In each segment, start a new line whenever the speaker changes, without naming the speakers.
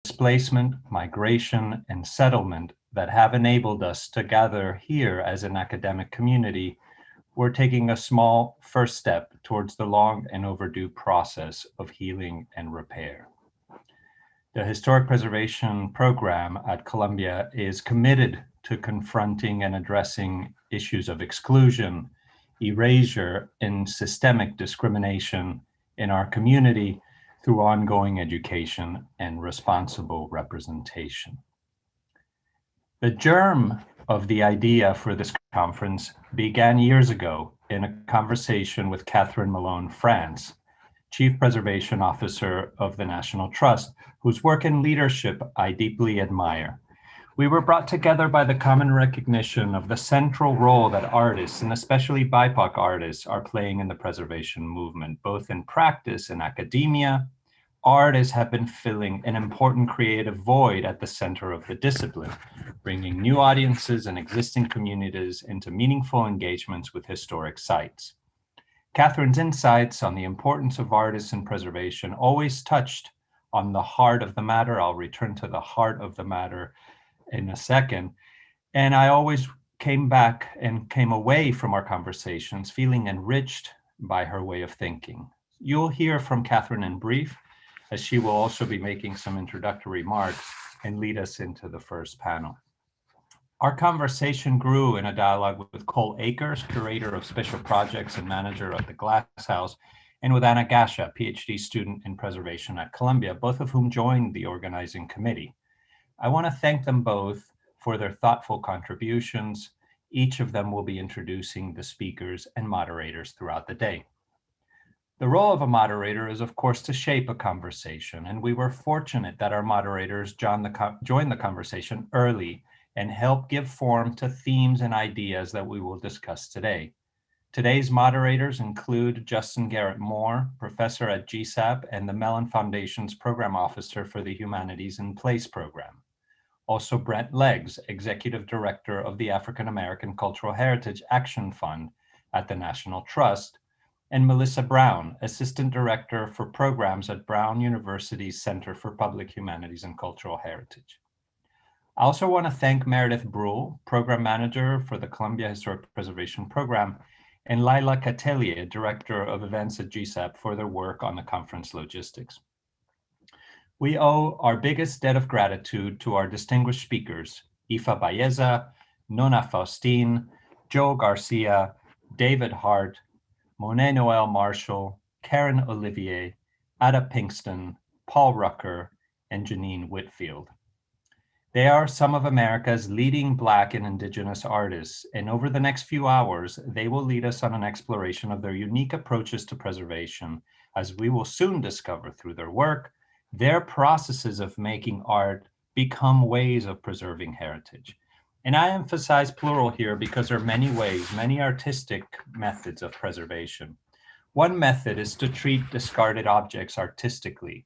displacement, migration, and settlement that have enabled us to gather here as an academic community, we're taking a small first step towards the long and overdue process of healing and repair. The Historic Preservation Program at Columbia is committed to confronting and addressing issues of exclusion, erasure, and systemic discrimination in our community through ongoing education and responsible representation. The germ of the idea for this conference began years ago in a conversation with Catherine Malone France, Chief Preservation Officer of the National Trust, whose work and leadership I deeply admire. We were brought together by the common recognition of the central role that artists, and especially BIPOC artists, are playing in the preservation movement, both in practice and academia. Artists have been filling an important creative void at the center of the discipline, bringing new audiences and existing communities into meaningful engagements with historic sites. Catherine's insights on the importance of artists in preservation always touched on the heart of the matter. I'll return to the heart of the matter in a second. And I always came back and came away from our conversations feeling enriched by her way of thinking. You'll hear from Catherine in brief, as she will also be making some introductory remarks and lead us into the first panel. Our conversation grew in a dialogue with Cole Akers, curator of special projects and manager of the Glass House, and with Anna Gasha, PhD student in preservation at Columbia, both of whom joined the organizing committee. I want to thank them both for their thoughtful contributions. Each of them will be introducing the speakers and moderators throughout the day. The role of a moderator is, of course, to shape a conversation, and we were fortunate that our moderators joined the conversation early and help give form to themes and ideas that we will discuss today. Today's moderators include Justin Garrett Moore, professor at GSAP and the Mellon Foundation's Program Officer for the Humanities in Place program. Also Brent Leggs, Executive Director of the African American Cultural Heritage Action Fund at the National Trust, and Melissa Brown, Assistant Director for Programs at Brown University's Center for Public Humanities and Cultural Heritage. I also want to thank Meredith Brule, Program Manager for the Columbia Historic Preservation Program, and Laila Catelier, Director of Events at GSAP, for their work on the conference logistics. We owe our biggest debt of gratitude to our distinguished speakers, Ifa Baeza, Nona Faustin, Joe Garcia, David Hart, Monet Noel Marshall, Karen Olivier, Ada Pinkston, Paul Rucker, and Janine Whitfield. They are some of America's leading Black and Indigenous artists, and over the next few hours, they will lead us on an exploration of their unique approaches to preservation, as we will soon discover through their work, their processes of making art become ways of preserving heritage. And I emphasize plural here because there are many ways, many artistic methods of preservation. One method is to treat discarded objects artistically.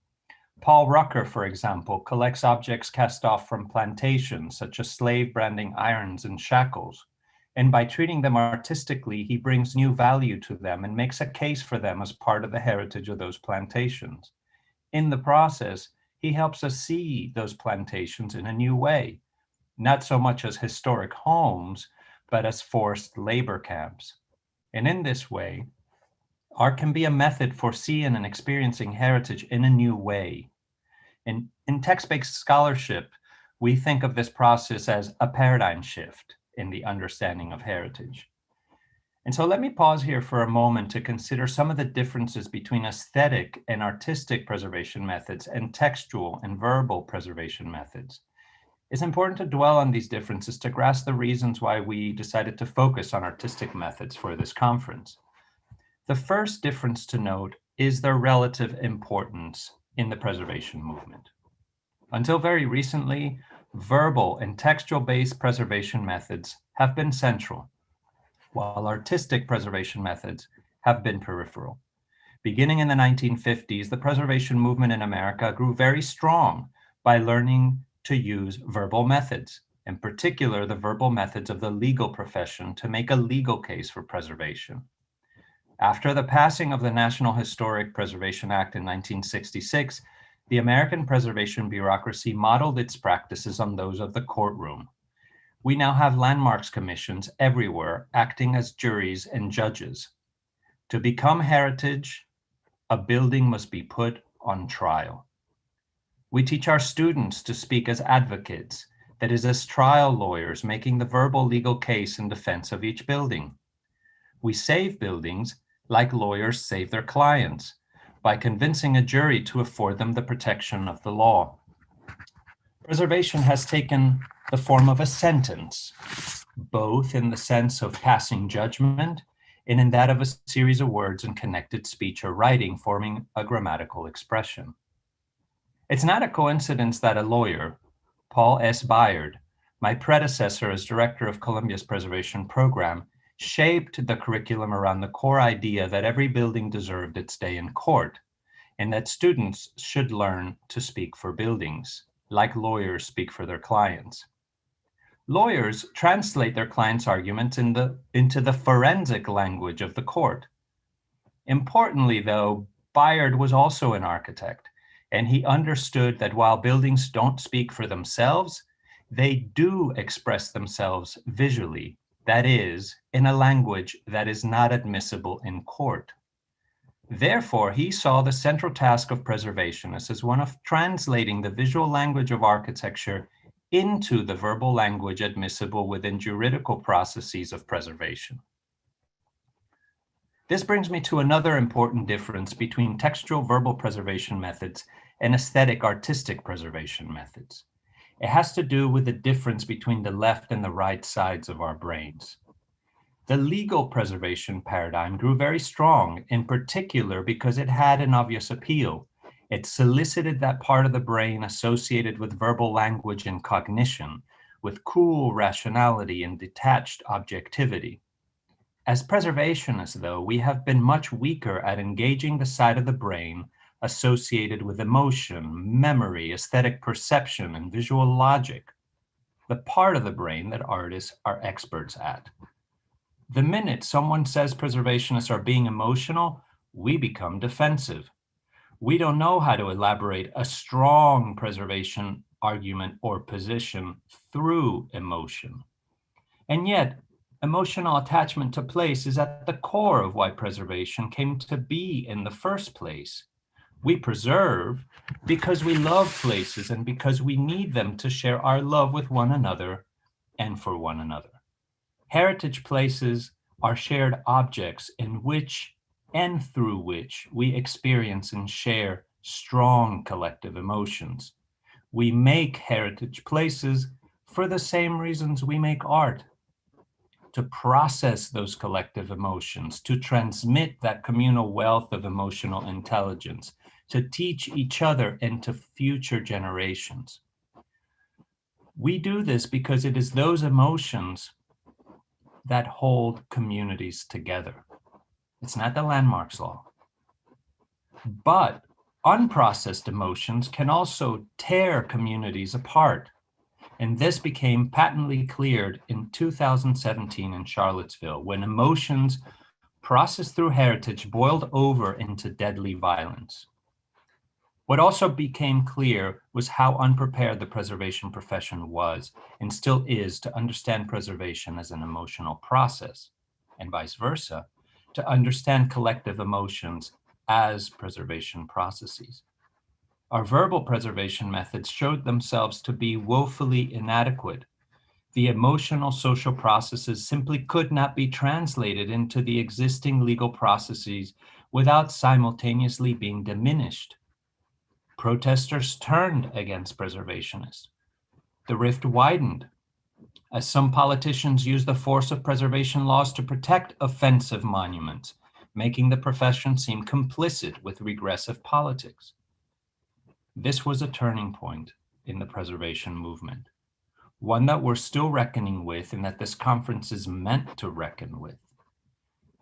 Paul Rucker, for example, collects objects cast off from plantations, such as slave branding irons and shackles. And by treating them artistically, he brings new value to them and makes a case for them as part of the heritage of those plantations. In the process, he helps us see those plantations in a new way, not so much as historic homes, but as forced labor camps. And in this way, art can be a method for seeing and experiencing heritage in a new way. In text-based scholarship, we think of this process as a paradigm shift in the understanding of heritage. And so let me pause here for a moment to consider some of the differences between aesthetic and artistic preservation methods and textual and verbal preservation methods. It's important to dwell on these differences to grasp the reasons why we decided to focus on artistic methods for this conference. The first difference to note is their relative importance in the preservation movement. Until very recently, verbal and textual-based preservation methods have been central, while artistic preservation methods have been peripheral. Beginning in the 1950s, the preservation movement in America grew very strong by learning to use verbal methods, in particular the verbal methods of the legal profession, to make a legal case for preservation. After the passing of the National Historic Preservation Act in 1966, The American preservation bureaucracy modeled its practices on those of the courtroom. We now have landmarks commissions everywhere acting as juries and judges. To become heritage, a building must be put on trial. We teach our students to speak as advocates, that is, as trial lawyers making the verbal legal case in defense of each building. We save buildings like lawyers save their clients, by convincing a jury to afford them the protection of the law. Preservation has taken the form of a sentence, both in the sense of passing judgment and in that of a series of words in connected speech or writing forming a grammatical expression. It's not a coincidence that a lawyer, Paul S. Byard, my predecessor as director of Columbia's preservation program, shaped the curriculum around the core idea that every building deserved its day in court, and that students should learn to speak for buildings, like lawyers speak for their clients. Lawyers translate their clients' arguments into the forensic language of the court. Importantly, though, Byard was also an architect, and he understood that while buildings don't speak for themselves, they do express themselves visually, that is, in a language that is not admissible in court. Therefore, he saw the central task of preservationists as one of translating the visual language of architecture into the verbal language admissible within juridical processes of preservation. This brings me to another important difference between textual verbal preservation methods and aesthetic artistic preservation methods. It has to do with the difference between the left and the right sides of our brains. The legal preservation paradigm grew very strong, in particular because it had an obvious appeal. It solicited that part of the brain associated with verbal language and cognition, with cool rationality and detached objectivity. As preservationists, though, we have been much weaker at engaging the side of the brain associated with emotion, memory, aesthetic perception, and visual logic, the part of the brain that artists are experts at. The minute someone says preservationists are being emotional, we become defensive. We don't know how to elaborate a strong preservation argument or position through emotion. And yet, emotional attachment to place is at the core of why preservation came to be in the first place. We preserve because we love places and because we need them to share our love with one another and for one another. Heritage places are shared objects in which and through which we experience and share strong collective emotions. We make heritage places for the same reasons we make art, to process those collective emotions, to transmit that communal wealth of emotional intelligence, to teach each other and to future generations. We do this because it is those emotions that hold communities together. It's not the landmarks law. But unprocessed emotions can also tear communities apart. And this became patently clear in 2017 in Charlottesville, when emotions processed through heritage boiled over into deadly violence. What also became clear was how unprepared the preservation profession was and still is to understand preservation as an emotional process, and vice versa, to understand collective emotions as preservation processes. Our verbal preservation methods showed themselves to be woefully inadequate. The emotional social processes simply could not be translated into the existing legal processes without simultaneously being diminished. Protesters turned against preservationists. The rift widened as some politicians used the force of preservation laws to protect offensive monuments, making the profession seem complicit with regressive politics. This was a turning point in the preservation movement, one that we're still reckoning with and that this conference is meant to reckon with.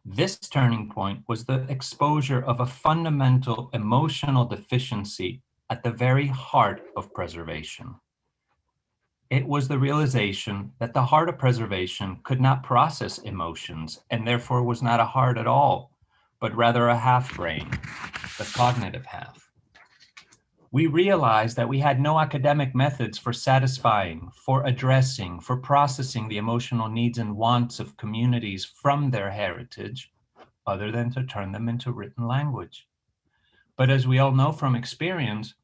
This turning point was the exposure of a fundamental emotional deficiency at the very heart of preservation. It was the realization that the heart of preservation could not process emotions and therefore was not a heart at all, but rather a half brain, the cognitive half. We realized that we had no academic methods for satisfying, for addressing, for processing the emotional needs and wants of communities from their heritage, other than to turn them into written language. But as we all know from experience,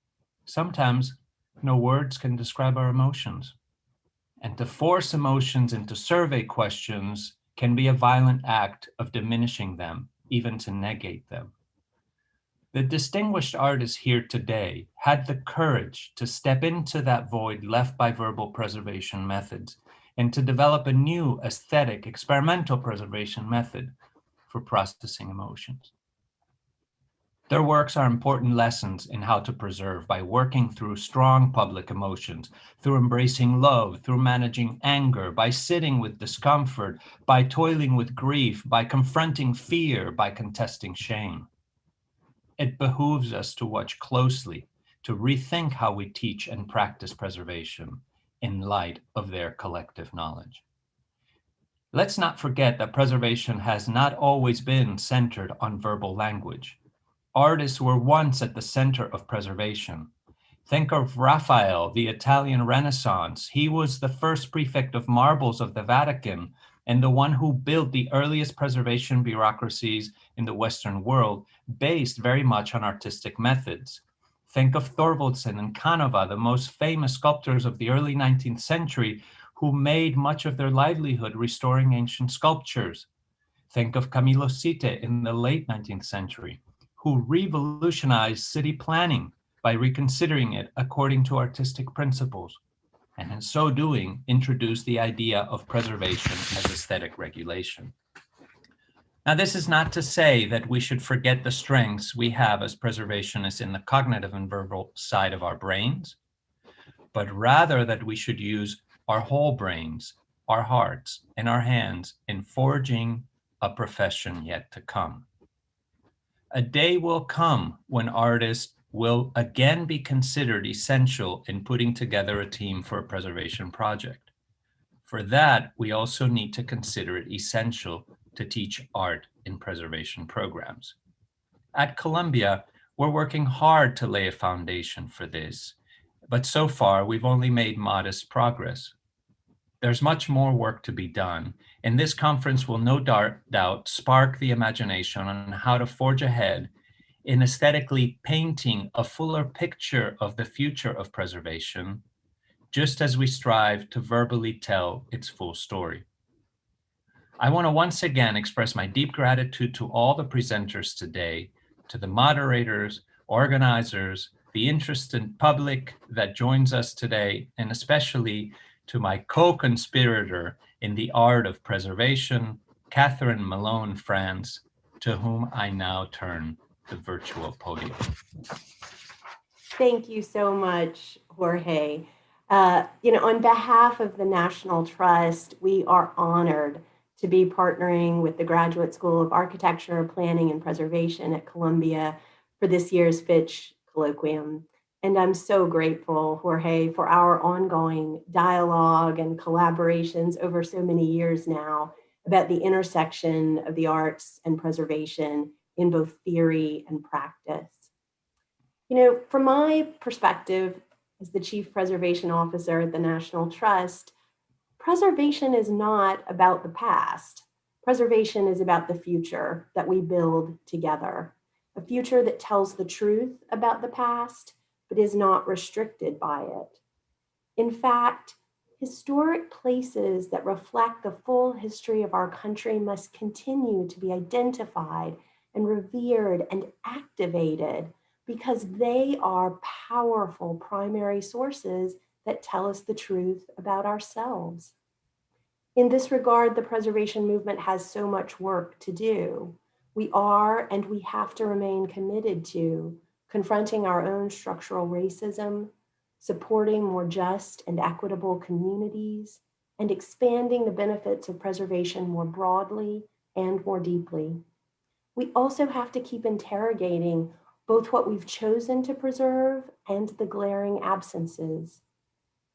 sometimes no words can describe our emotions. And to force emotions into survey questions can be a violent act of diminishing them, even to negate them. The distinguished artist here today had the courage to step into that void left by verbal preservation methods and to develop a new aesthetic experimental preservation method for processing emotions. Their works are important lessons in how to preserve by working through strong public emotions, through embracing love, through managing anger, by sitting with discomfort, by toiling with grief, by confronting fear, by contesting shame. It behooves us to watch closely, to rethink how we teach and practice preservation in light of their collective knowledge. Let's not forget that preservation has not always been centered on verbal language. Artists were once at the center of preservation. Think of Raphael, the Italian Renaissance. He was the first prefect of marbles of the Vatican and the one who built the earliest preservation bureaucracies in the Western world, based very much on artistic methods. Think of Thorvaldsen and Canova, the most famous sculptors of the early 19th century, who made much of their livelihood restoring ancient sculptures. Think of Camillo Sitte in the late 19th century, who revolutionized city planning by reconsidering it according to artistic principles, and in so doing, introduced the idea of preservation as aesthetic regulation. Now, this is not to say that we should forget the strengths we have as preservationists in the cognitive and verbal side of our brains, but rather that we should use our whole brains, our hearts, and our hands in forging a profession yet to come. A day will come when artists will again be considered essential in putting together a team for a preservation project. For that, we also need to consider it essential to teach art in preservation programs. At Columbia, we're working hard to lay a foundation for this, but so far we've only made modest progress. There's much more work to be done, and this conference will no doubt spark the imagination on how to forge ahead in aesthetically painting a fuller picture of the future of preservation, just as we strive to verbally tell its full story. I want to once again express my deep gratitude to all the presenters today, to the moderators, organizers, the interested public that joins us today, and especially to my co-conspirator in the art of preservation, Catherine Malone France, to whom I now turn the virtual podium.
Thank you so much, Jorge. On behalf of the National Trust, we are honored to be partnering with the Graduate School of Architecture, Planning, and Preservation at Columbia for this year's Fitch Colloquium. And I'm so grateful, Jorge, for our ongoing dialogue and collaborations over so many years now about the intersection of the arts and preservation in both theory and practice. From my perspective as the Chief Preservation Officer at the National Trust, preservation is not about the past. Preservation is about the future that we build together, a future that tells the truth about the past, but is not restricted by it. In fact, historic places that reflect the full history of our country must continue to be identified and revered and activated because they are powerful primary sources that tell us the truth about ourselves. In this regard, the preservation movement has so much work to do. We are and we have to remain committed to confronting our own structural racism, supporting more just and equitable communities, and expanding the benefits of preservation more broadly and more deeply. We also have to keep interrogating both what we've chosen to preserve and the glaring absences.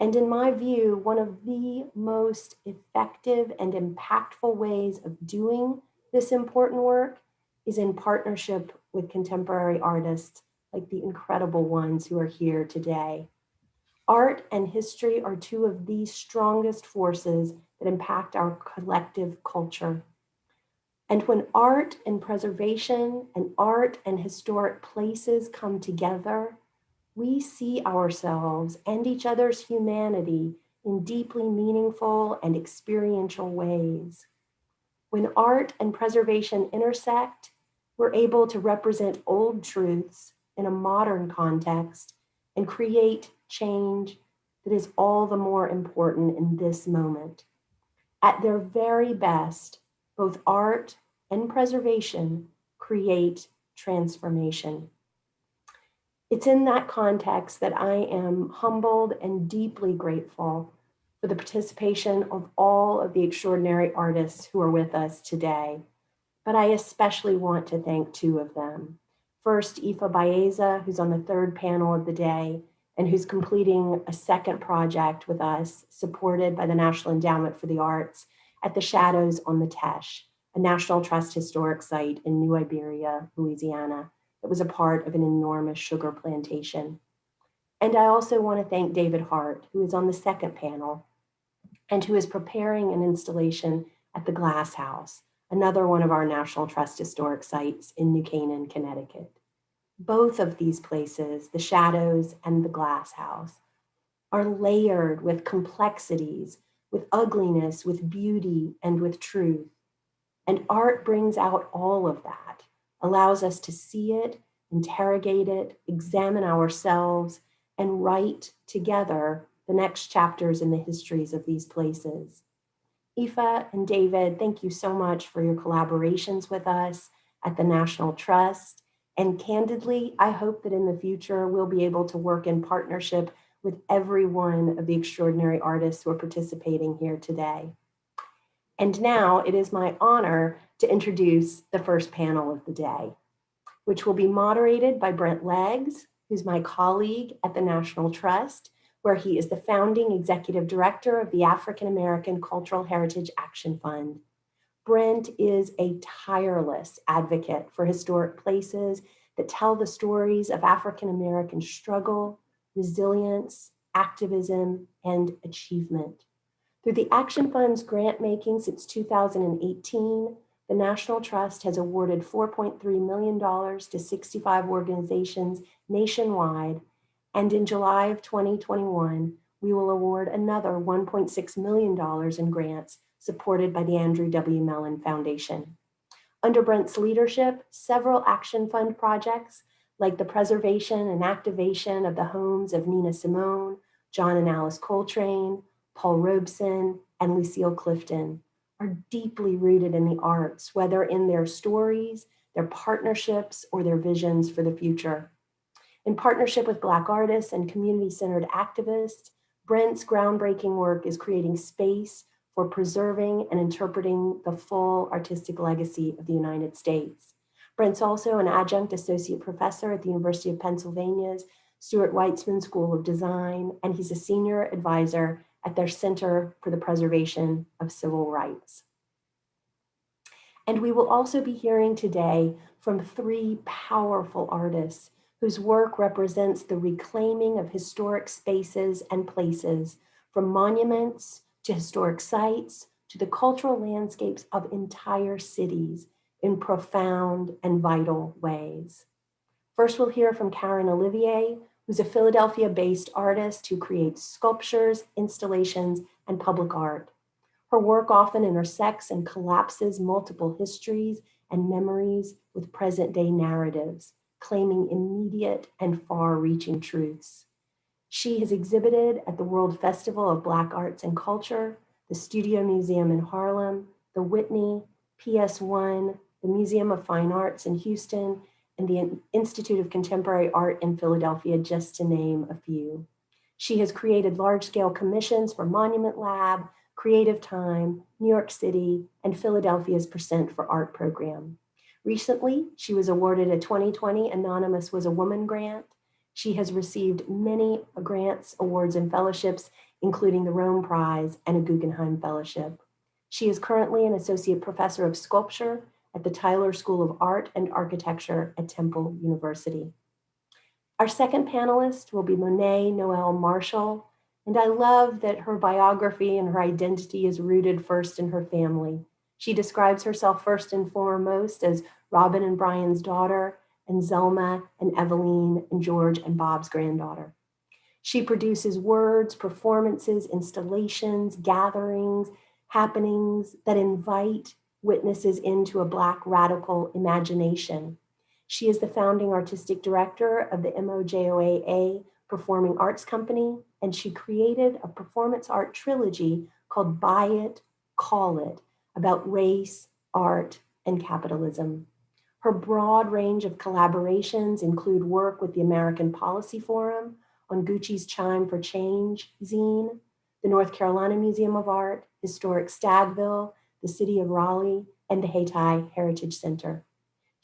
And in my view, one of the most effective and impactful ways of doing this important work is in partnership with contemporary artists like the incredible ones who are here today. Art and history are two of the strongest forces that impact our collective culture. And when art and preservation and art and historic places come together, we see ourselves and each other's humanity in deeply meaningful and experiential ways. When art and preservation intersect, we're able to represent old truths in a modern context and create change that is all the more important in this moment. At their very best, both art and preservation create transformation. It's in that context that I am humbled and deeply grateful for the participation of all of the extraordinary artists who are with us today. But I especially want to thank two of them. First, Aoife Baeza, who's on the third panel of the day and who's completing a second project with us, supported by the National Endowment for the Arts at the Shadows on the Teche, a National Trust historic site in New Iberia, Louisiana, that was a part of an enormous sugar plantation. And I also want to thank David Hart, who is on the second panel and who is preparing an installation at the Glass House, another one of our National Trust historic sites in New Canaan, Connecticut. Both of these places, the Shadows and the Glass House, are layered with complexities, with ugliness, with beauty, and with truth. And art brings out all of that, allows us to see it, interrogate it, examine ourselves, and write together the next chapters in the histories of these places. Aoife and David, thank you so much for your collaborations with us at the National Trust. And candidly, I hope that in the future, we'll be able to work in partnership with every one of the extraordinary artists who are participating here today. And now it is my honor to introduce the first panel of the day, which will be moderated by Brent Leggs, who's my colleague at the National Trust, where he is the founding executive director of the African American Cultural Heritage Action Fund. Brent is a tireless advocate for historic places that tell the stories of African American struggle, resilience, activism, and achievement. Through the Action Fund's grant making since 2018, the National Trust has awarded $4.3 million to 65 organizations nationwide, and in July of 2021, we will award another $1.6 million in grants supported by the Andrew W. Mellon Foundation. Under Brent's leadership, several Action Fund projects, like the preservation and activation of the homes of Nina Simone, John and Alice Coltrane, Paul Robeson, and Lucille Clifton, are deeply rooted in the arts, whether in their stories, their partnerships, or their visions for the future. In partnership with Black artists and community-centered activists, Brent's groundbreaking work is creating space for preserving and interpreting the full artistic legacy of the United States. Brent's also an adjunct associate professor at the University of Pennsylvania's Stuart Weitzman School of Design, and he's a senior advisor at their Center for the Preservation of Civil Rights. And we will also be hearing today from three powerful artists whose work represents the reclaiming of historic spaces and places, from monuments to historic sites to the cultural landscapes of entire cities in profound and vital ways. First, we'll hear from Karen Olivier, who's a Philadelphia-based artist who creates sculptures, installations, and public art. Her work often intersects and collapses multiple histories and memories with present-day narratives, claiming immediate and far-reaching truths. She has exhibited at the World Festival of Black Arts and Culture, the Studio Museum in Harlem, the Whitney, PS1, the Museum of Fine Arts in Houston, and the Institute of Contemporary Art in Philadelphia, just to name a few. She has created large-scale commissions for Monument Lab, Creative Time, New York City, and Philadelphia's Percent for Art program. Recently, she was awarded a 2020 Anonymous Was a Woman grant. She has received many grants, awards, and fellowships, including the Rome Prize and a Guggenheim Fellowship. She is currently an associate professor of sculpture at the Tyler School of Art and Architecture at Temple University. Our second panelist will be Monet Noel Marshall, and I love that her biography and her identity is rooted first in her family. She describes herself first and foremost as Robin and Brian's daughter, and Zelma and Eveline and George and Bob's granddaughter. She produces words, performances, installations, gatherings, happenings that invite witnesses into a Black radical imagination. She is the founding artistic director of the MOJOAA Performing Arts Company, and she created a performance art trilogy called Buy It, Call It, about race, art, and capitalism. Her broad range of collaborations include work with the American Policy Forum on Gucci's Chime for Change zine, the North Carolina Museum of Art, Historic Stagville, the City of Raleigh, and the Hayti Heritage Center.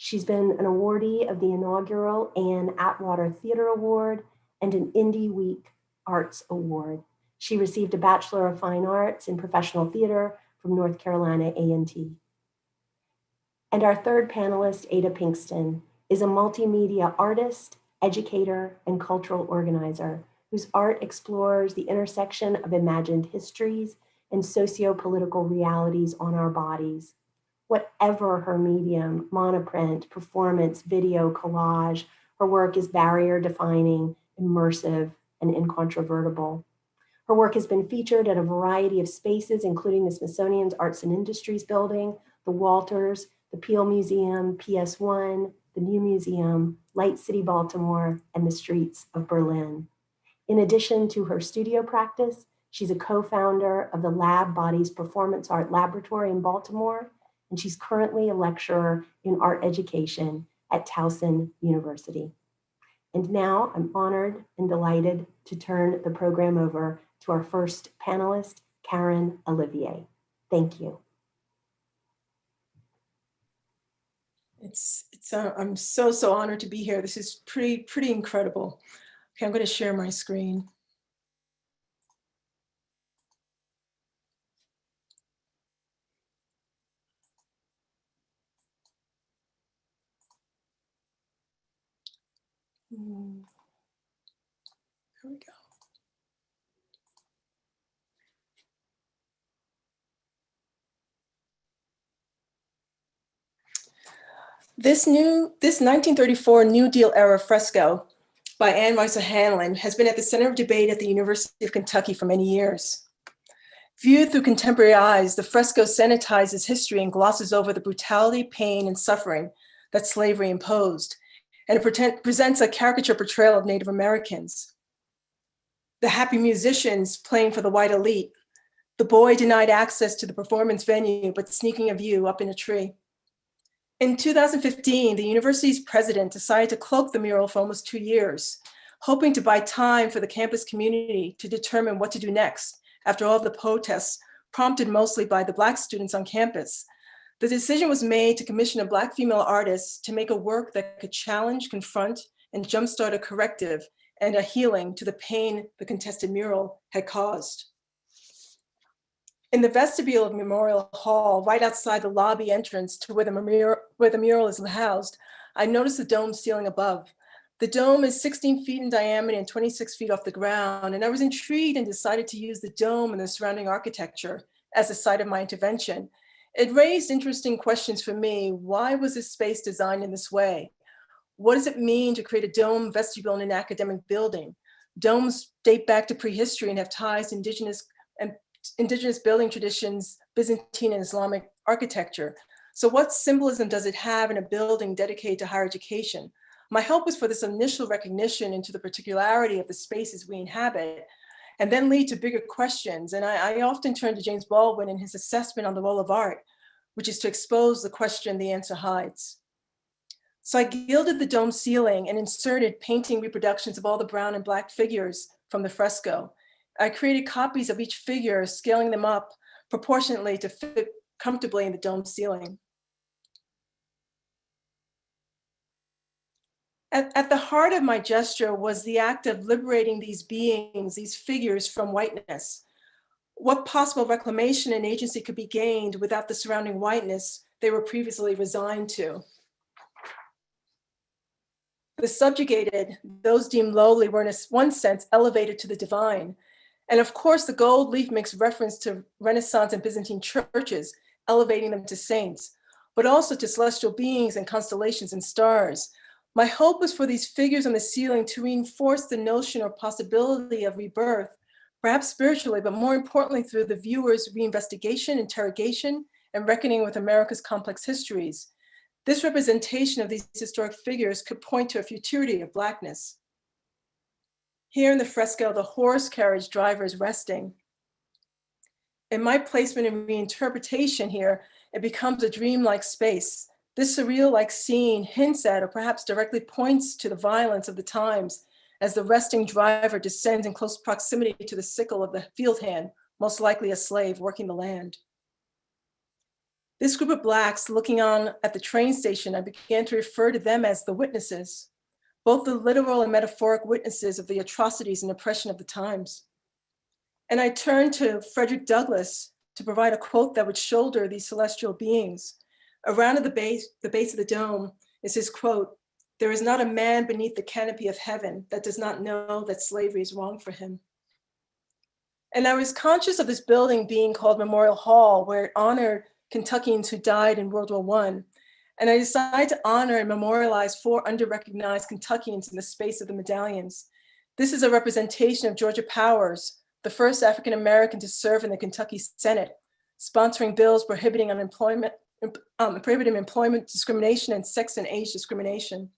She's been an awardee of the inaugural Anne Atwater Theater Award and an Indie Week Arts Award. She received a Bachelor of Fine Arts in Professional Theater from North Carolina A&T. And our third panelist, Ada Pinkston, is a multimedia artist, educator, and cultural organizer whose art explores the intersection of imagined histories and socio-political realities on our bodies. Whatever her medium, monoprint, performance, video, collage, her work is barrier defining, immersive, and incontrovertible. Her work has been featured at a variety of spaces, including the Smithsonian's Arts and Industries Building, the Walters, the Peel Museum, PS1, the New Museum, Light City Baltimore, and the streets of Berlin. In addition to her studio practice, she's a co-founder of the Lab Bodies Performance Art Laboratory in Baltimore, and she's currently a lecturer in art education at Towson University. And now I'm honored and delighted to turn the program over to our first panelist, Karen Olivier. Thank you.
I'm so honored to be here. This is pretty incredible. Okay, I'm going to share my screen. Here we go. This 1934 New Deal era fresco by Anne Weiser Hanlon has been at the center of debate at the University of Kentucky for many years. Viewed through contemporary eyes, the fresco sanitizes history and glosses over the brutality, pain, and suffering that slavery imposed, and it presents a caricature portrayal of Native Americans. The happy musicians playing for the white elite, the boy denied access to the performance venue but sneaking a view up in a tree. In 2015, the university's president decided to cloak the mural for almost 2 years, hoping to buy time for the campus community to determine what to do next after all of the protests prompted mostly by the Black students on campus. The decision was made to commission a Black female artist to make a work that could challenge, confront, and jumpstart a corrective and a healing to the pain the contested mural had caused. In the vestibule of Memorial Hall, right outside the lobby entrance to where the mural is housed, I noticed the dome ceiling above. The dome is 16 feet in diameter and 26 feet off the ground, and I was intrigued and decided to use the dome and the surrounding architecture as the site of my intervention. It raised interesting questions for me. Why was this space designed in this way? What does it mean to create a dome vestibule in an academic building? Domes date back to prehistory and have ties to indigenous building traditions, Byzantine and Islamic architecture. So what symbolism does it have in a building dedicated to higher education? My hope was for this initial recognition into the particularity of the spaces we inhabit, and then lead to bigger questions. And I often turn to James Baldwin in his assessment on the role of art, which is to expose the question the answer hides. So I gilded the dome ceiling and inserted painting reproductions of all the brown and Black figures from the fresco. I created copies of each figure, scaling them up proportionately to fit comfortably in the dome ceiling. At the heart of my gesture was the act of liberating these beings, these figures from whiteness. What possible reclamation and agency could be gained without the surrounding whiteness they were previously resigned to? The subjugated, those deemed lowly, were in one sense elevated to the divine. And of course, the gold leaf makes reference to Renaissance and Byzantine churches, elevating them to saints, but also to celestial beings and constellations and stars. My hope was for these figures on the ceiling to reinforce the notion or possibility of rebirth, perhaps spiritually, but more importantly, through the viewer's reinvestigation, interrogation, and reckoning with America's complex histories. This representation of these historic figures could point to a futurity of Blackness. Here in the fresco, the horse carriage driver is resting. In my placement and reinterpretation here, it becomes a dreamlike space. This surreal-like scene hints at, or perhaps directly points to, the violence of the times as the resting driver descends in close proximity to the sickle of the field hand, most likely a slave working the land. This group of Blacks looking on at the train station, I began to refer to them as the witnesses, both the literal and metaphoric witnesses of the atrocities and oppression of the times. And I turned to Frederick Douglass to provide a quote that would shoulder these celestial beings. Around at the base of the dome is his quote, "There is not a man beneath the canopy of heaven that does not know that slavery is wrong for him." And I was conscious of this building being called Memorial Hall, where it honored Kentuckians who died in World War I. And I decided to honor and memorialize 4 under-recognized Kentuckians in the space of the medallions. This is a representation of Georgia Powers, the first African-American to serve in the Kentucky Senate, sponsoring bills prohibiting employment discrimination and sex and age discrimination.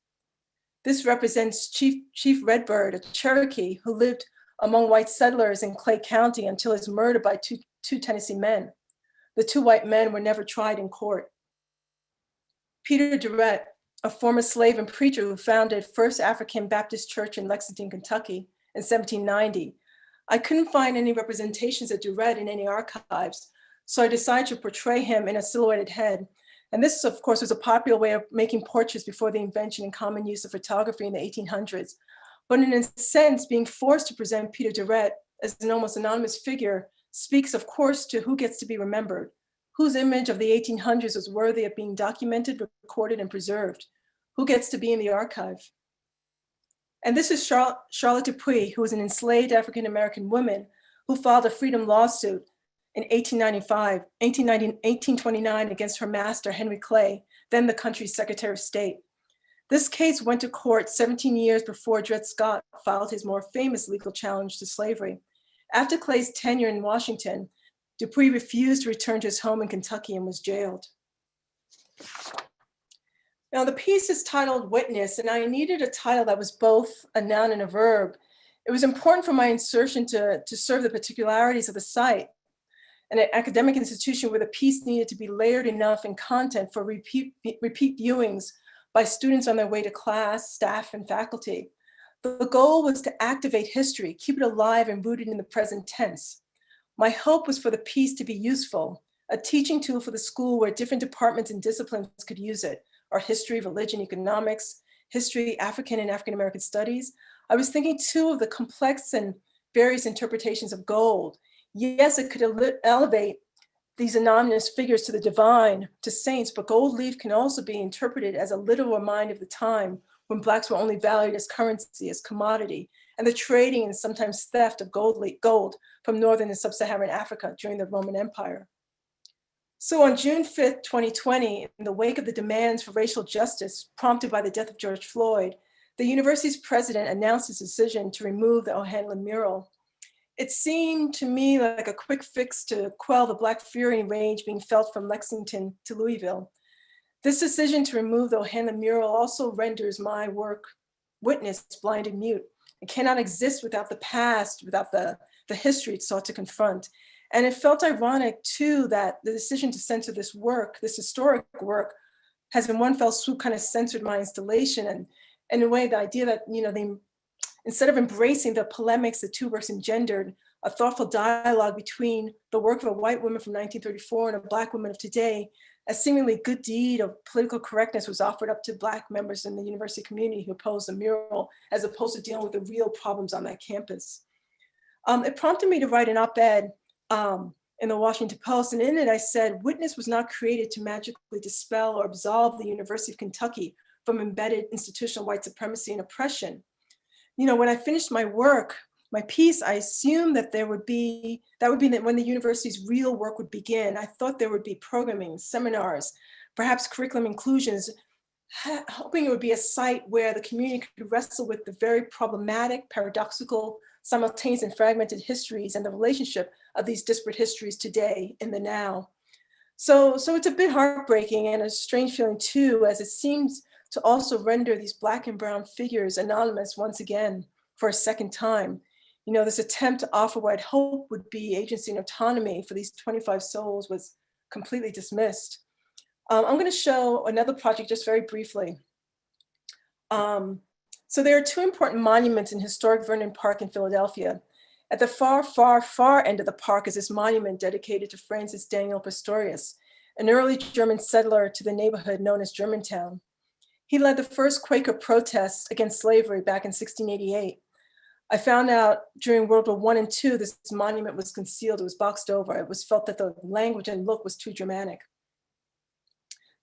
This represents Chief Redbird, a Cherokee who lived among white settlers in Clay County until his murder by two Tennessee men. The 2 white men were never tried in court. Peter Durrett, a former slave and preacher who founded First African Baptist Church in Lexington, Kentucky in 1790. I couldn't find any representations of Durrett in any archives, so I decided to portray him in a silhouetted head. And this, of course, was a popular way of making portraits before the invention and common use of photography in the 1800s. But in a sense, being forced to present Peter Durrett as an almost anonymous figure speaks, of course, to who gets to be remembered, whose image of the 1800s was worthy of being documented, recorded, and preserved, who gets to be in the archive. And this is Charlotte Dupuy, who was an enslaved African-American woman who filed a freedom lawsuit in 1829 against her master, Henry Clay, then the country's Secretary of State. This case went to court 17 years before Dred Scott filed his more famous legal challenge to slavery. After Clay's tenure in Washington, Dupuy refused to return to his home in Kentucky and was jailed. Now the piece is titled Witness, and I needed a title that was both a noun and a verb. It was important for my insertion to serve the particularities of the site, an academic institution where the piece needed to be layered enough in content for repeat viewings by students on their way to class, staff, and faculty. The goal was to activate history, keep it alive and rooted in the present tense. My hope was for the piece to be useful, a teaching tool for the school where different departments and disciplines could use it, our history, religion, economics, history, African and African-American studies. I was thinking too of the complex and various interpretations of gold. Yes, it could elevate these anonymous figures to the divine, to saints, but gold leaf can also be interpreted as a literal reminder of the time when Blacks were only valued as currency, as commodity, and the trading and sometimes theft of gold from Northern and Sub-Saharan Africa during the Roman Empire. So on June 5th, 2020, in the wake of the demands for racial justice prompted by the death of George Floyd, the university's president announced his decision to remove the O'Hanlon mural. It seemed to me like a quick fix to quell the Black fury and rage being felt from Lexington to Louisville. This decision to remove the O'Hanlon mural also renders my work, Witness, blind and mute. It cannot exist without the past, without the history it sought to confront. And it felt ironic too that the decision to censor this work, this historic work, has in one fell swoop kind of censored my installation. And in a way, the idea that, instead of embracing the polemics the 2 works engendered, a thoughtful dialogue between the work of a white woman from 1934 and a Black woman of today, a seemingly good deed of political correctness was offered up to Black members in the university community who opposed the mural, as opposed to dealing with the real problems on that campus. It prompted me to write an op-ed in the Washington Post, and in it I said, Witness was not created to magically dispel or absolve the University of Kentucky from embedded institutional white supremacy and oppression. You know, when I finished my work, my piece, I assumed that that would be when the university's real work would begin. I thought there would be programming, seminars, perhaps curriculum inclusions, hoping it would be a site where the community could wrestle with the very problematic, paradoxical, simultaneous and fragmented histories and the relationship of these disparate histories today in the now. So it's a bit heartbreaking and a strange feeling too, as it seems to also render these Black and brown figures anonymous once again for a second time. You know, this attempt to offer what I'd hope would be agency and autonomy for these 25 souls was completely dismissed. I'm going to show another project just very briefly. So there are two important monuments in historic Vernon Park in Philadelphia. At the far, far, far end of the park is this monument dedicated to Francis Daniel Pastorius, an early German settler to the neighborhood known as Germantown. He led the first Quaker protests against slavery back in 1688. I found out during World War I and II, this monument was concealed, it was boxed over. It was felt that the language and look was too Germanic.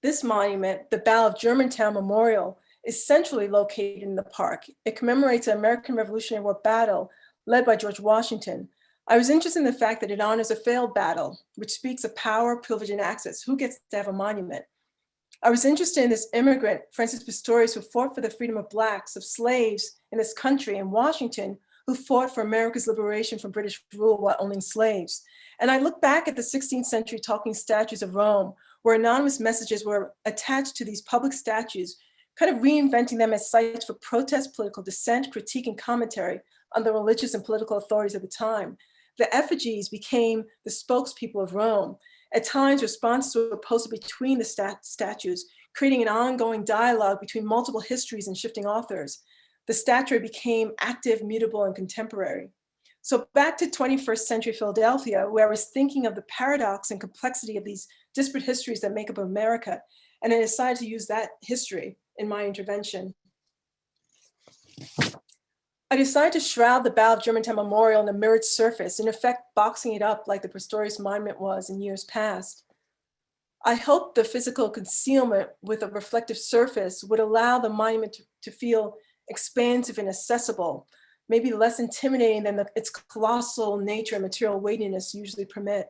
This monument, the Battle of Germantown Memorial, is centrally located in the park. It commemorates an American Revolutionary War battle led by George Washington. I was interested in the fact that it honors a failed battle, which speaks of power, privilege, and access. Who gets to have a monument? I was interested in this immigrant, Francis Pastorius, who fought for the freedom of Blacks, of slaves in this country, and Washington, who fought for America's liberation from British rule while owning slaves. And I look back at the 16th century talking statues of Rome, where anonymous messages were attached to these public statues, kind of reinventing them as sites for protest, political dissent, critique, and commentary on the religious and political authorities of the time. The effigies became the spokespeople of Rome. At times, responses were posted between the statues, creating an ongoing dialogue between multiple histories and shifting authors. The statuary became active, mutable, and contemporary. So back to 21st century Philadelphia, where I was thinking of the paradox and complexity of these disparate histories that make up America, and I decided to use that history in my intervention. I decided to shroud the Battle of Germantown Memorial in a mirrored surface, in effect boxing it up like the Pastorius Monument was in years past. I hoped the physical concealment with a reflective surface would allow the monument to feel expansive and accessible, maybe less intimidating than its colossal nature and material weightiness usually permit.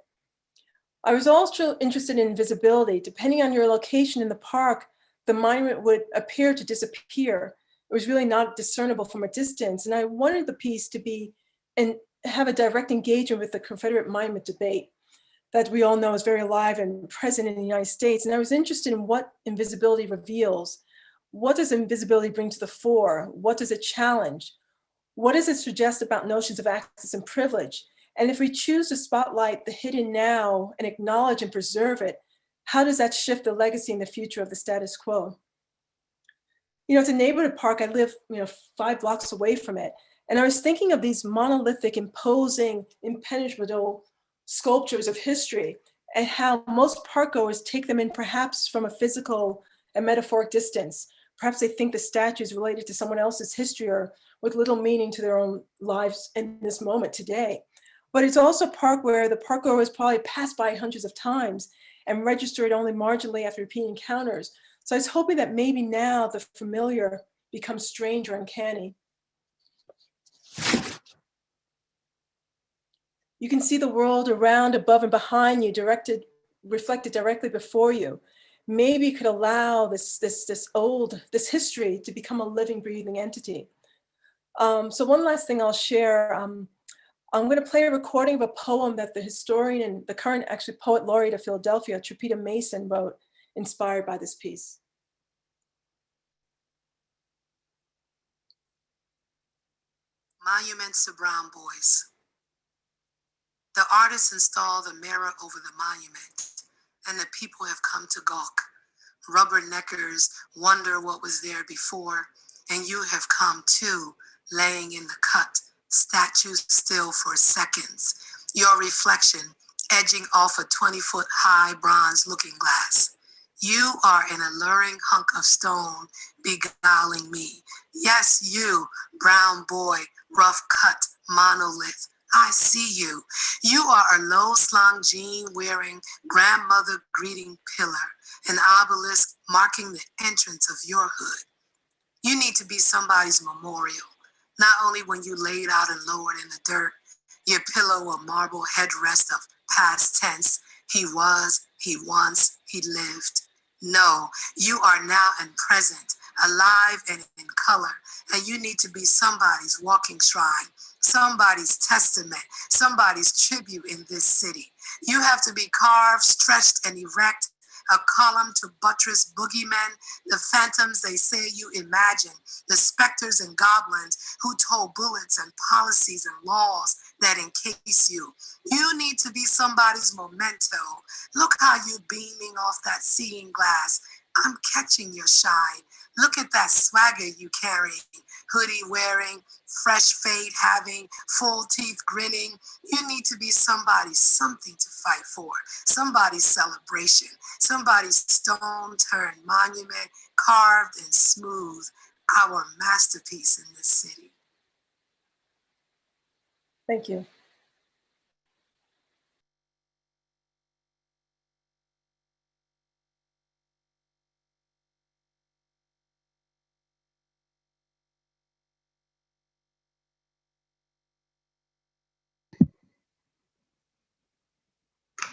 I was also interested in visibility. Depending on your location in the park, the monument would appear to disappear. It was really not discernible from a distance. And I wanted the piece to be and have a direct engagement with the Confederate monument debate that we all know is very alive and present in the United States. And I was interested in what invisibility reveals. What does invisibility bring to the fore? What does it challenge? What does it suggest about notions of access and privilege? And if we choose to spotlight the hidden now and acknowledge and preserve it, how does that shift the legacy and the future of the status quo? You know, it's a neighborhood park. I live, 5 blocks away from it. And I was thinking of these monolithic, imposing, impenetrable sculptures of history and how most park goers take them in perhaps from a physical and metaphoric distance. Perhaps they think the statue is related to someone else's history or with little meaning to their own lives in this moment today. But it's also a park where the park goers probably passed by hundreds of times and registered only marginally after repeating encounters. So I was hoping that maybe now the familiar becomes strange or uncanny. You can see the world around, above, and behind you, reflected directly before you. Maybe you could allow this history to become a living, breathing entity. So one last thing I'll share. I'm going to play a recording of a poem that the historian and the current actually poet laureate of Philadelphia, Tripita Mason, wrote, inspired by this piece.
Monuments to Brown Boys. The artist installed a mirror over the monument, and the people have come to gawk. Rubberneckers wonder what was there before, and you have come too, laying in the cut, statues still for seconds, your reflection edging off a 20-foot-high bronze looking glass. You are an alluring hunk of stone beguiling me. Yes, you, brown boy, rough-cut monolith. I see you. You are a low-slung jean-wearing grandmother greeting pillar, an obelisk marking the entrance of your hood. You need to be somebody's memorial, not only when you laid out and lowered in the dirt, your pillow a marble headrest of past tense, he was, he once, he lived. No, you are now and present, alive and in color, and you need to be somebody's walking shrine, somebody's testament, somebody's tribute in this city. You have to be carved, stretched, and erect, a column to buttress boogeymen, the phantoms they say you imagine, the specters and goblins who told bullets and policies and laws that encase you. You need to be somebody's memento. Look how you're beaming off that seeing glass. I'm catching your shine. Look at that swagger you carrying, hoodie wearing, fresh fade having, full teeth grinning. You need to be somebody's something to fight for, somebody's celebration, somebody's stone-turned monument, carved and smooth, our masterpiece in this city.
Thank you.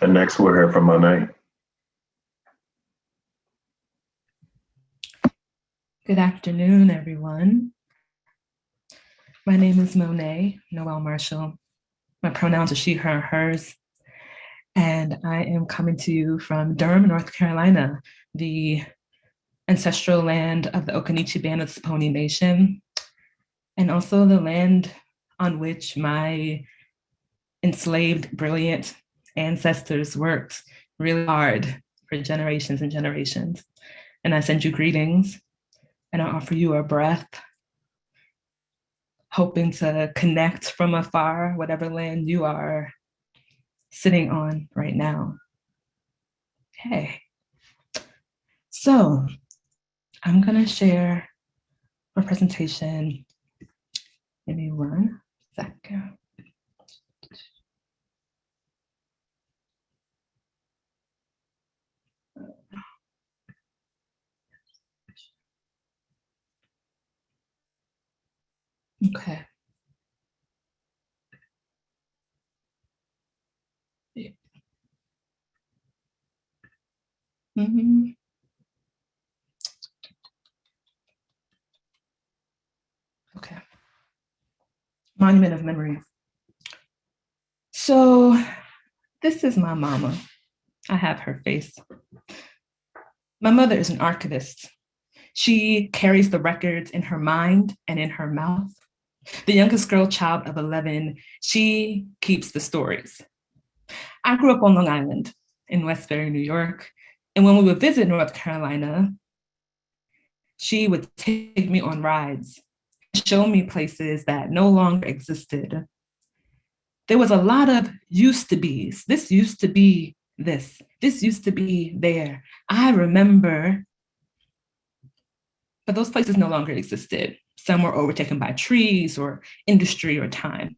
And next we'll hear from Monet.
Good afternoon, everyone. My name is Monet Noel Marshall. My pronouns are she, her, hers. And I am coming to you from Durham, North Carolina, the ancestral land of the Occaneechi Band of the Saponi Nation, and also the land on which my enslaved, brilliant ancestors worked really hard for generations and generations. And I send you greetings, and I offer you a breath, hoping to connect from afar, whatever land you are sitting on right now. Okay. So I'm gonna share my presentation. Give me 1 second. Okay. Yeah. Okay. Monument of Memory. So this is my mama. I have her face. My mother is an archivist. She carries the records in her mind and in her mouth. The youngest girl child of 11, she keeps the stories. I grew up on Long Island in West Ferry, New York. And when we would visit North Carolina, she would take me on rides, show me places that no longer existed. There was a lot of used to be's. This used to be this. This used to be there. I remember, but those places no longer existed. Some were overtaken by trees or industry or time.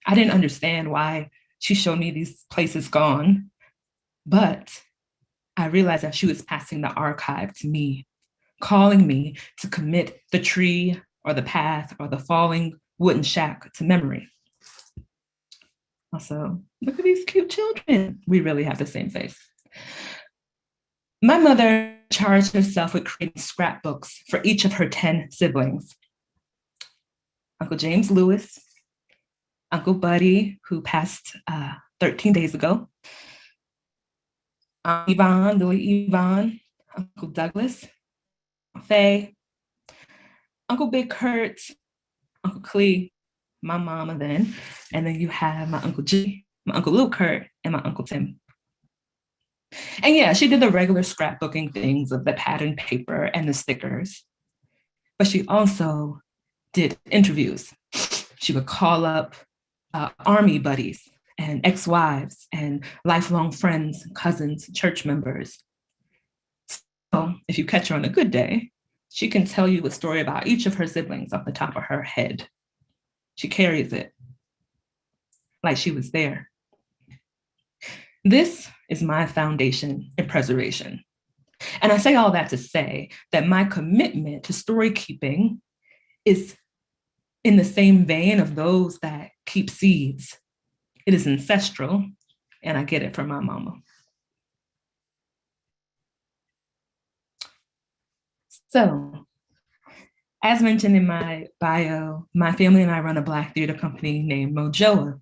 I didn't understand why she showed me these places gone, but I realized that she was passing the archive to me, calling me to commit the tree or the path or the falling wooden shack to memory. Also, look at these cute children. We really have the same face. My mother charged herself with creating scrapbooks for each of her 10 siblings. Uncle James Lewis, Uncle Buddy, who passed 13 days ago, Aunt Yvonne, Lily Yvonne, Uncle Douglas, Faye, Uncle Big Kurt, Uncle Clee, my mama then, and then you have my Uncle G, my Uncle Lil Kurt, and my Uncle Tim. And yeah, she did the regular scrapbooking things of the patterned paper and the stickers, but she also did interviews. She would call up army buddies and ex-wives and lifelong friends, cousins, church members. So if you catch her on a good day, she can tell you a story about each of her siblings off the top of her head. She carries it like she was there. This is my foundation in preservation. And I say all that to say that my commitment to story keeping is in the same vein of those that keep seeds. It is ancestral, and I get it from my mama. So, as mentioned in my bio, my family and I run a Black theater company named Mojoa.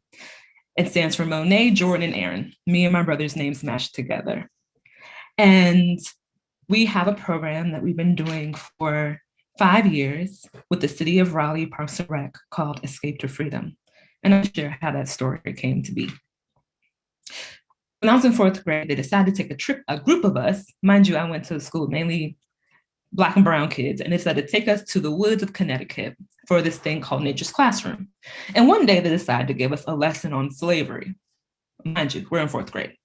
It stands for Monet, Jordan, and Aaron. Me and my brother's names mashed together. And we have a program that we've been doing for 5 years with the City of Raleigh Parks and Rec called Escape to Freedom. And I'll share how that story came to be. When I was in 4th grade, they decided to take a trip, a group of us, mind you, I went to school mainly Black and brown kids, and they decided to take us to the woods of Connecticut for this thing called Nature's Classroom. And one day they decided to give us a lesson on slavery. Mind you, we're in 4th grade.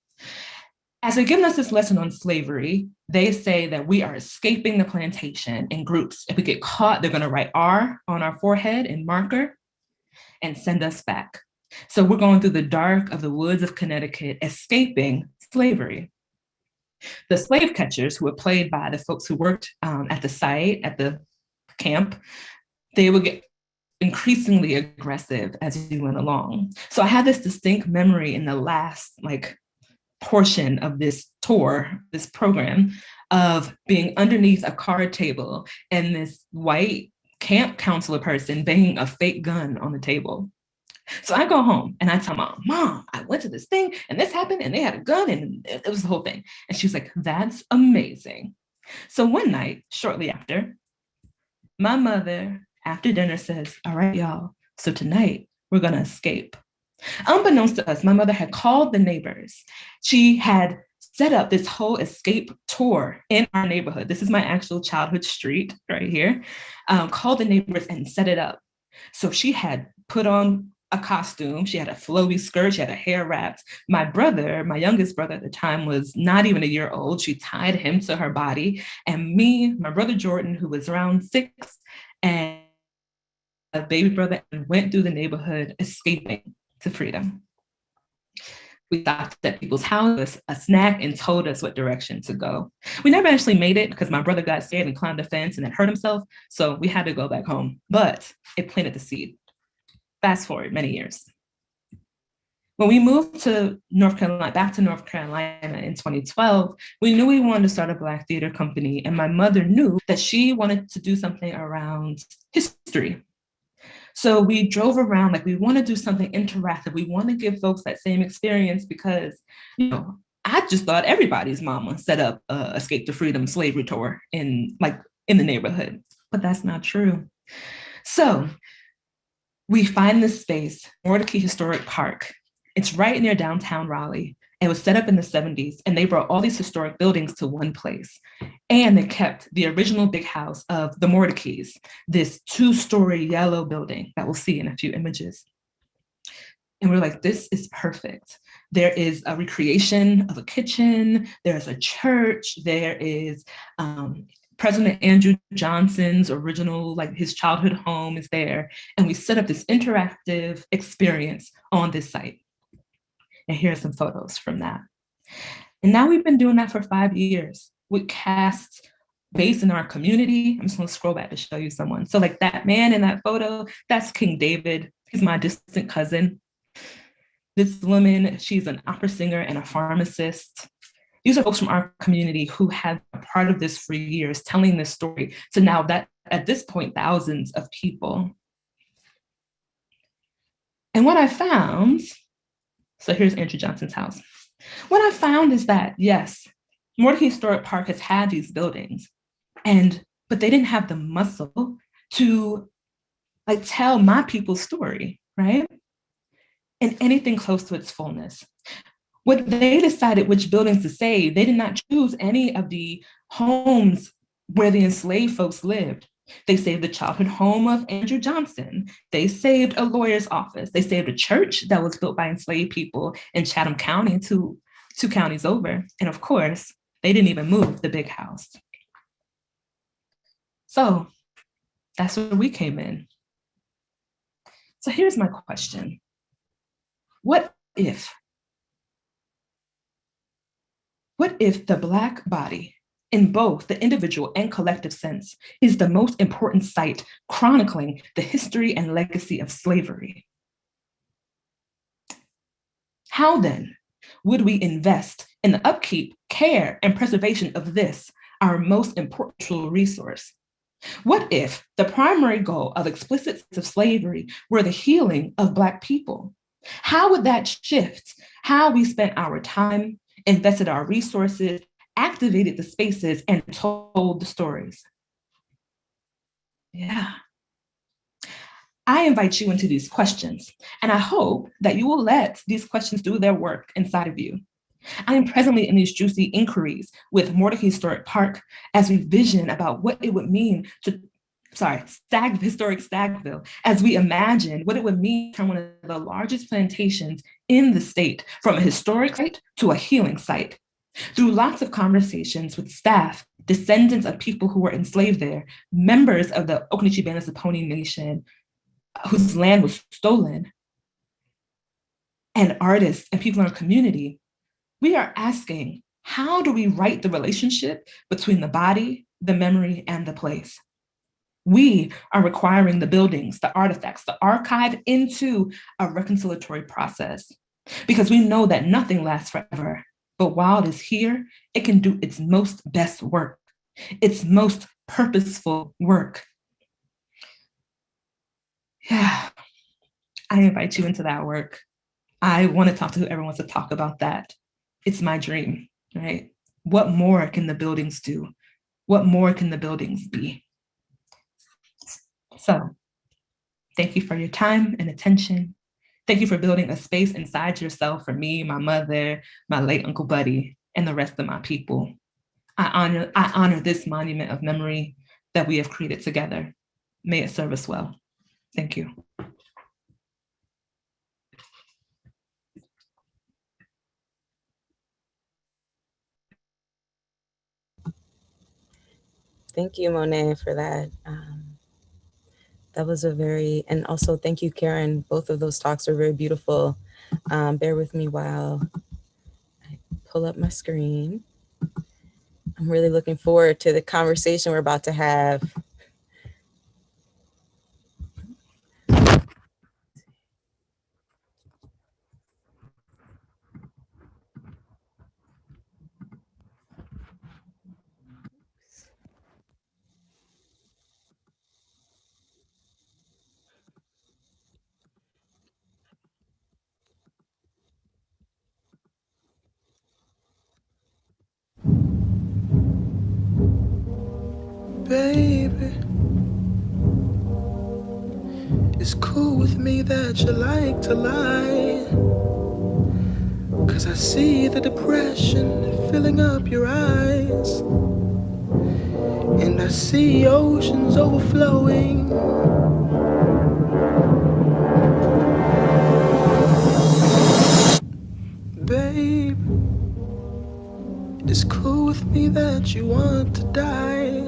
As they're giving us this lesson on slavery, they say that we are escaping the plantation in groups. If we get caught, they're going to write R on our forehead in marker and send us back. So we're going through the dark of the woods of Connecticut, escaping slavery. The slave catchers, who were played by the folks who worked at the site, at the camp, they would get increasingly aggressive as we went along. So I had this distinct memory in the last portion of this tour, this program, of being underneath a card table and this white camp counselor person banging a fake gun on the table. So I go home and I tell Mom, I went to this thing and this happened and they had a gun and it was the whole thing. And she was like, that's amazing. So one night, shortly after, my mother, after dinner, says, all right, y'all, so tonight we're gonna escape. Unbeknownst to us, my mother had called the neighbors. She had set up this whole escape tour in our neighborhood. This is my actual childhood street right here. Called the neighbors and set it up. So she had put on a costume. She had a flowy skirt. She had her hair wrapped. My brother, my youngest brother at the time, was not even a year old. She tied him to her body. And me, my brother Jordan, who was around 6, and a baby brother, went through the neighborhood escaping to freedom. We stopped at people's houses, a snack, and told us what direction to go. We never actually made it because my brother got scared and climbed the fence and then hurt himself. So we had to go back home, but it planted the seed. Fast forward many years. When we moved to North Carolina, back to North Carolina in 2012, we knew we wanted to start a Black theater company. And my mother knew that she wanted to do something around history. So we drove around, like, we want to do something interactive. We want to give folks that same experience because, I just thought everybody's mama set up a Escape to Freedom slavery tour in the neighborhood, but that's not true. So we find this space, Mordecai Historic Park. It's right near downtown Raleigh. It was set up in the 70s, and they brought all these historic buildings to one place. And they kept the original big house of the Mordecais, this 2-story yellow building that we'll see in a few images. And we're like, this is perfect. There is a recreation of a kitchen. There's a church. There is President Andrew Johnson's original, his childhood home is there. And we set up this interactive experience on this site. And here are some photos from that. And now we've been doing that for 5 years with casts based in our community. I'm just gonna scroll back to show you someone. So that man in that photo, that's King David. He's my distant cousin. This woman, she's an opera singer and a pharmacist. These are folks from our community who have been a part of this for years, telling this story to now that at this point, thousands of people. And what I found, so here's Andrew Johnson's house. What I found is that, yes, Mordecai Historic Park has had these buildings, but they didn't have the muscle to tell my people's story, right? And anything close to its fullness. What they decided which buildings to save, they did not choose any of the homes where the enslaved folks lived. They saved the childhood home of Andrew Johnson. They saved a lawyer's office. They saved a church that was built by enslaved people in Chatham County, two counties over. And of course, they didn't even move the big house. So that's where we came in. So here's my question. What if the Black body in both the individual and collective sense, is the most important site chronicling the history and legacy of slavery. How then would we invest in the upkeep, care, and preservation of this, our most important resource? What if the primary goal of explicit of slavery were the healing of Black people? How would that shift how we spent our time, invested our resources, activated the spaces, and told the stories? Yeah. I invite you into these questions, and I hope that you will let these questions do their work inside of you. I am presently in these juicy inquiries with Mordecai Historic Park as we vision about what it would mean to, historic Stagville, as we imagine what it would mean to turn one of the largest plantations in the state from a historic site to a healing site. Through lots of conversations with staff, descendants of people who were enslaved there, members of the Okanachi-Banasaponi Nation, whose land was stolen, and artists and people in our community, we are asking, how do we write the relationship between the body, the memory, and the place? We are requiring the buildings, the artifacts, the archive into a reconciliatory process, because we know that nothing lasts forever. But while it is here, it can do its most best work, its most purposeful work. Yeah, I invite you into that work. I want to talk to whoever wants to talk about that. It's my dream, right? What more can the buildings do? What more can the buildings be? So thank you for your time and attention. Thank you for building a space inside yourself for me, my mother, my late Uncle Buddy, and the rest of my people. I honor this monument of memory that we have created together. May it serve us well. Thank you.
Thank you, Monet, for that. That was a very, and also thank you, Karen. Both of those talks are very beautiful. Bear with me while I pull up my screen. I'm really looking forward to the conversation we're about to have.
Baby, it's cool with me that you like to lie, 'cause I see the depression filling up your eyes, and I see oceans overflowing. Babe, it's cool with me that you want to die,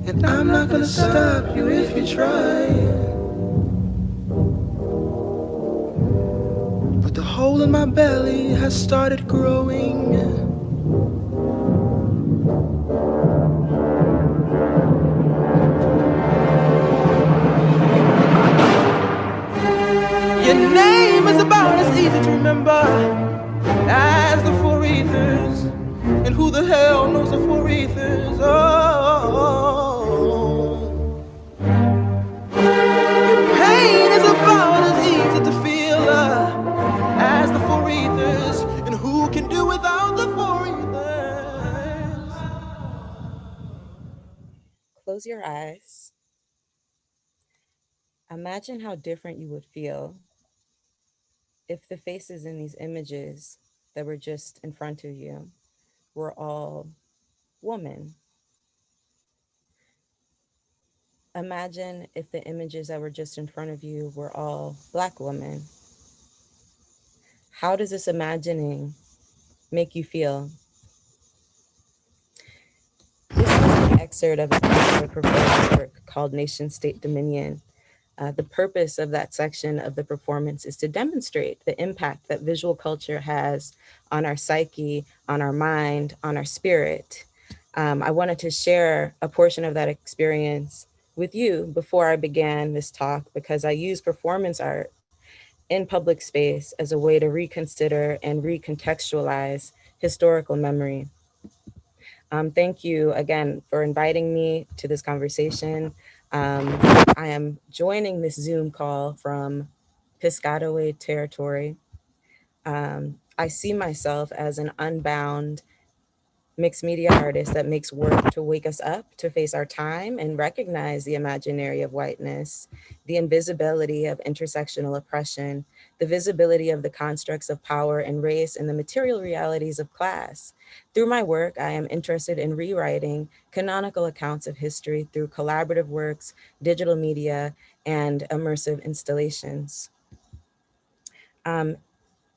and I'm not gonna stop you if you try. But the hole in my belly has started growing. Your name is about as easy to remember as the four ethers. And who the hell knows the four ethers? Oh, your pain is about as easy to feel as the four ethers. And who can do without the four ethers?
Close your eyes. Imagine how different you would feel if the faces in these images that were just in front of you were all women. Imagine if the images that were just in front of you were all Black women. How does this imagining make you feel? This is an excerpt of a performance work called Nation State Dominion. The purpose of that section of the performance is to demonstrate the impact that visual culture has on our psyche, on our mind, on our spirit. I wanted to share a portion of that experience with you before I began this talk, because I use performance art in public space as a way to reconsider and recontextualize historical memory. Thank you again for inviting me to this conversation. I am joining this Zoom call from Piscataway territory. I see myself as an unbound mixed media artist that makes work to wake us up to face our time and recognize the imaginary of whiteness, the invisibility of intersectional oppression, the visibility of the constructs of power and race, and the material realities of class. Through my work, I am interested in rewriting canonical accounts of history through collaborative works, digital media, and immersive installations.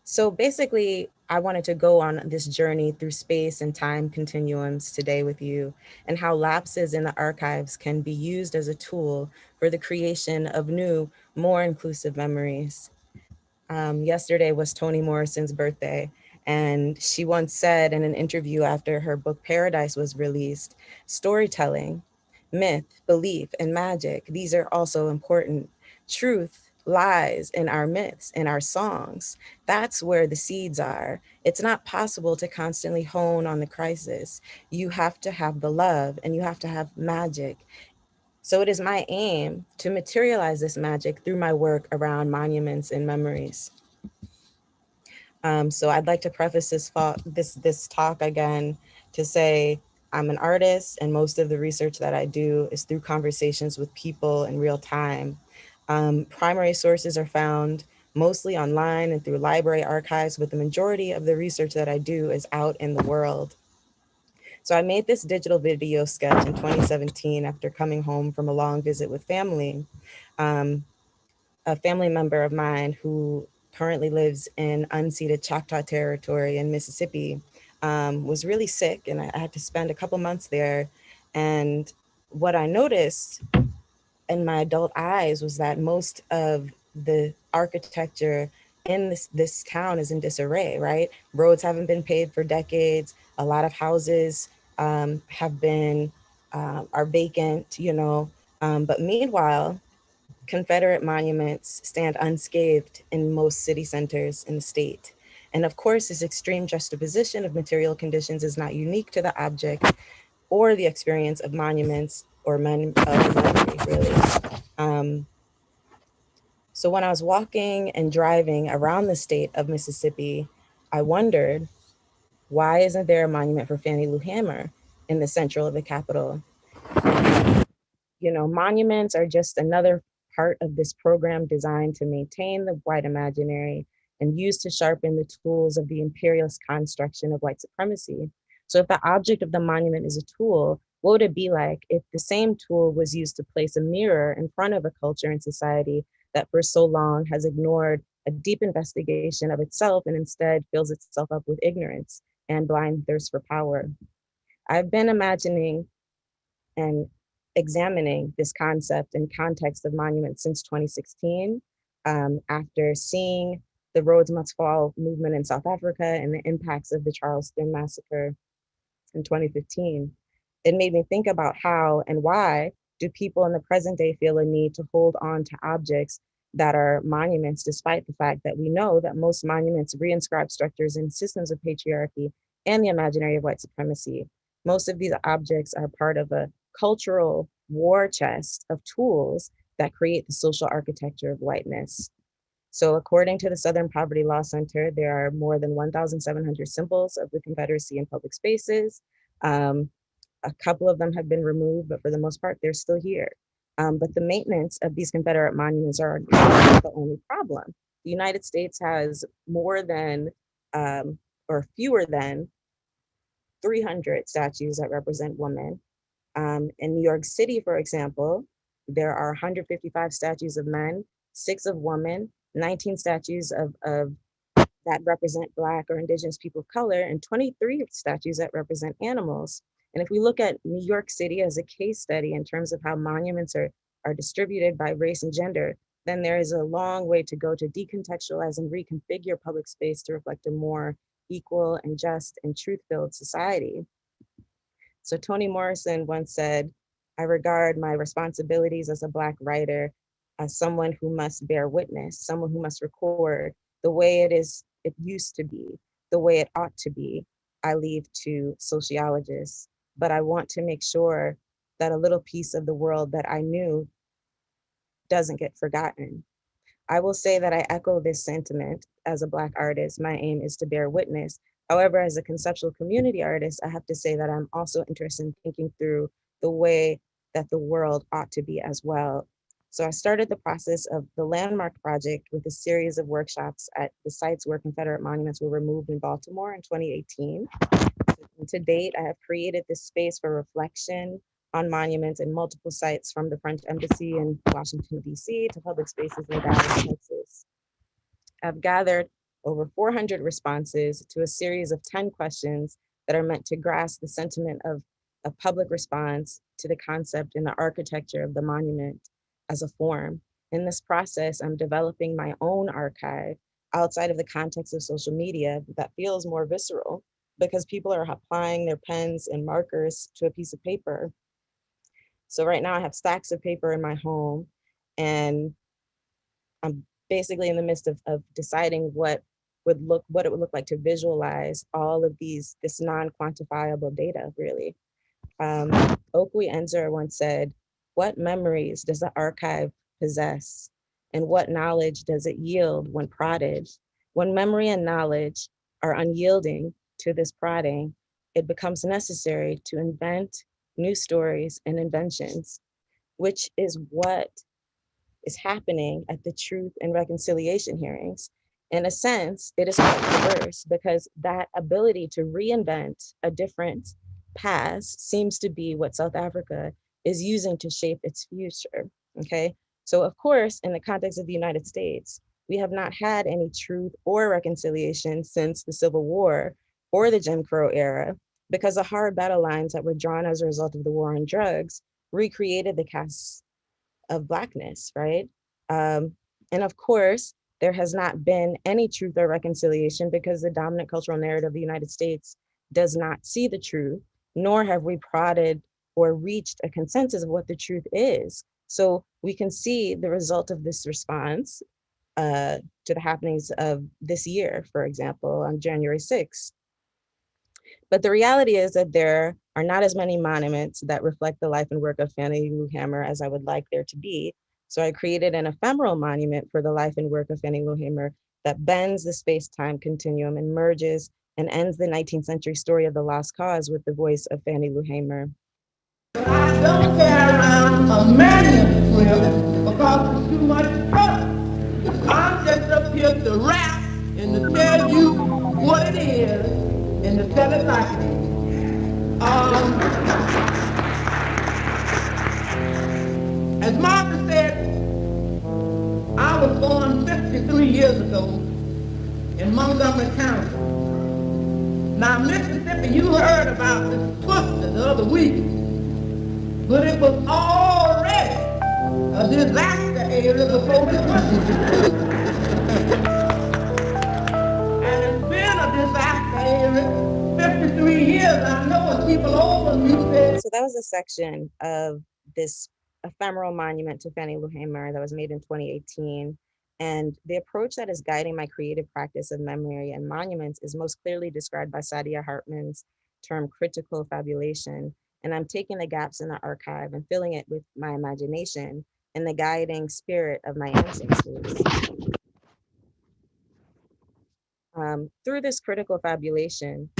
So basically, I wanted to go on this journey through space and time continuums today with you, and how lapses in the archives can be used as a tool for the creation of new, more inclusive memories. Yesterday was Toni Morrison's birthday, and she once said in an interview after her book Paradise was released, storytelling, myth, belief, and magic, these are also important. Truth lies in our myths, in our songs. That's where the seeds are. It's not possible to constantly hone on the crisis. You have to have the love and you have to have magic. So it is my aim to materialize this magic through my work around monuments and memories. So I'd like to preface this talk again to say I'm an artist, and most of the research that I do is through conversations with people in real time. Primary sources are found mostly online and through library archives, but the majority of the research that I do is out in the world. So I made this digital video sketch in 2017 after coming home from a long visit with family. A family member of mine who currently lives in unceded Choctaw territory in Mississippi was really sick, and I had to spend a couple months there. And what I noticed in my adult eyes was that most of the architecture in this town is in disarray, right? Roads haven't been paved for decades. A lot of houses have been, are vacant, you know. But meanwhile, Confederate monuments stand unscathed in most city centers in the state. And of course, this extreme juxtaposition of material conditions is not unique to the object or the experience of monuments or memory, really. So when I was walking and driving around the state of Mississippi, I wondered, why isn't there a monument for Fannie Lou Hamer in the central of the Capitol? You know, monuments are just another part of this program designed to maintain the white imaginary and used to sharpen the tools of the imperialist construction of white supremacy. So if the object of the monument is a tool, what would it be like if the same tool was used to place a mirror in front of a culture and society that for so long has ignored a deep investigation of itself and instead fills itself up with ignorance and blind thirst for power? I've been imagining and examining this concept and context of monuments since 2016, after seeing the Rhodes Must Fall movement in South Africa and the impacts of the Charleston massacre in 2015. It made me think about how and why do people in the present day feel a need to hold on to objects that are monuments, despite the fact that we know that most monuments reinscribe structures and systems of patriarchy and the imaginary of white supremacy. Most of these objects are part of a cultural war chest of tools that create the social architecture of whiteness. So according to the Southern Poverty Law Center, there are more than 1,700 symbols of the Confederacy in public spaces. A couple of them have been removed, but for the most part, they're still here. But the maintenance of these Confederate monuments are not the only problem. The United States has more than, or fewer than 300 statues that represent women. In New York City, for example, there are 155 statues of men, 6 of women, 19 statues of that represent Black or Indigenous people of color, and 23 statues that represent animals. And if we look at New York City as a case study in terms of how monuments are distributed by race and gender, then there is a long way to go to decontextualize and reconfigure public space to reflect a more equal and just and truth-filled society. So Toni Morrison once said, I regard my responsibilities as a Black writer as someone who must bear witness, someone who must record the way it used to be, the way it ought to be. I leave to sociologists, but I want to make sure that a little piece of the world that I knew doesn't get forgotten. I will say that I echo this sentiment as a Black artist. My aim is to bear witness. However, as a conceptual community artist, I have to say that I'm also interested in thinking through the way that the world ought to be as well. So I started the process of the Landmark Project with a series of workshops at the sites where Confederate monuments were removed in Baltimore in 2018. To date, I have created this space for reflection on monuments in multiple sites, from the French Embassy in Washington, D.C. to public spaces in Dallas, Texas. I've gathered over 400 responses to a series of 10 questions that are meant to grasp the sentiment of a public response to the concept and the architecture of the monument as a form. In this process, I'm developing my own archive outside of the context of social media that feels more visceral, because people are applying their pens and markers to a piece of paper. So right now I have stacks of paper in my home, and I'm basically in the midst of deciding what it would look like to visualize all of this non-quantifiable data, really. Okwe Enzer once said, what memories does the archive possess? And what knowledge does it yield when prodded? When memory and knowledge are unyielding to this prodding, it becomes necessary to invent new stories and inventions, which is what is happening at the Truth and Reconciliation hearings. In a sense, it is quite perverse, because that ability to reinvent a different past seems to be what South Africa is using to shape its future, okay? So of course, in the context of the United States, we have not had any truth or reconciliation since the Civil War or the Jim Crow era, because the hard battle lines that were drawn as a result of the war on drugs recreated the caste of Blackness, right? And of course, there has not been any truth or reconciliation, because the dominant cultural narrative of the United States does not see the truth, nor have we prodded or reached a consensus of what the truth is. So we can see the result of this response to the happenings of this year, for example, on January 6th. But the reality is that there are not as many monuments that reflect the life and work of Fannie Lou Hamer as I would like there to be. So I created an ephemeral monument for the life and work of Fannie Lou Hamer that bends the space-time continuum and merges and ends the 19th century story of the lost cause with the voice of Fannie Lou Hamer.
I don't carry around a manuscript because it's too much trouble. I'm just up here to rap and to tell you what it is and to tell it like it is. As Martha said, I was born 53 years ago in Montgomery County. Now, Mississippi, you heard about this twister the other week, but it was already a disaster area before it was. And it's been a disaster area 53 years. I know when people over me said.
So that was a section of this ephemeral monument to Fannie Lou Hamer that was made in 2018. And the approach that is guiding my creative practice of memory and monuments is most clearly described by Saidiya Hartman's term critical fabulation. And I'm taking the gaps in the archive and filling it with my imagination and the guiding spirit of my ancestors. Through this critical fabulation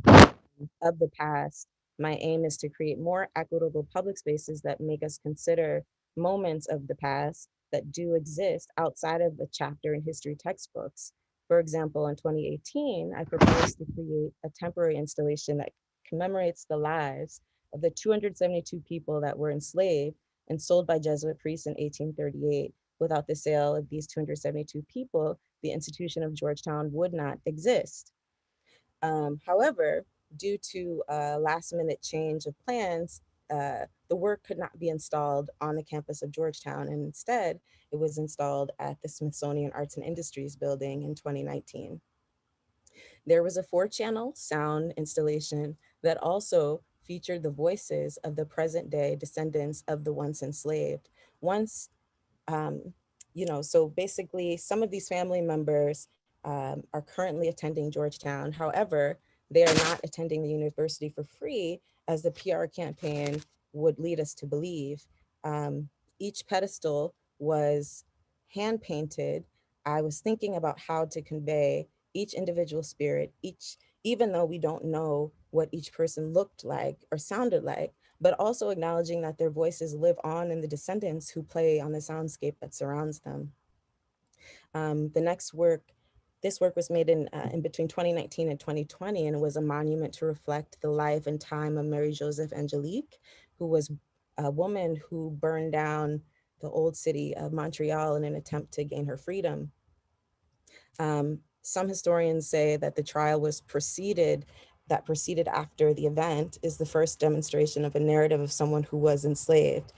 of the past, my aim is to create more equitable public spaces that make us consider moments of the past that do exist outside of the chapter in history textbooks. For example, in 2018, I proposed to create a temporary installation that commemorates the lives of the 272 people that were enslaved and sold by Jesuit priests in 1838. Without the sale of these 272 people, the institution of Georgetown would not exist. However, due to a last minute change of plans, the work could not be installed on the campus of Georgetown, and instead it was installed at the Smithsonian Arts and Industries building in 2019. There was a 4-channel sound installation that also featured the voices of the present day descendants of the once enslaved. Once, so basically some of these family members are currently attending Georgetown. However, they are not attending the university for free, as the PR campaign would lead us to believe. Each pedestal was hand painted. I was thinking about how to convey each individual spirit, even though we don't know what each person looked like or sounded like, but also acknowledging that their voices live on in the descendants who play on the soundscape that surrounds them. This work was made in between 2019 and 2020, and it was a monument to reflect the life and time of Mary Joseph Angelique, who was a woman who burned down the old city of Montreal in an attempt to gain her freedom. Some historians say that the trial proceeded after the event is the first demonstration of a narrative of someone who was enslaved.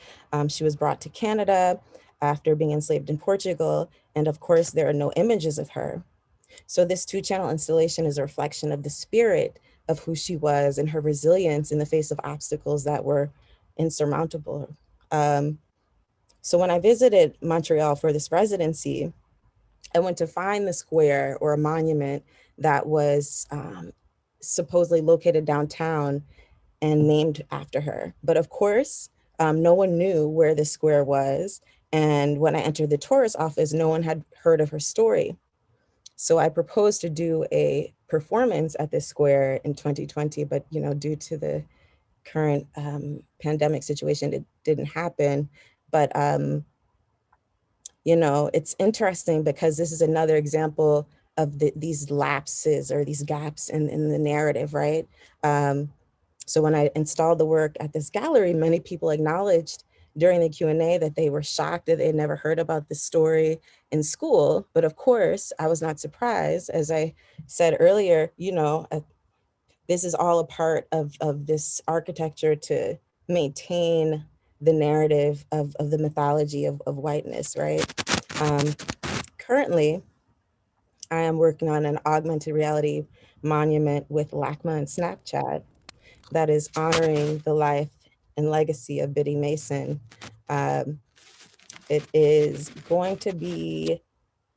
She was brought to Canada after being enslaved in Portugal, and of course there are no images of her. So this 2-channel installation is a reflection of the spirit of who she was and her resilience in the face of obstacles that were insurmountable. So when I visited Montreal for this residency, I went to find the square or a monument that was supposedly located downtown and named after her. But of course, no one knew where the square was. And when I entered the tourist office, no one had heard of her story. So I proposed to do a performance at this square in 2020, but due to the current pandemic situation, it didn't happen. But it's interesting because this is another example of these lapses or these gaps in the narrative, right? So when I installed the work at this gallery, many people acknowledged during the Q&A that they were shocked that they had never heard about this story in school. But of course, I was not surprised. As I said earlier, this is all a part of this architecture to maintain the narrative of the mythology of whiteness, right? Currently, I am working on an augmented reality monument with LACMA and Snapchat that is honoring the life and legacy of Biddy Mason. It is going to be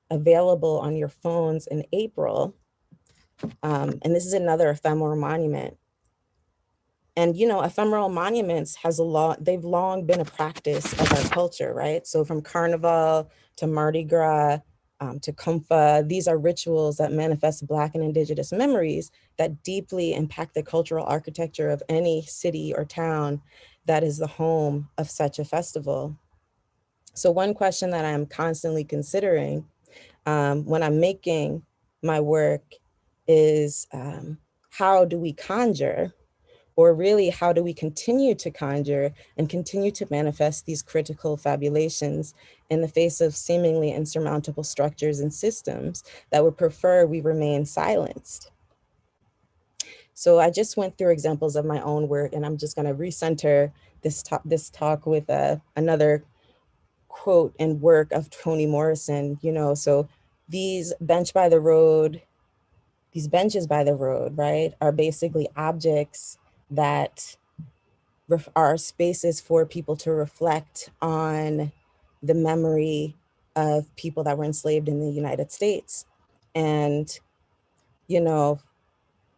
available on your phones in April. And this is another ephemeral monument. And ephemeral monuments they've long been a practice of our culture, right? So from Carnival to Mardi Gras to Kumfa, these are rituals that manifest Black and Indigenous memories that deeply impact the cultural architecture of any city or town that is the home of such a festival. So one question that I'm constantly considering when I'm making my work is how do we conjure? Or really, how do we continue to conjure and continue to manifest these critical fabulations in the face of seemingly insurmountable structures and systems that would prefer we remain silenced? So I just went through examples of my own work, and I'm just going to recenter this talk with another quote and work of Toni Morrison. So these benches by the road, right, are basically objects that are spaces for people to reflect on the memory of people that were enslaved in the United States. And,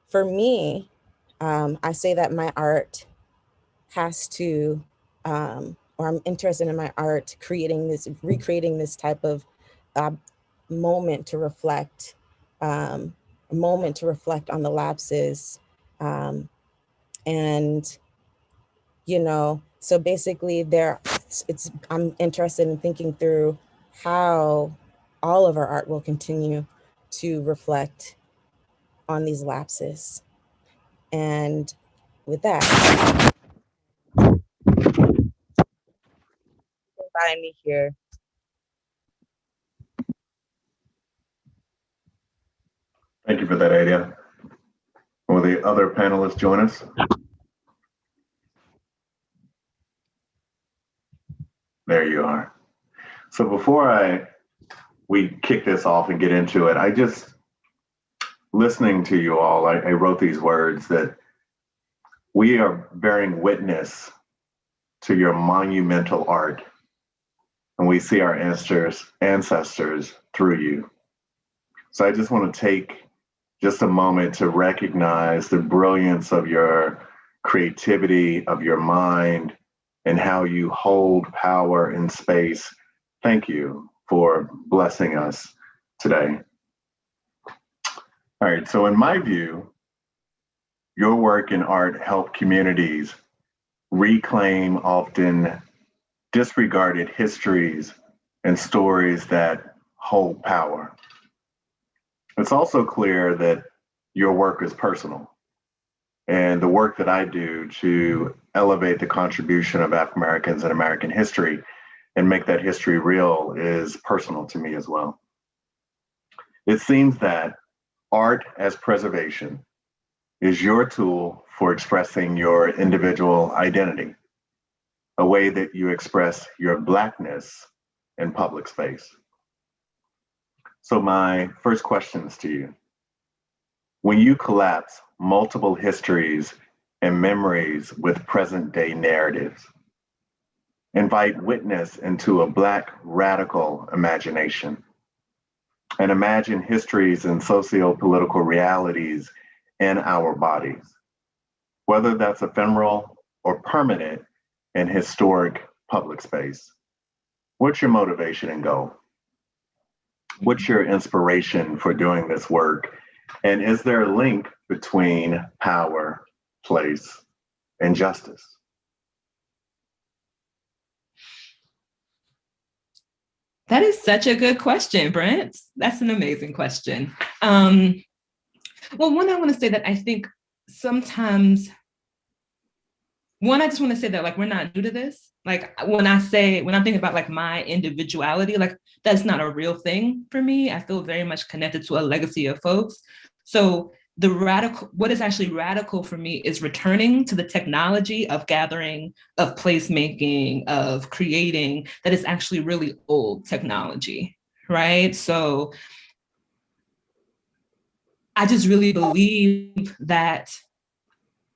for me, I say that my art has to, or I'm interested in my art, recreating this type of moment to reflect, a moment to reflect on the lapses. And so basically I'm interested in thinking through how all of our art will continue to reflect on these lapses. And with that, find me here.
Thank you for that, Adia. Will the other panelists join us? There you are. So before we kick this off and get into it, listening to you all, I wrote these words that we are bearing witness to your monumental art, and we see our ancestors through you. So I just want to take just a moment to recognize the brilliance of your creativity, of your mind, and how you hold power in space. Thank you for blessing us today. All right, so in my view, your work in art help communities reclaim often disregarded histories and stories that hold power. It's also clear that your work is personal, and the work that I do to elevate the contribution of African Americans in American history and make that history real is personal to me as well. It seems that art as preservation is your tool for expressing your individual identity, a way that you express your Blackness in public space. So my first question is to you. When you collapse multiple histories and memories with present day narratives, invite witness into a Black radical imagination, and imagine histories and socio-political realities in our bodies, whether that's ephemeral or permanent in historic public space. What's your motivation and goal? What's your inspiration for doing this work? And is there a link between power, place, and justice?
That is such a good question, Brent. That's an amazing question. Well, one, I want to say that I think sometimes, one, I just want to say that like, we're not new to this. Like when I'm thinking about like my individuality, like that's not a real thing for me. I feel very much connected to a legacy of folks. So what is actually radical for me is returning to the technology of gathering, of placemaking, of creating that is actually really old technology, right? So I just really believe that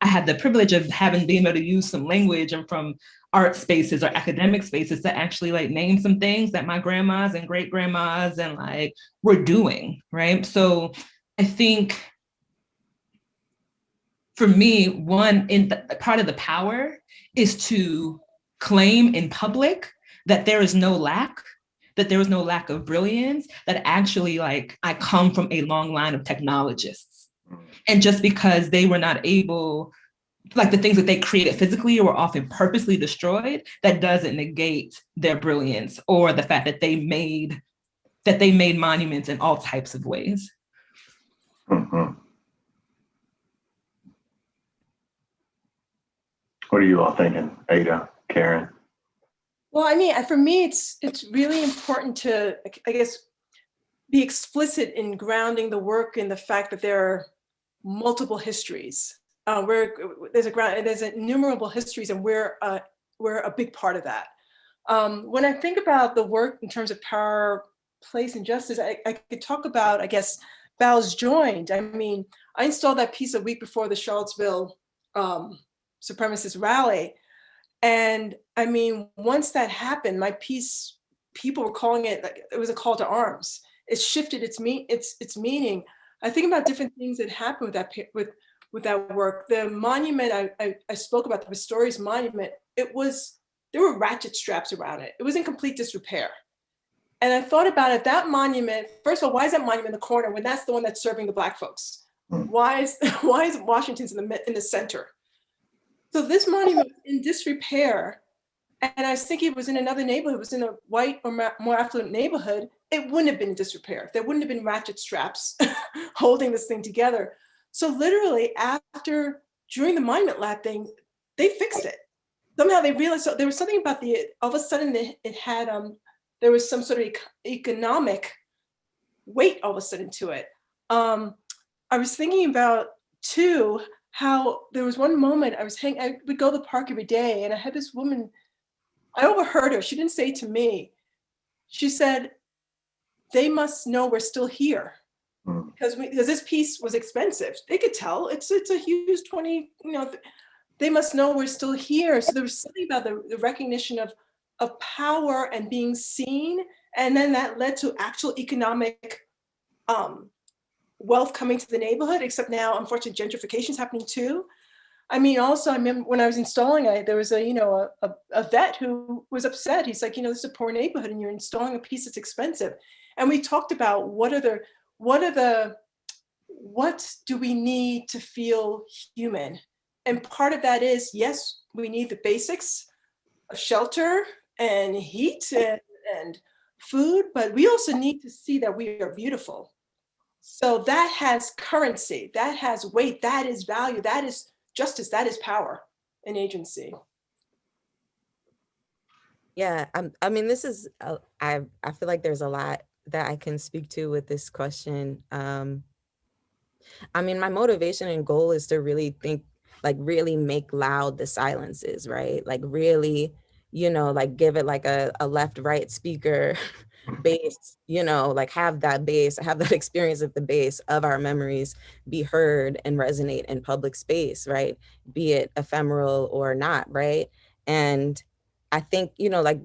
I had the privilege of being able to use some language and from art spaces or academic spaces to actually like name some things that my grandmas and great grandmas and like were doing, right? So I think for me, one, part of the power is to claim in public that there is no lack, that there was no lack of brilliance, that actually like I come from a long line of technologists. And just because they were not able, like the things that they created physically were often purposely destroyed, that doesn't negate their brilliance or the fact that they made monuments in all types of ways.
Mm-hmm. What are you all thinking, Ada, Karen?
Well, I mean, for me, it's really important to, I guess, be explicit in grounding the work in the fact that there are multiple histories. Where there's innumerable histories, and we're a big part of that. When I think about the work in terms of power, place, and justice, I could talk about, I guess, Bows Joined. I mean, I installed that piece a week before the Charlottesville supremacist rally. And I mean, once that happened, my piece, people were calling it, like, it was a call to arms. It shifted its meaning. I think about different things that happened with that work. The monument I spoke about, the Pistorius monument, there were ratchet straps around it. It was in complete disrepair. And I thought about it, that monument, first of all, why is that monument in the corner when that's the one that's serving the Black folks? Why is Washington's in the center? So this monument was in disrepair. And I was thinking it was in another neighborhood, it was in a white or more affluent neighborhood, it wouldn't have been in disrepair. There wouldn't have been ratchet straps holding this thing together. So literally during the monument lab thing, they fixed it. Somehow they realized, so there was something about all of a sudden it had, there was some sort of economic weight all of a sudden to it. I was thinking about too, how there was one moment I would go to the park every day, and I had this woman, I overheard her, she didn't say it to me. She said, they must know we're still here. Because this piece was expensive. They could tell it's a huge 20, they must know we're still here. So there was something about the recognition of power and being seen. And then that led to actual economic wealth coming to the neighborhood, except now, unfortunately, gentrification is happening too. I mean, also, I remember when I was installing, there was a vet who was upset. He's like, this is a poor neighborhood and you're installing a piece that's expensive. And we talked about what do we need to feel human? And part of that is, yes, we need the basics of shelter and heat and food, but we also need to see that we are beautiful. So that has currency, that has weight, that is value, that is justice, that is power and agency.
Yeah, I mean, this is, I feel like there's a lot that I can speak to with this question. I mean, my motivation and goal is to really think, like really make loud the silences, right? Like really, like give it like a left, right speaker bass, like have that bass, have that experience of the bass of our memories be heard and resonate in public space, right? Be it ephemeral or not, right? And I think, like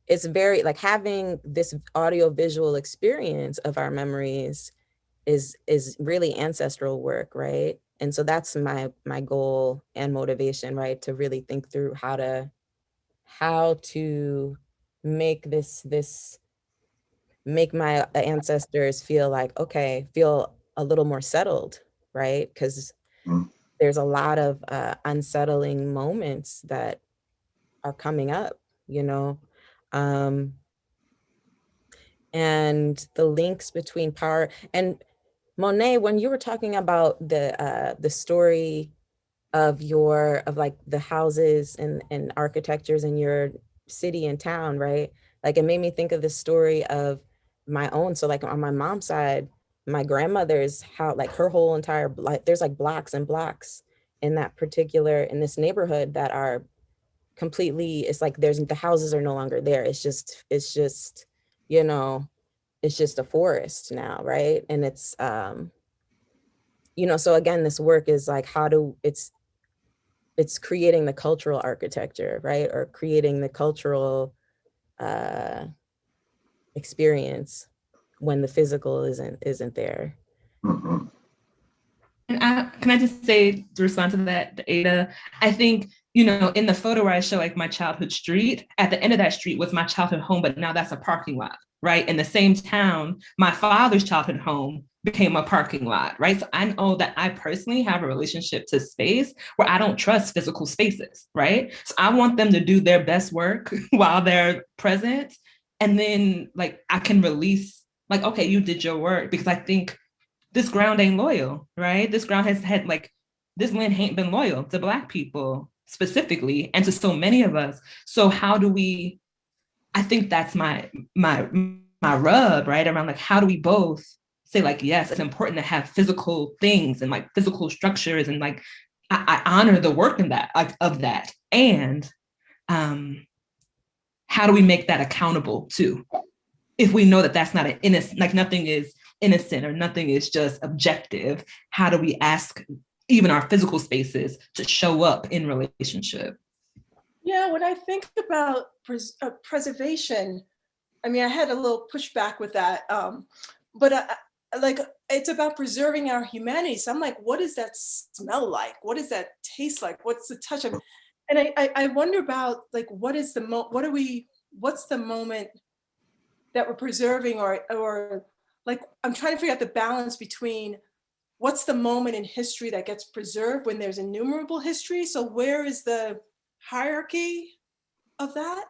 it's very like having this audio visual experience of our memories is really ancestral work, right? And so that's my goal and motivation, right? To really think through how to make make my ancestors feel like, okay, feel a little more settled, right? Because there's a lot of unsettling moments that are coming up, and the links between power and Monet, when you were talking about the story of like the houses and architectures in your city and town, right? Like it made me think of the story of my own. So like on my mom's side, my grandmother's house, like her whole entire, like there's like blocks and blocks in this neighborhood that are completely, it's like the houses are no longer there. It's just, it's just a forest now, right? And it's, so again, this work is like, it's creating the cultural architecture, right? Or creating the cultural experience when the physical isn't there.
Mm-hmm.
And can I just say, to respond to that, Ada, I think, in the photo where I show like my childhood street, at the end of that street was my childhood home, but now that's a parking lot, right? In the same town, my father's childhood home became a parking lot, right? So I know that I personally have a relationship to space where I don't trust physical spaces, right? So I want them to do their best work while they're present. And then like I can release, like, okay, you did your work, because I think this ground ain't loyal, right? This ground has had like, this land ain't been loyal to Black people specifically, and to so many of us. So how do we, I think that's my rub, right? Around like, how do we both say like, yes, it's important to have physical things and like physical structures, and like, I honor the work in that, like, of that. And how do we make that accountable too? If we know that that's not an innocent, like nothing is innocent or nothing is just objective, how do we ask even our physical spaces to show up in relationship?
Yeah, when I think about preservation, I mean, I had a little pushback with that, but like it's about preserving our humanity. So I'm like, what does that smell like? What does that taste like? What's the touch of? And I wonder about like, what's the moment that we're preserving, or like, I'm trying to figure out the balance between what's the moment in history that gets preserved when there's innumerable history. So where is the hierarchy of that?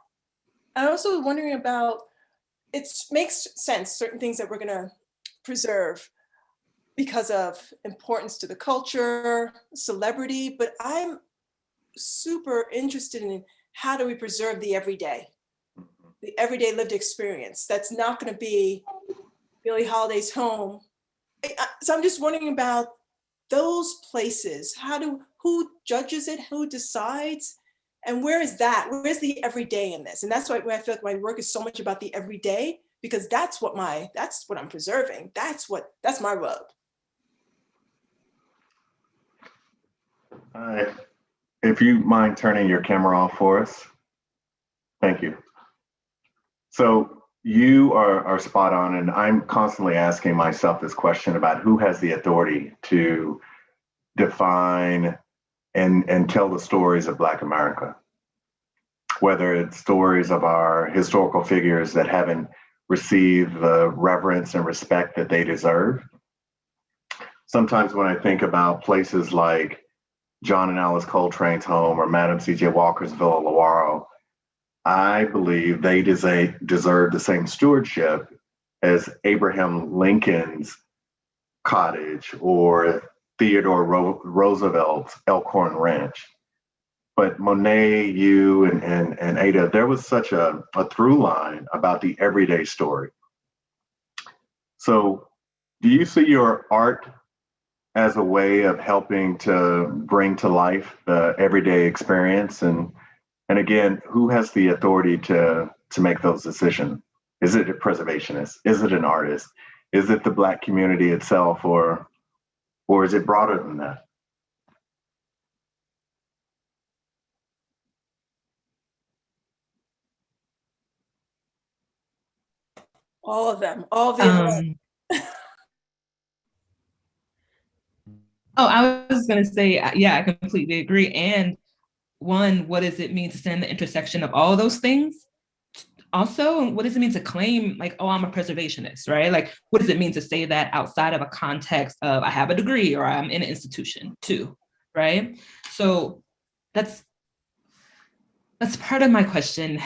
I'm also wondering about, it makes sense, certain things that we're gonna preserve because of importance to the culture, celebrity, but I'm super interested in how do we preserve the everyday lived experience that's not gonna be Billie Holiday's home. So I'm just wondering about those places. Who judges it? Who decides? And where is that? Where's the everyday in this? And that's why I feel like my work is so much about the everyday, because that's what I'm preserving. That's my rub.
if you mind turning your camera off for us. Thank you. So you are spot on, and I'm constantly asking myself this question about who has the authority to define and tell the stories of Black America, whether it's stories of our historical figures that haven't received the reverence and respect that they deserve. Sometimes when I think about places like John and Alice Coltrane's home or Madam C.J. Walker's Villa Lawaro, I believe they deserve the same stewardship as Abraham Lincoln's cottage or Theodore Roosevelt's Elkhorn Ranch. But Monet, you, and Ada, there was such a through line about the everyday story. So do you see your art as a way of helping to bring to life the everyday experience? And again, who has the authority to make those decisions? Is it a preservationist? Is it an artist? Is it the Black community itself, or is it broader than that?
All of them, all of the
Oh, I was going to say, yeah, I completely agree. And one, what does it mean to stand the intersection of all of those things? Also, what does it mean to claim like, oh, I'm a preservationist, right? Like, what does it mean to say that outside of a context of I have a degree or I'm in an institution too, right? So that's part of my question.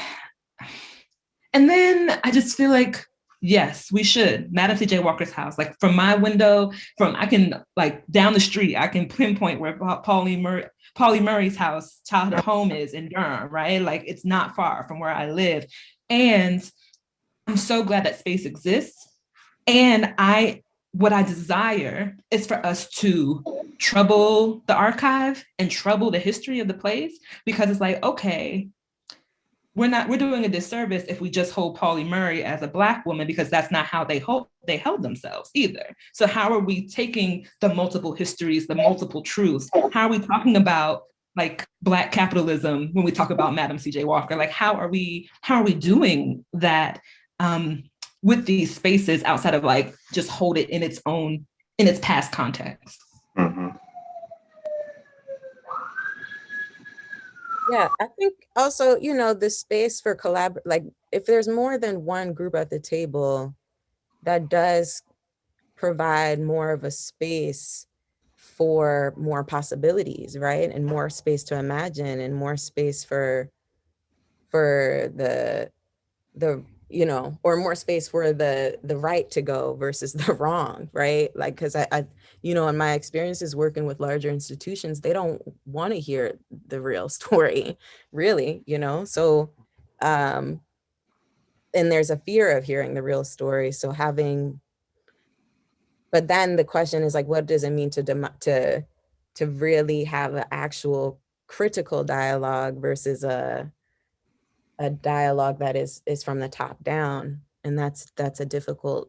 And then I just feel like, yes, we should. Madam C.J. Walker's house, like from my window, I can like down the street, I can pinpoint where Pauli Murray's house, childhood home is in Durham, right? Like it's not far from where I live. And I'm so glad that space exists. And what I desire is for us to trouble the archive and trouble the history of the place, because it's like, okay, we're doing a disservice if we just hold Pauli Murray as a Black woman, because that's not how they held themselves either. So how are we taking the multiple histories, the multiple truths? How are we talking about like Black capitalism when we talk about Madam C.J. Walker? Like how are we doing that with these spaces outside of like just hold it in its past context?
Mm-hmm.
Yeah, I think also, the space for like if there's more than one group at the table, that does provide more of a space for more possibilities, right? And more space to imagine and more space for the or more space for the right to go versus the wrong, right? Like, because I in my experiences working with larger institutions, they don't want to hear the real story, really, so and there's a fear of hearing the real story. So but then the question is like, what does it mean to really have an actual critical dialogue versus a dialogue that is from the top down? And that's a difficult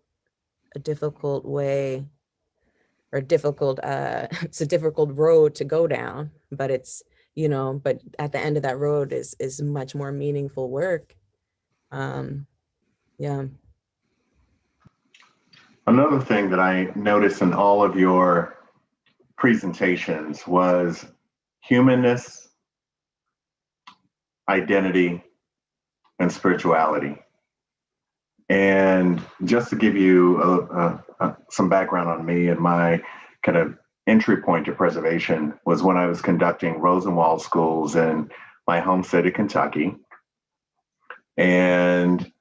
way, or difficult it's a difficult road to go down, but it's but at the end of that road is much more meaningful work. Yeah.
Another thing that I noticed in all of your presentations was humanness, identity, and spirituality. And just to give you some background on me, and my kind of entry point to preservation was when I was conducting Rosenwald schools in my home state of Kentucky. And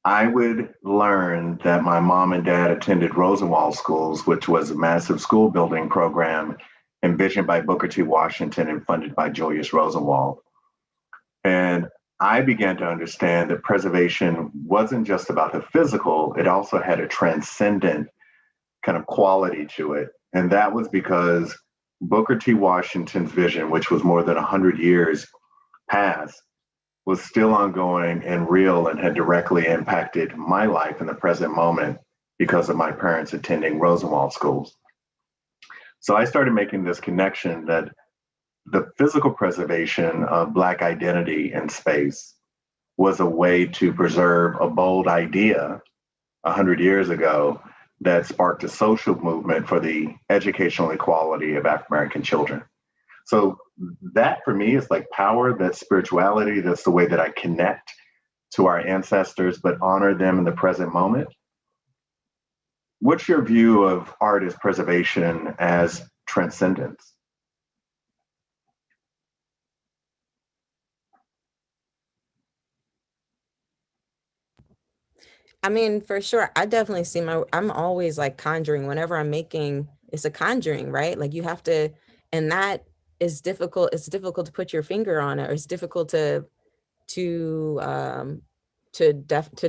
I would learn that my mom and dad attended Rosenwald schools, which was a massive school building program envisioned by Booker T. Washington and funded by Julius Rosenwald. And I began to understand that preservation wasn't just about the physical, it also had a transcendent kind of quality to it. And that was because Booker T. Washington's vision, which was more than 100 years past, was still ongoing and real and had directly impacted my life in the present moment because of my parents attending Rosenwald schools. So I started making this connection that the physical preservation of Black identity in space was a way to preserve a bold idea 100 years ago that sparked a social movement for the educational equality of African American children. So that for me is like power, that's spirituality, that's the way that I connect to our ancestors, but honor them in the present moment. What's your view of art as preservation, as transcendence?
I mean, for sure. I definitely see I'm always like conjuring whenever I'm making, it's a conjuring, right? Like you have to, and that is difficult. It's difficult to put your finger on it, or it's difficult to to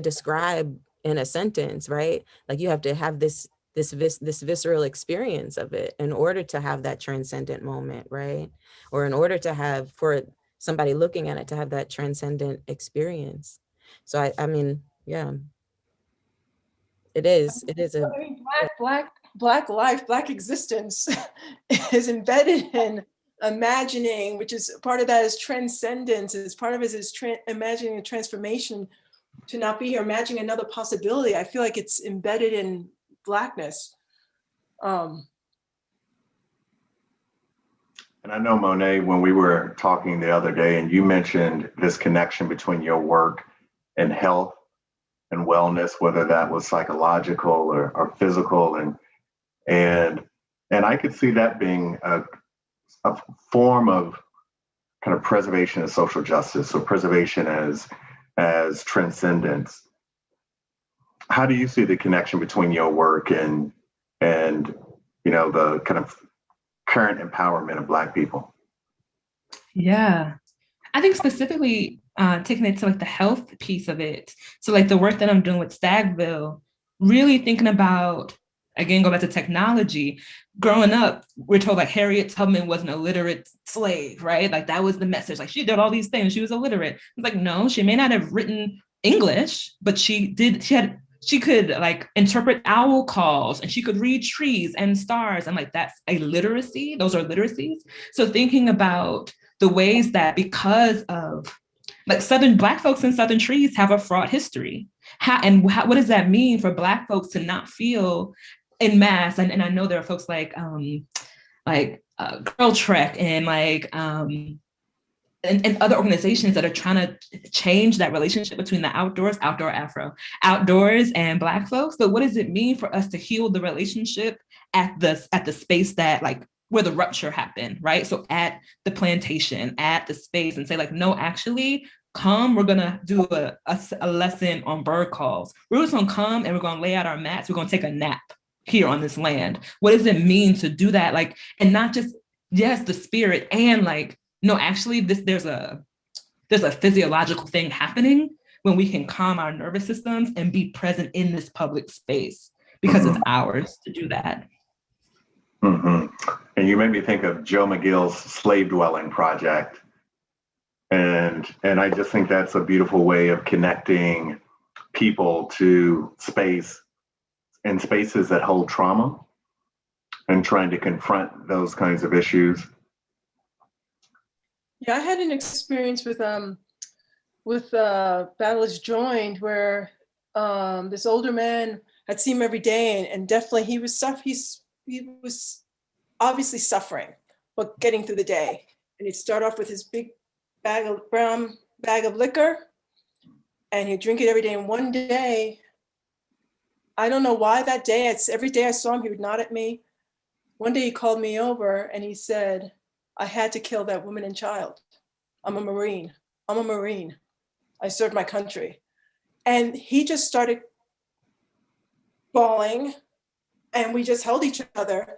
describe in a sentence, right? Like you have to have this visceral experience of it in order to have that transcendent moment, right? Or in order to have, for somebody looking at it to have that transcendent experience. So I mean, yeah. It is a,
I mean, black life, black existence is embedded in imagining, which is part of that is transcendence. Is part of it is imagining a transformation to not be here, imagining another possibility. I feel like it's embedded in Blackness.
And I know, Monet, when we were talking the other day, and you mentioned this connection between your work and health and wellness, whether that was psychological or physical, and I could see that being a form of kind of preservation of social justice, or preservation as transcendence. How do you see the connection between your work and the kind of current empowerment of Black people?
Yeah, I think specifically taking it to like the health piece of it. So like the work that I'm doing with Stagville, really thinking about, again, go back to technology. Growing up, we're told like Harriet Tubman was an illiterate slave, right? Like that was the message. Like she did all these things. She was illiterate. It's like, no, she may not have written English, but she could like interpret owl calls, and she could read trees and stars. And like, that's a literacy. Those are literacies. So thinking about the ways that because of like Black folks in Southern trees have a fraught history. What does that mean for Black folks to not feel in mass? And I know there are folks like Girl Trek and and other organizations that are trying to change that relationship between the outdoors and Black folks. But what does it mean for us to heal the relationship at the space that like where the rupture happened, right? So at the plantation, at the space, and say like, no, actually, come, we're gonna do a lesson on bird calls. We're just gonna come and we're gonna lay out our mats. We're gonna take a nap here on this land. What does it mean to do that? Like, and not just, yes, the spirit, and like, no, actually, there's a physiological thing happening when we can calm our nervous systems and be present in this public space because it's ours to do that.
Mm-hmm. And you made me think of Joe McGill's Slave Dwelling Project. And I just think that's a beautiful way of connecting people to space and spaces that hold trauma and trying to confront those kinds of issues.
Yeah, I had an experience with Battle is Joined, where this older man, I'd see him every day, and definitely he was obviously suffering, but getting through the day. And he'd start off with his big brown bag of liquor, and he'd drink it every day. And one day, I don't know why that day, every day I saw him, he would nod at me. One day he called me over and he said, I had to kill that woman and child. I'm a Marine. I served my country. And he just started bawling, and we just held each other.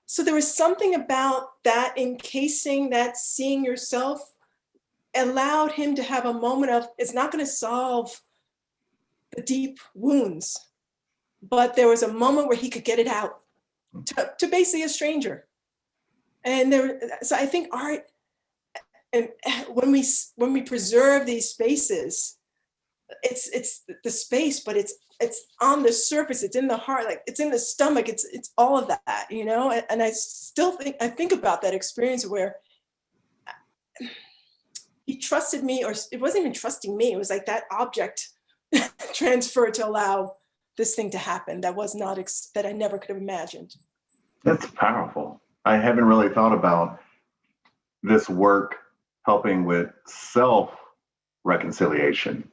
So there was something about that encasing, that seeing yourself, allowed him to have a moment of, it's not going to solve the deep wounds, but there was a moment where he could get it out to basically a stranger. And so I think art, and when we preserve these spaces, it's the space, but it's on the surface, it's in the heart, like it's in the stomach, it's all of that, you know. And I still think about that experience where he trusted me, or it wasn't even trusting me. It was like that object transferred to allow this thing to happen that was not, that I never could have imagined.
That's powerful. I haven't really thought about this work helping with self-reconciliation.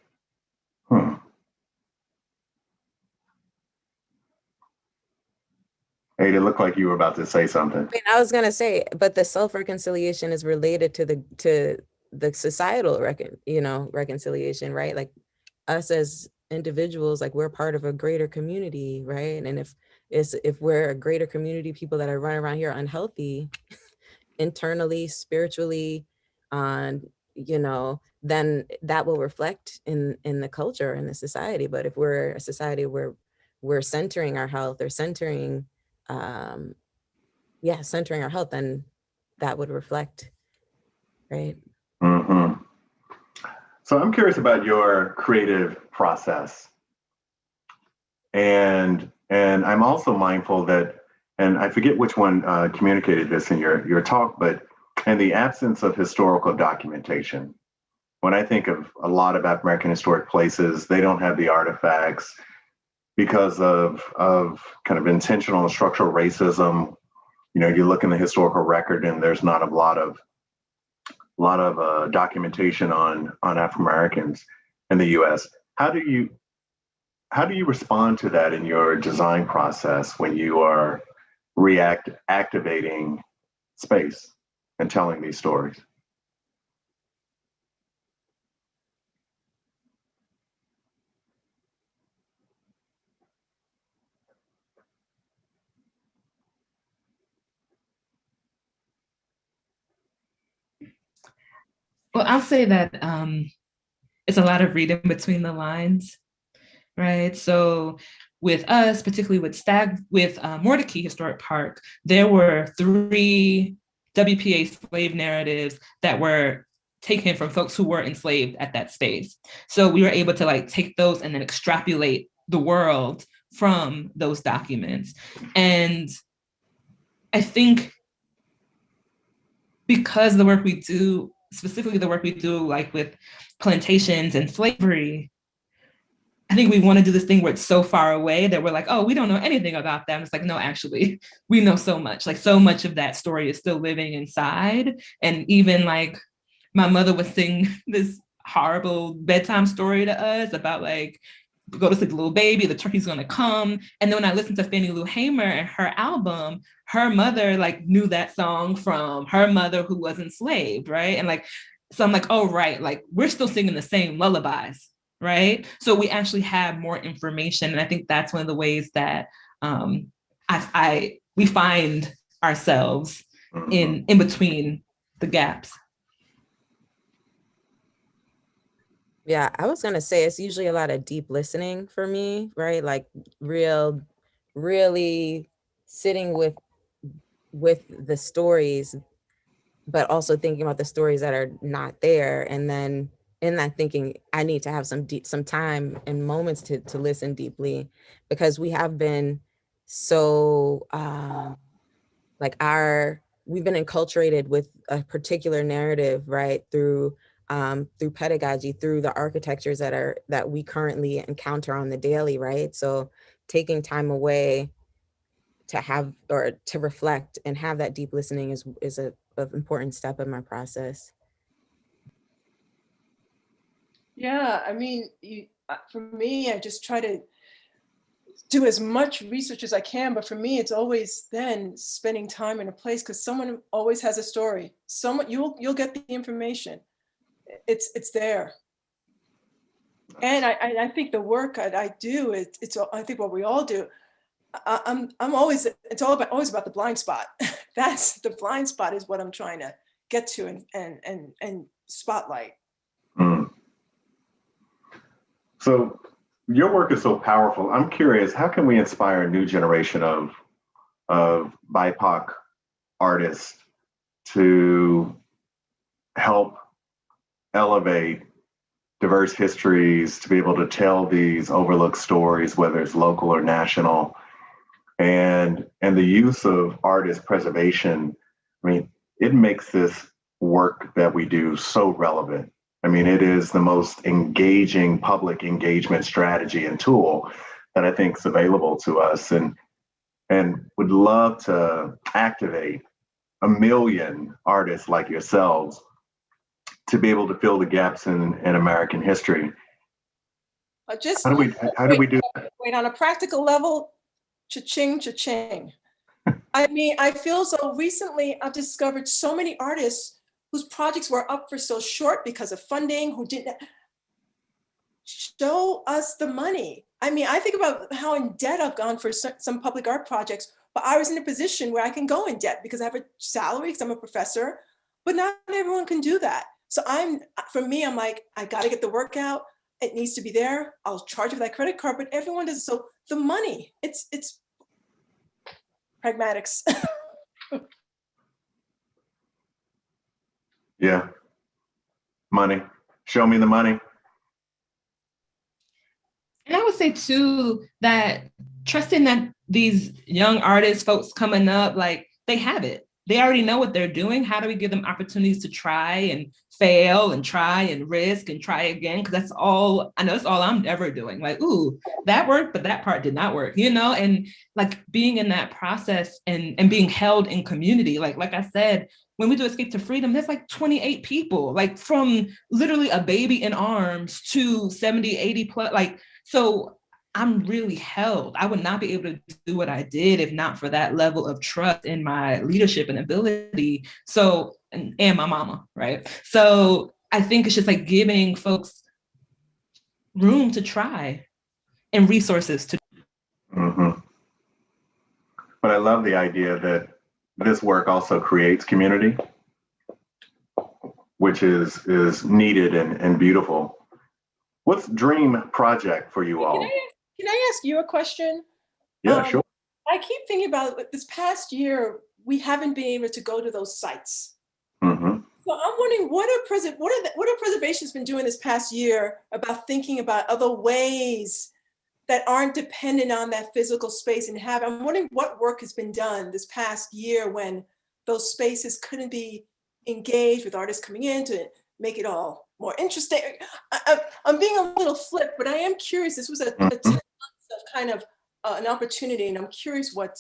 Ada, it looked like you were about to say something.
I mean, I was gonna say, but the self-reconciliation is related to the societal reconciliation, right? Like us as individuals, like we're part of a greater community, right? And if we're a greater community, people that are running around here unhealthy, internally, spiritually, then that will reflect in the culture and the society. But if we're a society where we're centering our health or centering our health, then that would reflect, right?
Mm-hmm. So I'm curious about your creative process. And I'm also mindful that, and I forget which one communicated this in your talk, but in the absence of historical documentation, when I think of a lot of African American historic places, they don't have the artifacts because of kind of intentional and structural racism. You know, you look in the historical record and there's not a lot of documentation on African Americans in the U.S. How do you respond to that in your design process when you are activating space and telling these stories?
Well, I'll say that it's a lot of reading between the lines, right? So with us, particularly with Mordecai Historic Park, there were 3 WPA slave narratives that were taken from folks who were enslaved at that space. So we were able to like take those and then extrapolate the world from those documents. And I think because the work we do, specifically the work we do like with plantations and slavery, I think we want to do this thing where it's so far away that we're like, oh, we don't know anything about them. It's like, no, actually, we know so much. Like so much of that story is still living inside. And even like my mother would sing this horrible bedtime story to us about like, go to sleep, little baby, the turkey's gonna come. And then when I listened to Fannie Lou Hamer and her album, her mother like knew that song from her mother who was enslaved, right? And like, so I'm like, oh, right, like we're still singing the same lullabies, right? So we actually have more information. And I think that's one of the ways that we find ourselves in between the gaps.
Yeah, I was gonna say it's usually a lot of deep listening for me, right? Like really sitting with the stories, but also thinking about the stories that are not there. And then in that thinking, I need to have some time and moments to listen deeply, because we have been so we've been enculturated with a particular narrative, right? Through pedagogy, through the architectures that we currently encounter on the daily, right? So taking time away to have or to reflect and have that deep listening is an important step in my process.
Yeah, I mean, for me, I just try to do as much research as I can, but for me, it's always then spending time in a place, because someone always has a story. Someone you'll get the information. It's there. And I think the work I do, it's I think what we all do. I'm always, it's always about the blind spot. That's the blind spot is what I'm trying to get to and spotlight.
Mm. So your work is so powerful. I'm curious, how can we inspire a new generation of BIPOC artists to help elevate diverse histories, to be able to tell these overlooked stories, whether it's local or national, and the use of art as preservation? I mean, it makes this work that we do so relevant. I mean, it is the most engaging public engagement strategy and tool that I think is available to us, and would love to activate 1 million artists like yourselves to be able to fill the gaps in American history. How do we do that?
Wait, on a practical level, cha-ching, cha-ching. I mean, I feel so recently I've discovered so many artists whose projects were up for so short because of funding, who didn't show us the money. I mean, I think about how in debt I've gone for some public art projects, but I was in a position where I can go in debt because I have a salary, because I'm a professor, but not everyone can do that. So for me, I'm like, I got to get the work out. It needs to be there. I'll charge with that credit card, but everyone does. So the money, it's pragmatics.
Yeah. Money. Show me the money.
And I would say too, that trusting that these young artists, folks coming up, like they have it. They already know what they're doing. How do we give them opportunities to try and fail and try and risk and try again? Because that's all I'm ever doing. Like, ooh, that worked, but that part did not work, you know? And like being in that process and being held in community, like I said, when we do Escape to Freedom, there's like 28 people, like from literally a baby in arms to 70, 80 plus, like, so I'm really held. I would not be able to do what I did if not for that level of trust in my leadership and ability. So, and my mama, right? So I think it's just like giving folks room to try and resources to.
Mm-hmm. But I love the idea that this work also creates community, which is needed and beautiful. What's dream project for you all?
Can I ask you a question?
Yeah, sure.
I keep thinking about this past year, we haven't been able to go to those sites.
Mm-hmm.
So I'm wondering what are preservationists been doing this past year about thinking about other ways that aren't dependent on that physical space and I'm wondering what work has been done this past year when those spaces couldn't be engaged with artists coming in to make it all more interesting. I'm being a little flip, but I am curious. This was a 10 months of kind of an opportunity, and I'm curious what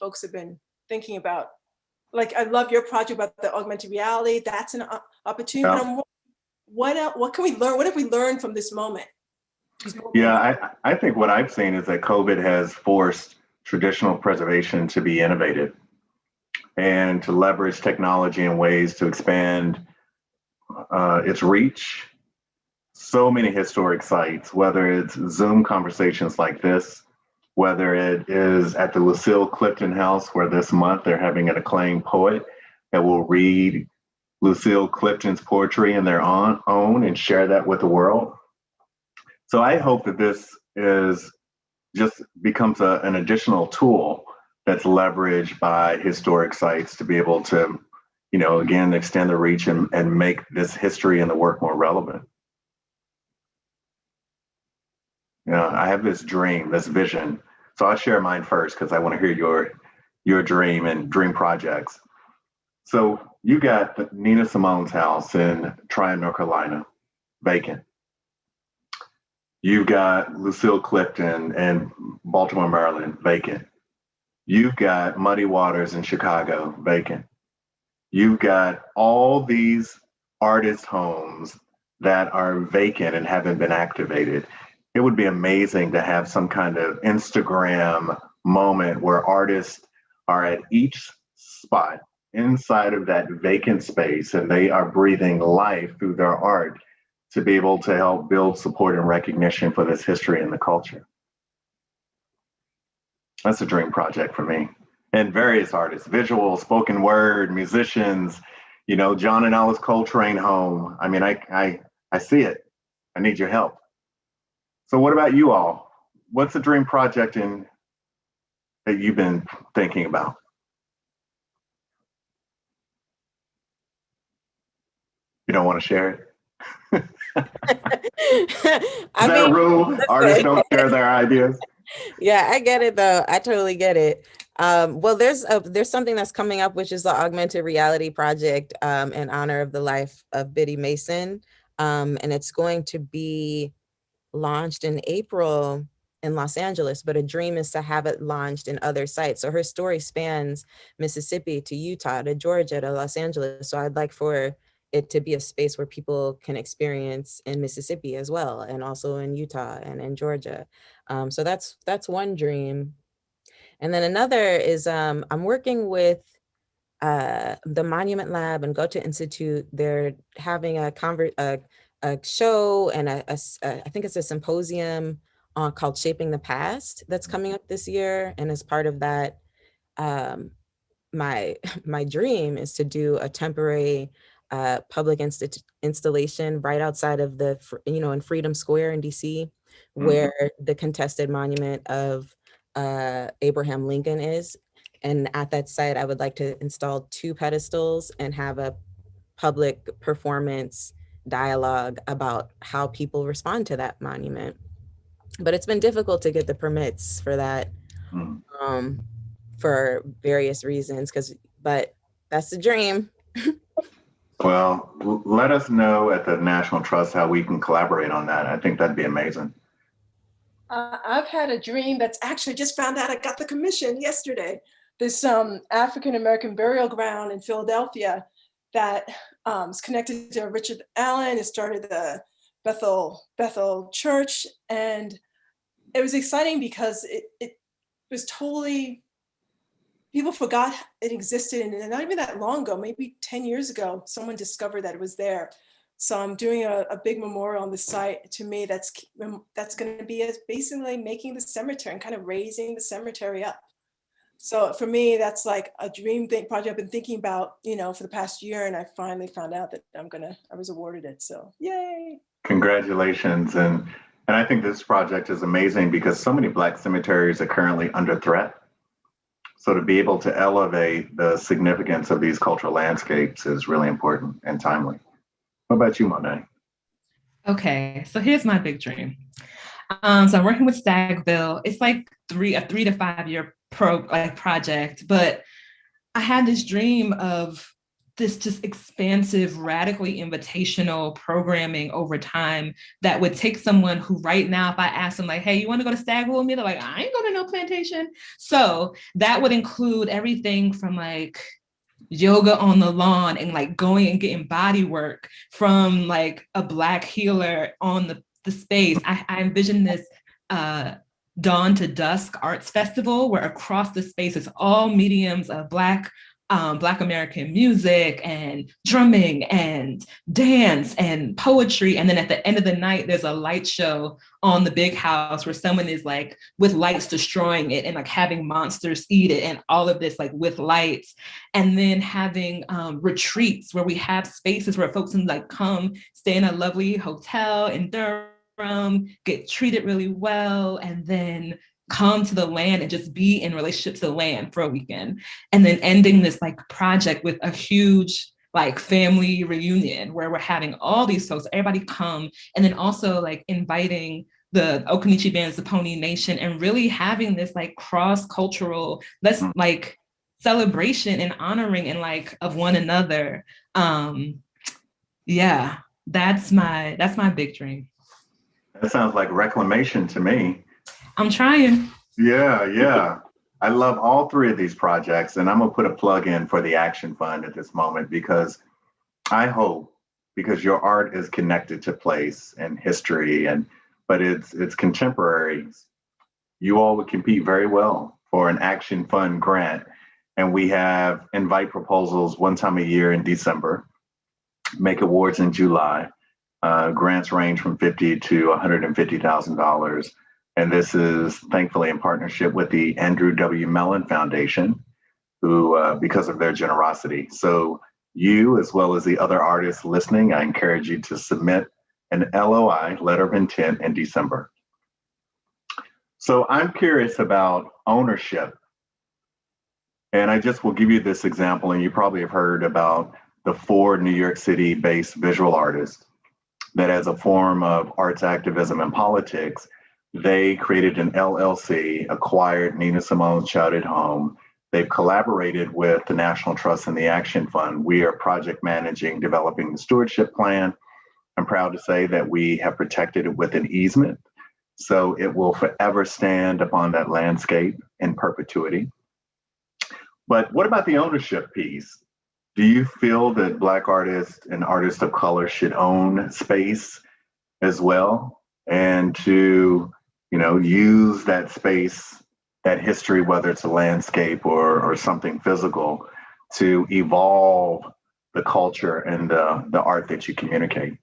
folks have been thinking about. Like, I love your project about the augmented reality. That's an opportunity.
Yeah.
But what can we learn? What have we learned from this moment?
Yeah, I think what I've seen is that COVID has forced traditional preservation to be innovative and to leverage technology in ways to expand its reach. So many historic sites, whether it's Zoom conversations like this, whether it is at the Lucille Clifton House, where this month they're having an acclaimed poet that will read Lucille Clifton's poetry in their own and share that with the world. So I hope that this just becomes an additional tool that's leveraged by historic sites to be able to, again, extend the reach and make this history and the work more relevant. I have this dream, this vision. So I'll share mine first because I want to hear your dream and dream projects. So you got Nina Simone's house in Tryon, North Carolina, vacant. You've got Lucille Clifton in Baltimore, Maryland, vacant. You've got Muddy Waters in Chicago, vacant. You've got all these artist homes that are vacant and haven't been activated. It would be amazing to have some kind of Instagram moment where artists are at each spot inside of that vacant space and they are breathing life through their art to be able to help build support and recognition for this history and the culture. That's a dream project for me. And various artists, visual, spoken word, musicians, John and Alice Coltrane home. I mean, I see it. I need your help. So what about you all? What's a dream project that you've been thinking about? You don't want to share it?
I mean,
rule? Artists don't share their ideas?
Yeah, I get it though. I totally get it. Well, there's something that's coming up, which is the augmented reality project in honor of the life of Biddy Mason. And it's going to be launched in April in Los Angeles, but a dream is to have it launched in other sites. So her story spans Mississippi to Utah to Georgia to Los Angeles. So I'd like for it to be a space where people can experience in Mississippi as well, and also in Utah and in Georgia. So that's one dream. And then another is I'm working with the Monument Lab and Goethe Institute. They're having a show and I think it's a symposium called Shaping the Past that's coming up this year. And as part of that, my dream is to do a temporary public installation right outside of in Freedom Square in DC, where the contested monument of Abraham Lincoln is. And at that site, I would like to install 2 pedestals and have a public performance dialogue about how people respond to that monument. But it's been difficult to get the permits for that for various reasons, but that's the dream.
Well, let us know at the National Trust how we can collaborate on that. I think that'd be amazing.
I've had a dream that's actually just found out I got the commission yesterday. This African-American burial ground in Philadelphia that is connected to Richard Allen. It started the Bethel Church. And it was exciting because it was totally, people forgot it existed. And not even that long ago, maybe 10 years ago, someone discovered that it was there. So I'm doing a big memorial on the site. To me, that's going to be basically making the cemetery and kind of raising the cemetery up. So for me, that's like a dream project I've been thinking about, for the past year, and I finally found out that I was awarded it. So yay!
Congratulations, and I think this project is amazing because so many Black cemeteries are currently under threat. So to be able to elevate the significance of these cultural landscapes is really important and timely. What about you, Monet?
Okay, so here's my big dream. So I'm working with Stagville. It's like a 3 to 5 year project, but I had this dream of this just expansive, radically invitational programming over time that would take someone who right now, if I ask them like, hey, you want to go to Stagville with me? They're like, I ain't going to no plantation. So that would include everything from like yoga on the lawn and like going and getting body work from like a Black healer on the space. I envision this Dawn to Dusk Arts Festival where across the space is all mediums of Black American music and drumming and dance and poetry. And then at the end of the night, there's a light show on the big house where someone is like with lights destroying it and like having monsters eat it and all of this like with lights. And then having retreats where we have spaces where folks can like come stay in a lovely hotel in Durham, get treated really well, and then come to the land and just be in relationship to the land for a weekend. And then ending this like project with a huge like family reunion where we're having all these folks, everybody come, and then also like inviting the Okanichi bands, the Pony Nation, and really having this like cross-cultural, like celebration and honoring and like of one another. Yeah, that's my big dream.
That sounds like reclamation to me.
I'm trying.
Yeah. I love all 3 of these projects, and I'm gonna put a plug in for the Action Fund at this moment because I hope, because your art is connected to place and history, but it's contemporary. You all would compete very well for an Action Fund grant, and we have invite proposals one time a year in December, make awards in July. Grants range from $50,000 to $150,000. And this is thankfully in partnership with the Andrew W. Mellon Foundation, who, because of their generosity. So you, as well as the other artists listening, I encourage you to submit an LOI, letter of intent, in December. So I'm curious about ownership. And I just will give you this example, and you probably have heard about the 4 New York City-based visual artists that as a form of arts activism and politics, they created an LLC, acquired Nina Simone's childhood home, They've collaborated with the National Trust and the Action Fund. We are project managing, developing the stewardship plan. I'm proud to say that we have protected it with an easement, so it will forever stand upon that landscape in perpetuity. But what about the ownership piece? Do you feel that Black artists and artists of color should own space as well, and to, use that space, that history, whether it's a landscape or something physical, to evolve the culture and the art that you communicate?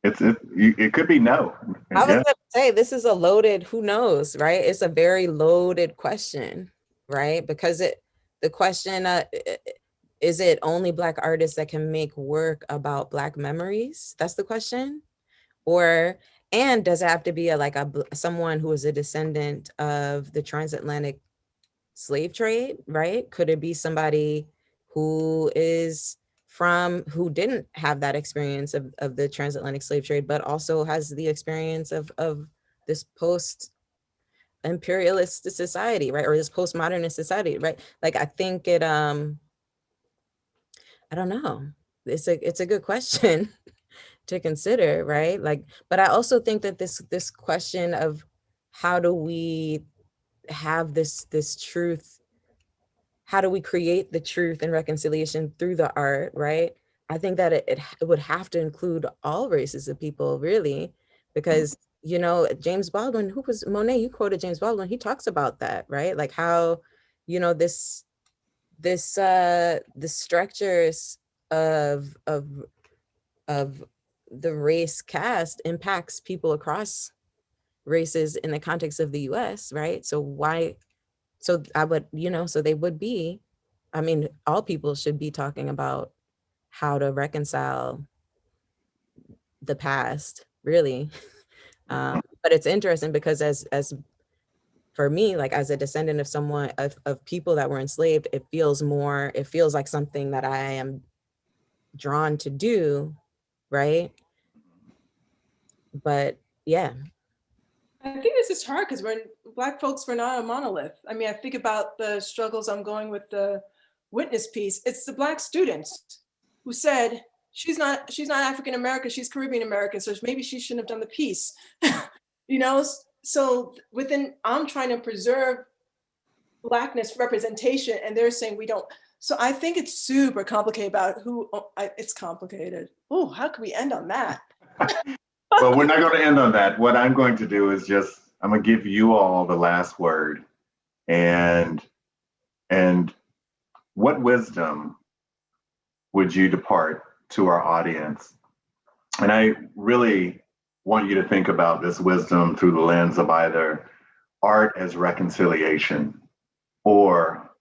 It could be no.
I was going to say, this is a loaded, who knows, right? It's a very loaded question, right? Because the question, is it only Black artists that can make work about Black memories? That's the question. And does it have to be someone who is a descendant of the transatlantic slave trade, right? Could it be somebody who didn't have that experience of the transatlantic slave trade, but also has the experience of this post-imperialist society, right? Or this postmodernist society, right? Like, I think I don't know. It's a good question to consider, right? Like, but I also think that this question of how do we have this truth, how do we create the truth and reconciliation through the art, right? I think that it would have to include all races of people, really, because, James Baldwin, who was Monet, you quoted James Baldwin, he talks about that, right? Like how, the structures of the race caste impacts people across races in the context of the US, right? So I would, so they would be, all people should be talking about how to reconcile the past, really. But it's interesting because as for me, like as a descendant of someone of people that were enslaved, it feels like something that I am drawn to do, right? But yeah.
I think this is hard because Black folks, we're not a monolith. I mean, I think about the struggles I'm going with the witness piece. It's the Black students who said, she's not African American, she's Caribbean American, so maybe she shouldn't have done the piece. So I'm trying to preserve Blackness representation, and they're saying we don't. So I think it's super complicated about it's complicated. Oh, how can we end on that?
Well, we're not going to end on that. What I'm going to do is I'm going to give you all the last word. And what wisdom would you depart to our audience? And I really want you to think about this wisdom through the lens of either art as reconciliation or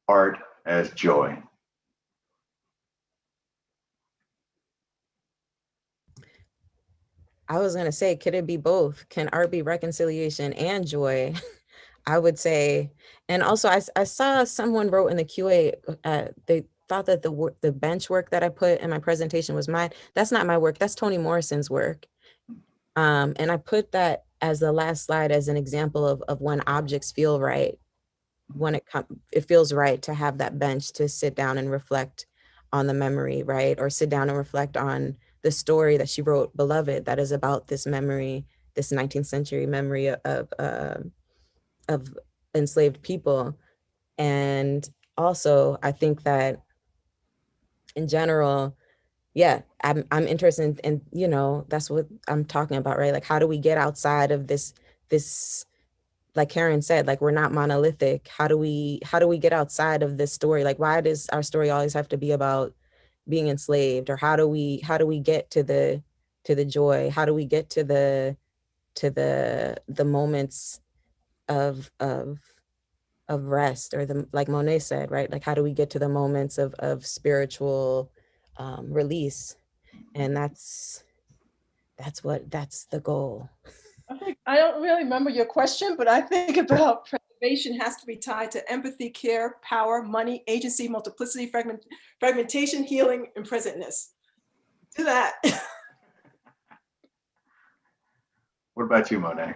art as joy.
I was going to say, could it be both? Can art be reconciliation and joy? I would say. And also, I saw someone wrote in the QA, they thought that the bench work that I put in my presentation was mine. That's not my work. That's Toni Morrison's work. And I put that as the last slide as an example of when objects feel right. When it feels right to have that bench to sit down and reflect on the memory, right? Or sit down and reflect on the story that she wrote, Beloved, that is about this memory, this 19th century memory of enslaved people. And also, I think that in general, yeah, I'm interested in, that's what I'm talking about, right? Like, how do we get outside of this, like Karen said, like, we're not monolithic. How do we get outside of this story? Like, why does our story always have to be about being enslaved? Or how do we get to the joy? How do we get to the moments of rest, or like Monet said, right? Like, how do we get to the moments of spiritual release? And that's the goal.
I don't really remember your question, but I think about Preservation has to be tied to empathy, care, power, money, agency, multiplicity, fragmentation, healing, and presentness. Do that.
What about you, Monet?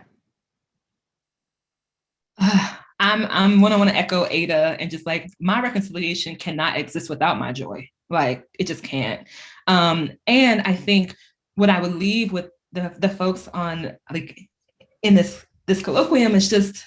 I'm want to echo Ada and just like my reconciliation cannot exist without my joy. Like it just can't. And I think what I would leave with the folks on like in this colloquium is just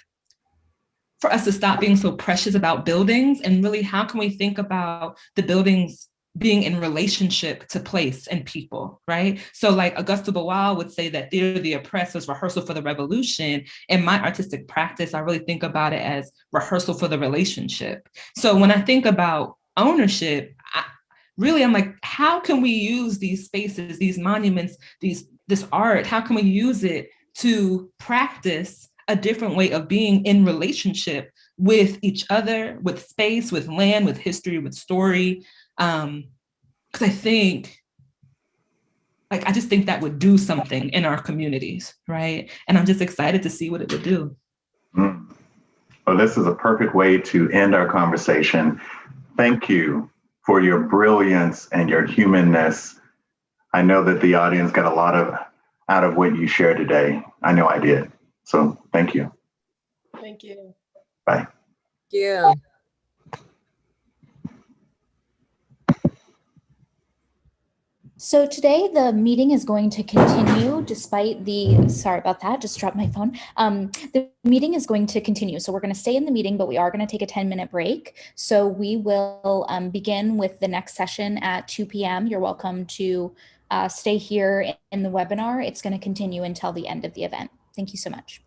for us to stop being so precious about buildings and really how can we think about the buildings being in relationship to place and people, right? So like Augusta Boal would say that theater of the oppressed was rehearsal for the revolution. In my artistic practice, I really think about it as rehearsal for the relationship. So when I think about ownership, I'm like, how can we use these spaces, these monuments, this art, how can we use it to practice a different way of being in relationship with each other, with space, with land, with history, with story? Because I think, I just think that would do something in our communities, right? And I'm just excited to see what it would do.
Mm. Well, this is a perfect way to end our conversation. Thank you for your brilliance and your humanness. I know that the audience got a lot out of what you shared today. I know I did. So thank you.
Thank you.
Bye.
Yeah.
So today the meeting is going to continue despite sorry about that, just dropped my phone. The meeting is going to continue. So we're going to stay in the meeting, but we are going to take a 10-minute break. So we will begin with the next session at 2 p.m. You're welcome to stay here in the webinar. It's going to continue until the end of the event. Thank you so much.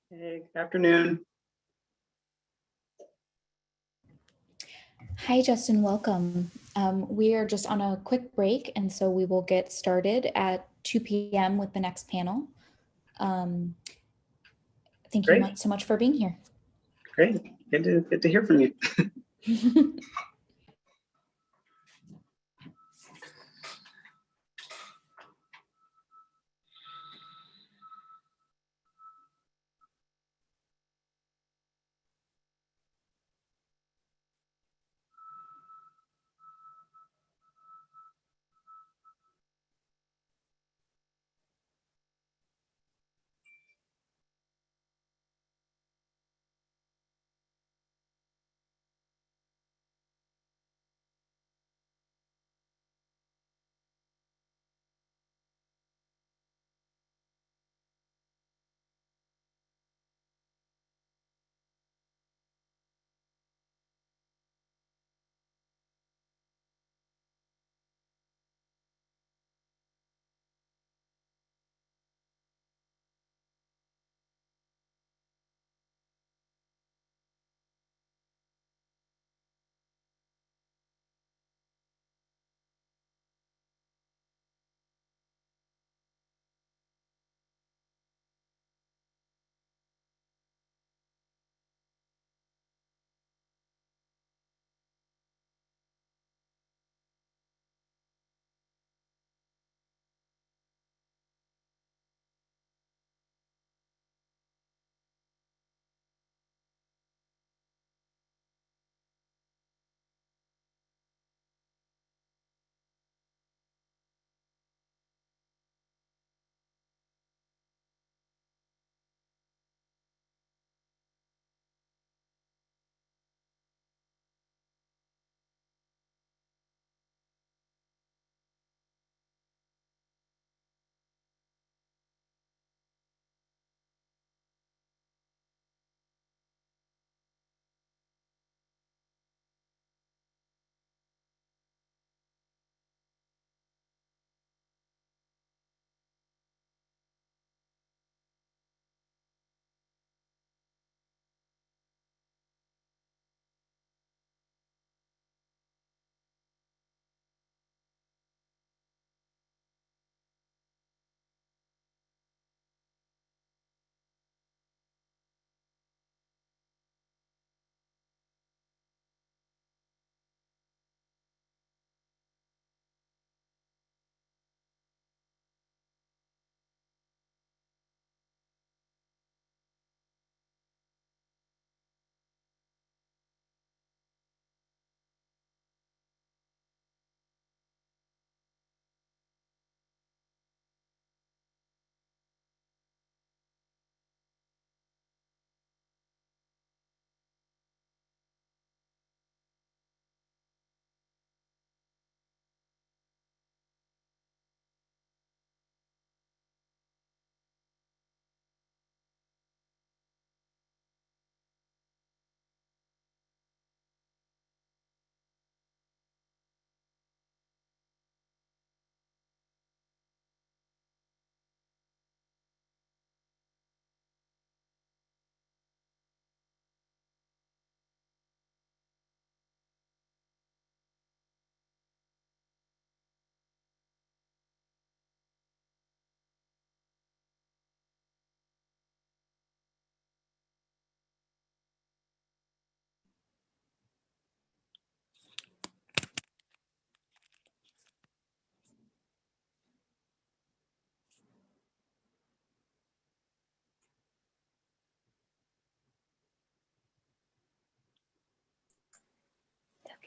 Hey, good afternoon.
Hi, Justin, welcome. We are just on a quick break, and so we will get started at 2 p.m. with the next panel. Thank you
Great.
so much for being here.
Great, good to hear from you.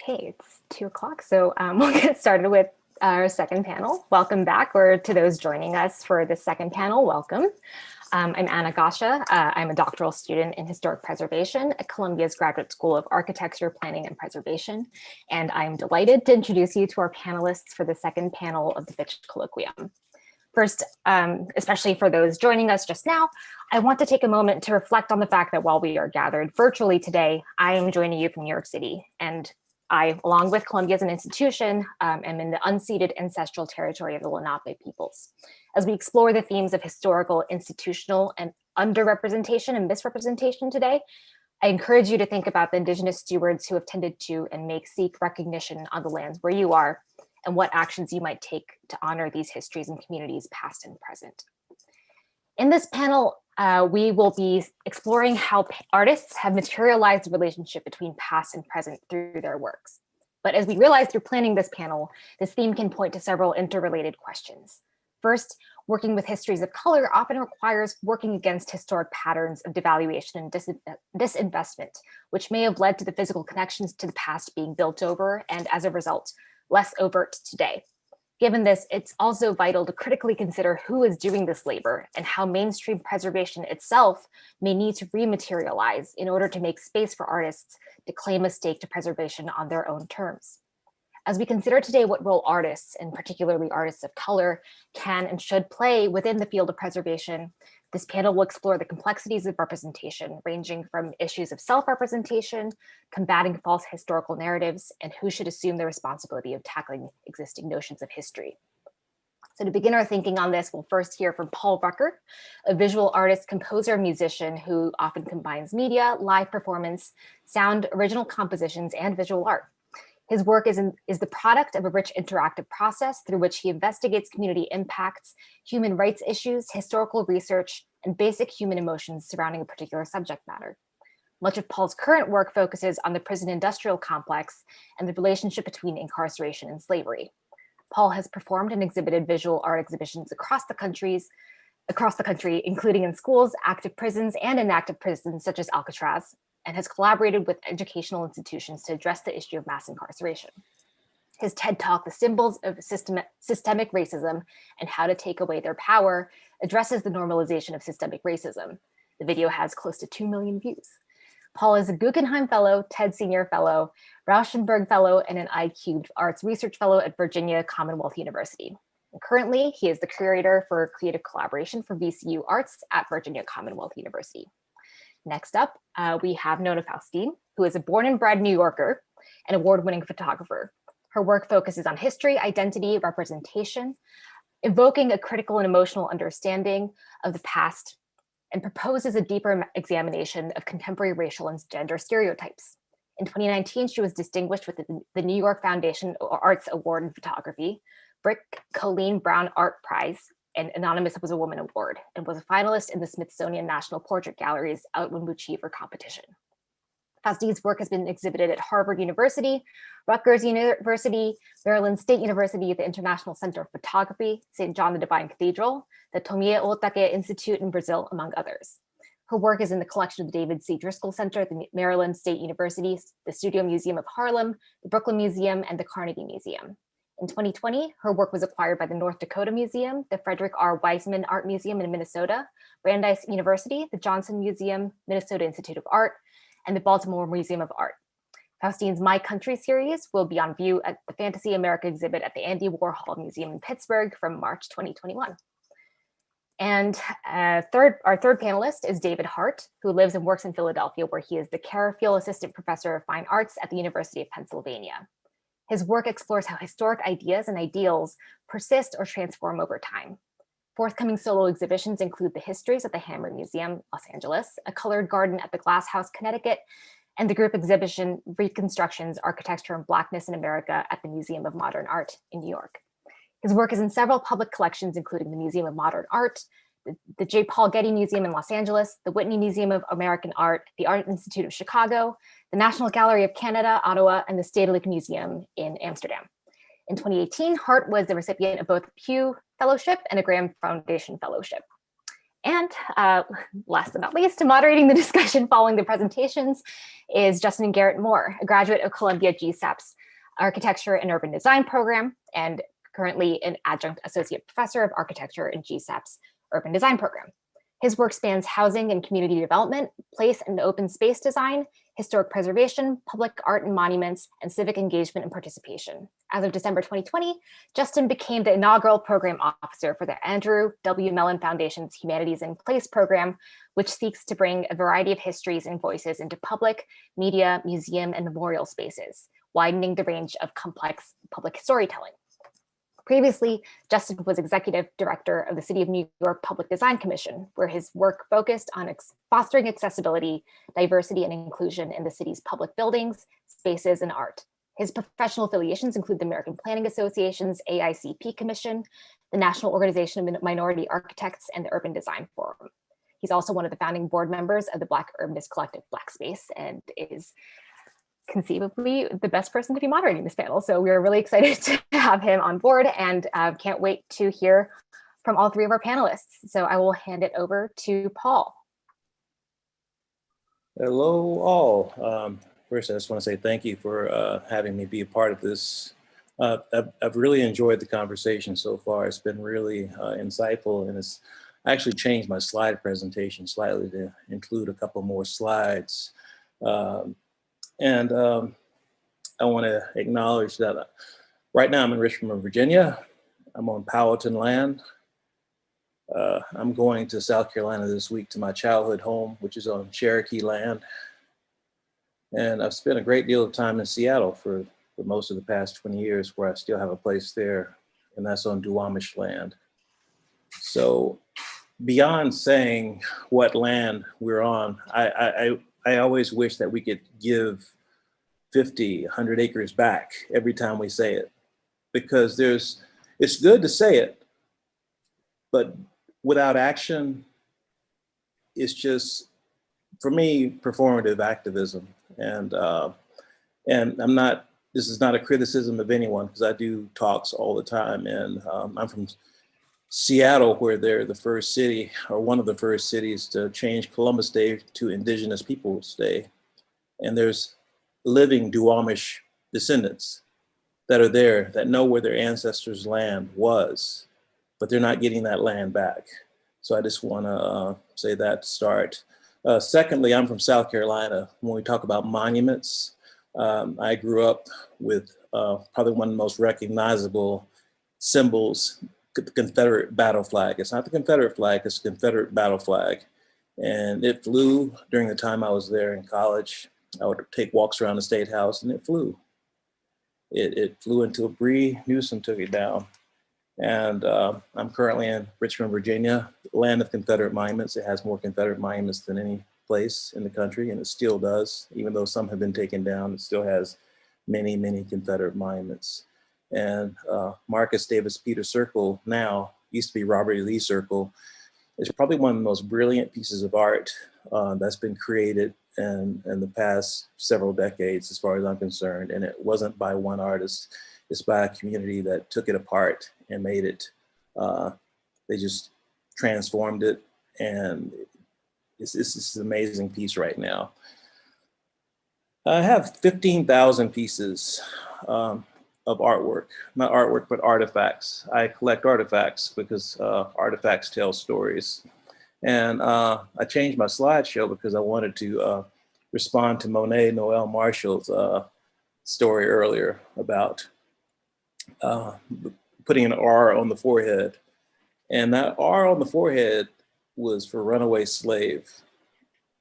Okay, it's 2 o'clock, so we'll get started with our second panel. Welcome back, or to those joining us for the second panel, welcome. I'm Anna Gasha. I'm a doctoral student in historic preservation at Columbia's Graduate School of Architecture, Planning, and Preservation. And I'm delighted to introduce you to our panelists for the second panel of the Fitch Colloquium. First, especially for those joining us just now, I want to take a moment to reflect on the fact that while we are gathered virtually today, I am joining you from New York City. And I, along with Columbia as an institution, am in the unceded ancestral territory of the Lenape peoples. As we explore the themes of historical, institutional, and underrepresentation and misrepresentation today, I encourage you to think about the Indigenous stewards who have tended to and seek recognition on the lands where you are, and what actions you might take to honor these histories and communities past and present. In this panel, we will be exploring how artists have materialized the relationship between past and present through their works. But as we realized through planning this panel, this theme can point to several interrelated questions. First, working with histories of color often requires working against historic patterns of devaluation and disinvestment, which may have led to the physical connections to the past being built over and, as a result, less overt today. Given this, it's also vital to critically consider who is doing this labor and how mainstream preservation itself may need to rematerialize in order to make space for artists to claim a stake to preservation on their own terms. As we consider today what role artists, and particularly artists of color, can and should play within the field of preservation, this panel will explore the complexities of representation, ranging from issues of self-representation, combating false historical narratives, and who should assume the responsibility of tackling existing notions of history. So to begin our thinking on this, we'll first hear from Paul Rucker, a visual artist, composer, musician who often combines media, live performance, sound, original compositions, and visual art. His work is the product of a rich interactive process through which he investigates community impacts, human rights issues, historical research, and basic human emotions surrounding a particular subject matter. Much of Paul's current work focuses on the prison industrial complex and the relationship between incarceration and slavery. Paul has performed and exhibited visual art exhibitions across the country, including in schools, active prisons, and inactive prisons such as Alcatraz, and has collaborated with educational institutions to address the issue of mass incarceration. His TED Talk, The Symbols of Systemic Racism and How to Take Away Their Power, addresses the normalization of systemic racism. The video has close to 2 million views. Paul is a Guggenheim Fellow, TED Senior Fellow, Rauschenberg Fellow, and an IQ Arts Research Fellow at Virginia Commonwealth University. And currently, he is the curator for creative collaboration for VCU Arts at Virginia Commonwealth University. Next up, we have Nona Faustine, who is a born and bred New Yorker and award-winning photographer. Her work focuses on history, identity, representation, evoking a critical and emotional understanding of the past, and proposes a deeper examination of contemporary racial and gender stereotypes. In 2019, she was distinguished with the New York Foundation Arts Award in Photography, Brick Colleen Brown Art Prize, and Anonymous Was a Woman Award, and was a finalist in the Smithsonian National Portrait Gallery's Outland Achiever competition. Faustine's work has been exhibited at Harvard University, Rutgers University, Maryland State University, the International Center of Photography, St. John the Divine Cathedral, the Tomie Otake Institute in Brazil, among others. Her work is in the collection of the David C. Driscoll Center at the Maryland State University, the Studio Museum of Harlem, the Brooklyn Museum, and the Carnegie Museum. In 2020, her work was acquired by the North Dakota Museum, the Frederick R. Wiseman Art Museum in Minnesota, Brandeis University, the Johnson Museum, Minnesota Institute of Art, and the Baltimore Museum of Art. Faustine's My Country series will be on view at the Fantasy America exhibit at the Andy Warhol Museum in Pittsburgh from March 2021. And our third panelist is David Hart, who lives and works in Philadelphia, where he is the Carrafield Assistant Professor of Fine Arts at the University of Pennsylvania. His work explores how historic ideas and ideals persist or transform over time. Forthcoming solo exhibitions include the Histories at the Hammer Museum, Los Angeles, a colored garden at the Glass House, Connecticut, and the group exhibition Reconstructions, Architecture and Blackness in America at the Museum of Modern Art in New York. His work is in several public collections, including the Museum of Modern Art, the J. Paul Getty Museum in Los Angeles, the Whitney Museum of American Art, the Art Institute of Chicago, the National Gallery of Canada, Ottawa, and the Stedelijk Museum in Amsterdam. In 2018, Hart was the recipient of both a Pew Fellowship and a Graham Foundation Fellowship. And last but not least, moderating the discussion following the presentations is Justin Garrett Moore, a graduate of Columbia GSAP's Architecture and Urban Design program, and currently an adjunct associate professor of architecture in GSAP's Urban Design program. His work spans housing and community development, place and open space design, historic preservation, public art and monuments, and civic engagement and participation. As of December 2020, Justin became the inaugural program officer for the Andrew W. Mellon Foundation's Humanities in Place program, which seeks to bring a variety of histories and voices into public, media, museum, and memorial spaces, widening the range of complex public storytelling. Previously, Justin was executive director of the City of New York Public Design Commission, where his work focused on fostering accessibility, diversity, and inclusion in the city's public buildings, spaces, and art. His professional affiliations include the American Planning Association's AICP Commission, the National Organization of Minority Architects, and the Urban Design Forum. He's also one of the founding board members of the Black Urbanist Collective Black Space and is conceivably the best person to be moderating this panel. So we're really excited to have him on board and can't wait to hear from all three of our panelists. So I will hand it over to Paul.
Hello all. First, I just want to say thank you for having me be a part of this. I've really enjoyed the conversation so far. It's been really insightful, and it's actually changed my slide presentation slightly to include a couple more slides. I want to acknowledge that right now I'm in Richmond, Virginia. I'm on Powhatan land. I'm going to South Carolina this week to my childhood home, which is on Cherokee land. And I've spent a great deal of time in Seattle for most of the past 20 years, where I still have a place there, and that's on Duwamish land. So beyond saying what land we're on, I always wish that we could give 50, 100 acres back every time we say it, because it's good to say it, but without action, it's just, for me, performative activism. And this is not a criticism of anyone, because I do talks all the time. And I'm from Seattle, where they're the first city, or one of the first cities, to change Columbus Day to Indigenous Peoples Day. And there's living Duwamish descendants that are there, that know where their ancestors' land was, but they're not getting that land back. So I just want to say that to start. Secondly, I'm from South Carolina. When we talk about monuments, I grew up with probably one of the most recognizable symbols, the Confederate battle flag. It's not the Confederate flag, it's the Confederate battle flag. And it flew during the time I was there in college. I would take walks around the State House, and it flew. It flew until Bree Newsom took it down. And I'm currently in Richmond, Virginia, land of Confederate monuments. It has more Confederate monuments than any place in the country, and it still does. Even though some have been taken down, it still has many, many Confederate monuments. And Marcus Davis Peter Circle now, used to be Robert E. Lee Circle, is probably one of the most brilliant pieces of art that's been created in the past several decades, as far as I'm concerned. And it wasn't by one artist, it's by a community that took it apart and made it. They just transformed it, and it's this amazing piece right now. I have 15,000 pieces of artwork, not artwork, but artifacts. I collect artifacts because artifacts tell stories. And I changed my slideshow because I wanted to respond to Monet Noel Marshall's story earlier about putting an R on the forehead. And that R on the forehead was for runaway slave.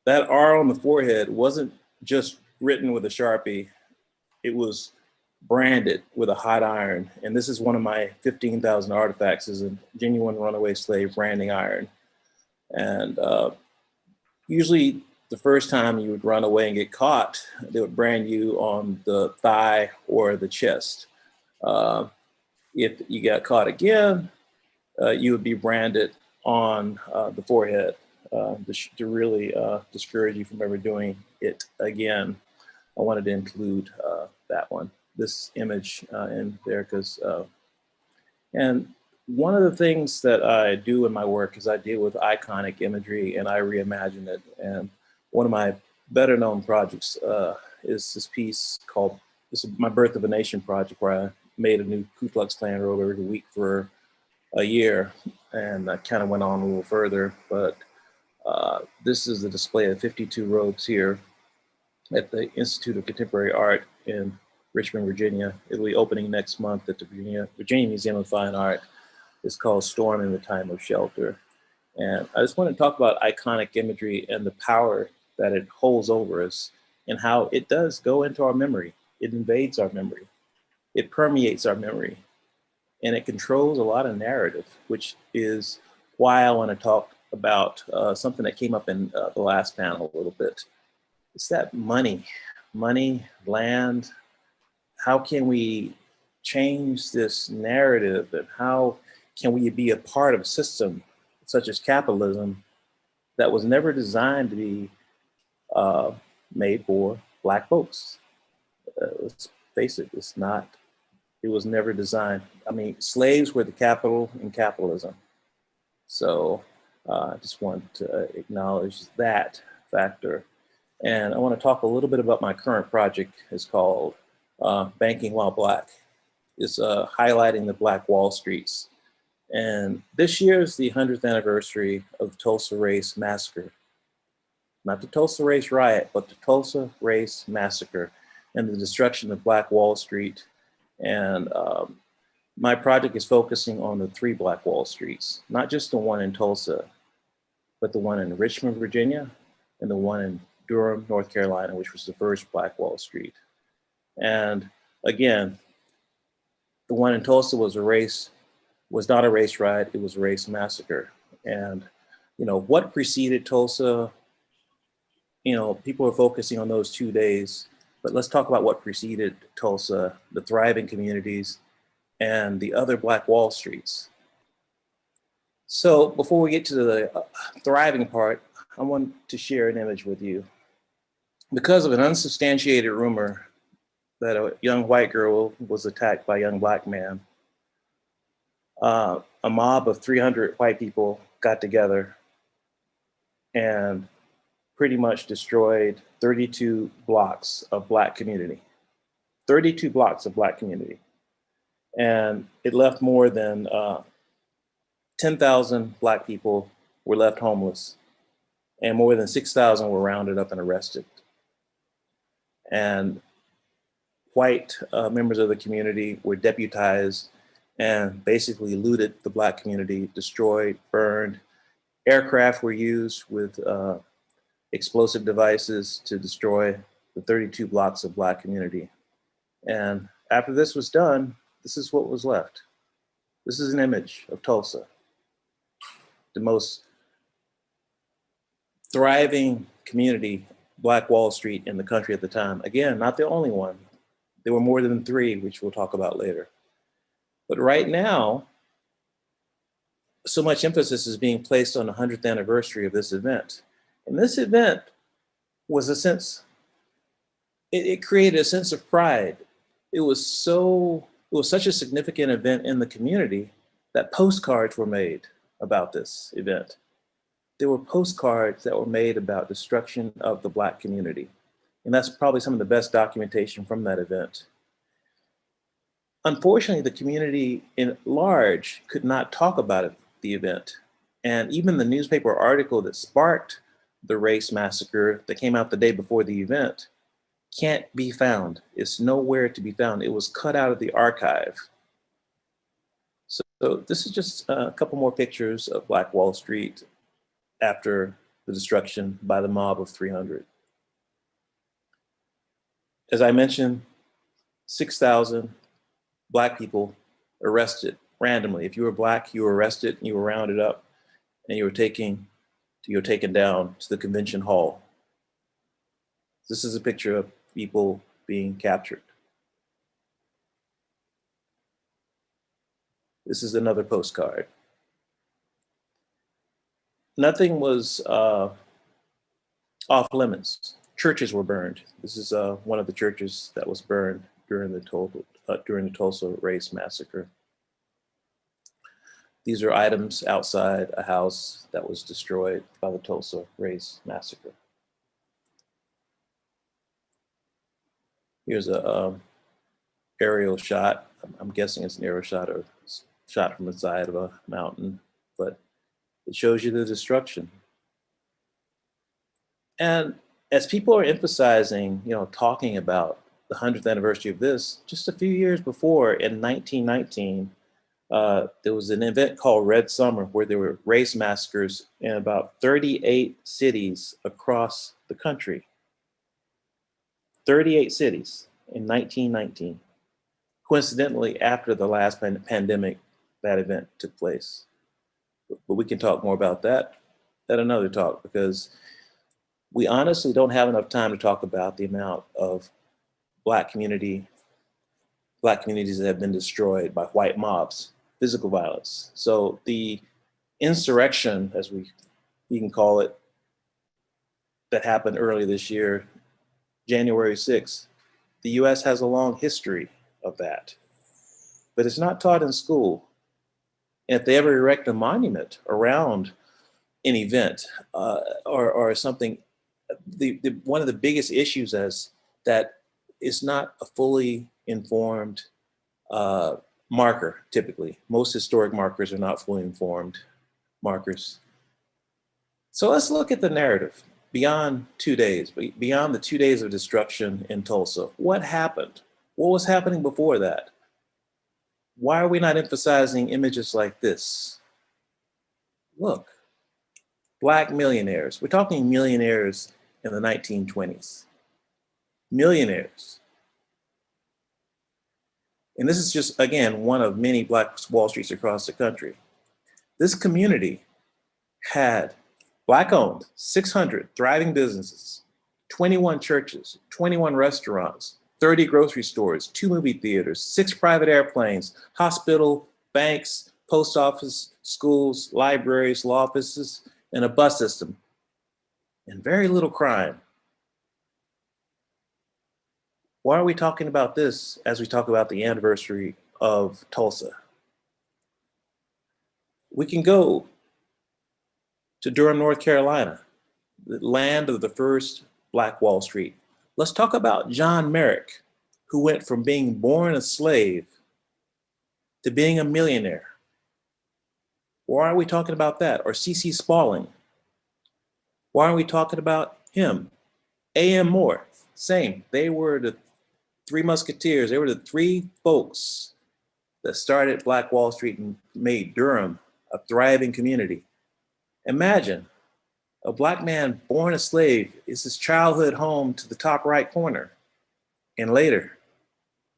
That R on the forehead wasn't just written with a Sharpie, it was branded with a hot iron. And this is one of my 15,000 artifacts, is a genuine runaway slave branding iron. And usually the first time you would run away and get caught, they would brand you on the thigh or the chest. If you got caught again, you would be branded on the forehead to really discourage you from ever doing it again. I wanted to include that one, this image in there, because, and one of the things that I do in my work is I deal with iconic imagery and I reimagine it. And one of my better known projects is this piece called, this is my Birth of a Nation project, where I made a new Ku Klux Klan robe every week for a year. And I kind of went on a little further, but this is the display of 52 robes here at the Institute of Contemporary Art in Richmond, Virginia. It'll be opening next month at the Virginia Museum of Fine Art. It's called Storm in the Time of Shelter. And I just want to talk about iconic imagery and the power that it holds over us and how it does go into our memory. It invades our memory. It permeates our memory. And it controls a lot of narrative, which is why I want to talk about something that came up in the last panel a little bit. It's that money, land. How can we change this narrative, and how can we be a part of a system such as capitalism that was never designed to be made for Black folks? Let's face it, it's not. It was never designed. I mean, slaves were the capital in capitalism. So I just want to acknowledge that factor. And I want to talk a little bit about my current project. It's called Banking While Black. It's highlighting the Black Wall Streets. And this year is the 100th anniversary of the Tulsa Race Massacre. Not the Tulsa Race Riot, but the Tulsa Race Massacre and the destruction of Black Wall Street. And my project is focusing on the 3 Black Wall Streets, not just the one in Tulsa, but the one in Richmond, Virginia, and the one in Durham, North Carolina, which was the first Black Wall Street. And again, the one in Tulsa was not a race riot, it was a race massacre. And, you know, what preceded Tulsa? You know, people are focusing on those 2 days, but let's talk about what preceded Tulsa, the thriving communities, and the other Black Wall Streets. So before we get to the thriving part, I want to share an image with you. Because of an unsubstantiated rumor that a young white girl was attacked by a young Black man, a mob of 300 white people got together and pretty much destroyed 32 blocks of Black community. 32 blocks of Black community. And it left more than 10,000 Black people were left homeless, and more than 6,000 were rounded up and arrested. And white members of the community were deputized and basically looted the Black community, destroyed, burned. Aircraft were used with explosive devices to destroy the 32 blocks of Black community. And after this was done, this is what was left. This is an image of Tulsa, the most thriving community, Black Wall Street in the country at the time. Again, not the only one. There were more than 3, which we'll talk about later. But right now, so much emphasis is being placed on the 100th anniversary of this event. And this event was it created a sense of pride. It was such a significant event in the community that postcards were made about this event. There were postcards that were made about destruction of the Black community. And that's probably some of the best documentation from that event. Unfortunately, the community in large could not talk about the event. And even the newspaper article that sparked the race massacre that came out the day before the event can't be found. It's nowhere to be found. It was cut out of the archive. So this is just a couple more pictures of Black Wall Street after the destruction by the mob of 300. As I mentioned, 6,000 Black people arrested randomly. If you were Black, you were arrested, you were rounded up, and you were taken down to the convention hall. This is a picture of people being captured. This is another postcard. Nothing was off limits. Churches were burned. This is one of the churches that was burned during the Tulsa Race Massacre. These are items outside a house that was destroyed by the Tulsa Race Massacre. Here's a aerial shot. I'm guessing it's an aerial shot or shot from the side of a mountain, but it shows you the destruction. And as people are emphasizing, talking about the 100th anniversary of this, just a few years before, in 1919, there was an event called Red Summer where there were race massacres in about 38 cities across the country. 38 cities. in 1919. Coincidentally, after the last pandemic, that event took place. But we can talk more about that at another talk, because we honestly don't have enough time to talk about the amount of Black communities that have been destroyed by white mobs, physical violence. So the insurrection, as we can call it, that happened early this year, January 6th, the US has a long history of that, but it's not taught in school. And if they ever erect a monument around an event or something, one of the biggest issues is that it's not a fully informed marker, typically. Most historic markers are not fully informed markers. So let's look at the narrative beyond 2 days, beyond the 2 days of destruction in Tulsa. What happened? What was happening before that? Why are we not emphasizing images like this? Look, Black millionaires. We're talking millionaires in the 1920s. Millionaires. And this is just, again, one of many Black Wall Streets across the country. This community had Black-owned 600 thriving businesses, 21 churches, 21 restaurants, 30 grocery stores, 2 movie theaters, 6 private airplanes, hospital, banks, post office, schools, libraries, law offices, and a bus system, and very little crime. Why are we talking about this as we talk about the anniversary of Tulsa? We can go to Durham, North Carolina, the land of the first Black Wall Street. Let's talk about John Merrick, who went from being born a slave to being a millionaire. Why aren't we talking about that? Or C.C. Spaulding. Why aren't we talking about him? A.M. Moore, same. They were the 3 Musketeers. They were the 3 folks that started Black Wall Street and made Durham a thriving community. Imagine a Black man born a slave is his childhood home to the top right corner. And later,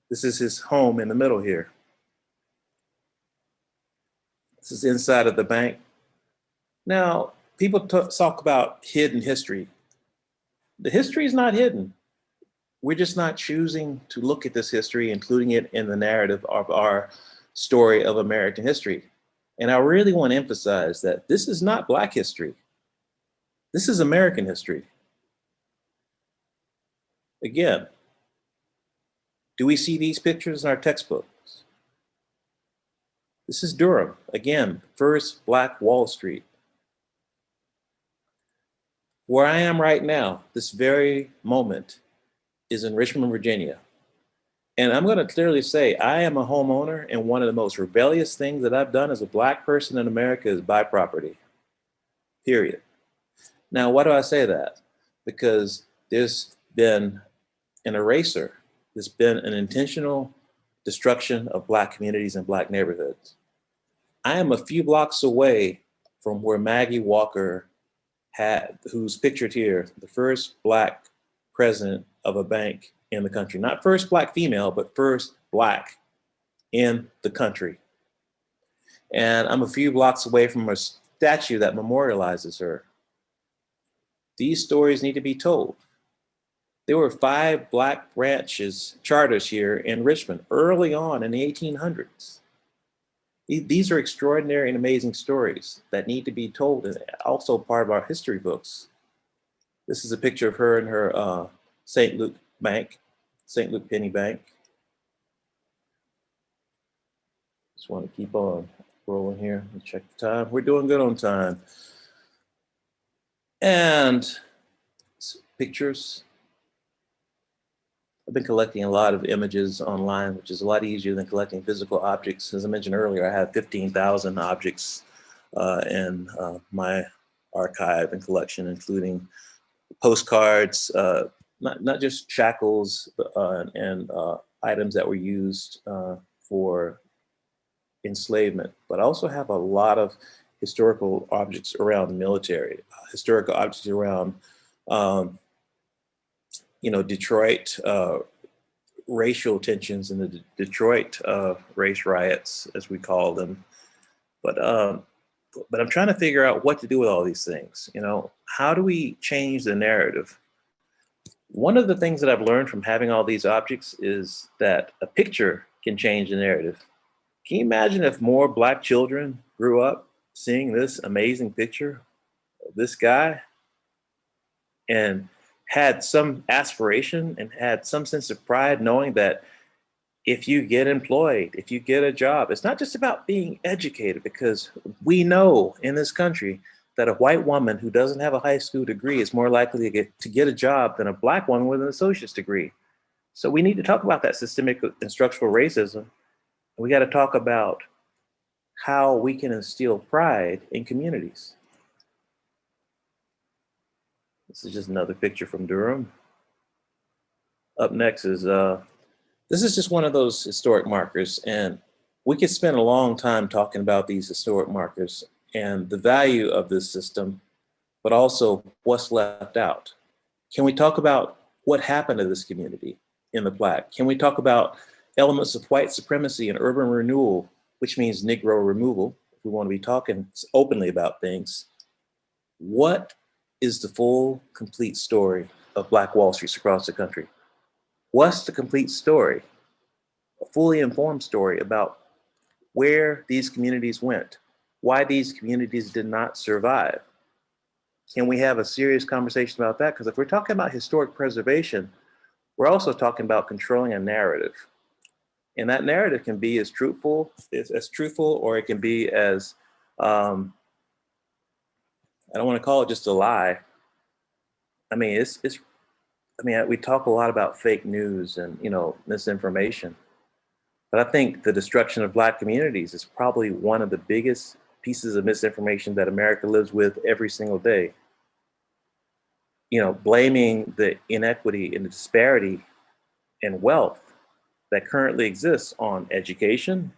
this is his home in the middle here. This is inside of the bank. Now, people talk about hidden history. The history is not hidden. We're just not choosing to look at this history, including it in the narrative of our story of American history. And I really want to emphasize that this is not Black history. This is American history. Again, do we see these pictures in our textbooks? This is Durham, again, first Black Wall Street. Where I am right now, this very moment, is in Richmond, Virginia. And I'm gonna clearly say, I am a homeowner, and one of the most rebellious things that I've done as a Black person in America is buy property, period. Now, why do I say that? Because there's been an eraser, there's been an intentional destruction of Black communities and Black neighborhoods. I am a few blocks away from where Maggie Walker who's pictured here, the first Black president of a bank in the country. Not first Black female, but first Black in the country. And I'm a few blocks away from a statue that memorializes her. These stories need to be told. There were 5 Black charters here in Richmond early on in the 1800s. These are extraordinary and amazing stories that need to be told, and also part of our history books. This is a picture of her in her St. Luke Penny Bank. Just want to keep on rolling here and check the time. We're doing good on time. And pictures. I've been collecting a lot of images online, which is a lot easier than collecting physical objects. As I mentioned earlier, I have 15,000 objects in my archive and collection, including postcards, not just shackles and items that were used for enslavement, but I also have a lot of historical objects around the military, historical objects around Detroit, racial tensions in the Detroit race riots, as we call them. But I'm trying to figure out what to do with all these things. You know, how do we change the narrative? One of the things that I've learned from having all these objects is that a picture can change the narrative. Can you imagine if more Black children grew up seeing this amazing picture of this guy and had some aspiration and had some sense of pride knowing that if you get employed, if you get a job, it's not just about being educated, because we know in this country that a white woman who doesn't have a high school degree is more likely to get a job than a Black woman with an associate's degree. So we need to talk about that systemic and structural racism. We got to talk about how we can instill pride in communities. This is just another picture from Durham. Up next is, this is just one of those historic markers, and we could spend a long time talking about these historic markers and the value of this system, but also what's left out. Can we talk about what happened to this community in the plaque? Can we talk about elements of white supremacy and urban renewal, which means Negro removal, if we want to be talking openly about things? What is the full, complete story of Black Wall Streets across the country? What's the complete story? A fully informed story about where these communities went, why these communities did not survive. Can we have a serious conversation about that? Because if we're talking about historic preservation, we're also talking about controlling a narrative. And that narrative can be as truthful, or it can be as, I don't want to call it just a lie. I mean, we talk a lot about fake news and, misinformation. But I think the destruction of Black communities is probably one of the biggest pieces of misinformation that America lives with every single day. Blaming the inequity and the disparity in wealth that currently exists on education,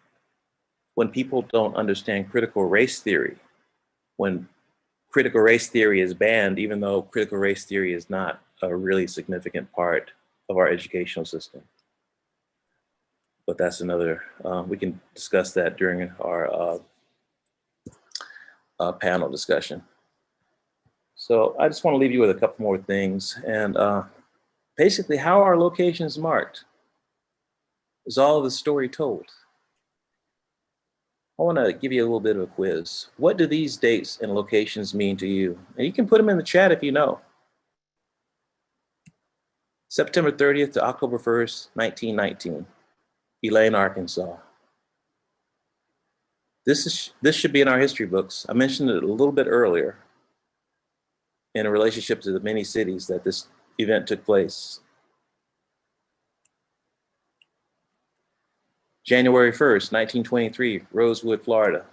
when people don't understand critical race theory, when critical race theory is banned, even though critical race theory is not a really significant part of our educational system. But that's another, we can discuss that during our panel discussion. So I just want to leave you with a couple more things. And basically, how are locations marked? Is all of the story told? I want to give you a little bit of a quiz. What do these dates and locations mean to you? And you can put them in the chat if you know. September 30th to October 1st, 1919, Elaine, Arkansas. This should be in our history books. I mentioned it a little bit earlier in a relationship to the many cities that this event took place. January 1st, 1923, Rosewood, Florida.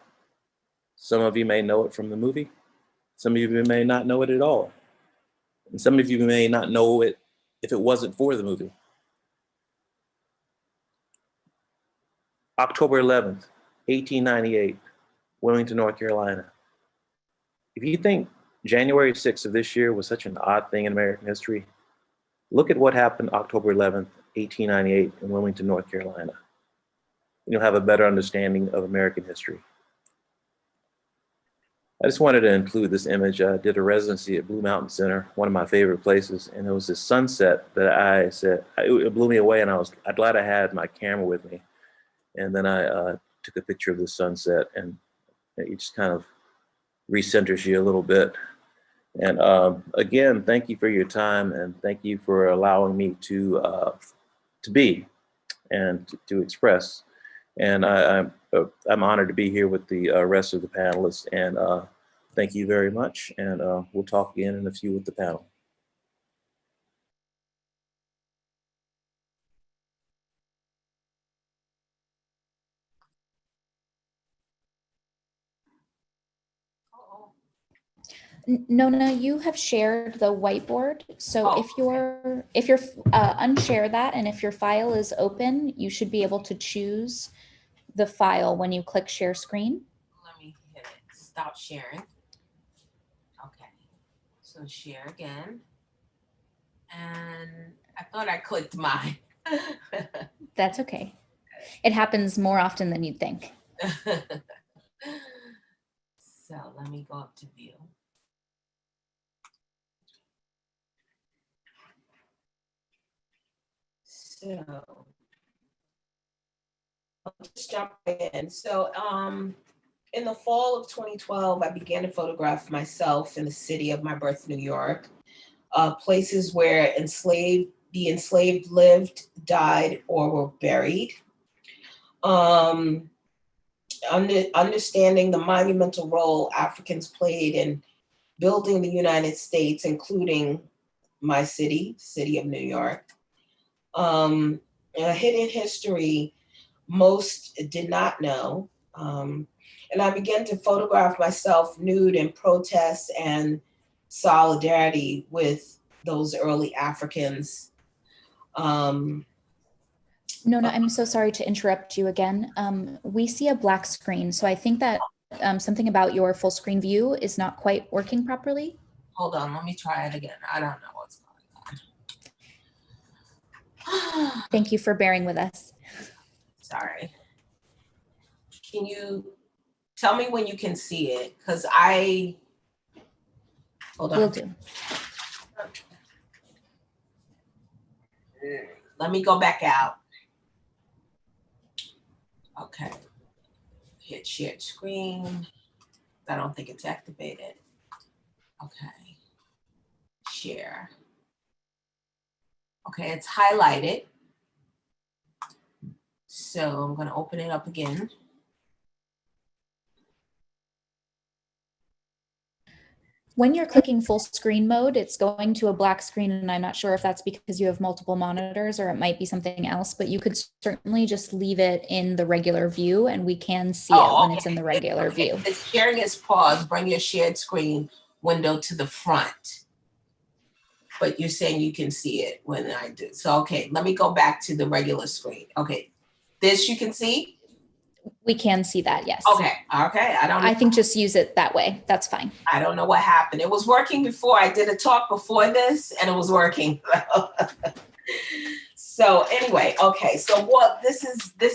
Some of you may know it from the movie. Some of you may not know it at all. And some of you may not know it if it wasn't for the movie. October 11th, 1898, Wilmington, North Carolina. If you think January 6th of this year was such an odd thing in American history, look at what happened October 11th, 1898 in Wilmington, North Carolina. You'll have a better understanding of American history. I just wanted to include this image. I did a residency at Blue Mountain Center, one of my favorite places, and it was this sunset that I said, it blew me away, and I'm glad I had my camera with me. And then I took a picture of the sunset, and it just kind of recenters you a little bit. And again, thank you for your time, and thank you for allowing me to be and to express. And I'm honored to be here with the rest of the panelists, and thank you very much. And we'll talk again in a few with the panel.
Nona, you have shared the whiteboard. So if you're unshare that, and if your file is open, you should be able to choose the file when you click share screen.
Let me hit it. Stop sharing. Okay. So share again. And I thought I clicked mine.
That's okay. It happens more often than you'd think.
So let me go up to view. So I'll just jump in. So in the fall of 2012, I began to photograph myself in the city of my birth, New York, places where the enslaved lived, died, or were buried. Understanding the monumental role Africans played in building the United States, including my city of New York. A hidden history most did not know. And I began to photograph myself nude in protest and solidarity with those early Africans.
Nona, I'm so sorry to interrupt you again. We see a black screen, so I think that something about your full screen view is not quite working properly.
Hold on, let me try it again. I don't know what's going on.
Thank you for bearing with us.
Sorry. Can you tell me when you can see it? Because hold on.
Will do.
Let me go back out. Okay. Hit shared screen. I don't think it's activated. Okay. Share. Okay, it's highlighted. So I'm going to open it up again.
When you're clicking full screen mode, it's going to a black screen, and I'm not sure if that's because you have multiple monitors or it might be something else, but you could certainly just leave it in the regular view and we can see it when it's in the regular view.
It's sharing is paused. Bring your shared screen window to the front. But you're saying you can see it when I do. So, okay, let me go back to the regular screen. Okay, this you can see?
We can see that, yes.
Okay,
I think just use it that way. That's fine.
I don't know what happened. It was working before. I did a talk before this and it was working. So anyway, okay, so what this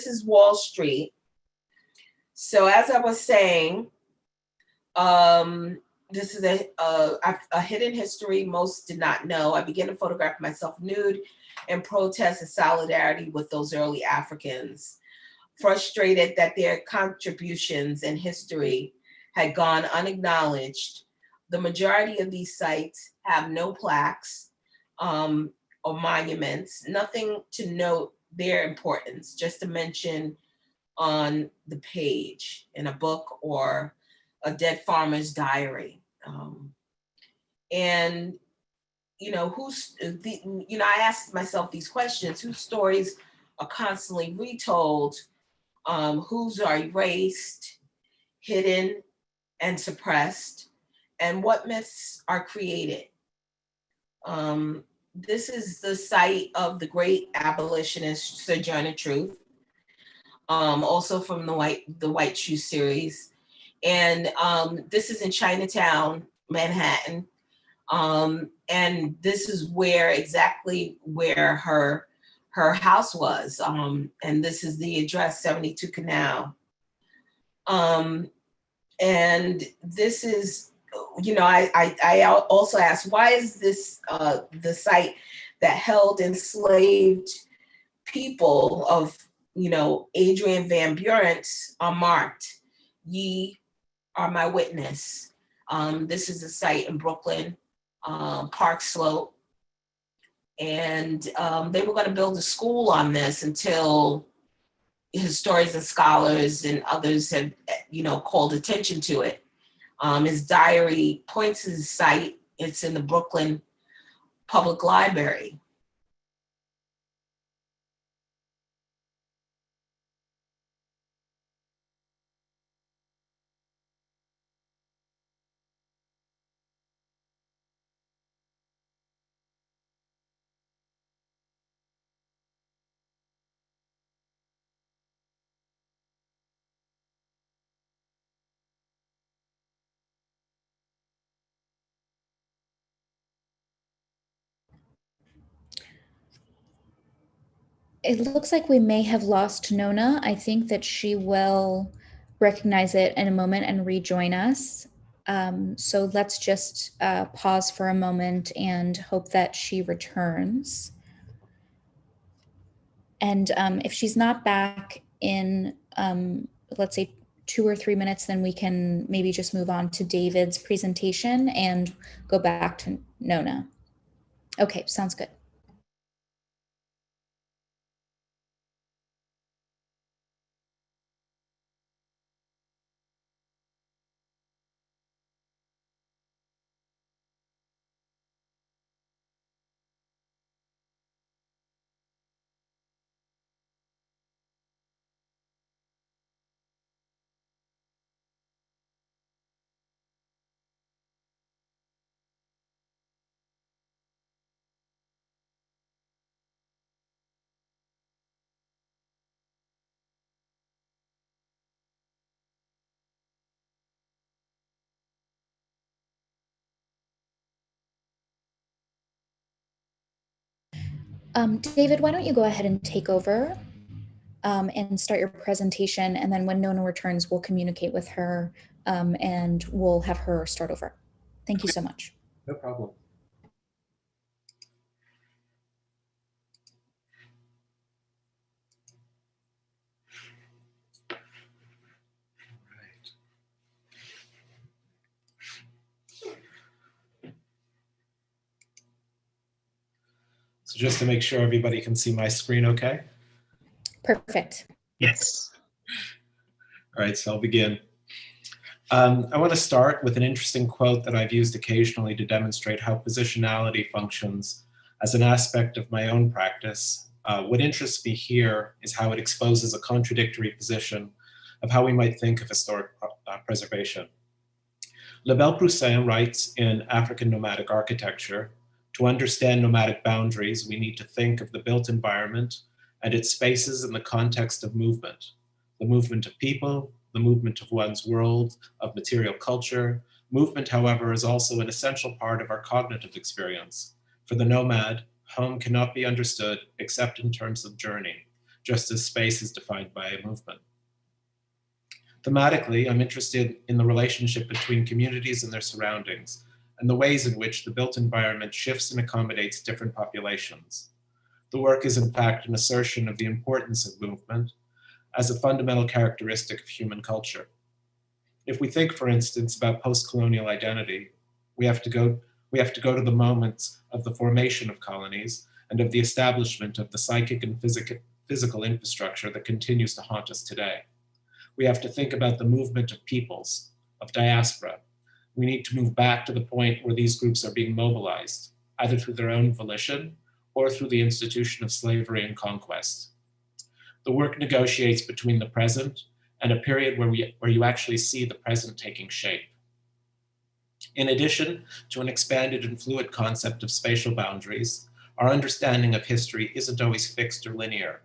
is Wall Street. So as I was saying, this is a hidden history most did not know. I began to photograph myself nude in protest and solidarity with those early Africans, frustrated that their contributions in history had gone unacknowledged. The majority of these sites have no plaques or monuments, nothing to note their importance, just to mention on the page in a book or a dead farmer's diary. And I asked myself these questions: whose stories are constantly retold, whose are erased, hidden, and suppressed, and what myths are created. This is the site of the great abolitionist Sojourner Truth, also from the White Shoe series. And this is in Chinatown, Manhattan. And this is exactly where her house was. And this is the address, 72 Canal. And this is, I also asked, why is this the site that held enslaved people of, Adrian Van Buren's are marked? Ye are my witness. This is a site in Brooklyn, Park Slope. And they were going to build a school on this until historians and scholars and others have, called attention to it. His diary points to the site. It's in the Brooklyn Public Library.
It looks like we may have lost Nona. I think that she will recognize it in a moment and rejoin us. So let's just pause for a moment and hope that she returns. And if she's not back in, let's say 2 or 3 minutes, then we can maybe just move on to David's presentation and go back to Nona. Okay, sounds good. David, why don't you go ahead and take over and start your presentation, and then when Nona returns, we'll communicate with her and we'll have her start over. Thank you so much.
No problem. So just to make sure everybody can see my screen okay?
Perfect.
Yes. All right, so I'll begin. I want to start with an interesting quote that I've used occasionally to demonstrate how positionality functions as an aspect of my own practice. What interests me here is how it exposes a contradictory position of how we might think of historic preservation. Le Bel-Poussin writes in African Nomadic Architecture, to understand nomadic boundaries, we need to think of the built environment and its spaces in the context of movement. The movement of people, the movement of one's world, of material culture. Movement, however, is also an essential part of our cognitive experience. For the nomad, home cannot be understood except in terms of journey, just as space is defined by a movement. Thematically, I'm interested in the relationship between communities and their surroundings, and the ways in which the built environment shifts and accommodates different populations. The work is in fact an assertion of the importance of movement as a fundamental characteristic of human culture. If we think, for instance, about post-colonial identity, we have to go to the moments of the formation of colonies and of the establishment of the psychic and physical infrastructure that continues to haunt us today. We have to think about the movement of peoples, of diaspora. We need to move back to the point where these groups are being mobilized, either through their own volition or through the institution of slavery and conquest. The work negotiates between the present and a period where you actually see the present taking shape. In addition to an expanded and fluid concept of spatial boundaries, our understanding of history isn't always fixed or linear.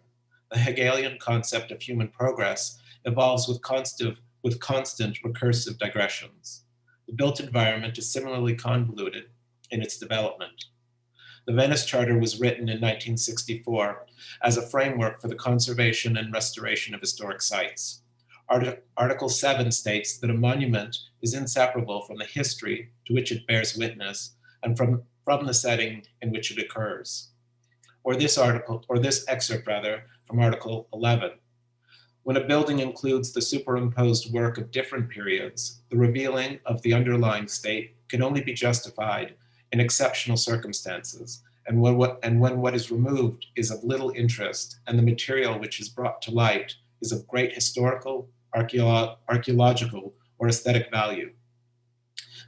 The Hegelian concept of human progress evolves with constant recursive digressions. The built environment is similarly convoluted in its development. The Venice Charter was written in 1964 as a framework for the conservation and restoration of historic sites. Article 7 states that a monument is inseparable from the history to which it bears witness and from the setting in which it occurs. Or this excerpt from Article 11. When a building includes the superimposed work of different periods, the revealing of the underlying state can only be justified in exceptional circumstances, and when what is removed is of little interest and the material which is brought to light is of great historical, archaeological, or aesthetic value.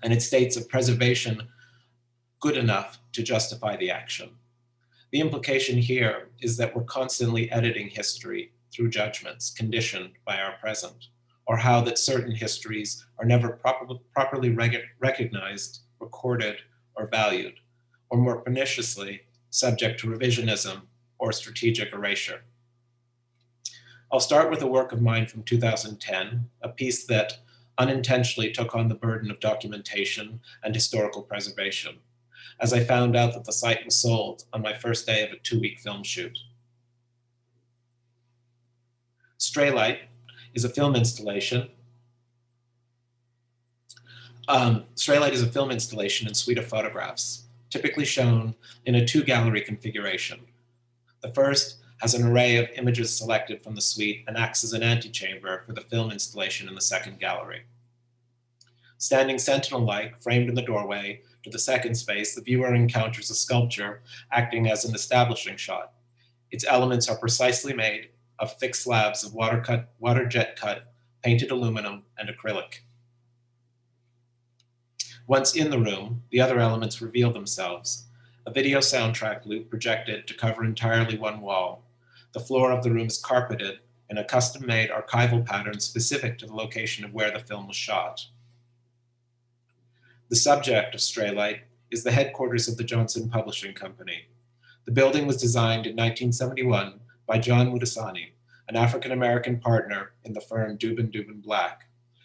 And it states of preservation good enough to justify the action. The implication here is that we're constantly editing history through judgments conditioned by our present, or how that certain histories are never properly recognized, recorded, or valued, or more perniciously, subject to revisionism or strategic erasure. I'll start with a work of mine from 2010, a piece that unintentionally took on the burden of documentation and historical preservation, as I found out that the site was sold on my first day of a 2-week film shoot. Stray Light is a film installation. Stray Light is a film installation and suite of photographs, typically shown in a two-gallery configuration. The first has an array of images selected from the suite and acts as an antechamber for the film installation in the second gallery. Standing sentinel-like, framed in the doorway to the second space, the viewer encounters a sculpture acting as an establishing shot. Its elements are precisely made of thick slabs of water jet cut, painted aluminum, and acrylic. Once in the room, the other elements reveal themselves. A video soundtrack loop projected to cover entirely one wall. The floor of the room is carpeted in a custom-made archival pattern specific to the location of where the film was shot. The subject of Stray Light is the headquarters of the Johnson Publishing Company. The building was designed in 1971 by John Mudasani, an African-American partner in the firm Dubin Black.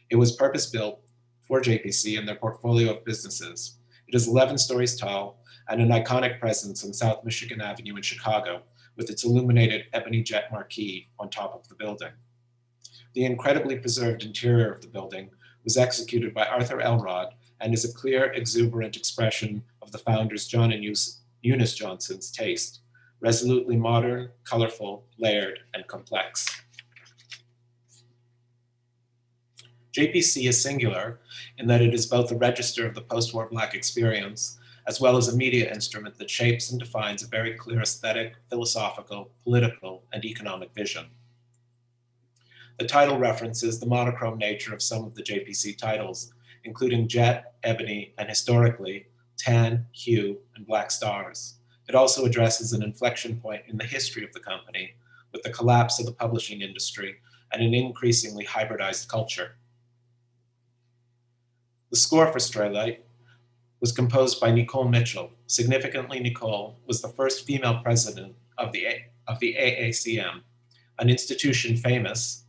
It was purpose-built for JPC and their portfolio of businesses. It is 11 stories tall and an iconic presence on South Michigan Avenue in Chicago, with its illuminated ebony jet marquee on top of the building. The incredibly preserved interior of the building was executed by Arthur Elrod and is a clear, exuberant expression of the founders John and Eunice Johnson's taste, resolutely modern, colorful, layered, and complex. JPC is singular in that it is both a register of the post-war Black experience, as well as a media instrument that shapes and defines a very clear aesthetic, philosophical, political, and economic vision. The title references the monochrome nature of some of the JPC titles, including jet, ebony, and historically, tan, hue, and black stars. It also addresses an inflection point in the history of the company, with the collapse of the publishing industry and an increasingly hybridized culture. The score for Stray Light was composed by Nicole Mitchell. Significantly, Nicole was the first female president of the AACM, an institution famous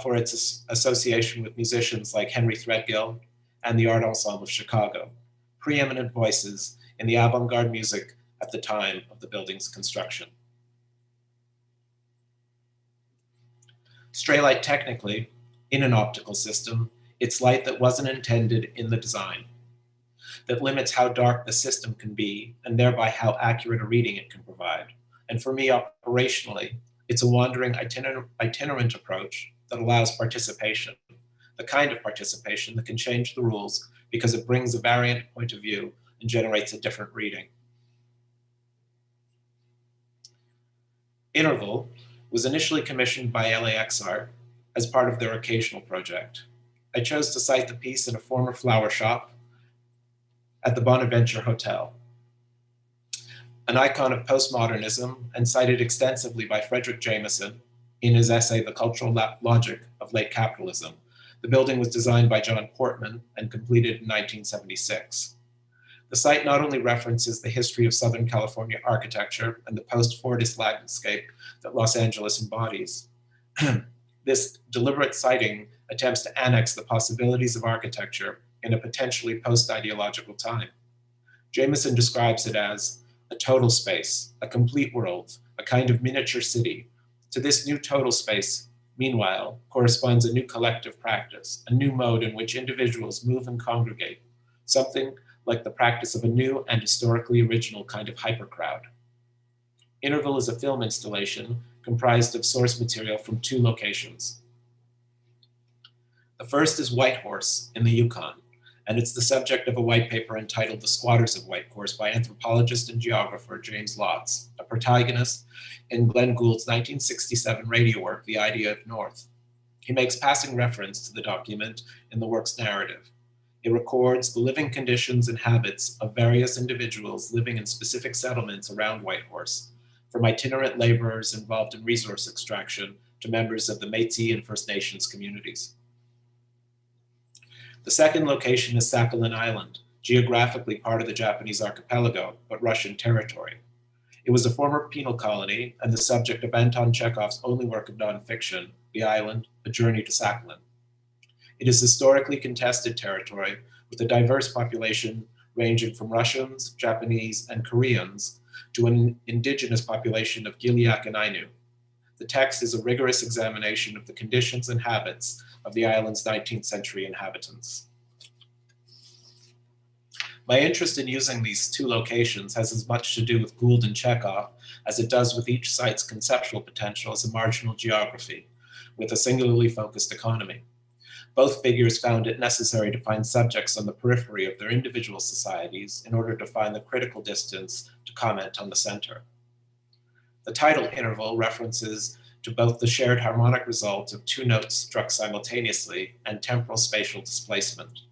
for its association with musicians like Henry Threadgill and the Art Ensemble of Chicago, preeminent voices in the avant-garde music at the time of the building's construction. Stray light technically, in an optical system, it's light that wasn't intended in the design, that limits how dark the system can be and thereby how accurate a reading it can provide. And for me, operationally, it's a wandering itinerant approach that allows participation, the kind of participation that can change the rules because it brings a variant point of view and generates a different reading. Interval was initially commissioned by LAXR as part of their occasional project. I chose to cite the piece in a former flower shop at the Bonaventure Hotel. An icon of postmodernism and cited extensively by Frederick Jameson in his essay, The Cultural Logic of Late Capitalism. The building was designed by John Portman and completed in 1976. The site not only references the history of Southern California architecture and the post-Fordist landscape that Los Angeles embodies. This deliberate citing attempts to annex the possibilities of architecture in a potentially post-ideological time. Jameson describes it as a total space, a complete world, a kind of miniature city. To this new total space, meanwhile, corresponds a new collective practice, a new mode in which individuals move and congregate, something like the practice of a new and historically original kind of hypercrowd. Interval is a film installation comprised of source material from two locations. The first is Whitehorse in the Yukon, and it's the subject of a white paper entitled The Squatters of Whitehorse by anthropologist and geographer James Lotz, a protagonist in Glenn Gould's 1967 radio work, The Idea of North. He makes passing reference to the document in the work's narrative. It records the living conditions and habits of various individuals living in specific settlements around Whitehorse, from itinerant laborers involved in resource extraction to members of the Métis and First Nations communities. The second location is Sakhalin Island, geographically part of the Japanese archipelago, but Russian territory. It was a former penal colony and the subject of Anton Chekhov's only work of nonfiction, The Island, A Journey to Sakhalin. It is historically contested territory with a diverse population ranging from Russians, Japanese, and Koreans to an indigenous population of Gilyak and Ainu. The text is a rigorous examination of the conditions and habits of the island's 19th century inhabitants. My interest in using these two locations has as much to do with Gould and Chekhov as it does with each site's conceptual potential as a marginal geography, with a singularly focused economy. Both figures found it necessary to find subjects on the periphery of their individual societies in order to find the critical distance to comment on the center. The title interval references to both the shared harmonic result of two notes struck simultaneously and temporal spatial displacement.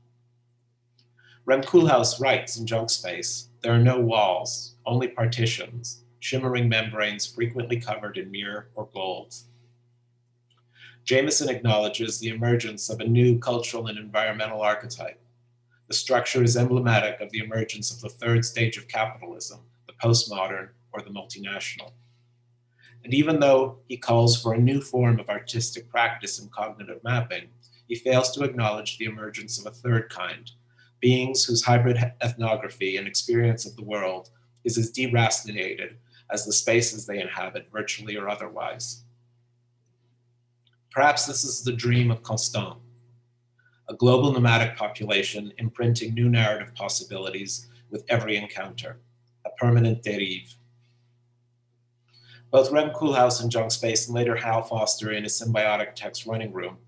Rem Koolhaas writes in Junk Space, "There are no walls, only partitions, shimmering membranes frequently covered in mirror or gold." Jameson acknowledges the emergence of a new cultural and environmental archetype. The structure is emblematic of the emergence of the third stage of capitalism, the postmodern or the multinational. And even though he calls for a new form of artistic practice in cognitive mapping, he fails to acknowledge the emergence of a third kind, beings whose hybrid ethnography and experience of the world is as deracinated as the spaces they inhabit, virtually or otherwise. Perhaps this is the dream of Constant, a global nomadic population imprinting new narrative possibilities with every encounter, a permanent dérive. Both Rem Koolhaas in Junk Space and later Hal Foster in his symbiotic text Running Room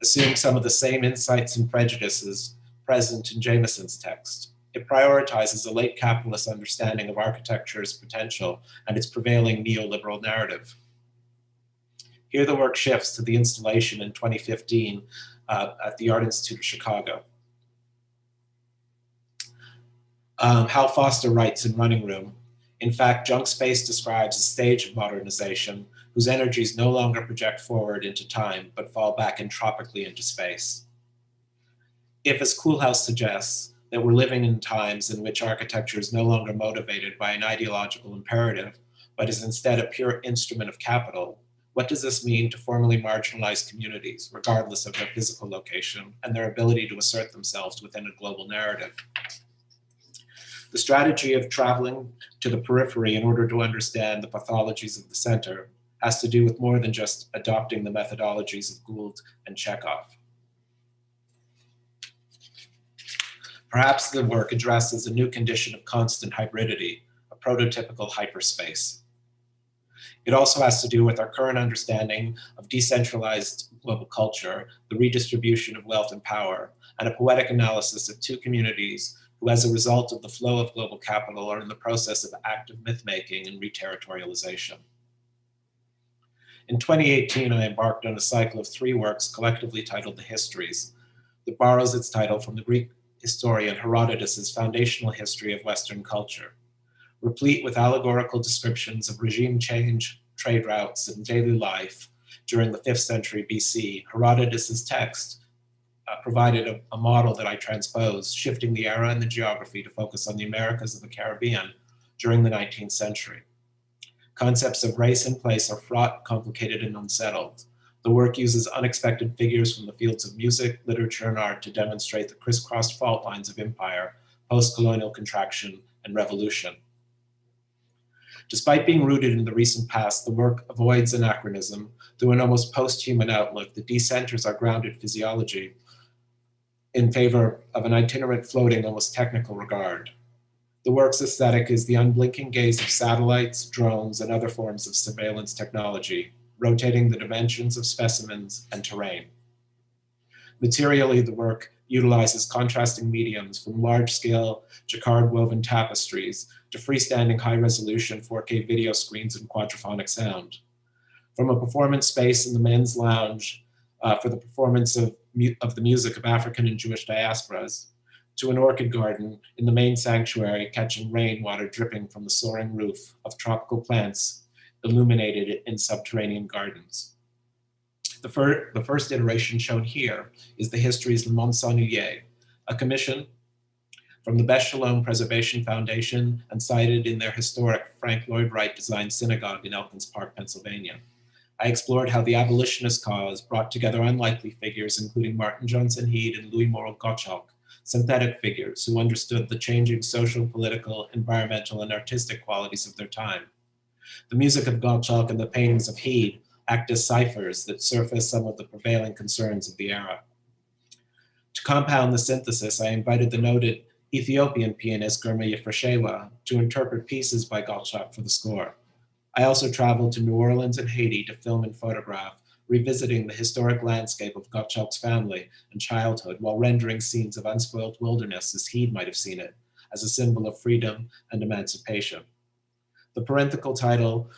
assume some of the same insights and prejudices present in Jameson's text. It prioritizes a late capitalist understanding of architecture's potential and its prevailing neoliberal narrative. Here the work shifts to the installation in 2015 at the Art Institute of Chicago. Hal Foster writes in Running Room, "In fact, Junk Space describes a stage of modernization whose energies no longer project forward into time, but fall back entropically into space." If, as Koolhaas suggests, that we're living in times in which architecture is no longer motivated by an ideological imperative, but is instead a pure instrument of capital, what does this mean to formerly marginalized communities, regardless of their physical location and their ability to assert themselves within a global narrative? The strategy of traveling to the periphery in order to understand the pathologies of the center has to do with more than just adopting the methodologies of Gould and Chekhov. Perhaps the work addresses a new condition of constant hybridity, a prototypical hyperspace. It also has to do with our current understanding of decentralized global culture, the redistribution of wealth and power, and a poetic analysis of two communities who, as a result of the flow of global capital, are in the process of active myth-making and reterritorialization. In 2018, I embarked on a cycle of 3 works collectively titled The Histories that borrows its title from the Greek historian Herodotus's foundational history of Western culture, replete with allegorical descriptions of regime change, trade routes, and daily life during the 5th century BC. Herodotus's text provided a model that I transposed, shifting the era and the geography to focus on the Americas and the Caribbean during the 19th century. Concepts of race and place are fraught, complicated, and unsettled. The work uses unexpected figures from the fields of music, literature, and art to demonstrate the crisscrossed fault lines of empire, post-colonial contraction, and revolution. Despite being rooted in the recent past, the work avoids anachronism through an almost post-human outlook that decenters our grounded physiology in favor of an itinerant, floating, almost technical regard. The work's aesthetic is the unblinking gaze of satellites, drones, and other forms of surveillance technology, rotating the dimensions of specimens and terrain. Materially, the work utilizes contrasting mediums from large-scale jacquard-woven tapestries to freestanding high-resolution 4K video screens and quadraphonic sound. From a performance space in the men's lounge for the performance of the music of African and Jewish diasporas, to an orchid garden in the main sanctuary catching rainwater dripping from the soaring roof of tropical plants illuminated in subterranean gardens. The first iteration shown here is the Histories Le Monde Singulier, a commission from the Beth Shalom Preservation Foundation and cited in their historic Frank Lloyd Wright designed synagogue in Elkins Park, Pennsylvania. I explored how the abolitionist cause brought together unlikely figures, including Martin Johnson Heed and Louis Morel Gottschalk, synthetic figures who understood the changing social, political, environmental, and artistic qualities of their time. The music of Gottschalk and the paintings of Heed act as ciphers that surface some of the prevailing concerns of the era. To compound the synthesis, I invited the noted Ethiopian pianist Girma Yefreshewa to interpret pieces by Gottschalk for the score. I also traveled to New Orleans and Haiti to film and photograph, revisiting the historic landscape of Gottschalk's family and childhood while rendering scenes of unspoiled wilderness as Heed might have seen it, as a symbol of freedom and emancipation. The parenthetical title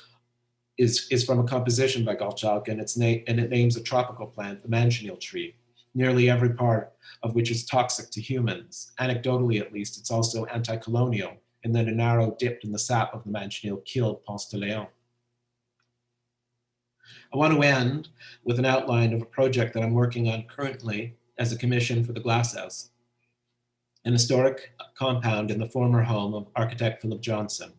is from a composition by Gottschalk, and it names a tropical plant, the manganiel tree, nearly every part of which is toxic to humans. Anecdotally, at least, it's also anti-colonial, in that an arrow dipped in the sap of the manganiel killed Ponce de Leon. I want to end with an outline of a project that I'm working on currently as a commission for the Glass House, an historic compound in the former home of architect Philip Johnson.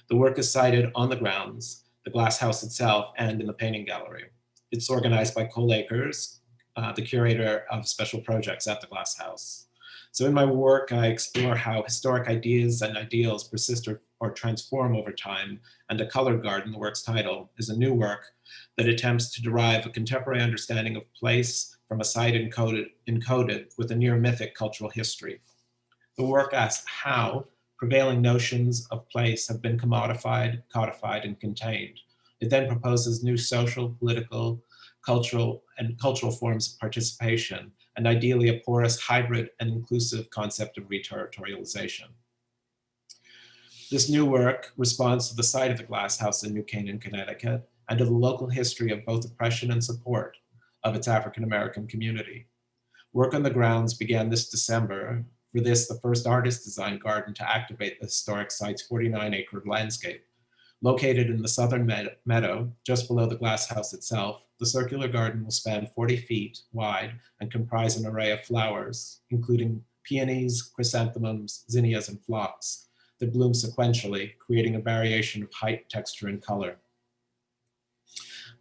The work is sited on the grounds, the Glass House itself, and in the painting gallery. It's organized by Cole Akers, the curator of special projects at the Glass House. So in my work, I explore how historic ideas and ideals persist or transform over time, and A Colored Garden, the work's title, is a new work that attempts to derive a contemporary understanding of place from a site encoded with a near mythic cultural history. The work asks how prevailing notions of place have been commodified, codified, and contained. It then proposes new social, political, cultural forms of participation, and ideally a porous, hybrid, and inclusive concept of reterritorialization. This new work responds to the site of the Glass House in New Canaan, Connecticut, and to the local history of both oppression and support of its African-American community. Work on the grounds began this December. For this, the first artist-designed garden to activate the historic site's 49-acre landscape. Located in the southern meadow, just below the Glass House itself, the circular garden will span 40 feet wide and comprise an array of flowers, including peonies, chrysanthemums, zinnias, and phlox, that bloom sequentially, creating a variation of height, texture, and color.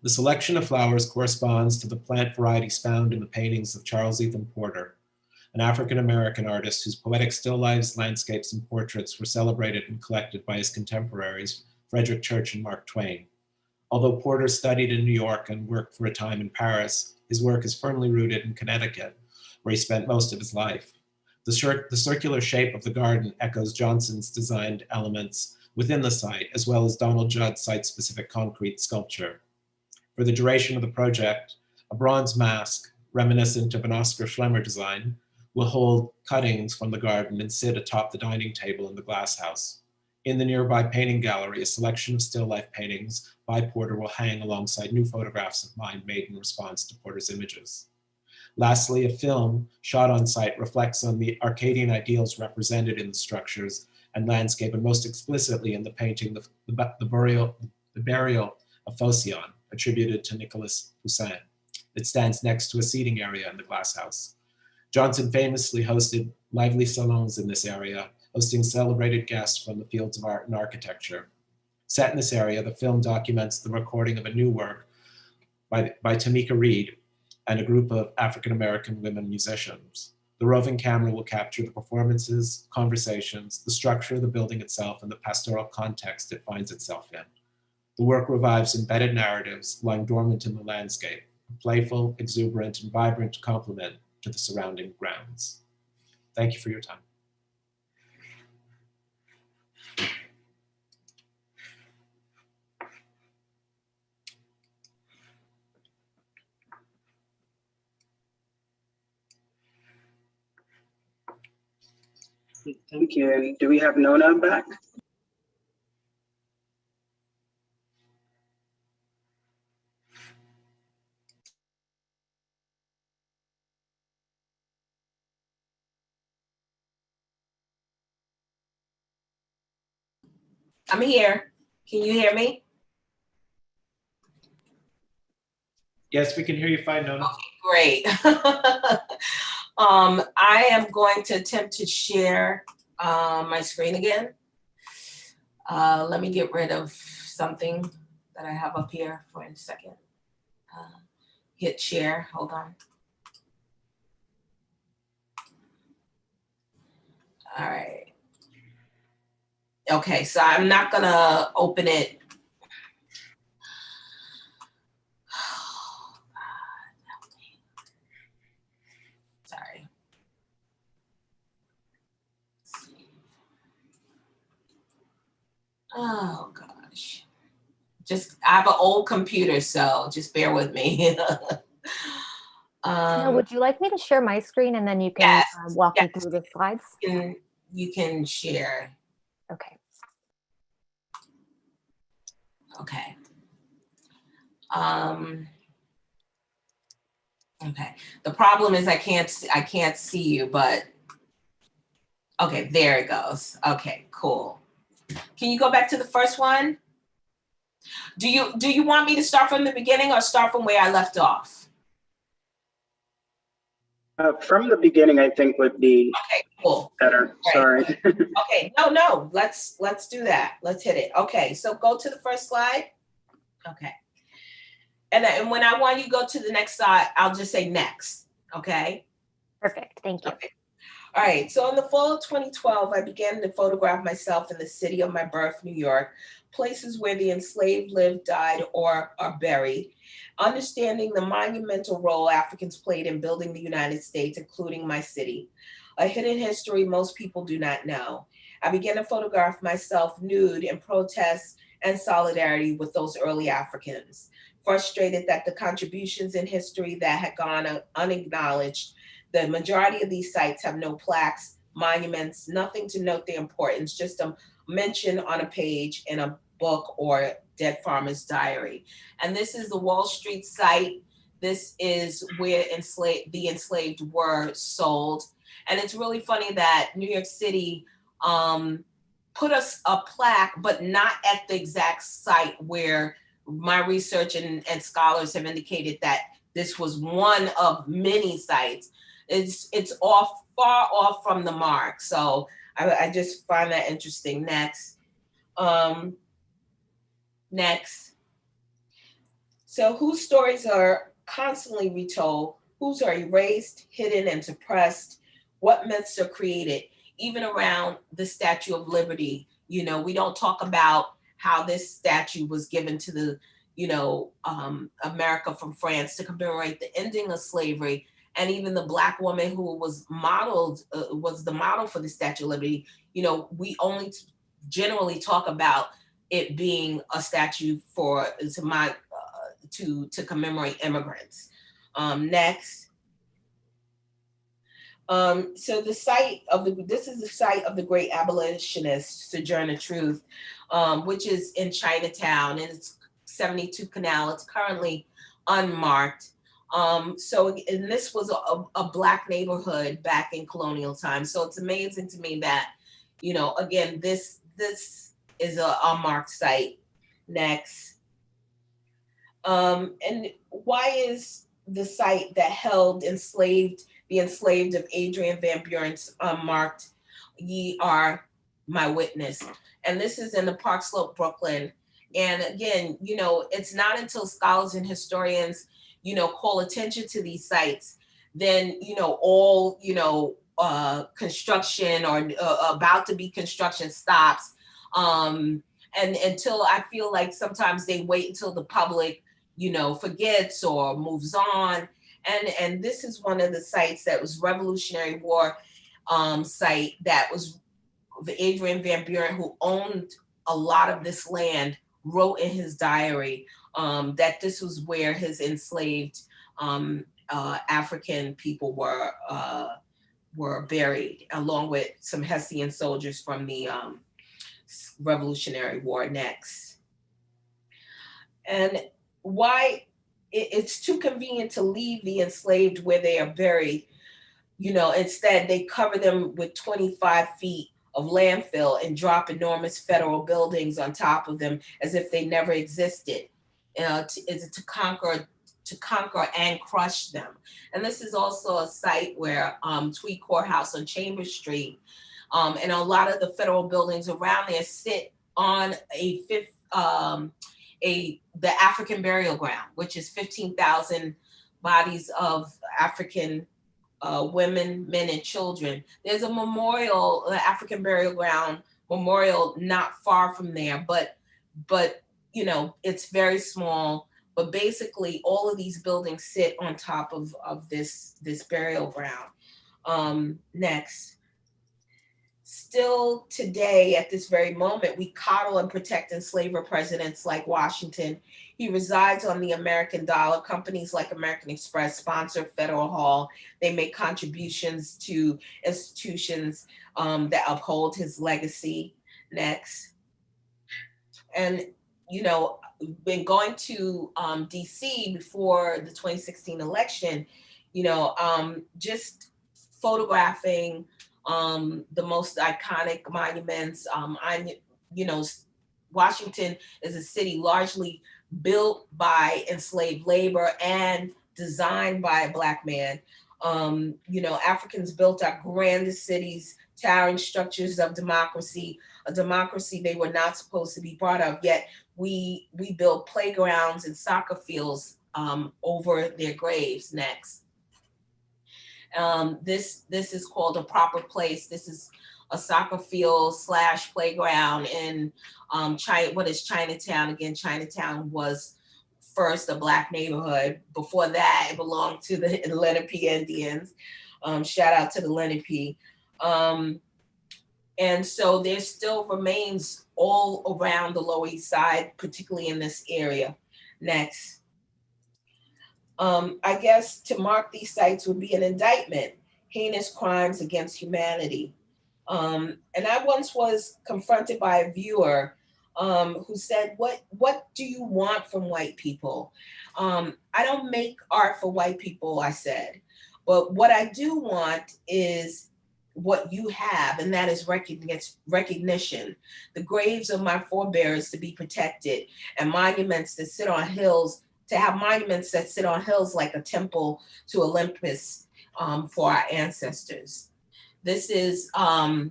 The selection of flowers corresponds to the plant varieties found in the paintings of Charles Ethan Porter, an African-American artist whose poetic still lifes, landscapes, and portraits were celebrated and collected by his contemporaries, Frederick Church and Mark Twain. Although Porter studied in New York and worked for a time in Paris, his work is firmly rooted in Connecticut, where he spent most of his life. The circular shape of the garden echoes Johnson's designed elements within the site, as well as Donald Judd's site-specific concrete sculpture. For the duration of the project, a bronze mask, reminiscent of an Oscar Schlemmer design, will hold cuttings from the garden and sit atop the dining table in the Glass House. In the nearby painting gallery, a selection of still life paintings by Porter will hang alongside new photographs of mine made in response to Porter's images. Lastly, a film shot on site reflects on the Arcadian ideals represented in the structures and landscape, and most explicitly in the painting, the burial of Phocion, attributed to Nicolas Poussin. It stands next to a seating area in the Glass House. Johnson famously hosted lively salons in this area, hosting celebrated guests from the fields of art and architecture. Set in this area, the film documents the recording of a new work by Tamika Reed and a group of African-American women musicians. The roving camera will capture the performances, conversations, the structure of the building itself, and the pastoral context it finds itself in. The work revives embedded narratives lying dormant in the landscape, a playful, exuberant, and vibrant complement to the surrounding grounds. Thank you for your time.
Thank you. And do we have Nona back?
I'm here. Can you hear me?
Yes, we can hear you fine, Nona.
Okay, great. I am going to attempt to share my screen again. Let me get rid of something that I have up here for a second. Hit share, hold on. All right. Okay, so I'm not gonna open it I have an old computer, so just bear with me.
Now, would you like me to share my screen and then you can
Yes,
walk me through the slides?
You can share.
Okay.
Okay. Okay. The problem is I can't see you, but okay, there it goes. Okay, cool. Can you go back to the first one? Do you want me to start from the beginning or start from where I left off?
From the beginning, I think would be
cool.
Better.
Right.
Sorry.
Okay, no, let's do that. Let's hit it. Okay, so go to the first slide. Okay. And when I want you to go to the next slide, I'll just say next. Okay.
Perfect. Thank you.
Okay. All right. So in the fall of 2012, I began to photograph myself in the city of my birth, New York, places where the enslaved lived, died, or are buried, understanding the monumental role Africans played in building the United States, including my city, a hidden history most people do not know. I began to photograph myself nude in protest and solidarity with those early Africans, frustrated that the contributions in history that had gone unacknowledged. The majority of these sites have no plaques, monuments, nothing to note their importance, just a mention on a page in a book or dead farmer's diary. And this is the Wall Street site. This is where the enslaved were sold. And it's really funny that New York City put us a plaque, but not at the exact site where my research and scholars have indicated that this was one of many sites. It's far off from the mark. So I just find that interesting. Next. Next. So whose stories are constantly retold, whose are erased, hidden, and suppressed, what myths are created, even around the Statue of Liberty. You know, we don't talk about how this statue was given to the, America from France to commemorate the ending of slavery. And even the Black woman who was was the model for the Statue of Liberty. You know, we only generally talk about it being a statue to commemorate immigrants. Next. So this is the site of the great abolitionist Sojourner Truth, which is in Chinatown, and it's 72 Canal. It's currently unmarked. And this was a Black neighborhood back in colonial times. So it's amazing to me that, again, this is a unmarked site. Next. And why is the site that held the enslaved of Adrian Van Buren's unmarked? Ye are my witness. And this is in the Park Slope, Brooklyn. And again, it's not until scholars and historians, call attention to these sites, then, all, construction or about to be construction stops. And until I feel like sometimes they wait until the public, forgets or moves on. And this is one of the sites that was Revolutionary War site that was the Adrian Van Buren, who owned a lot of this land, wrote in his diary that this was where his enslaved African people were buried, along with some Hessian soldiers from the Revolutionary War. Next. And why it's too convenient to leave the enslaved where they are buried. Instead they cover them with 25 feet of landfill and drop enormous federal buildings on top of them as if they never existed, to conquer and crush them. And this is also a site where Tweed Courthouse on Chambers Street, and a lot of the federal buildings around there sit on the African burial ground, which is 15,000 bodies of African women, men, and children. There's a memorial, the African burial ground memorial, not far from there, but it's very small. But basically, all of these buildings sit on top of this burial ground. Next. Still today, at this very moment, we coddle and protect enslaver presidents like Washington. He resides on the American dollar. Companies like American Express sponsor Federal Hall. They make contributions to institutions that uphold his legacy. Next. And, you know, when going to DC before the 2016 election, you know, just photographing the most iconic monuments. You know, Washington is a city largely built by enslaved labor and designed by a Black man. You know, Africans built our grandest cities, towering structures of democracy, a democracy they were not supposed to be part of, yet we built playgrounds and soccer fields over their graves. Next. This is called a proper place. This is a soccer field / playground in what is Chinatown. Again, Chinatown was first a Black neighborhood. Before that, it belonged to the Lenape Indians. Shout out to the Lenape. And so there still remains all around the Lower East Side, particularly in this area. Next. I guess to mark these sites would be an indictment, heinous crimes against humanity. And I once was confronted by a viewer who said, what do you want from white people? I don't make art for white people, I said, but what I do want is what you have, and that is recognition. The graves of my forebears to be protected, and monuments that sit on hills, to have monuments that sit on hills like a temple to Olympus for our ancestors. This is the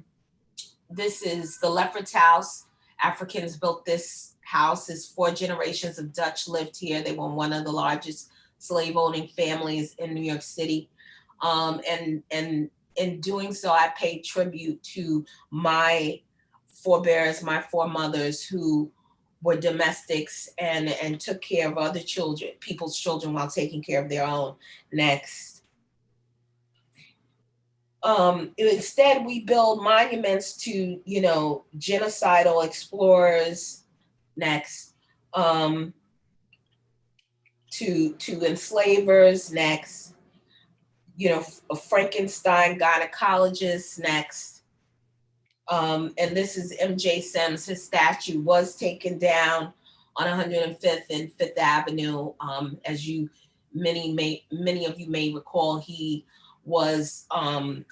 Lefferts House. Africans built this house. As 4 generations of Dutch lived here. They were one of the largest slave-owning families in New York City. And in doing so, I paid tribute to my forebears, my foremothers who were domestics and took care of other children, people's children, while taking care of their own. Next. Instead, we build monuments to, you know, genocidal explorers. Next. To enslavers. Next. You know, a Frankenstein gynecologist. Next. And this is M.J. Sims. His statue was taken down on 105th and 5th Avenue. As many of you may recall, he was a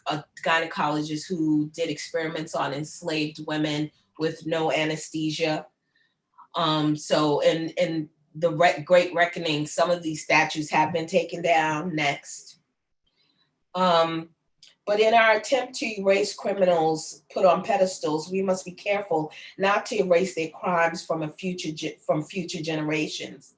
gynecologist who did experiments on enslaved women with no anesthesia. So in the Great Reckoning, some of these statues have been taken down. Next. But in our attempt to erase criminals put on pedestals, we must be careful not to erase their crimes from future generations.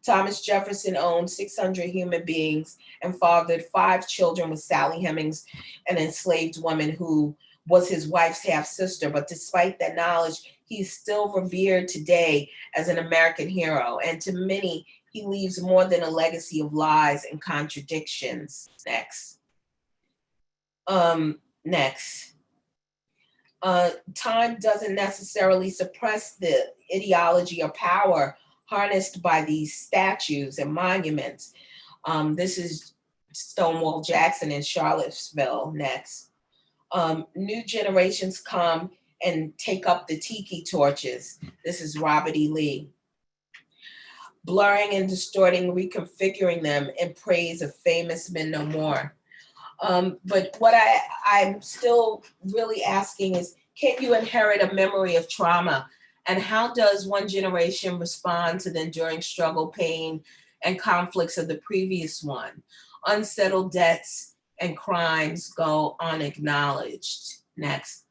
Thomas Jefferson owned 600 human beings and fathered 5 children with Sally Hemings, an enslaved woman who was his wife's half-sister. But despite that knowledge, he's still revered today as an American hero. And to many, he leaves more than a legacy of lies and contradictions. Next. Time doesn't necessarily suppress the ideology or power harnessed by these statues and monuments. This is Stonewall Jackson in Charlottesville. Next. New generations come and take up the tiki torches. This is Robert E. Lee. Blurring and distorting, reconfiguring them in praise of famous men no more. But what I'm still really asking is, can you inherit a memory of trauma? And how does one generation respond to the enduring struggle, pain, and conflicts of the previous one? Unsettled debts and crimes go unacknowledged. Next.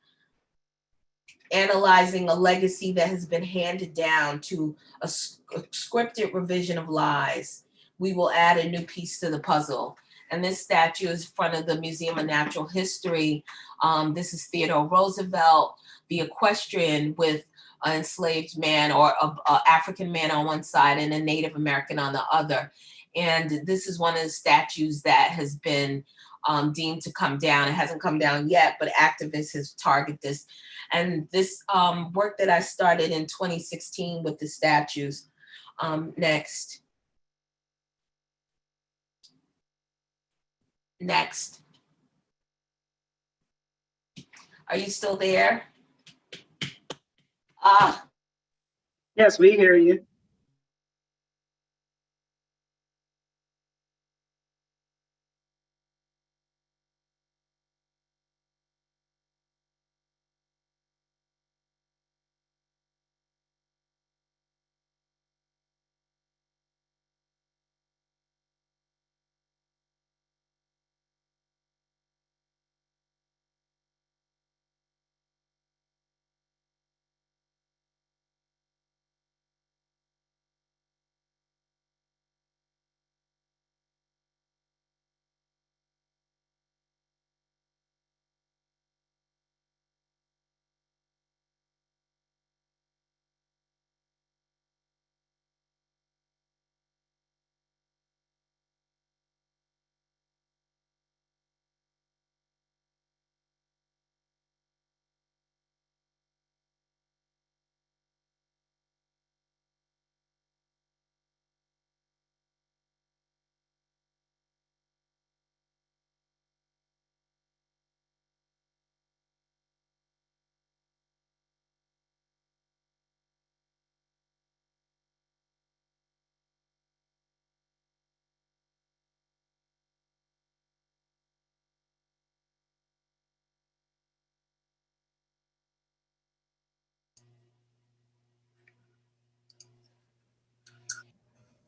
Analyzing a legacy that has been handed down to a scripted revision of lies. We will add a new piece to the puzzle. And this statue is in front of the Museum of Natural History. This is Theodore Roosevelt, the equestrian with an enslaved man or an African man on one side and a Native American on the other. And this is one of the statues that has been deemed to come down. It hasn't come down yet, but activists have targeted this. And this work that I started in 2016 with the statues. Next. Next. Are you still there? Ah.
Yes, we hear you.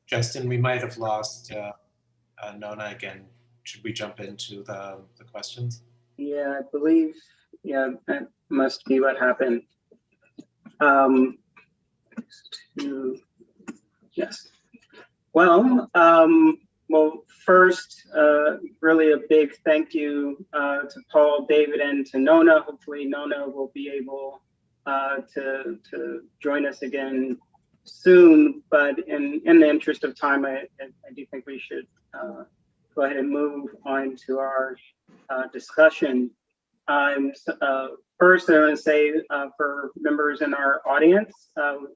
Justin, we might have lost Nona again. Should we jump into the questions?
Yeah, I believe, yeah, that must be what happened. Yes. Well, first, really a big thank you to Paul, David, and to Nona. Hopefully Nona will be able to join us again soon, but in the interest of time, I do think we should go ahead and move on to our discussion. First, I want to say for members in our audience,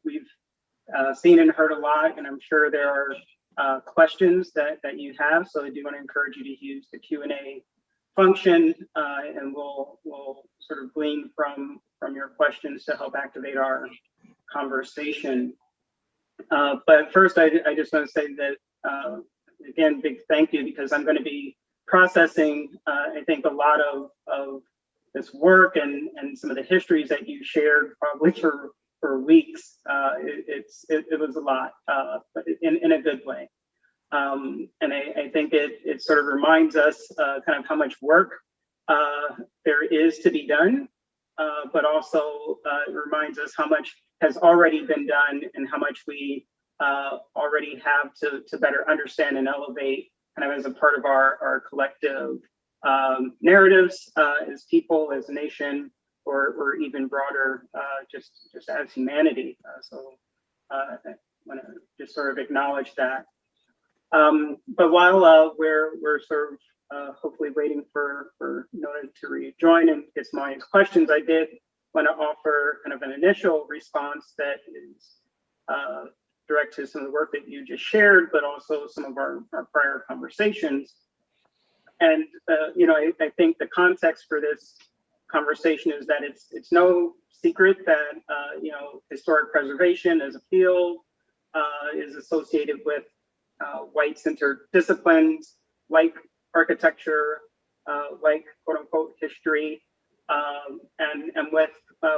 we've seen and heard a lot, and I'm sure there are questions that you have. So I do want to encourage you to use the Q&A function, and we'll sort of glean from your questions to help activate our conversation. But first, I just want to say that, again, big thank you, because I'm going to be processing, I think, a lot of this work and some of the histories that you shared probably for weeks. It was a lot, but in a good way. And I think it sort of reminds us kind of how much work there is to be done, but also it reminds us how much has already been done and how much we already have to better understand and elevate kind of as a part of our collective narratives as people, as a nation, or even broader, just as humanity. So I want to just sort of acknowledge that. But while we're sort of hopefully waiting for Nona to rejoin and get some audience questions, I did want to offer kind of an initial response that is direct to some of the work that you just shared, but also some of our prior conversations. And I think the context for this conversation is that it's no secret that historic preservation as a field is associated with white-centered disciplines like architecture, like quote unquote history, and with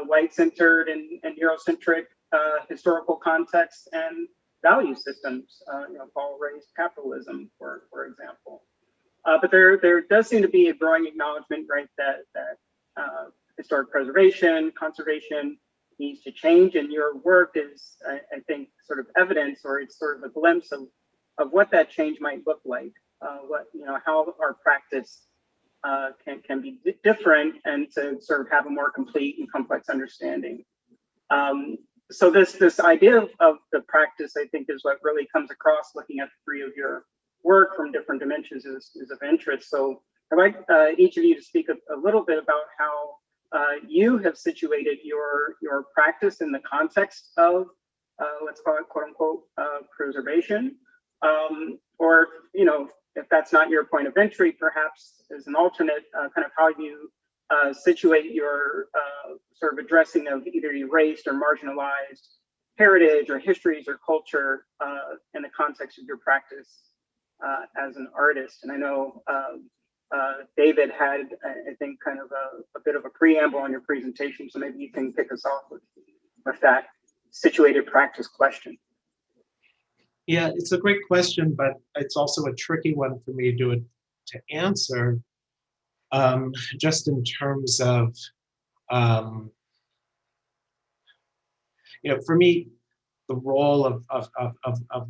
white-centered and Eurocentric historical contexts and value systems. Paul raised capitalism, for example. But there does seem to be a growing acknowledgement, right, that historic preservation, conservation needs to change, and your work is, I think, sort of evidence, or it's sort of a glimpse of what that change might look like, how our practice can be different, and to sort of have a more complete and complex understanding. So this idea of the practice, I think, is what really comes across looking at the three of your work from different dimensions is of interest. So I'd like each of you to speak a little bit about how you have situated your practice in the context of, let's call it quote unquote, preservation. Or, you know, if that's not your point of entry, perhaps as an alternate, kind of how you situate your sort of addressing of either erased or marginalized heritage or histories or culture in the context of your practice as an artist. And I know David had, I think, kind of a bit of a preamble on your presentation, so maybe you can kick us off with that situated practice question.
Yeah, it's a great question, but it's also a tricky one for me to answer, just in terms of, you know, for me, the role of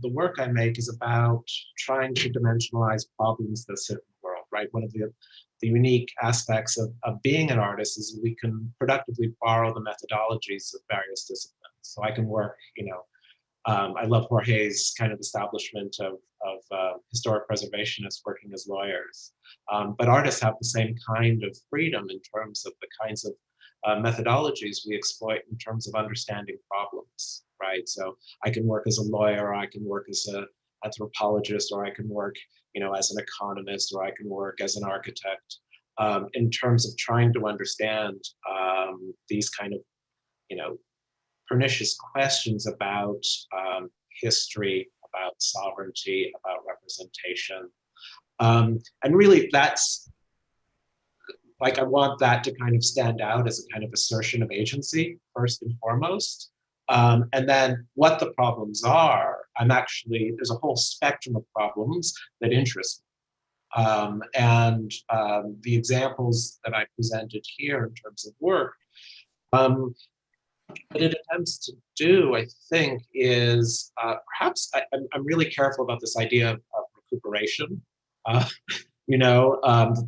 the work I make is about trying to dimensionalize problems that sit in the world, right? One of the unique aspects of being an artist is we can productively borrow the methodologies of various disciplines. So I can work, you know, I love Jorge's kind of establishment of historic preservationists working as lawyers. But artists have the same kind of freedom in terms of the kinds of methodologies we exploit in terms of understanding problems, right? So I can work as a lawyer, or I can work as an anthropologist, or I can work, you know, as an economist, or I can work as an architect, in terms of trying to understand these kind of, you know, pernicious questions about history, about sovereignty, about representation. And really that's, like, I want that to kind of stand out as a kind of assertion of agency, first and foremost. And then what the problems are, there's a whole spectrum of problems that interest me. And the examples that I presented here in terms of work, what it attempts to do, I think, is perhaps I'm really careful about this idea of recuperation. You know,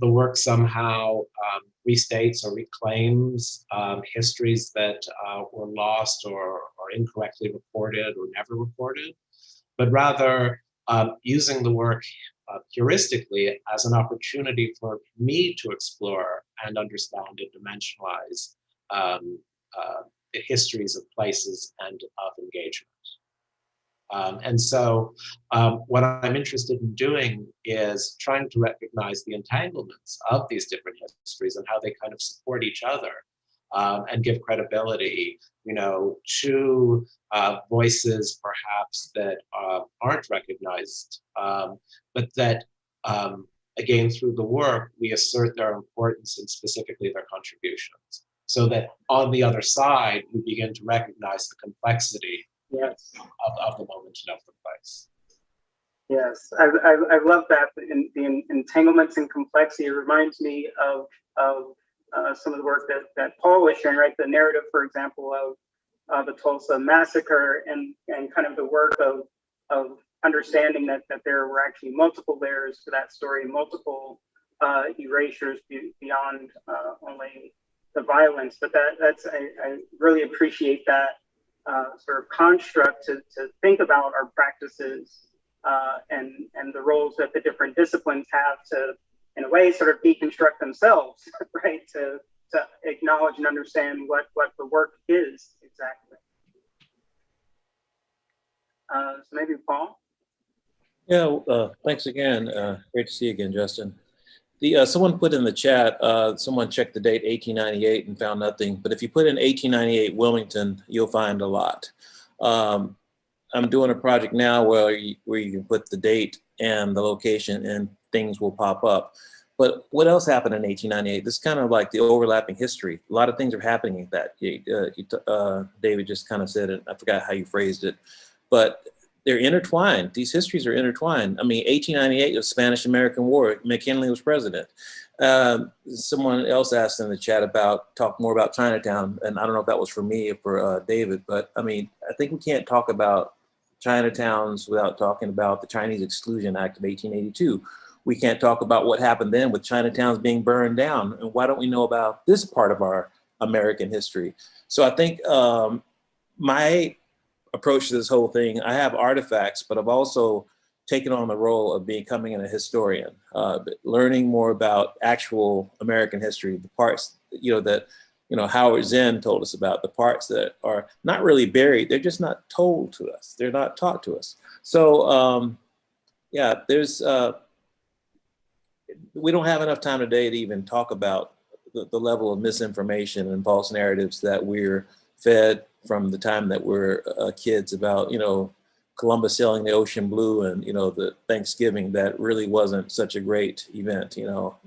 the work somehow restates or reclaims histories that were lost or incorrectly reported or never reported, but rather using the work heuristically as an opportunity for me to explore and understand and dimensionalize the histories of places and of engagement. And so what I'm interested in doing is trying to recognize the entanglements of these different histories and how they kind of support each other, and give credibility, you know, to voices perhaps that aren't recognized, but that, again, through the work, we assert their importance and specifically their contributions, so that on the other side, we begin to recognize the complexity, yes, of the moment and of the place.
Yes, I love that. The entanglements and complexity. It reminds me of some of the work that Paul was sharing, right? The narrative, for example, of the Tulsa massacre, and kind of the work of understanding that there were actually multiple layers to that story, multiple erasures beyond only the violence. But I really appreciate that sort of construct to think about our practices and the roles that the different disciplines have to, in a way, sort of deconstruct themselves, right? To acknowledge and understand what the work is exactly. So maybe Paul?
Yeah, thanks again. Great to see you again, Justin. Someone put in the chat, someone checked the date 1898 and found nothing, but if you put in 1898 Wilmington, you'll find a lot. I'm doing a project now where you can put the date and the location and things will pop up. But what else happened in 1898? This is kind of like the overlapping history. A lot of things are happening that David just kind of said it. I forgot how you phrased it, but they're intertwined. These histories are intertwined. I mean, 1898 was Spanish-American War. McKinley was president. Someone else asked in the chat talk more about Chinatown, and I don't know if that was for me or for David, but I mean, I think we can't talk about Chinatowns without talking about the Chinese Exclusion Act of 1882. We can't talk about what happened then with Chinatowns being burned down. And why don't we know about this part of our American history? So I think my approach to this whole thing, I have artifacts, but I've also taken on the role of becoming a historian, learning more about actual American history, the parts, that, Howard Zinn told us about, the parts that are not really buried, they're just not told to us. They're not taught to us. So yeah, we don't have enough time today to even talk about the level of misinformation and false narratives that we're fed from the time that we're kids about, Columbus sailing the ocean blue and, the Thanksgiving that really wasn't such a great event.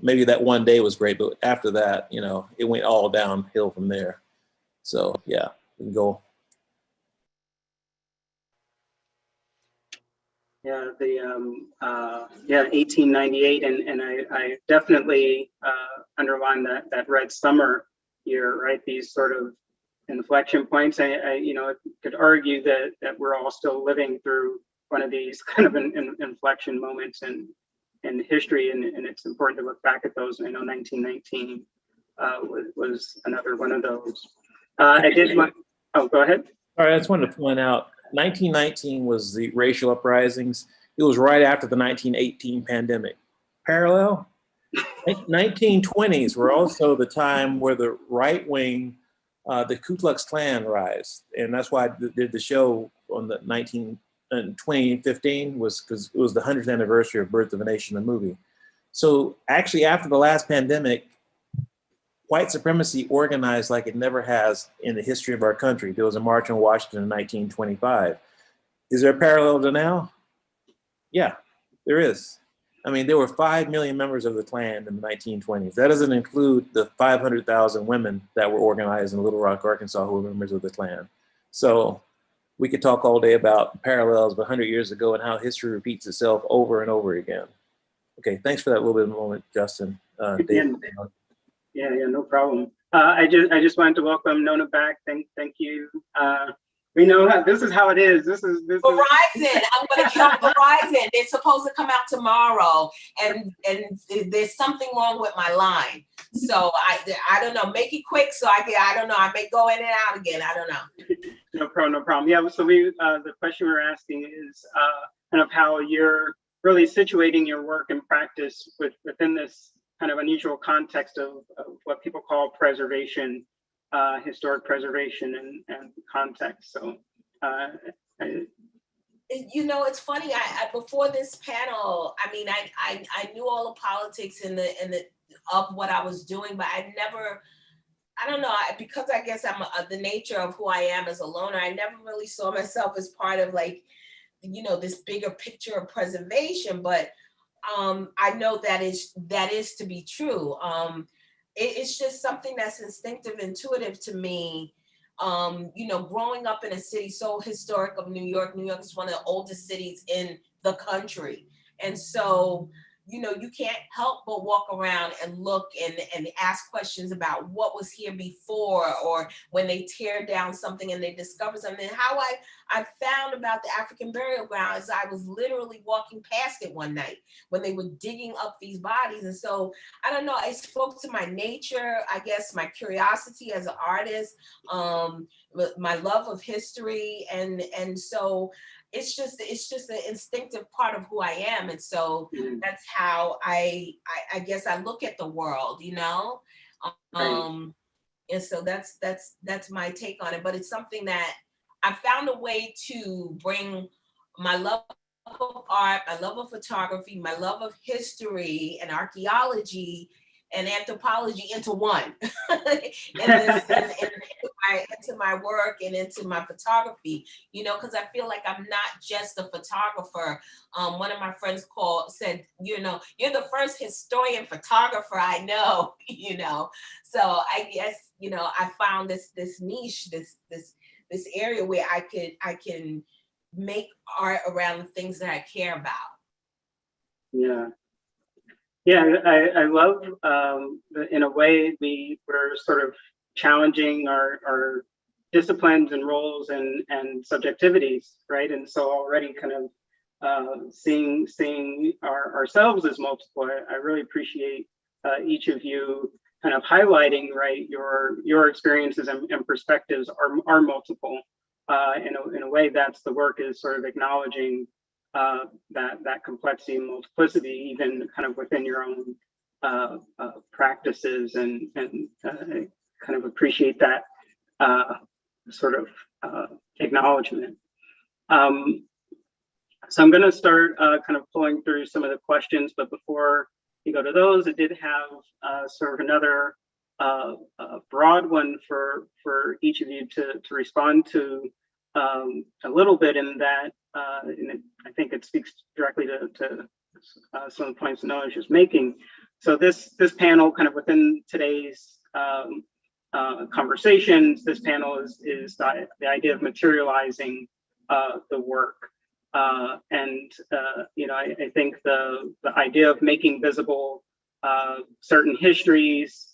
Maybe that one day was great, but after that, it went all downhill from there. So yeah, we can go.
Yeah, 1898, and I definitely underline that Red Summer year, right? These sort of inflection points. I could argue that we're all still living through one of these kind of inflection moments in history, and it's important to look back at those. And I know 1919 was another one of those. I did want. Oh, go ahead.
All right, I just wanted to point out, 1919 was the racial uprisings. It was right after the 1918 pandemic. Parallel, 1920s were also the time where the right wing, the Ku Klux Klan rise. And that's why I did the show on the 2015 was because it was the 100th anniversary of Birth of a Nation, the movie. So actually after the last pandemic, white supremacy organized like it never has in the history of our country. There was a march on Washington in 1925. Is there a parallel to now? Yeah, there is. I mean, there were 5 million members of the Klan in the 1920s. That doesn't include the 500,000 women that were organized in Little Rock, Arkansas, who were members of the Klan. So we could talk all day about parallels of 100 years ago and how history repeats itself over and over again. Okay, thanks for that little bit of a moment, Justin. David.
Yeah, no problem. I just wanted to welcome Nona back. Thank you. We know this is how it is. This is
Verizon. I'm going to kill Verizon. They're supposed to come out tomorrow, and there's something wrong with my line. So I don't know. Make it quick so I don't know. I may go in and out again. I don't know.
No problem. Yeah. So the question we're asking is kind of how you're really situating your work and practice within this kind of unusual context of what people call preservation, historic preservation and context. So,
it's funny. I before this panel, I mean, I knew all the politics of what I was doing, but I don't know, because I guess I'm the nature of who I am as a loner. I never really saw myself as part of this bigger picture of preservation, but I know that is to be true. It's just something that's instinctive, intuitive to me. Growing up in a city so historic of New York. New York is one of the oldest cities in the country. And so, you can't help but walk around and look and ask questions about what was here before, or when they tear down something and they discover something. And how I found about the African burial ground is I was literally walking past it one night when they were digging up these bodies. And so, I don't know, it spoke to my nature, I guess, my curiosity as an artist, my love of history. And so, it's just an instinctive part of who I am. And so that's how I guess I look at the world, and so that's my take on it. But it's something that I found a way to bring my love of art, my love of photography, my love of history and archaeology and anthropology into one, into my work and into my photography, because I feel like I'm not just a photographer. One of my friends said, you're the first historian photographer I know, So I guess, I found this niche, this area where I can make art around the things that I care about.
Yeah, I love, in a way, we're sort of challenging our disciplines and roles and subjectivities, right? And so already kind of seeing ourselves as multiple. I really appreciate each of you kind of highlighting, right, your experiences and perspectives are multiple. In a way, that's the work, is sort of acknowledging that complexity and multiplicity, even kind of within your own practices, and kind of appreciate that sort of acknowledgement. So I'm going to start kind of pulling through some of the questions, but before you go to those, I did have sort of another broad one for each of you to respond to a little bit, in that, and I think it speaks directly to some of the points Noah was just making. So this panel, kind of within today's conversations, this panel is the idea of materializing the work. And I think the idea of making visible certain histories,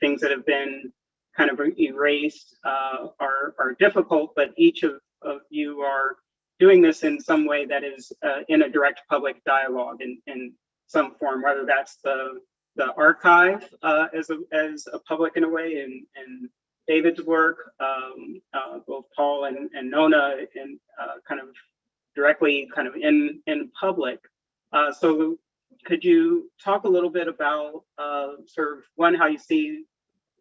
things that have been kind of erased, are difficult, but each of you are doing this in some way that is in a direct public dialogue in some form, whether that's the archive as a public in a way, and David's work, both Paul and Nona, and kind of directly kind of in public. So could you talk a little bit about sort of, one, how you see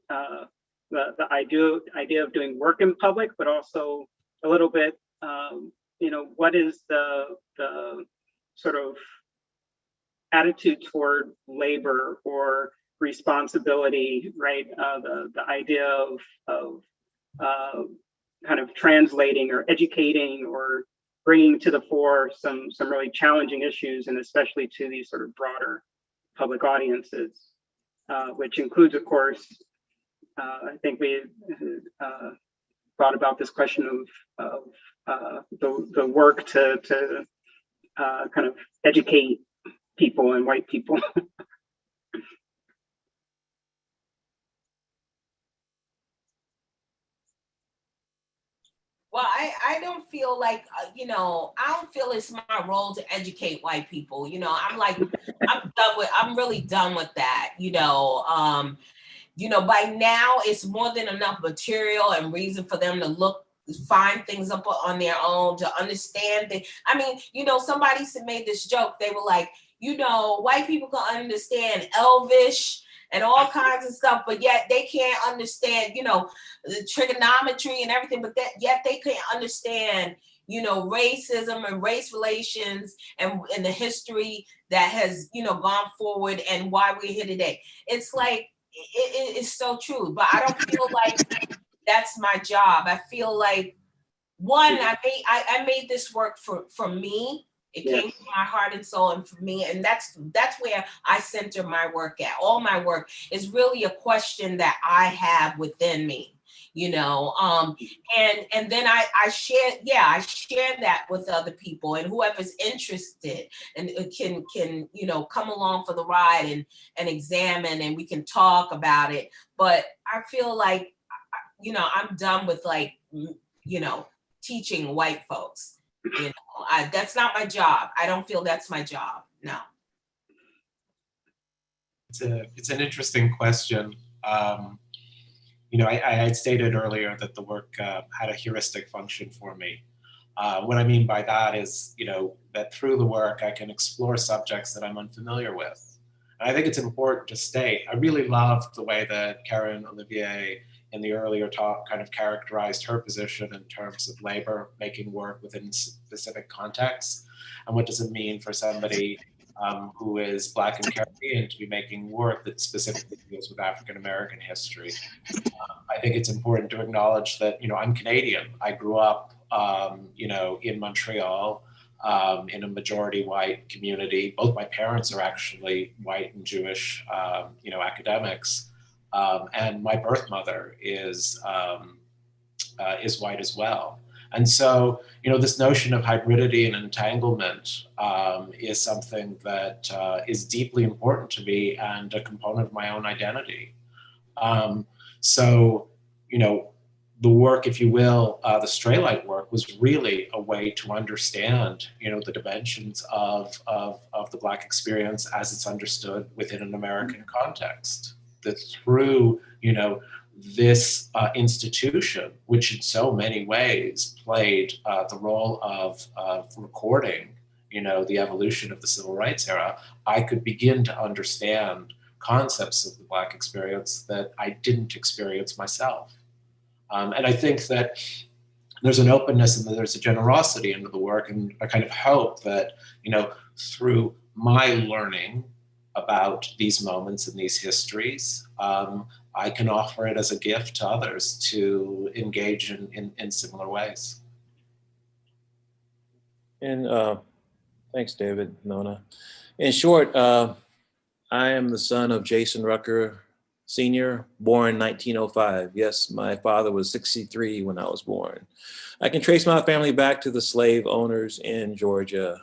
the idea of doing work in public, but also a little bit, what is the sort of attitude toward labor or responsibility, right? The idea of kind of translating or educating or bringing to the fore some really challenging issues, and especially to these sort of broader public audiences, which includes, of course, I think we thought about this question of the work to kind of educate people and white people.
Well, I don't feel like, I don't feel it's my role to educate white people. I'm like, I'm really done with that. By now it's more than enough material and reason for them to find things up on their own, to understand that. I mean, somebody made this joke. They were like, white people can understand Elvish and all kinds of stuff, but yet they can't understand, the trigonometry and everything, but yet they can't understand, racism and race relations and the history that has, gone forward and why we're here today. It's like, it is so true, but I don't feel like that's my job. I feel like, one, I made this work for me. It came from my heart and soul, and for me, and that's where I center my work at. All my work is really a question that I have within me, and then I share that with other people, and whoever's interested and can come along for the ride and examine, and we can talk about it. But I feel like I'm done with teaching white folks. That's not my job. I don't feel that's my job. No.
It's an interesting question. I had stated earlier that the work had a heuristic function for me. What I mean by that is, that through the work I can explore subjects that I'm unfamiliar with. And I think it's important to state, I really loved the way that Karen Olivier in the earlier talk kind of characterized her position in terms of labor making work within specific contexts. And what does it mean for somebody who is Black and Caribbean to be making work that specifically deals with African-American history? I think it's important to acknowledge that, I'm Canadian. I grew up, in Montreal, in a majority white community. Both my parents are actually white and Jewish, academics. And my birth mother is white as well. And so, this notion of hybridity and entanglement is something that is deeply important to me and a component of my own identity. So, the work, if you will, the Straylight work was really a way to understand, the dimensions of the Black experience as it's understood within an American context. That through, this institution, which in so many ways played the role of recording the evolution of the civil rights era, I could begin to understand concepts of the Black experience that I didn't experience myself. And I think that there's an openness and there's a generosity into the work, and I kind of hope that, through my learning about these moments and these histories, I can offer it as a gift to others to engage in similar ways.
And thanks, David, Nona. In short, I am the son of Jason Rucker Sr., born 1905. Yes, my father was 63 when I was born. I can trace my family back to the slave owners in Georgia.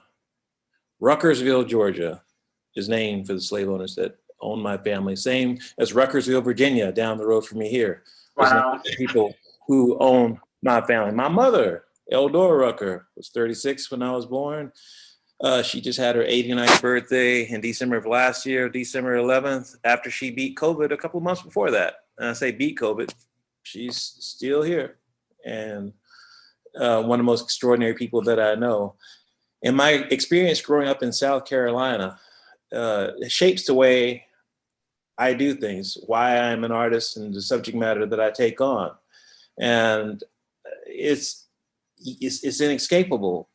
Ruckersville, Georgia is named for the slave owners that owned my family. Same as Ruckersville, Virginia, down the road from me here.
Wow.
People who own my family. My mother, Eldora Rucker, was 36 when I was born. She just had her 89th birthday in December of last year, December 11th, after she beat COVID a couple of months before that. And I say beat COVID, she's still here. And one of the most extraordinary people that I know. And my experience growing up in South Carolina shapes the way I do things, why I'm an artist and the subject matter that I take on. And it's inescapable.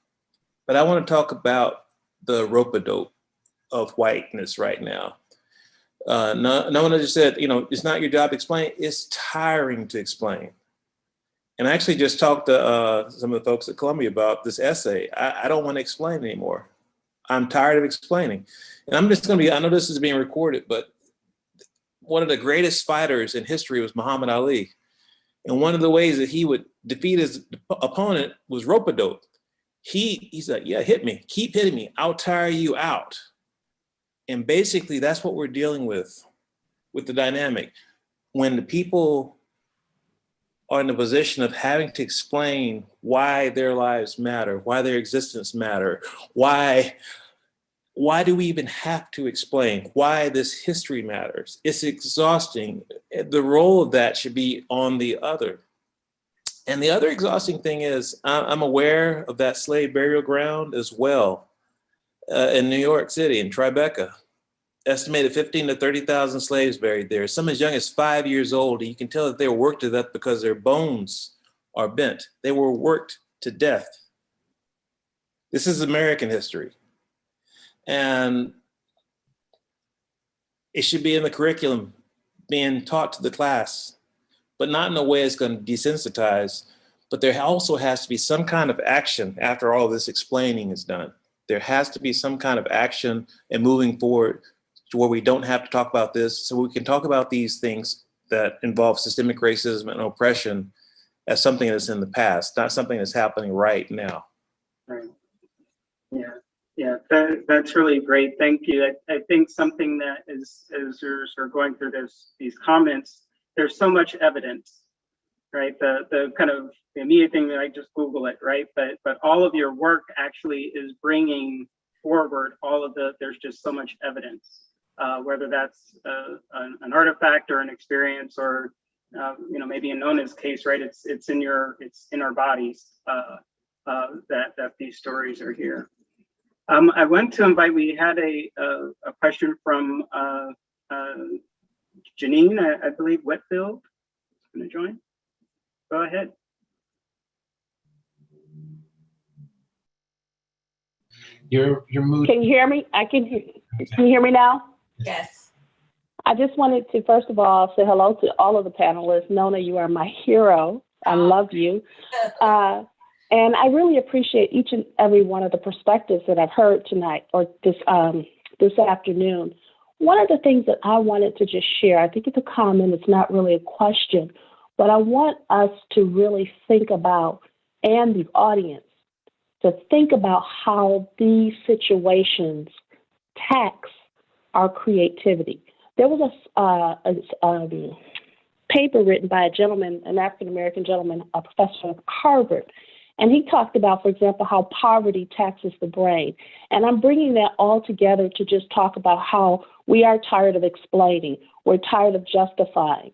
But I want to talk about the rope-a-dope of whiteness right now. No one just said, it's not your job to explain. It's tiring to explain. And I actually just talked to some of the folks at Columbia about this essay. I don't want to explain anymore. I'm tired of explaining. And I'm just going to I know this is being recorded, but one of the greatest fighters in history was Muhammad Ali. And one of the ways that he would defeat his opponent was rope-a-dope. He's like, yeah, hit me, keep hitting me, I'll tire you out. And basically that's what we're dealing with the dynamic. When the people are in the position of having to explain why their lives matter, why their existence matter, why do we even have to explain why this history matters? It's exhausting. The role of that should be on the other. And the other exhausting thing is I'm aware of that slave burial ground as well in New York City, in Tribeca. Estimated 15 to 30,000 slaves buried there, some as young as 5 years old. And you can tell that they were worked to death because their bones are bent. They were worked to death. This is American history. And it should be in the curriculum, being taught to the class, but not in a way it's going to desensitize. But there also has to be some kind of action after all this explaining is done. There has to be some kind of action and moving forward to where we don't have to talk about this, so we can talk about these things that involve systemic racism and oppression as something that's in the past, not something that's happening right now.
Right. Yeah, that's really great. Thank you. I think something that is, as you're sort of going through these comments, there's so much evidence, right? The kind of the immediate thing that I just Google it, right? But all of your work actually is bringing forward all of there's just so much evidence, whether that's an artifact or an experience, or maybe in Nona's case, right? It's in our bodies that these stories are here. I went to invite. We had a question from Janine, I believe Whitfield is going to join. Go ahead.
Your mood.
Can you hear me? Can you hear me now?
Yes.
I just wanted to, first of all, say hello to all of the panelists. Nona, you are my hero. I love you. And I really appreciate each and every one of the perspectives that I've heard tonight or this afternoon. One of the things that I wanted to just share, I think it's a comment, it's not really a question, but I want us to really think about, and the audience, to think about how these situations tax our creativity. There was a paper written by a gentleman, an African-American gentleman, a professor at Harvard, and he talked about, for example, how poverty taxes the brain. And I'm bringing that all together to just talk about how we are tired of explaining. We're tired of justifying,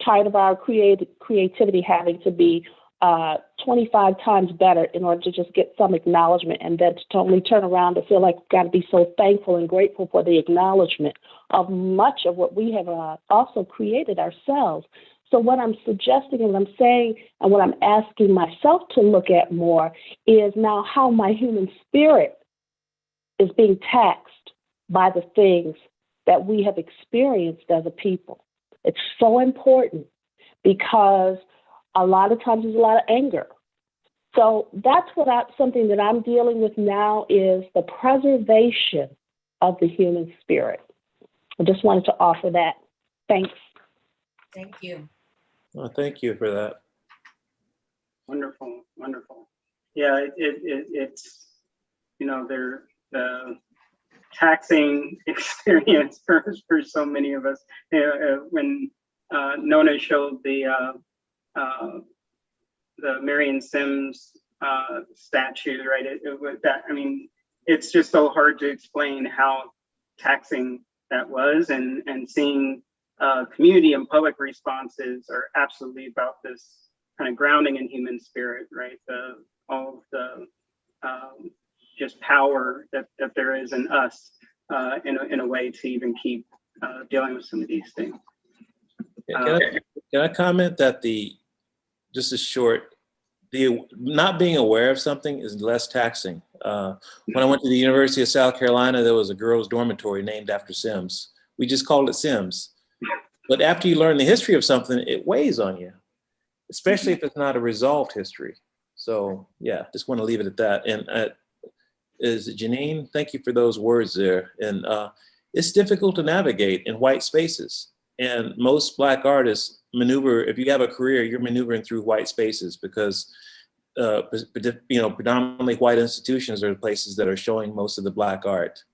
tired of our creativity having to be 25 times better in order to just get some acknowledgement, and then to totally turn around to feel like we've got to be so thankful and grateful for the acknowledgement of much of what we have also created ourselves. So what I'm suggesting and what I'm saying and what I'm asking myself to look at more is now how my human spirit is being taxed by the things that we have experienced as a people. It's so important because a lot of times there's a lot of anger. So that's something that I'm dealing with now is the preservation of the human spirit. I just wanted to offer that. Thanks.
Thank you.
Well, thank you for that.
Wonderful, wonderful. Yeah, it's, you know, the taxing experience for so many of us. When Nona showed the Marion Sims statue, right? It was that. I mean, it's just so hard to explain how taxing that was, and seeing community and public responses are absolutely about this kind of grounding in human spirit, right? All of the just power that there is in us in a way to even keep dealing with some of these things.
Can I comment that just a short, not being aware of something is less taxing. When I went to the University of South Carolina, there was a girls' dormitory named after Sims. We just called it Sims. But after you learn the history of something, it weighs on you, especially if it's not a resolved history. So yeah, just want to leave it at that. And is it Janine? Thank you for those words there. And it's difficult to navigate in white spaces. And most Black artists maneuver, if you have a career, you're maneuvering through white spaces because predominantly white institutions are the places that are showing most of the Black art.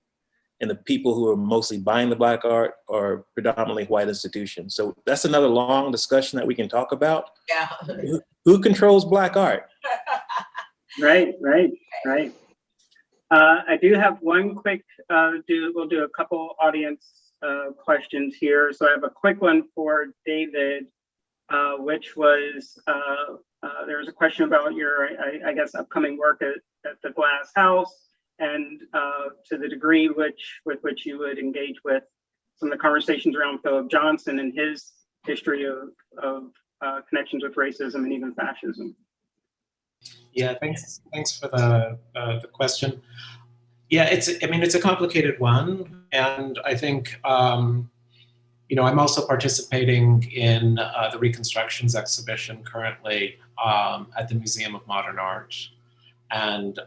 And the people who are mostly buying the Black art are predominantly white institutions. So that's another long discussion that we can talk about.
Yeah.
Who controls Black art?
Right. I do have one quick, we'll do a couple audience questions here. So I have a quick one for David, which was, there was a question about your, I guess, upcoming work at the Glass House, and to the degree with which you would engage with some of the conversations around Philip Johnson and his history of connections with racism and even fascism.
Yeah, thanks for the question. Yeah, it's a complicated one, and I think I'm also participating in the Reconstructions exhibition currently at the Museum of Modern Art, and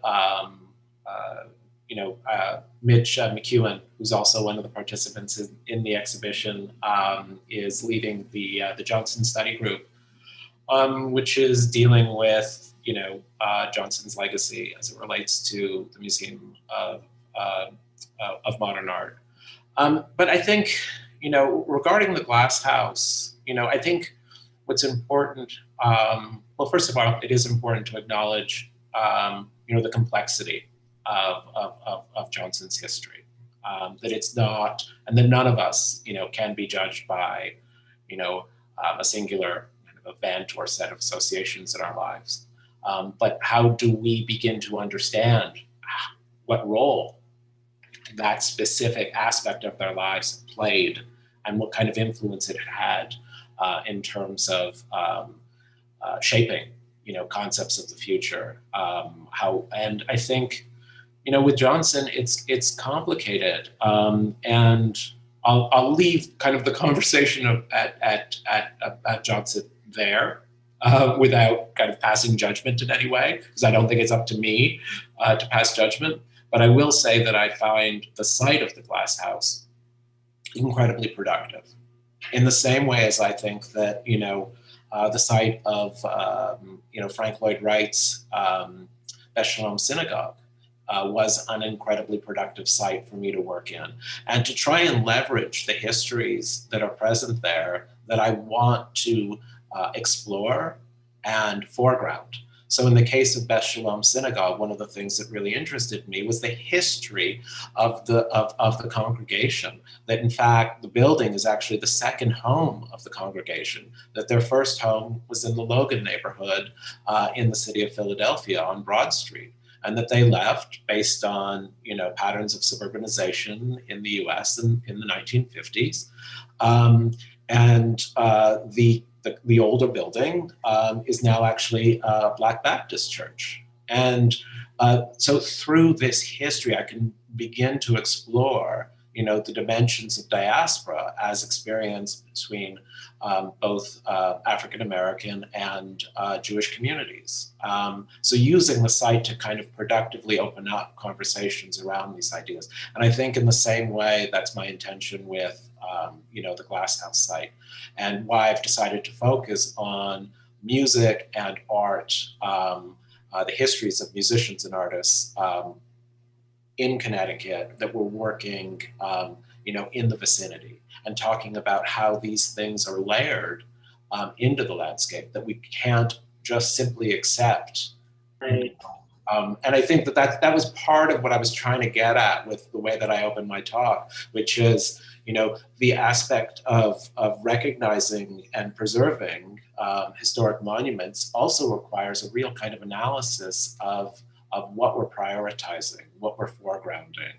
Mitch McEwen, who's also one of the participants in the exhibition, is leading the Johnson Study Group, which is dealing with Johnson's legacy as it relates to the Museum of Modern Art. But I think, regarding the Glass House, I think what's important, well, first of all, it is important to acknowledge, the complexity of Johnson's history, that it's not, and that none of us, can be judged by, a singular kind of event or set of associations in our lives. But how do we begin to understand what role that specific aspect of their lives played and what kind of influence it had in terms of shaping, concepts of the future. And I think, with Johnson, it's complicated, and I'll leave kind of the conversation at Johnson there. Without kind of passing judgment in any way, because I don't think it's up to me to pass judgment. But I will say that I find the site of the Glass House incredibly productive, in the same way as I think that the site of Frank Lloyd Wright's Beth Shalom Synagogue was an incredibly productive site for me to work in, and to try and leverage the histories that are present there that I want to explore and foreground. So in the case of Beth Shalom Synagogue, one of the things that really interested me was the history of the congregation, that in fact, the building is actually the second home of the congregation, that their first home was in the Logan neighborhood in the city of Philadelphia on Broad Street, and that they left based on, patterns of suburbanization in the US in the 1950s. The older building is now actually a Black Baptist church. And so through this history, I can begin to explore, the dimensions of diaspora as experienced between both African-American and Jewish communities. So using the site to kind of productively open up conversations around these ideas. And I think in the same way, that's my intention with, the Glass House site, and why I've decided to focus on music and art, the histories of musicians and artists in Connecticut that were working, in the vicinity, and talking about how these things are layered into the landscape that we can't just simply accept.
Right.
And I think that was part of what I was trying to get at with the way that I opened my talk, which is, the aspect of recognizing and preserving historic monuments also requires a real kind of analysis of what we're prioritizing, what we're foregrounding,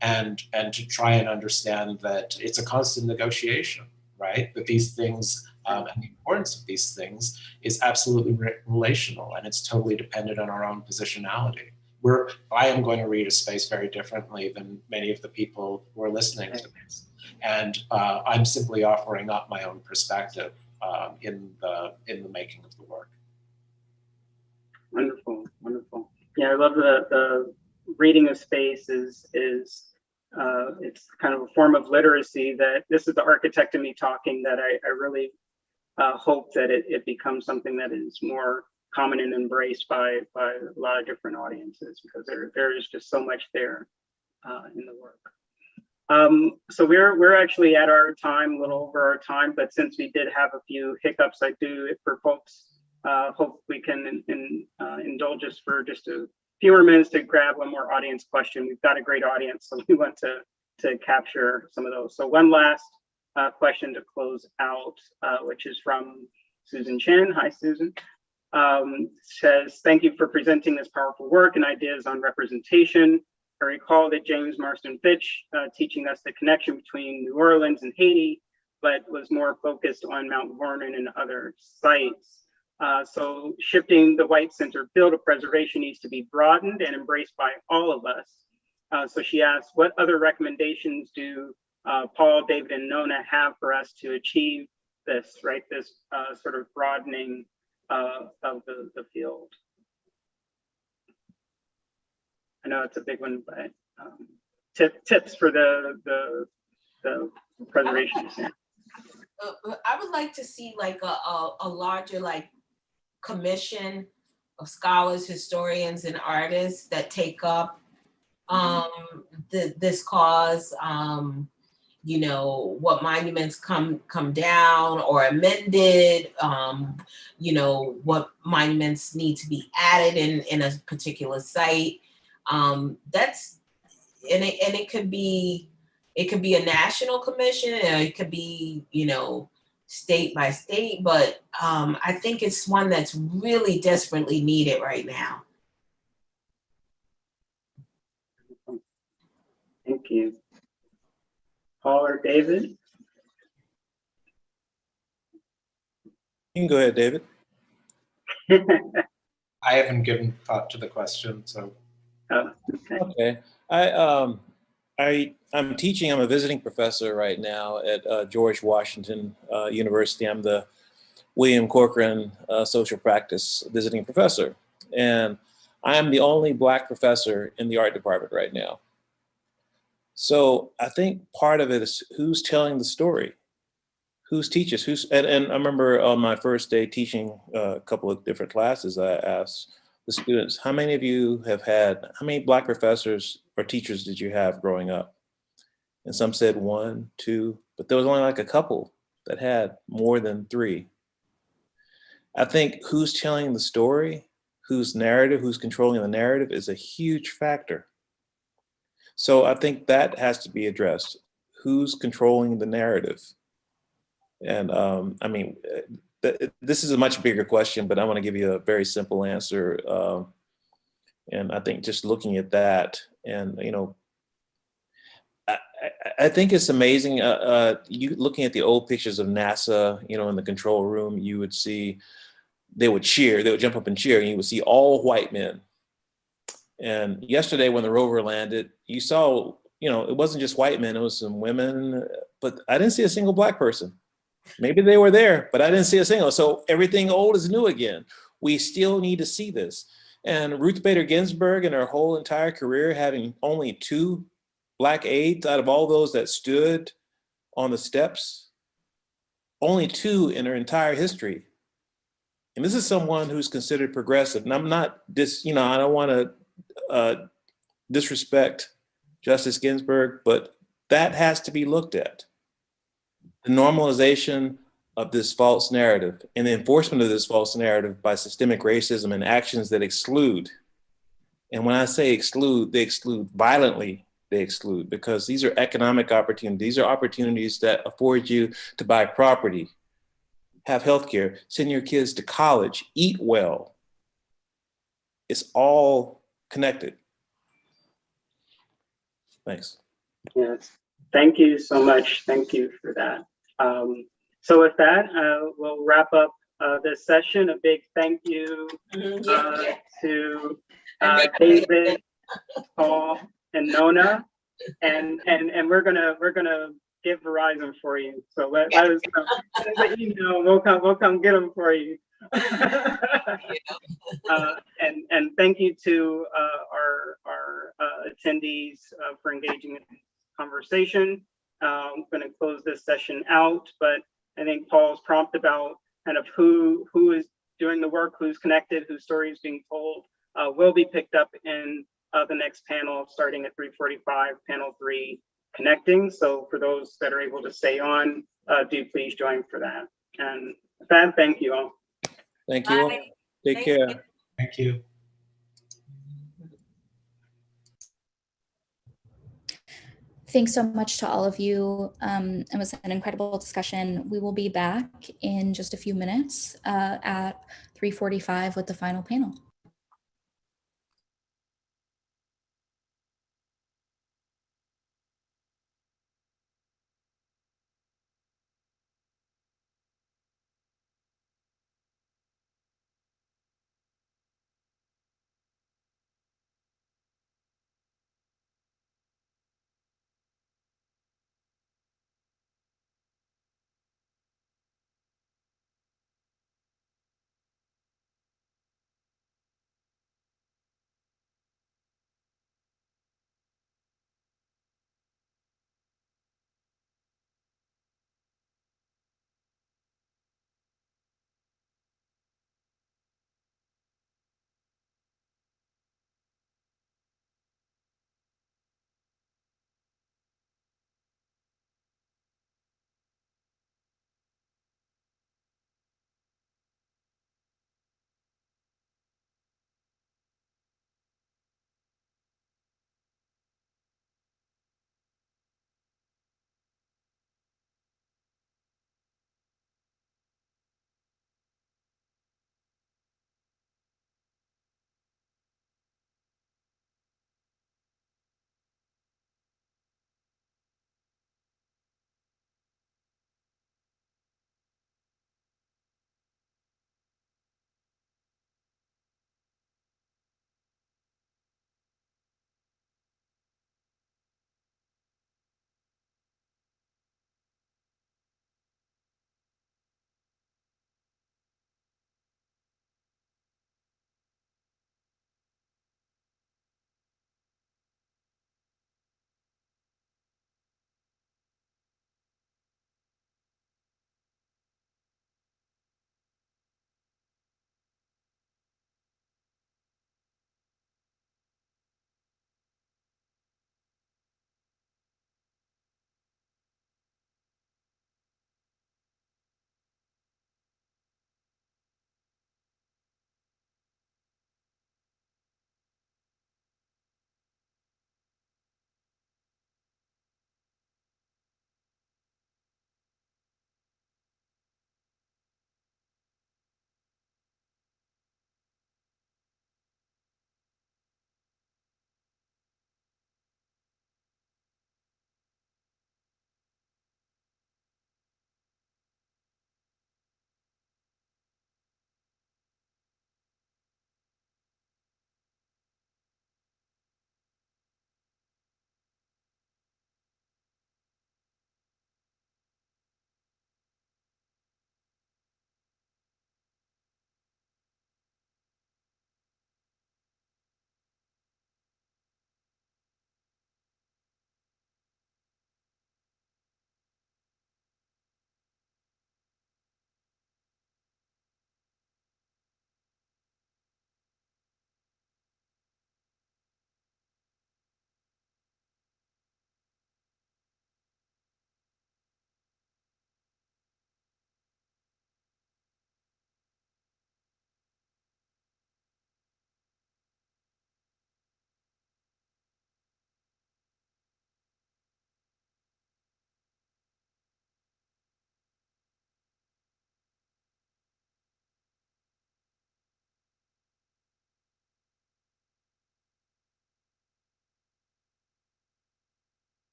and to try and understand that it's a constant negotiation, right? That these things and the importance of these things is absolutely relational, and it's totally dependent on our own positionality. I am going to read a space very differently than many of the people who are listening to this, and I'm simply offering up my own perspective in the making of the work.
Wonderful, wonderful. Yeah, I love the reading of space is it's kind of a form of literacy that this is the architect in me talking, that I really hope that it becomes something that is more common and embraced by a lot of different audiences, because there is just so much there in the work. So we're actually at our time, a little over our time, but since we did have a few hiccups, I do, for folks, hope we can indulge us for just a few more minutes to grab one more audience question. We've got a great audience, so we want to capture some of those. So one last question to close out, which is from Susan Chen. Hi, Susan. Says, thank you for presenting this powerful work and ideas on representation. I recall that James Marston Fitch teaching us the connection between New Orleans and Haiti, but was more focused on Mount Vernon and other sites. So shifting the white-centered field of preservation needs to be broadened and embraced by all of us. So she asks, what other recommendations do Paul, David, and Nona have for us to achieve this, right? This sort of broadening of the field. I know it's a big one, but tips for the preservation.
I would like to see like a larger commission of scholars, historians, and artists that take up this cause. What monuments come down or amended, what monuments need to be added in a particular site. It could be a national commission, or it could be, state by state, but I think it's one that's really desperately needed right now.
Thank you. Paul or David?
You can go ahead, David.
I haven't given thought to the question, so.
Oh, okay.
I'm teaching. I'm a visiting professor right now at George Washington University. I'm the William Corcoran Social Practice visiting professor, and I am the only Black professor in the art department right now. So I think part of it is who's telling the story, who's teaches, and I remember on my first day teaching a couple of different classes, I asked the students, how many Black professors or teachers did you have growing up? And some said 1, 2, but there was only like a couple that had more than 3. I think who's telling the story, whose narrative, who's controlling the narrative is a huge factor. So I think that has to be addressed. Who's controlling the narrative? And I mean, this is a much bigger question, but I want to give you a very simple answer. And I think just looking at that, and you know, I think it's amazing. You looking at the old pictures of NASA, you know, in the control room, you would see they would cheer, they would jump up and cheer, and you would see all white men. And yesterday, when the rover landed, you saw, you know, it wasn't just white men; it was some women, but I didn't see a single black person. Maybe they were there, but I didn't see a single. So everything old is new again. We still need to see this. And Ruth Bader Ginsburg, in her whole entire career, having only 2 black aides out of all those that stood on the steps, only 2 in her entire history. And this is someone who's considered progressive. And I'm not you know, I don't want to disrespect Justice Ginsburg, but that has to be looked at. The normalization of this false narrative and the enforcement of this false narrative by systemic racism and actions that exclude. And when I say exclude, they exclude violently, they exclude, because these are economic opportunities. These are opportunities that afford you to buy property, have healthcare, send your kids to college, eat well. It's all connected. Thanks.
Yes, thank you so much. Thank you for that. So with that, we'll wrap up this session. A big thank you to David, Paul, and Nona, and we're gonna get Verizon for you. So let us know. Let you know. We'll come get them for you. And thank you to our attendees for engaging in this conversation. I'm going to close this session out, but I think Paul's prompt about kind of who is doing the work, who's connected, whose story is being told, will be picked up in the next panel starting at 3:45, panel 3, connecting. So for those that are able to stay on, do please join for that. And with that, thank you all.
Thank you.
Bye.
Take care.
Thank you.
Thanks so much to all of you. It was an incredible discussion. We will be back in just a few minutes at 3:45 with the final panel.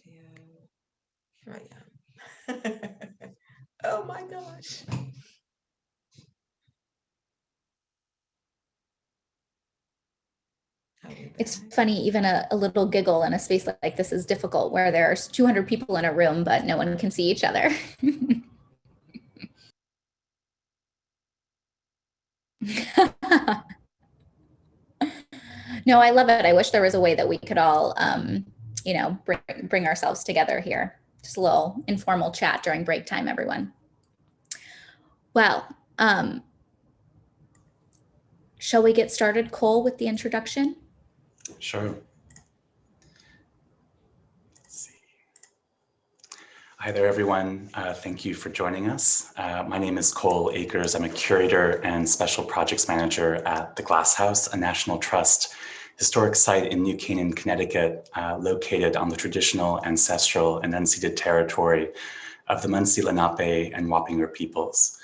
Here I am. Oh my gosh.
It's funny, even a little giggle in a space like this is difficult, where there's 200 people in a room, but no one can see each other. No, I love it. I wish there was a way that we could all, you know, bring ourselves together here. Just a little informal chat during break time, everyone. Well, shall we get started, Cole, with the introduction?
Sure. Hi there, everyone. Thank you for joining us. My name is Cole Akers. I'm a curator and special projects manager at the Glass House, a National Trust historic site in New Canaan, Connecticut, located on the traditional, ancestral, and unceded territory of the Munsee, Lenape, and Wappinger peoples.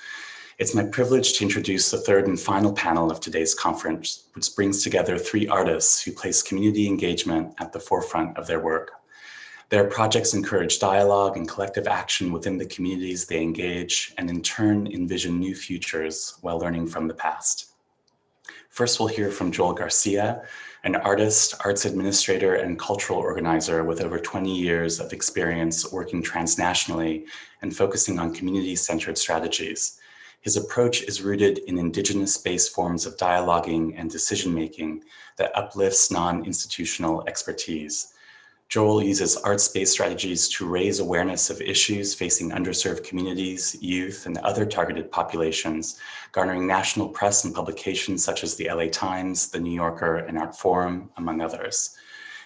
It's my privilege to introduce the third and final panel of today's conference, which brings together 3 artists who place community engagement at the forefront of their work. Their projects encourage dialogue and collective action within the communities they engage, and in turn envision new futures while learning from the past. First, we'll hear from Joel Garcia, an artist, arts administrator, and cultural organizer with over 20 years of experience working transnationally and focusing on community-centered strategies. His approach is rooted in Indigenous-based forms of dialoguing and decision-making that uplifts non-institutional expertise. Joel uses arts-based strategies to raise awareness of issues facing underserved communities, youth, and other targeted populations, garnering national press and publications such as the LA Times, the New Yorker, and Art Forum, among others.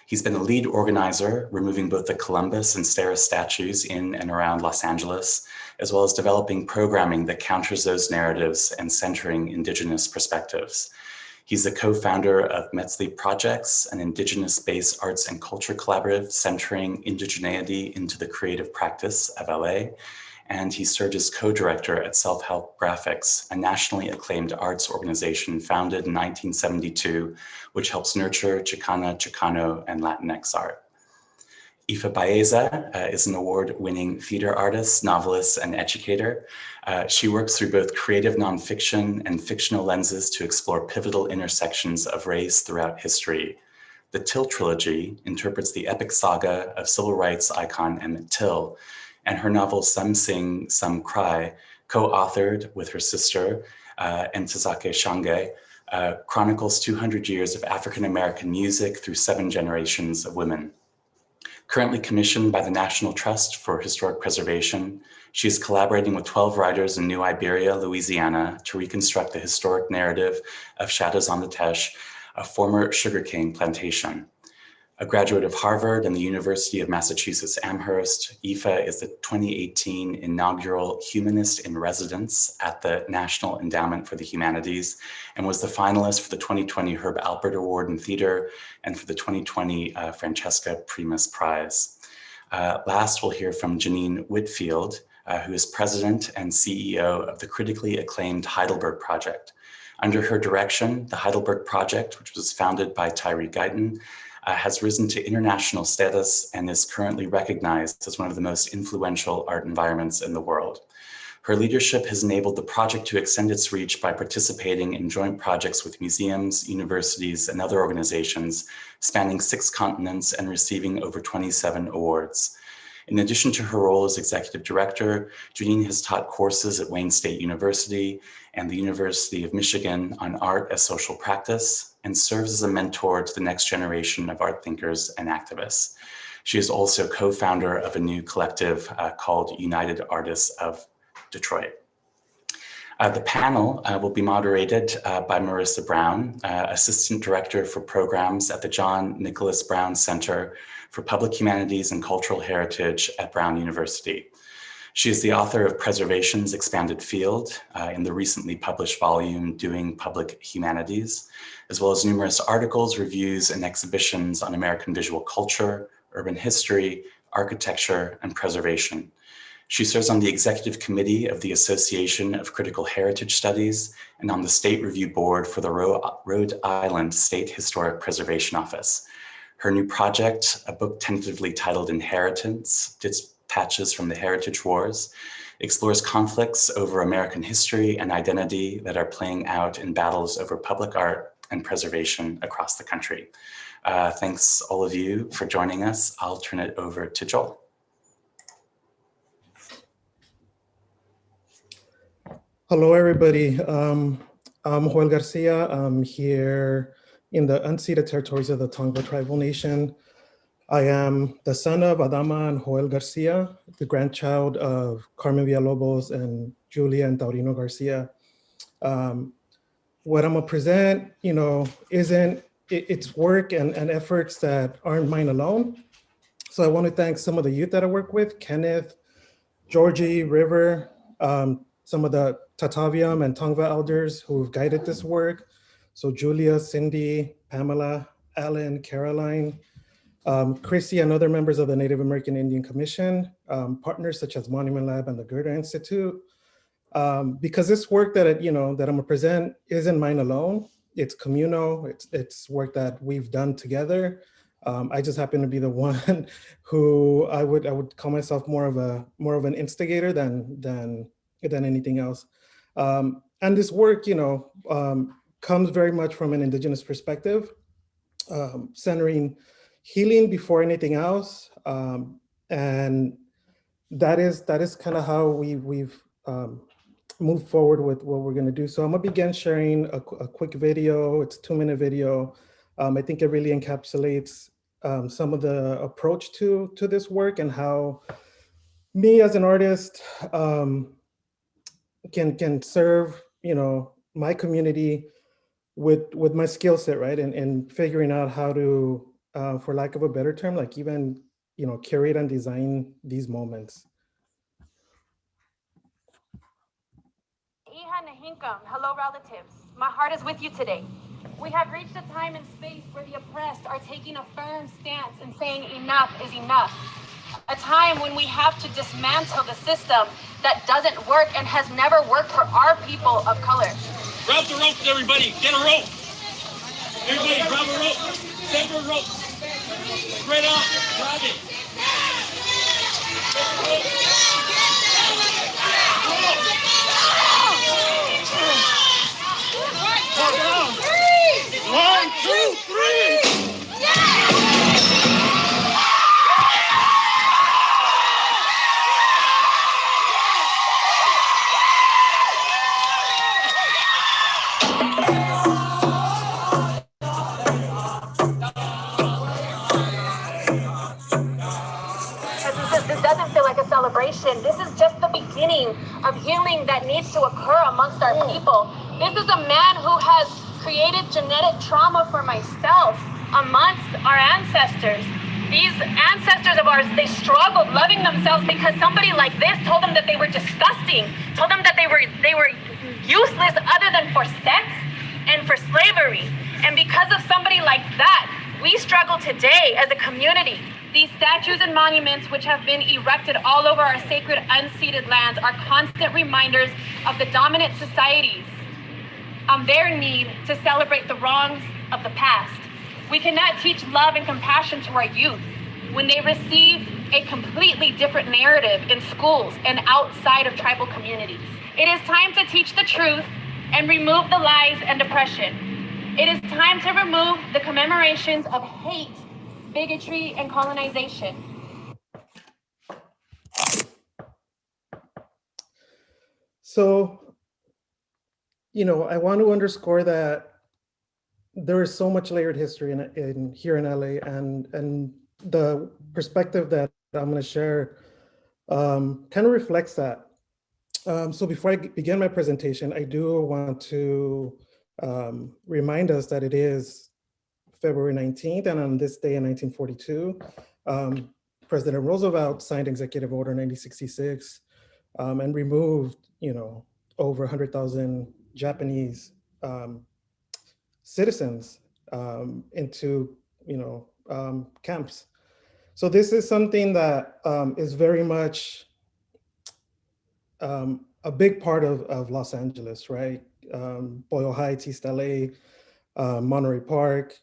He's been a lead organizer, removing both the Columbus and Steris statues in and around Los Angeles, as well as developing programming that counters those narratives and centering Indigenous perspectives. He's the co-founder of Metzli Projects, an Indigenous-based arts and culture collaborative centering indigeneity into the creative practice of LA. And he served as co-director at Self-Help Graphics, a nationally acclaimed arts organization founded in 1972, which helps nurture Chicana, Chicano, and Latinx art. Ifa Baeza is an award-winning theater artist, novelist, and educator. She works through both creative nonfiction and fictional lenses to explore pivotal intersections of race throughout history. The Till trilogy interprets the epic saga of civil rights icon Emmett Till, and her novel Some Sing, Some Cry, co-authored with her sister, Ntozake Shange, chronicles 200 years of African-American music through 7 generations of women. Currently commissioned by the National Trust for Historic Preservation, she is collaborating with 12 writers in New Iberia, Louisiana, to reconstruct the historic narrative of Shadows on the Teche, a former sugarcane plantation. A graduate of Harvard and the University of Massachusetts Amherst, Ifa is the 2018 inaugural Humanist in Residence at the National Endowment for the Humanities and was the finalist for the 2020 Herb Alpert Award in Theater and for the 2020 Francesca Primus Prize. Last, we'll hear from Janine Whitfield, who is president and CEO of the critically acclaimed Heidelberg Project. Under her direction, the Heidelberg Project, which was founded by Tyree Guyton, has risen to international status and is currently recognized as one of the most influential art environments in the world. Her leadership has enabled the project to extend its reach by participating in joint projects with museums, universities, and other organizations spanning 6 continents and receiving over 27 awards. In addition to her role as executive director, Janine has taught courses at Wayne State University and the University of Michigan on art as social practice, and serves as a mentor to the next generation of art thinkers and activists. She is also co-founder of a new collective called United Artists of Detroit. The panel will be moderated by Marissa Brown, Assistant Director for Programs at the John Nicholas Brown Center for Public Humanities and Cultural Heritage at Brown University. She is the author of Preservation's Expanded Field in the recently published volume, Doing Public Humanities, as well as numerous articles, reviews, and exhibitions on American visual culture, urban history, architecture, and preservation. She serves on the executive committee of the Association of Critical Heritage Studies and on the State Review Board for the Rhode Island State Historic Preservation Office. Her new project, a book tentatively titled Inheritance, Dispatches from the Heritage Wars, explores conflicts over American history and identity that are playing out in battles over public art and preservation across the country. Thanks all of you for joining us. I'll turn it over to Joel.
Hello, everybody. I'm Joel Garcia. I'm here in the unceded territories of the Tongva Tribal Nation. I am the son of Adama and Joel Garcia, the grandchild of Carmen Villalobos and Julia and Taurino Garcia. What I'm gonna present, it's work and efforts that aren't mine alone. So I want to thank some of the youth that I work with, Kenneth, Georgie, River, some of the Tataviam and Tongva elders who've guided this work. So Julia, Cindy, Pamela, Alan, Caroline, Chrissy and other members of the Native American Indian Commission, partners such as Monument Lab and the Goethe Institute. Because this work that that I'm gonna present isn't mine alone. It's communal. It's work that we've done together. I just happen to be the one who I would call myself more of an instigator than anything else. And this work, comes very much from an Indigenous perspective, centering healing before anything else, and that is kind of how we've moved forward with what we're going to do. So I'm gonna begin sharing a quick video. It's a 2-minute video. I think it really encapsulates some of the approach to this work and how me as an artist can serve my community with my skill set, right? And figuring out how to, for lack of a better term, like even curate and design these moments.
Hello, relatives. My heart is with you today. We have reached a time and space where the oppressed are taking a firm stance and saying enough is enough. A time when we have to dismantle the system that doesn't work and has never worked for our people of color.
Grab the ropes, everybody. Get a rope. Everybody, grab a rope. Separate rope. Spread out. Grab it. One, two, three.
This doesn't feel like a celebration. This is just the beginning of healing that needs to occur amongst our people. This is a man who has created genetic trauma for myself amongst our ancestors. These ancestors of ours, they struggled loving themselves because somebody like this told them that they were disgusting, told them that they were useless other than for sex and for slavery. And because of somebody like that, we struggle today as a community. These statues and monuments which have been erected all over our sacred unceded lands are constant reminders of the dominant societies, their need to celebrate the wrongs of the past. We cannot teach love and compassion to our youth when they receive a completely different narrative in schools and outside of tribal communities. It is time to teach the truth and remove the lies and oppression. It is time to remove the commemorations of hate, bigotry, and colonization.
So, I want to underscore that there is so much layered history in here in LA, and the perspective that I'm going to share kind of reflects that. So before I begin my presentation, I do want to remind us that it is February 19th, and on this day in 1942, President Roosevelt signed Executive Order 9066 and removed, over 100,000 Japanese citizens into, camps. So this is something that is very much a big part of Los Angeles, right? Boyle Heights, East LA, Monterey Park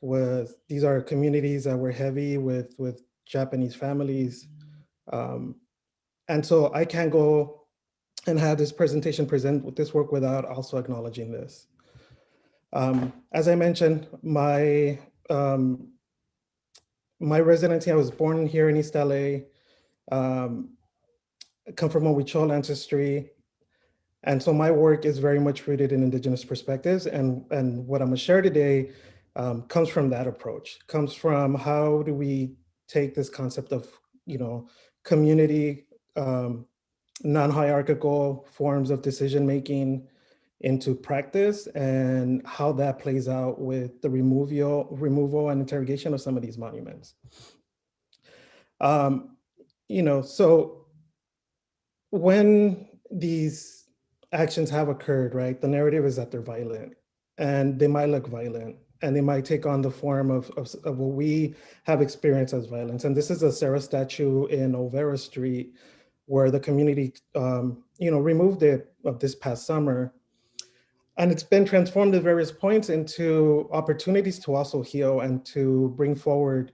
these are communities that were heavy with Japanese families. And so I can't go and have this presentation present with this work without also acknowledging this. As I mentioned, my residency, I was born here in East LA, come from a Huichol ancestry. And so my work is very much rooted in Indigenous perspectives. And what I'm gonna share today comes from that approach, comes from how do we take this concept of, community, non-hierarchical forms of decision-making into practice, and how that plays out with the removal and interrogation of some of these monuments. So when these actions have occurred, right, the narrative is that they're violent, and they might look violent, and they might take on the form of what we have experienced as violence. And this is a Sarah statue in Olvera Street, where the community, removed it this past summer. And it's been transformed at various points into opportunities to also heal and to bring forward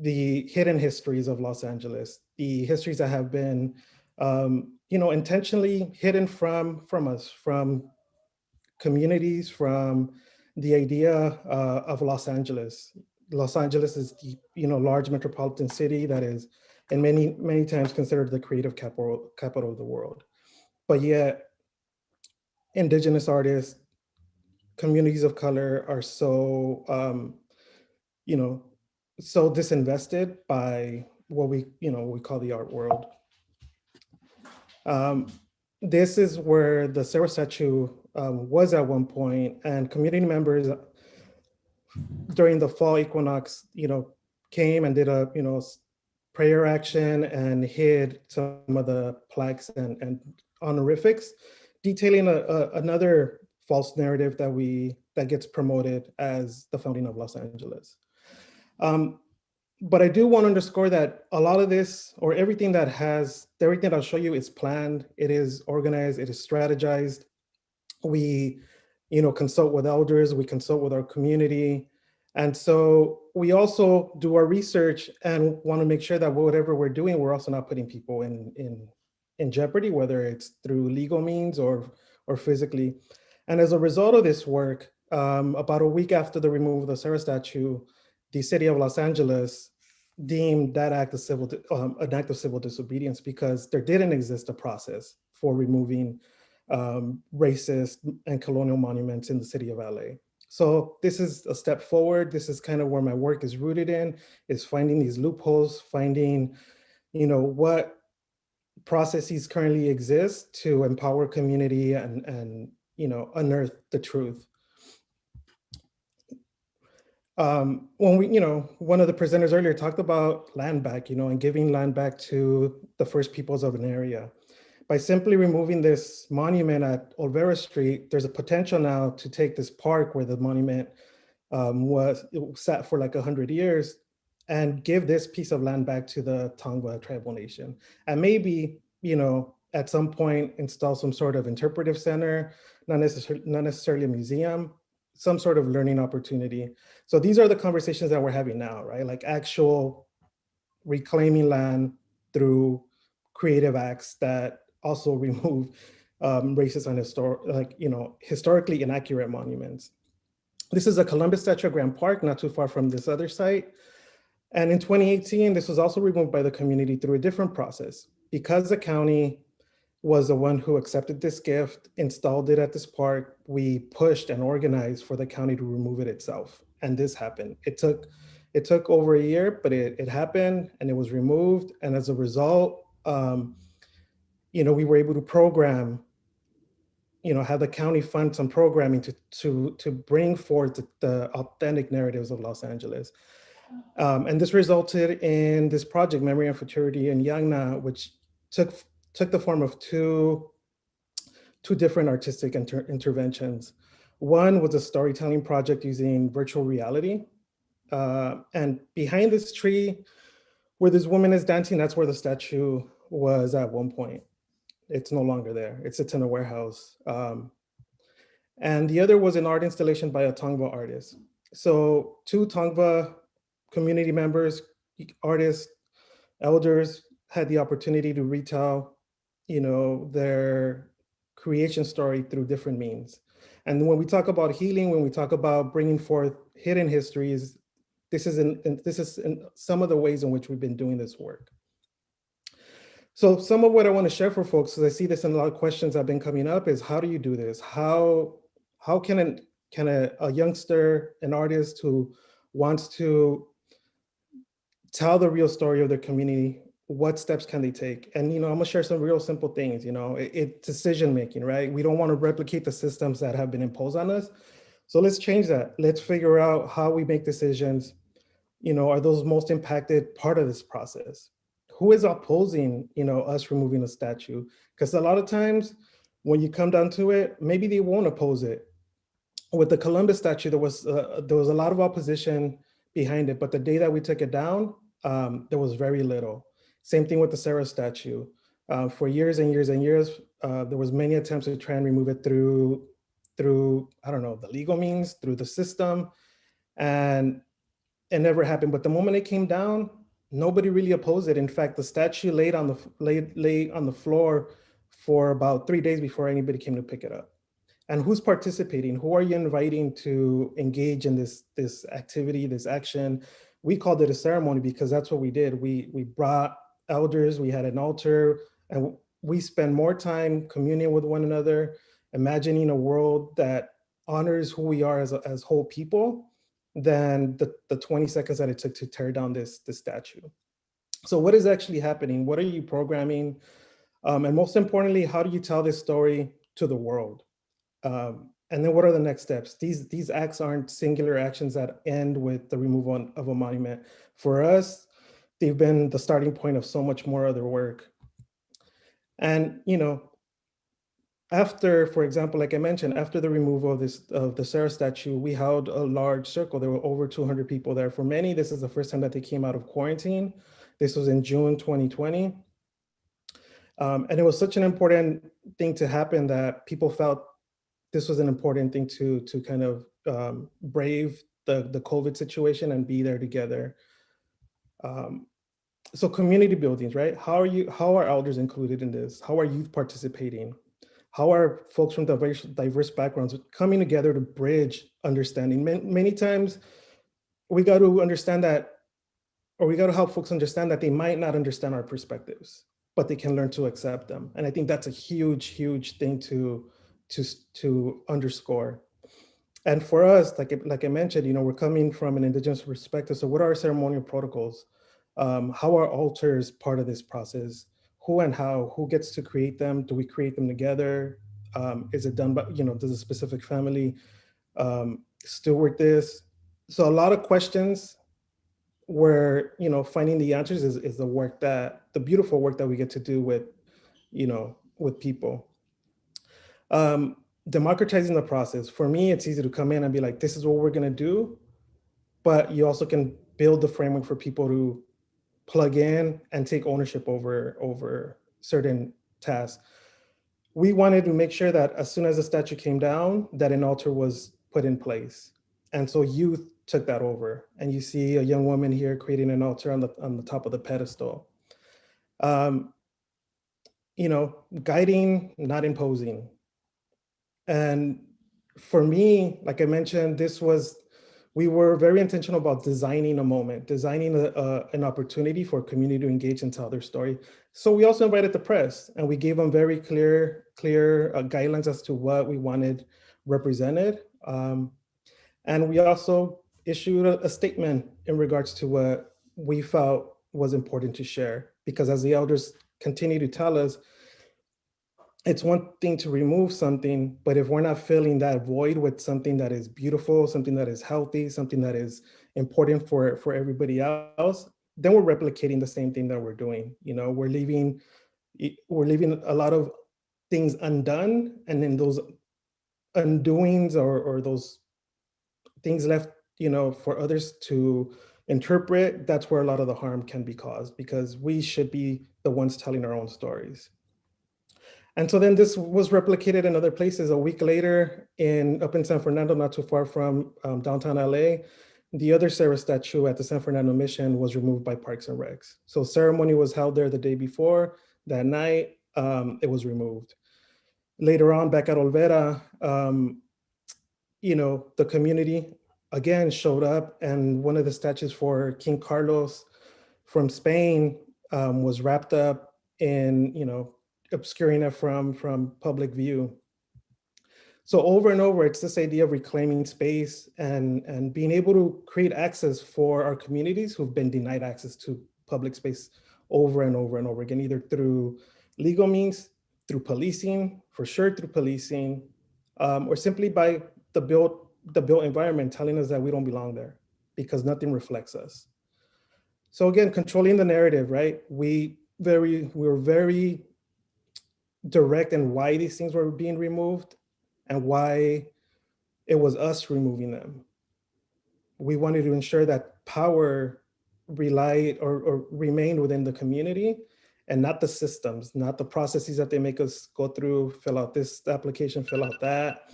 the hidden histories of Los Angeles, the histories that have been, intentionally hidden from us, from communities, from the idea of Los Angeles. Los Angeles is the large metropolitan city that is, and many times considered the creative capital of the world. But yet, Indigenous artists, communities of color are so, so disinvested by what we call the art world. This is where the Sarah statue was at one point, and community members during the fall equinox, came and did a, prayer action and hid some of the plaques and honorifics, detailing another false narrative that gets promoted as the founding of Los Angeles. But I do want to underscore that a lot of this, or everything that I'll show you, is planned, it is organized, it is strategized. We, consult with elders, we consult with our community. And so we also do our research and want to make sure that whatever we're doing, we're also not putting people in jeopardy, whether it's through legal means or physically. And as a result of this work, about a week after the removal of the Sarah statue, the city of Los Angeles deemed that act of an act of civil disobedience, because there didn't exist a process for removing racist and colonial monuments in the city of LA. So this is a step forward. This is kind of where my work is rooted in, is finding these loopholes, finding, what processes currently exist to empower community and unearth the truth. When one of the presenters earlier talked about land back, and giving land back to the first peoples of an area. By simply removing this monument at Olvera Street, there's a potential now to take this park where the monument sat for like 100 years, and give this piece of land back to the Tongva tribal nation. And maybe, at some point install some sort of interpretive center, not necessarily a museum, some sort of learning opportunity. So these are the conversations that we're having now, right? Like actual reclaiming land through creative acts that also remove racist and historically inaccurate monuments. This is a Columbus statue at Grand Park, not too far from this other site. And in 2018, this was also removed by the community through a different process. Because the county was the one who accepted this gift, installed it at this park, we pushed and organized for the county to remove it itself. And this happened. It took over a year, but it happened and it was removed. And as a result, we were able to program, have the county fund some programming to bring forth the authentic narratives of Los Angeles. And this resulted in this project, Memory and Futurity in Yangna, which took the form of two different artistic interventions. One was a storytelling project using virtual reality. And behind this tree, where this woman is dancing, that's where the statue was at one point. It's no longer there. It sits in a warehouse. And the other was an art installation by a Tongva artist. So 2 Tongva community members, artists, elders had the opportunity to retell, their creation story through different means. And when we talk about healing, when we talk about bringing forth hidden histories, this is in some of the ways in which we've been doing this work. So some of what I want to share for folks, because I see this in a lot of questions that have been coming up, is how do you do this? How can a youngster, an artist who wants to tell the real story of their community, what steps can they take? And I'm gonna share some real simple things. It's decision making, right? We don't want to replicate the systems that have been imposed on us. So let's change that. Let's figure out how we make decisions. Are those most impacted part of this process? Who is opposing, us removing a statue? Because a lot of times when you come down to it, maybe they won't oppose it. With the Columbus statue, there was a lot of opposition behind it, but the day that we took it down, there was very little. Same thing with the Sarah statue. For years and years and years, there was many attempts to try and remove it through I don't know, the legal means, through the system, and it never happened. But the moment it came down, nobody really opposed it. In fact, the statue lay on the floor for about 3 days before anybody came to pick it up. And who's participating? Who are you inviting to engage in this activity, this action? We called it a ceremony because that's what we did. We brought elders, we had an altar, and we spend more time communing with one another, imagining a world that honors who we are as whole people than the 20 seconds that it took to tear down this statue. So what is actually happening? What are you programming? And most importantly, how do you tell this story to the world? And then what are the next steps? These acts aren't singular actions that end with the removal of a monument. For us, they've been the starting point of so much more other work. And after, for example, like I mentioned, after the removal of the Sarah statue, we held a large circle. There were over 200 people there. For many, this is the first time that they came out of quarantine. This was in June 2020. And it was such an important thing to happen that people felt this was an important thing to kind of brave the COVID situation and be there together. So community buildings, right? How are elders included in this? How are youth participating? How are folks from diverse backgrounds coming together to bridge understanding? Many times we got to understand that, or we got to help folks understand that they might not understand our perspectives, but they can learn to accept them. And I think that's a huge, huge thing to underscore. And for us, like I mentioned, we're coming from an Indigenous perspective. So what are our ceremonial protocols? How are altars part of this process? Who and how? Who gets to create them? Do we create them together? Is it done by, does a specific family steward this? So a lot of questions where, finding the answers is the beautiful work that we get to do with, with people. Democratizing the process. For me, it's easy to come in and be like, this is what we're gonna do, but you also can build the framework for people to plug in and take ownership over certain tasks. We wanted to make sure that as soon as the statue came down, that an altar was put in place. And so youth took that over. And you see a young woman here creating an altar on the top of the pedestal. Guiding, not imposing. And for me, like I mentioned, we were very intentional about designing a moment, designing an opportunity for a community to engage and tell their story. So we also invited the press, and we gave them very clear guidelines as to what we wanted represented. And we also issued a statement in regards to what we felt was important to share, because as the elders continue to tell us, it's one thing to remove something, but if we're not filling that void with something that is beautiful, something that is healthy, something that is important for everybody else, then we're replicating the same thing that we're doing. We're leaving a lot of things undone, and then those undoings or those things left, for others to interpret, that's where a lot of the harm can be caused, because we should be the ones telling our own stories. And so then this was replicated in other places. A week later, up in San Fernando, not too far from downtown LA, the other Sarah statue at the San Fernando Mission was removed by Parks and Recs. So ceremony was held there the day before. That night, it was removed. Later on, back at Olvera, the community again showed up, and one of the statues for King Carlos from Spain was wrapped up in, obscuring it from public view. So over and over, it's this idea of reclaiming space and being able to create access for our communities who've been denied access to public space over and over and over again, either through legal means, through policing, for sure through policing, or simply by the built environment telling us that we don't belong there because nothing reflects us. So again, controlling the narrative, right? We were very direct in why these things were being removed and why it was us removing them. We wanted to ensure that power relied or remained within the community and not the systems, not the processes that they make us go through, fill out this application, fill out that.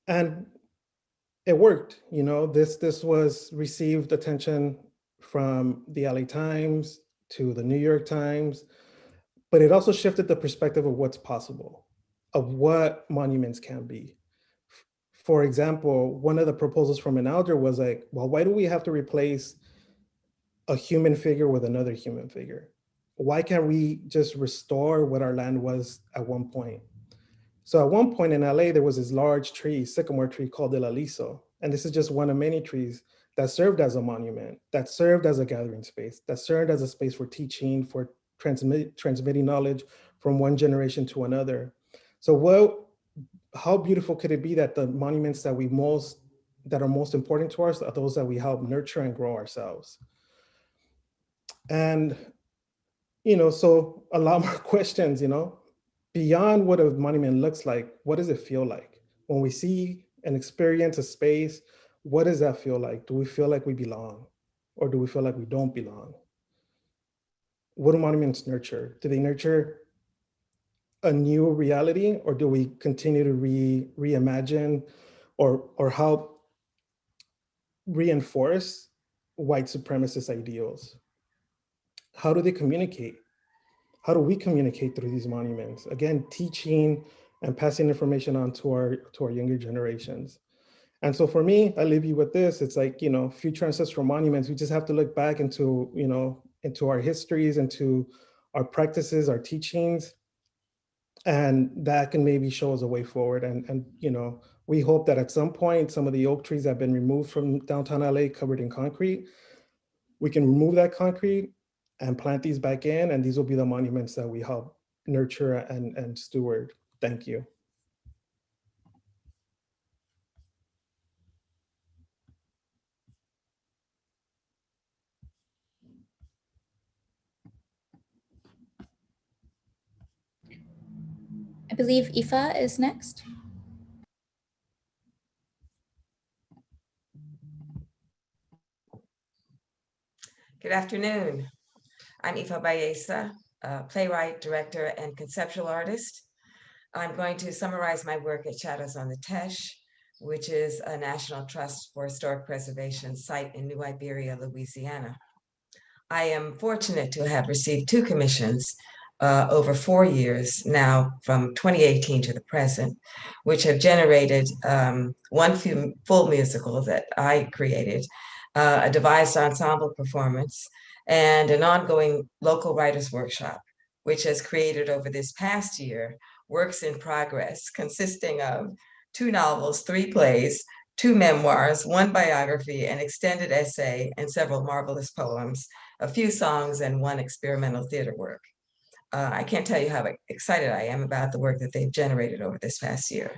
And it worked, this was received attention from the LA Times to the New York Times, but it also shifted the perspective of what's possible, of what monuments can be. For example, one of the proposals from an elder was like, well, why do we have to replace a human figure with another human figure? Why can't we just restore what our land was at one point? So at one point in LA, there was this large tree, sycamore tree called El Aliso. And this is just one of many trees that served as a monument, that served as a gathering space, that served as a space for teaching, for transmitting knowledge from one generation to another. So how beautiful could it be that the monuments that are most important to us are those that we help nurture and grow ourselves? And, so a lot more questions, beyond what a monument looks like, what does it feel like? When we see and experience a space, what does that feel like? Do we feel like we belong? Or do we feel like we don't belong? What do monuments nurture? Do they nurture a new reality, or do we continue to reimagine or help reinforce white supremacist ideals? How do they communicate? How do we communicate through these monuments? Again, teaching and passing information on to our younger generations. And so for me, I leave you with this. It's like, future ancestral monuments, we just have to look back into our histories, into our practices, our teachings, and that can maybe show us a way forward. And we hope that at some point, some of the oak trees that have been removed from downtown LA covered in concrete, we can remove that concrete and plant these back in, and these will be the monuments that we help nurture and steward. Thank you.
I believe Aoife is next.
Good afternoon. I'm Aoife Bayesa, playwright, director, and conceptual artist. I'm going to summarize my work at Shadows on the Teche, which is a National Trust for Historic Preservation site in New Iberia, Louisiana. I am fortunate to have received 2 commissions over 4 years now, from 2018 to the present, which have generated one full musical that I created, a devised ensemble performance, and an ongoing local writers workshop, which has created over this past year works in progress consisting of 2 novels, 3 plays, 2 memoirs, 1 biography, an extended essay, and several marvelous poems, a few songs, and 1 experimental theater work. I can't tell you how excited I am about the work that they've generated over this past year.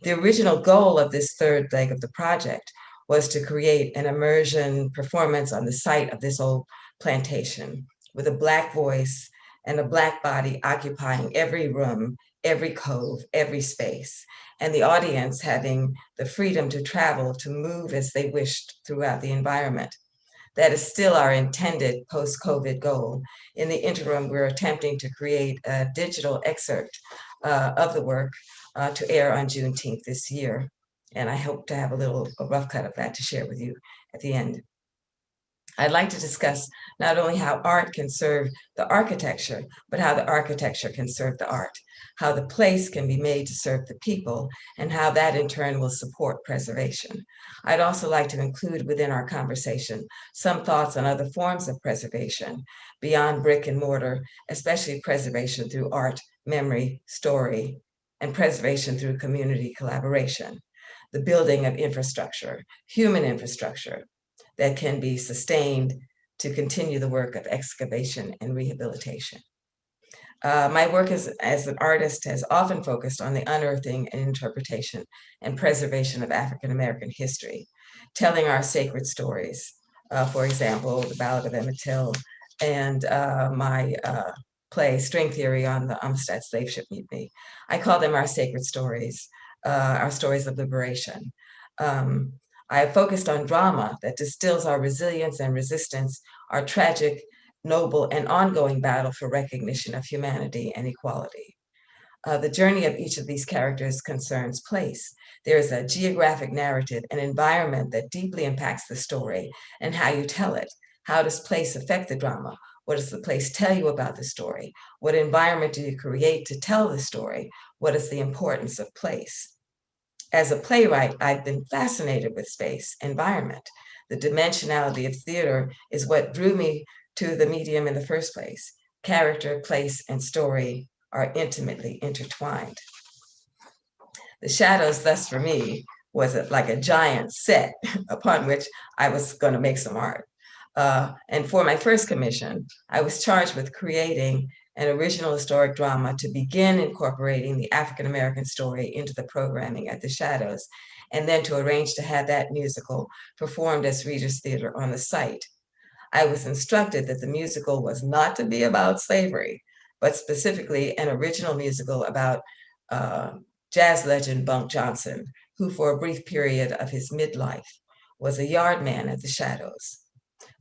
The original goal of this 3rd leg of the project was to create an immersion performance on the site of this old plantation with a Black voice and a Black body occupying every room, every cove, every space, and the audience having the freedom to travel, to move as they wished throughout the environment. That is still our intended post-COVID goal. In the interim, we're attempting to create a digital excerpt of the work to air on Juneteenth this year. And I hope to have a rough cut of that to share with you at the end. I'd like to discuss not only how art can serve the architecture, but how the architecture can serve the art, how the place can be made to serve the people, and how that in turn will support preservation. I'd also like to include within our conversation some thoughts on other forms of preservation beyond brick and mortar, especially preservation through art, memory, story, and preservation through community collaboration, the building of infrastructure, human infrastructure, that can be sustained to continue the work of excavation and rehabilitation. My work as an artist has often focused on the unearthing and interpretation and preservation of African American history, telling our sacred stories. For example, the Ballad of Emmett Till and my play String Theory on the Amistad slave ship mutiny. I call them our sacred stories, our stories of liberation. I have focused on drama that distills our resilience and resistance, our tragic, noble, and ongoing battle for recognition of humanity and equality. The journey of each of these characters concerns place. There is a geographic narrative, an environment that deeply impacts the story and how you tell it. How does place affect the drama? What does the place tell you about the story? What environment do you create to tell the story? What is the importance of place? As a playwright, I've been fascinated with space, environment. The dimensionality of theater is what drew me to the medium in the first place. Character, place, and story are intimately intertwined. The Shadows, thus for me, was like a giant set upon which I was going to make some art. And for my first commission, I was charged with creating an original historic drama to begin incorporating the African American story into the programming at the Shadows, and then to arrange to have that musical performed as Reader's Theater on the site. I was instructed that the musical was not to be about slavery, but specifically an original musical about jazz legend Bunk Johnson, who for a brief period of his midlife was a yard man at the Shadows.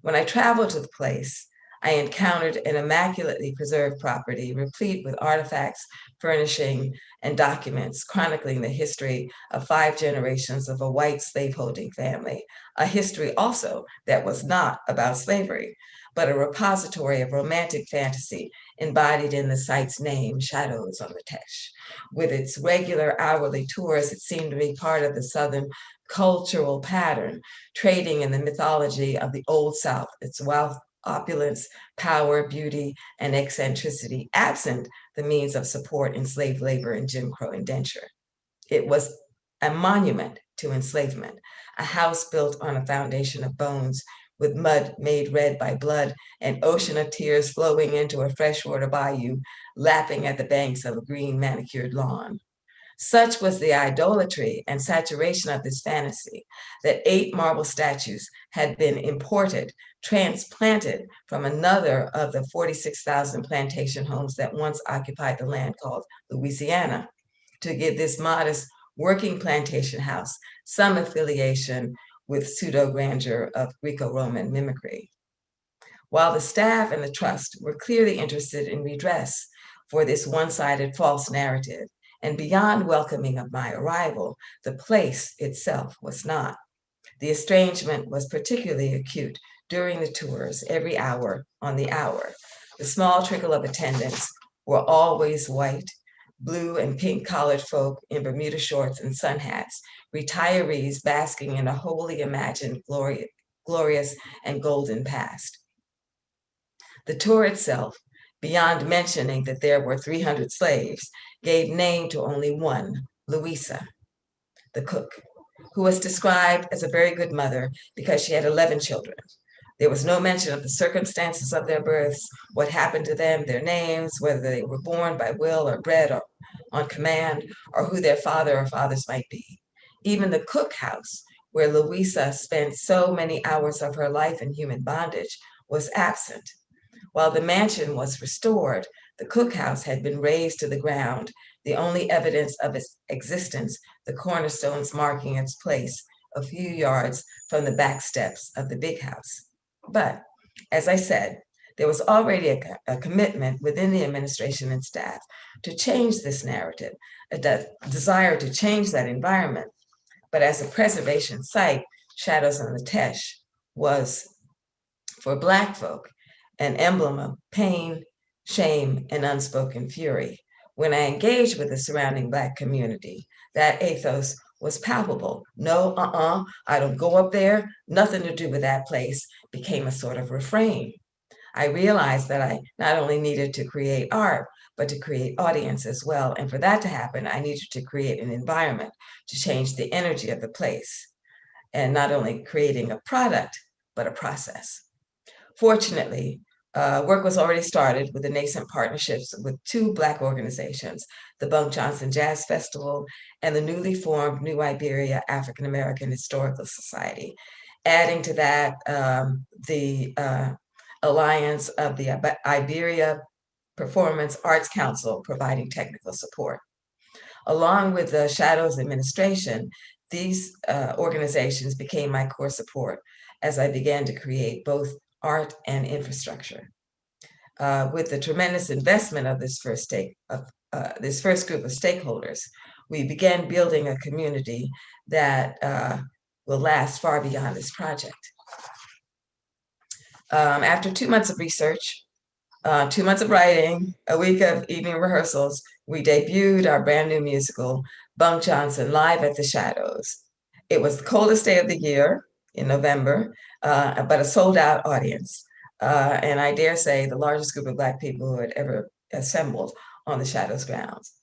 When I traveled to the place, I encountered an immaculately preserved property replete with artifacts, furnishing, and documents chronicling the history of 5 generations of a white slaveholding family, a history also that was not about slavery, but a repository of romantic fantasy embodied in the site's name, Shadows on the Teche. With its regular hourly tours, it seemed to be part of the Southern cultural pattern, trading in the mythology of the Old South, its wealth, opulence, power, beauty, and eccentricity, absent the means of support in slave labor and Jim Crow indenture. It was a monument to enslavement, a house built on a foundation of bones, with mud made red by blood, an ocean of tears flowing into a freshwater bayou, lapping at the banks of a green manicured lawn. Such was the idolatry and saturation of this fantasy that 8 marble statues had been imported, transplanted from another of the 46,000 plantation homes that once occupied the land called Louisiana, to give this modest working plantation house some affiliation with pseudo-grandeur of Greco-Roman mimicry. While the staff and the trust were clearly interested in redress for this one-sided false narrative, and beyond welcoming of my arrival, the place itself was not. The estrangement was particularly acute during the tours, every hour on the hour. The small trickle of attendants were always white, blue and pink collared folk in Bermuda shorts and sun hats, retirees basking in a wholly imagined glorious and golden past. The tour itself, beyond mentioning that there were 300 slaves, gave name to only one, Louisa, the cook, who was described as a very good mother because she had 11 children. There was no mention of the circumstances of their births, what happened to them, their names, whether they were born by will or bred or on command, or who their father or fathers might be. Even the cookhouse, where Louisa spent so many hours of her life in human bondage, was absent. While the mansion was restored, the cookhouse had been razed to the ground, the only evidence of its existence, the cornerstones marking its place a few yards from the back steps of the big house. But as I said, there was already a commitment within the administration and staff to change this narrative, a desire to change that environment. But as a preservation site, Shadows on the Teche was, for Black folk, an emblem of pain, shame, and unspoken fury. When I engaged with the surrounding Black community, that ethos was palpable. No, I don't go up there, nothing to do with that place, became a sort of refrain. I realized that I not only needed to create art, but to create audience as well. And for that to happen, I needed to create an environment to change the energy of the place. And not only creating a product, but a process. Fortunately, work was already started with the nascent partnerships with two Black organizations, the Bunk Johnson Jazz Festival and the newly formed New Iberia African American Historical Society. Adding to that, the Alliance of the Iberia Performance Arts Council providing technical support. Along with the Shadows administration, these organizations became my core support as I began to create both art and infrastructure. With the tremendous investment of this first group of stakeholders, we began building a community that will last far beyond this project. After 2 months of research, 2 months of writing, a week of evening rehearsals, we debuted our brand new musical, Bunk Johnson, live at the Shadows. It was the coldest day of the year in November, but a sold out audience. And I dare say the largest group of Black people who had ever assembled on the Shadows grounds.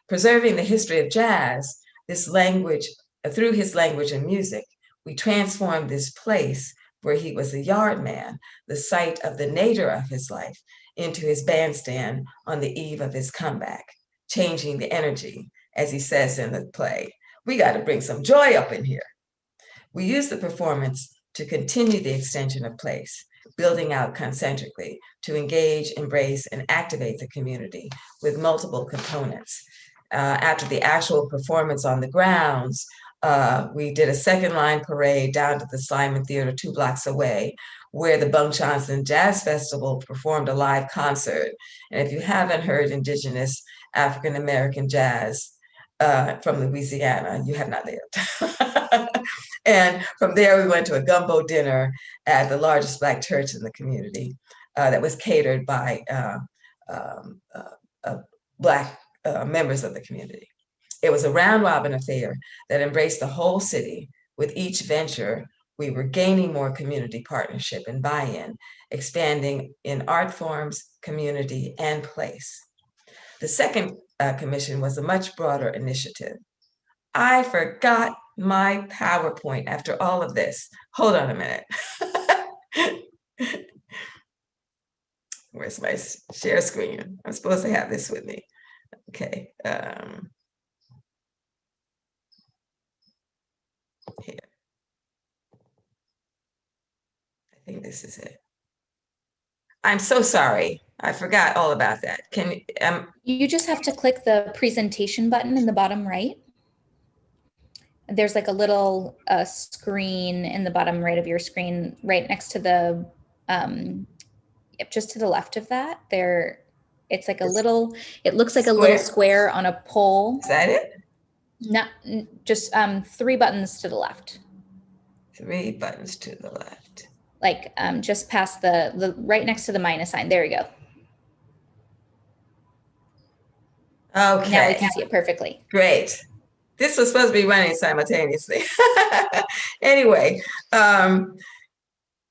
Preserving the history of jazz, through his language and music, we transformed this place where he was a yard man, the site of the nadir of his life, into his bandstand on the eve of his comeback, changing the energy, as he says in the play. We got to bring some joy up in here. We use the performance to continue the extension of place, building out concentrically to engage, embrace, and activate the community with multiple components. After the actual performance on the grounds, we did a second line parade down to the Simon Theater 2 blocks away, where the Bunk Johnson Jazz Festival performed a live concert. And if you haven't heard Indigenous African American jazz from Louisiana, you have not lived. And from there, we went to a gumbo dinner at the largest Black church in the community that was catered by Black members of the community. It was a round robin affair that embraced the whole city. With each venture, we were gaining more community partnership and buy-in, expanding in art forms, community, and place. The second commission was a much broader initiative. I forgot my PowerPoint after all of this. Hold on a minute. Where's my share screen? I'm supposed to have this with me. Okay. Here. I think this is it. I'm so sorry. I forgot all about that. Can
you just have to click the presentation button in the bottom right. There's like a little screen in the bottom right of your screen, right next to the, just to the left of that. There, it's like a little, it looks like a little square on a pole.
Is that it?
Not just 3 buttons to the left.
3 buttons to the left.
Like just past the right next to the minus sign. There we go.
Okay.
Now we can see it perfectly.
Great. This was supposed to be running simultaneously. Anyway,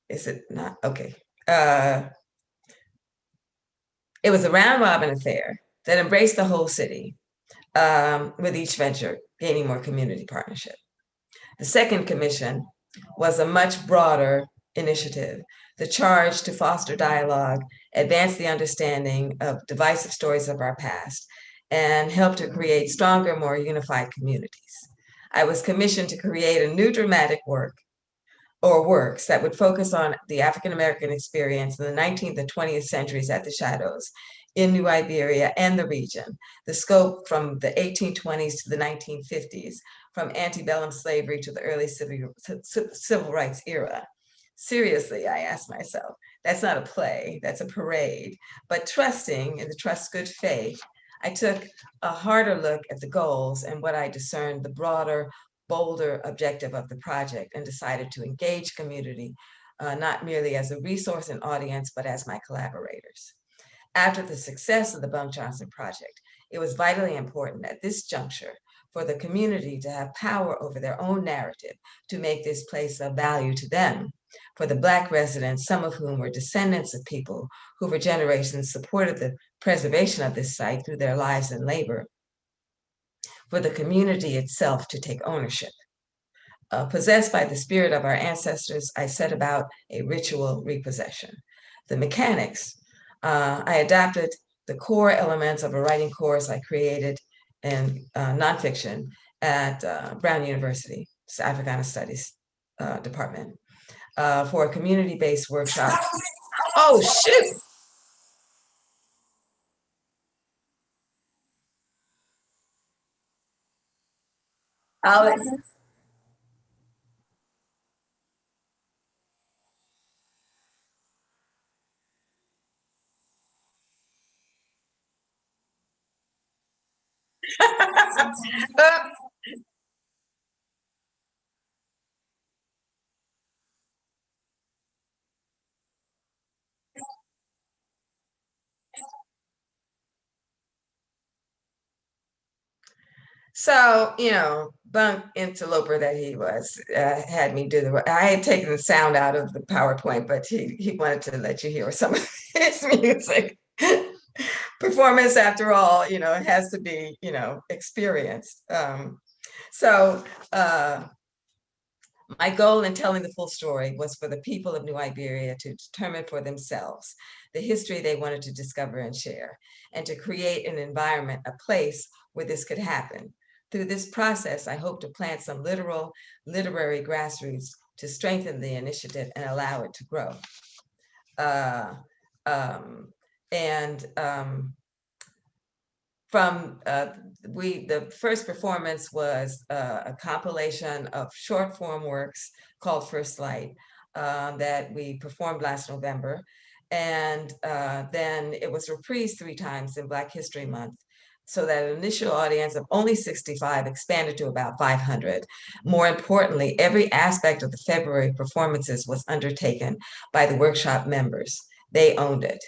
is it not? Okay. It was a round robin affair that embraced the whole city, with each venture gaining more community partnership. The second commission was a much broader initiative, the charge to foster dialogue, advance the understanding of divisive stories of our past, and help to create stronger, more unified communities. I was commissioned to create a new dramatic work or works that would focus on the African American experience in the 19th and 20th centuries at the Shadows in New Iberia and the region, the scope from the 1820s to the 1950s, from antebellum slavery to the early civil rights era. Seriously, I asked myself, that's not a play, that's a parade. But trusting in the trust good faith, I took a harder look at the goals and what I discerned the broader, bolder objective of the project and decided to engage community, not merely as a resource and audience, but as my collaborators. After the success of the Bunk Johnson Project, it was vitally important at this juncture for the community to have power over their own narrative to make this place of value to them. For the Black residents, some of whom were descendants of people who for generations supported the preservation of this site through their lives and labor, for the community itself to take ownership. Possessed by the spirit of our ancestors, I set about a ritual repossession. The mechanics, I adapted the core elements of a writing course I created in nonfiction at Brown University, Africana Studies Department, for a community-based workshop. Oh, shoot! Alex. So, bunk interloper that he was, had me do I had taken the sound out of the PowerPoint, but he wanted to let you hear some of his music. Performance, after all, it has to be, experienced. So my goal in telling the full story was for the people of New Iberia to determine for themselves the history they wanted to discover and share, and to create an environment, a place where this could happen. Through this process, I hope to plant some literary grassroots to strengthen the initiative and allow it to grow. The first performance was a compilation of short form works called First Light that we performed last November. And then it was reprised 3 times in Black History Month, so that an initial audience of only 65 expanded to about 500. More importantly, every aspect of the February performances was undertaken by the workshop members. They owned it.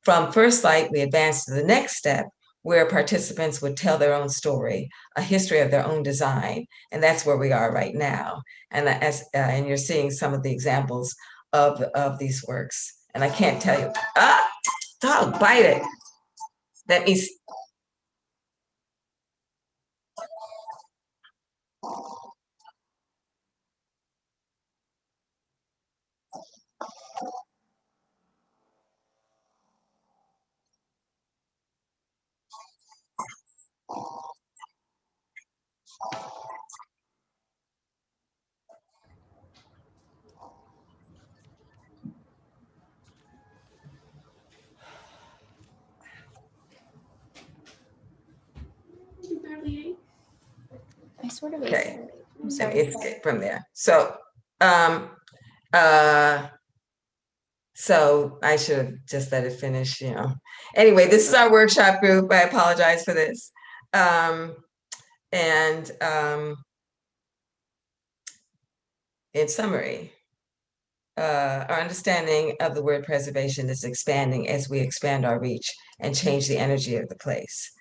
From First Light, we advanced to the next step, where participants would tell their own story, a history of their own design, and that's where we are right now. And and you're seeing some of the examples of these works. And I can't tell you, dog, bite it. That means.
I sort of
Okay,
I'm sorry.
it's from there. So, so I should have just let it finish, Anyway, this is our workshop group. I apologize for this. In summary, our understanding of the word preservation is expanding as we expand our reach and change the energy of the place.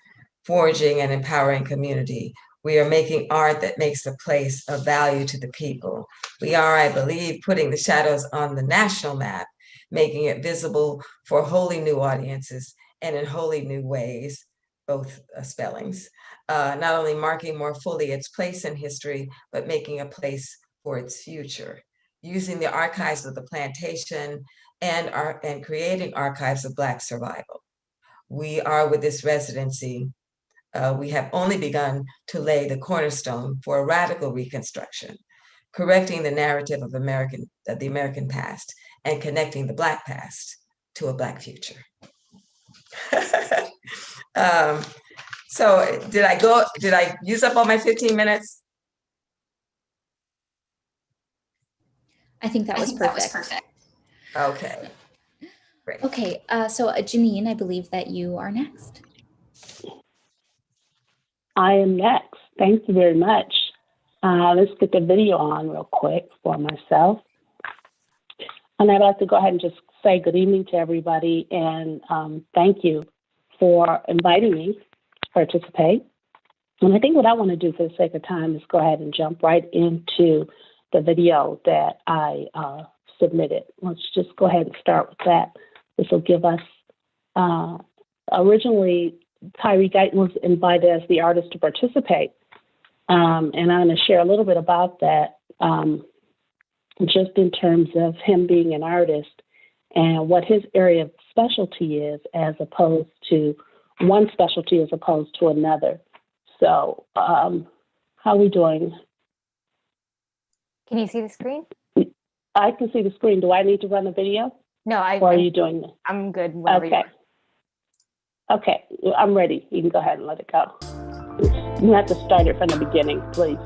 Forging and empowering community, we are making art that makes the place of value to the people. We are, I believe, putting the shadows on the national map, making it visible for wholly new audiences and in wholly new ways, both spellings, not only marking more fully its place in history, but making a place for its future, using the archives of the plantation and creating archives of Black survival. We are, with this residency, we have only begun to lay the cornerstone for a radical reconstruction, correcting the narrative of the American past and connecting the Black past to a Black future. So did I use up all my 15 minutes?
I think that was perfect.
Okay, great.
Okay, so Janine, I believe that you are next.
I am next. Thank you very much. Let's get the video on real quick for myself. And I'd like to go ahead and just say good evening to everybody and thank you for inviting me to participate. And I think what I want to do for the sake of time is go ahead and jump right into the video that I submitted. Let's just go ahead and start with that. This will give us, originally, Tyree Guyton was invited as the artist to participate. And I'm going to share a little bit about that, just in terms of him being an artist and what his area of specialty is as opposed to one specialty as opposed to another. So how are we doing?
Can you see the screen?
I can see the screen. Do I need to run the video?
No,
or are you doing this?
I'm good.
Okay. Okay, I'm ready. You can go ahead and let it go. You have to start it from the beginning, please.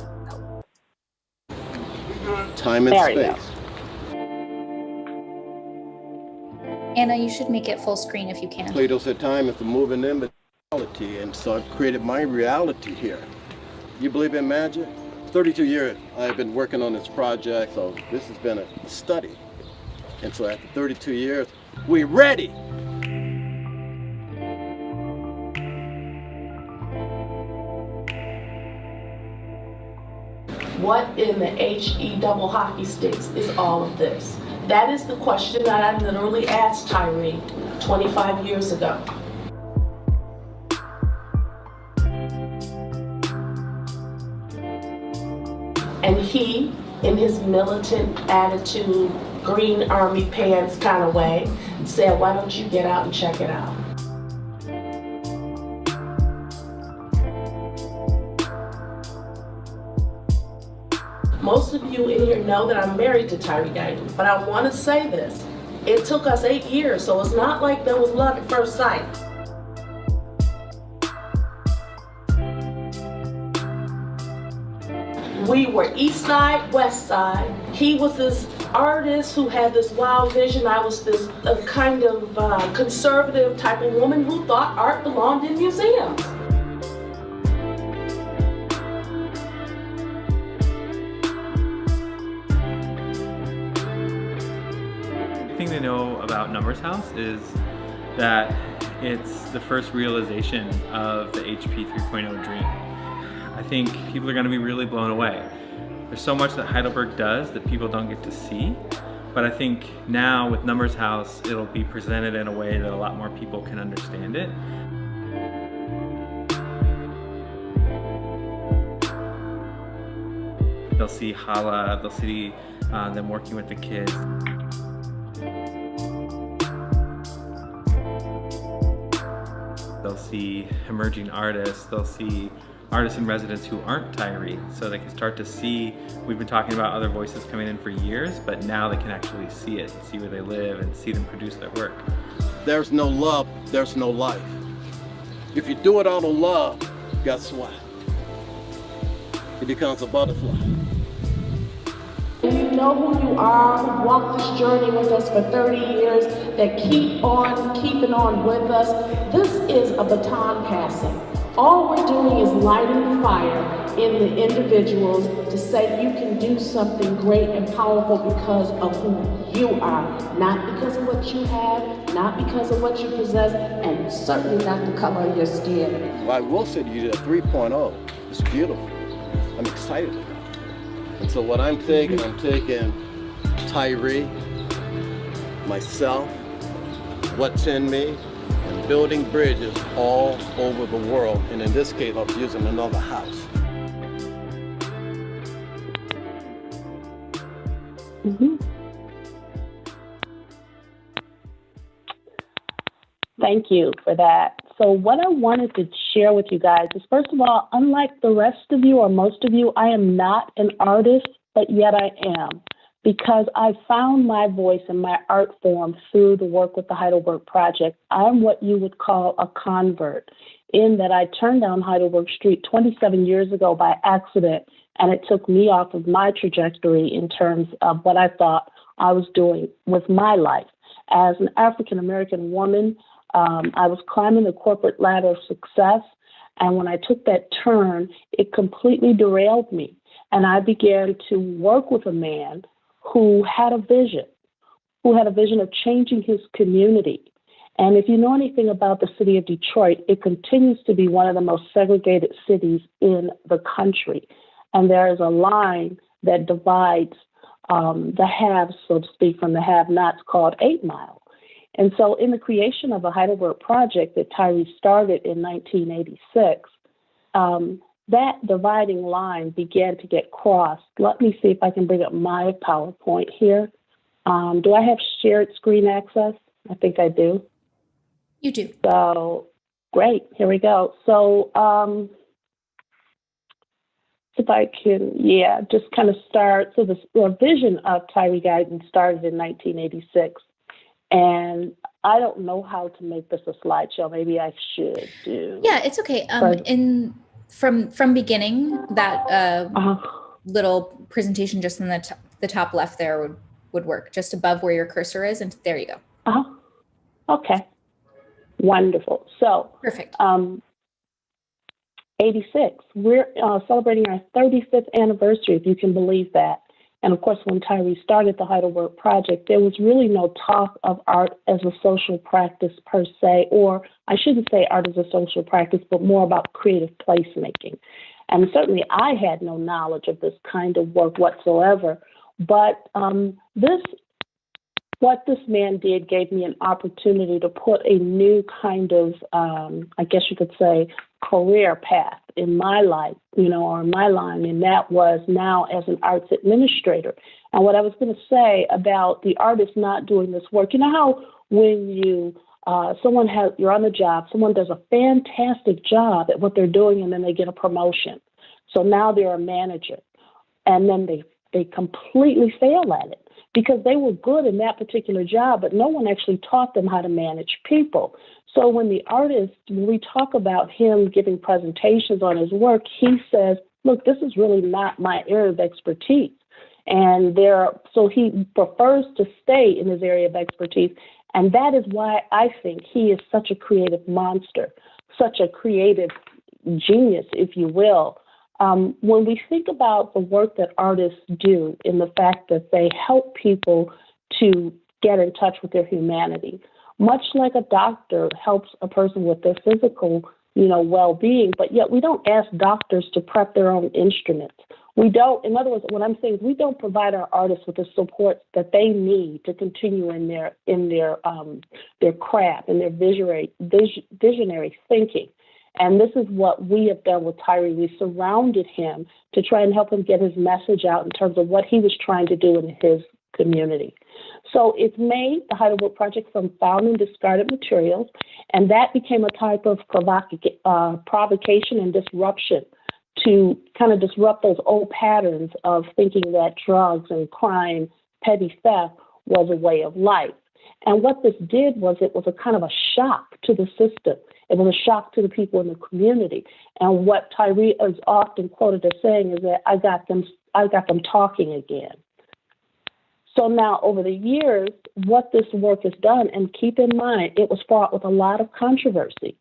Time and space.
Anna, you should make it full screen if you can.
Plato said time is the moving image of reality, and so I've created my reality here. You believe in magic? 32 years I've been working on this project, so this has been a study. And so after 32 years, we're ready.
What in the HE double hockey sticks is all of this? That is the question that I literally asked Tyree 25 years ago. And he, in his militant attitude, green army pants kind of way, said, why don't you get out and check it out? Most of you in here know that I'm married to Tyree Guyton, but I want to say this. It took us 8 years, so it's not like there was love at first sight. We were east side, west side. He was this artist who had this wild vision. I was this kind of conservative type of woman who thought art belonged in museums.
The thing to know about Numbers House is that it's the first realization of the HP 3.0 dream. I think people are going to be really blown away. There's so much that Heidelberg does that people don't get to see, but I think now with Numbers House, it'll be presented in a way that a lot more people can understand it. They'll see Hala, they'll see them working with the kids. They'll see emerging artists, they'll see artists in residence who aren't Tyree, so they can start to see, we've been talking about other voices coming in for years, but now they can actually see it, see where they live, and see them produce their work.
There's no love, there's no life. If you do it out of love, guess what? It becomes a butterfly.
You know who you are, who walked this journey with us for 30 years, that keep on keeping on with us. This is a baton passing. All we're doing is lighting the fire in the individuals to say you can do something great and powerful because of who you are, not because of what you have, not because of what you possess, and certainly not the color of your skin.
Well, I will say to you that 3.0 is beautiful. I'm excited about it. And so what I'm taking Tyree, myself, what's in me, and building bridges all over the world. And in this case, I'm using another house.
Thank you for that. So what I wanted to share with you guys is, first of all, unlike the rest of you or most of you, I am not an artist, but yet I am, because I found my voice and my art form through the work with the Heidelberg Project. I'm what you would call a convert, in that I turned down Heidelberg Street 27 years ago by accident And it took me off of my trajectory in terms of what I thought I was doing with my life. As an African-American woman, I was climbing the corporate ladder of success. And when I took that turn, it completely derailed me. And I began to work with a man who had a vision of changing his community. And if you know anything about the city of Detroit, it continues to be one of the most segregated cities in the country. And there is a line that divides the haves, so to speak, from the have-nots called 8 Mile. And so in the creation of the Heidelberg Project that Tyree started in 1986, that dividing line began to get crossed. Let me see if I can bring up my PowerPoint here. Do I have shared screen access? I think I do.
You do.
So great, here we go. So if I can, just kind of start. So the vision of Tyree Guyton started in 1986. And I don't know how to make this a slideshow. Maybe I should do.
Yeah, it's okay. From beginning, that little presentation just in the top left there would work, just above where your cursor is, and there you go.
Okay. Wonderful. So
perfect.
86. We're celebrating our 35th anniversary, if you can believe that. And of course, when Tyree started the Heidelberg Project, there was really no talk of art as a social practice per se, or I shouldn't say art as a social practice, but more about creative placemaking. And certainly I had no knowledge of this kind of work whatsoever. But what this man did gave me an opportunity to put a new kind of, I guess you could say, career path in my life, or in my line, and that was now as an arts administrator. And what I was going to say about the artist not doing this work, you know how when you're on the job, someone does a fantastic job at what they're doing, and then they get a promotion. So now they're a manager, and then they completely fail at it because they were good in that particular job, but no one actually taught them how to manage people. So when we talk about him giving presentations on his work, he says, look, this is really not my area of expertise. And so he prefers to stay in his area of expertise. And that is why I think he is such a creative monster, such a creative genius, if you will. When we think about the work that artists do in the fact that they help people to get in touch with their humanity, much like a doctor helps a person with their physical, well-being, but yet we don't ask doctors to prep their own instruments. We don't, in other words, what I'm saying is we don't provide our artists with the support that they need to continue in their craft and their visionary thinking. And this is what we have done with Tyree. We surrounded him to try and help him get his message out in terms of what he was trying to do in his community. So it's made the Heidelberg Project from found and discarded materials, and that became a type of provocation and disruption to kind of disrupt those old patterns of thinking that drugs and crime, petty theft was a way of life. And what this did was it was a kind of a shock to the system. It was a shock to the people in the community. And what Tyree is often quoted as saying is that I got them talking again. So now over the years, what this work has done, and keep in mind, it was fraught with a lot of controversy.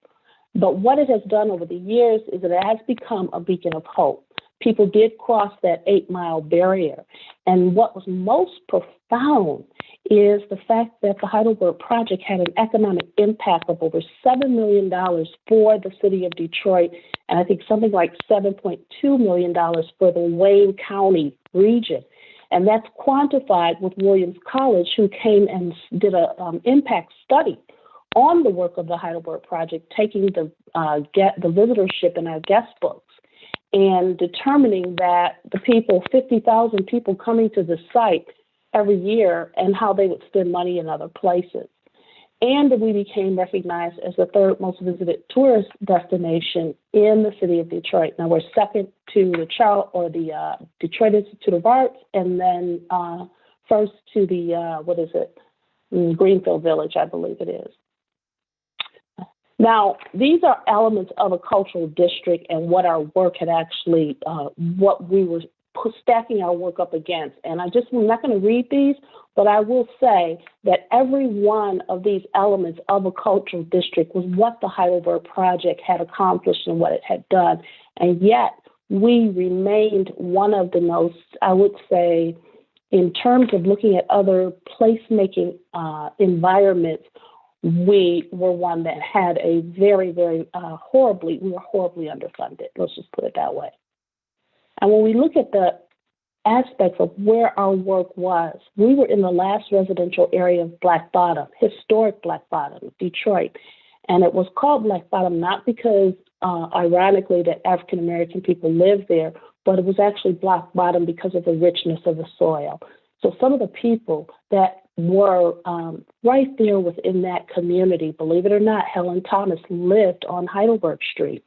But what it has done over the years is it has become a beacon of hope. People did cross that 8 Mile barrier. And what was most profound is the fact that the Heidelberg Project had an economic impact of over $7 million for the city of Detroit, and I think something like $7.2 million for the Wayne County region. And that's quantified with Williams College, who came and did an impact study on the work of the Heidelberg Project, taking the visitorship in our guest books and determining that the people, 50,000 people coming to the site every year, and how they would spend money in other places. And we became recognized as the third most visited tourist destination in the city of Detroit. Now we're second to the Detroit Institute of Arts, and then first to the Greenfield Village, I believe it is. Now, these are elements of a cultural district and what our work had actually, what we were stacking our work up against. And I'm not going to read these, but I will say that every one of these elements of a cultural district was what the Heidelberg Project had accomplished and what it had done. And yet we remained one of the most, I would say, in terms of looking at other placemaking environments, we were one that had a very, very we were horribly underfunded. Let's just put it that way. And when we look at the aspects of where our work was, we were in the last residential area of Black Bottom, historic Black Bottom, Detroit. And it was called Black Bottom not because, ironically, that African American people lived there, but it was actually Black Bottom because of the richness of the soil. So some of the people that were right there within that community, believe it or not, Helen Thomas lived on Heidelberg Street.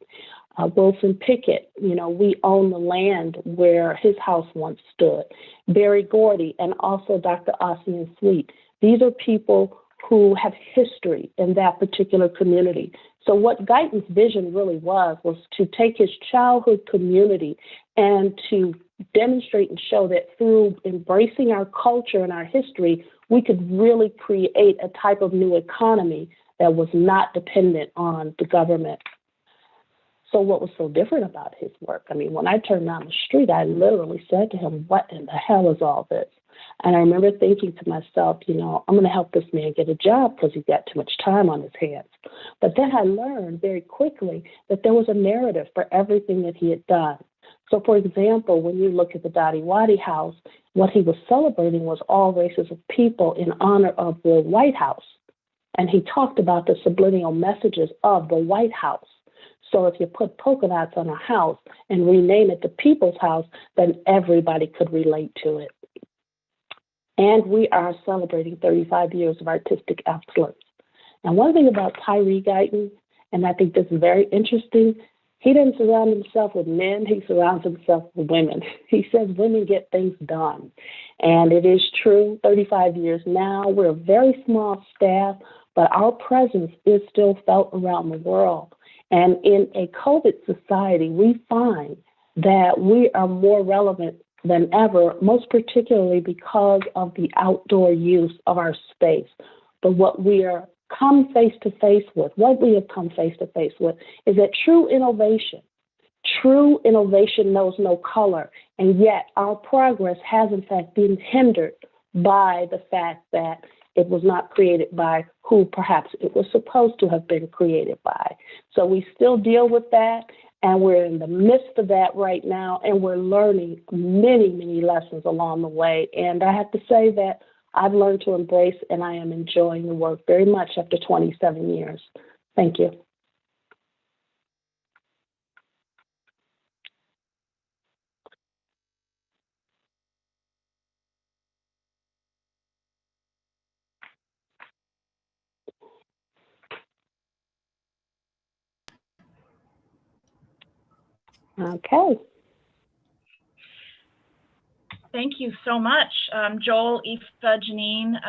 Wilson Pickett, we own the land where his house once stood. Barry Gordy and also Dr. Ossian Sweet. These are people who have history in that particular community. So what Guyton's vision really was to take his childhood community and to demonstrate and show that through embracing our culture and our history, we could really create a type of new economy that was not dependent on the government. So what was so different about his work? I mean, when I turned down the street, I literally said to him, what in the hell is all this? And I remember thinking to myself, I'm going to help this man get a job because he's got too much time on his hands. But then I learned very quickly that there was a narrative for everything that he had done. So, for example, when you look at the Dottie Waddy House, what he was celebrating was all races of people in honor of the White House. And he talked about the subliminal messages of the White House. So if you put polka dots on a house and rename it the People's House, then everybody could relate to it. And we are celebrating 35 years of artistic excellence. And one thing about Tyree Guyton, and I think this is very interesting, he doesn't surround himself with men, he surrounds himself with women. He says women get things done. And it is true, 35 years now, we're a very small staff, but our presence is still felt around the world. And in a COVID society, we find that we are more relevant than ever, most particularly because of the outdoor use of our space. But what we are come face to face with, what we have come face to face with, is that true innovation knows no color. And yet our progress has in fact been hindered by the fact that it was not created by who perhaps it was supposed to have been created by. So we still deal with that, and we're in the midst of that right now, and we're learning many, many lessons along the way. And I have to say that I've learned to embrace, and I am enjoying the work very much after 27 years. Thank you. Okay.
Thank you so much, Joel, Aoife, Janine.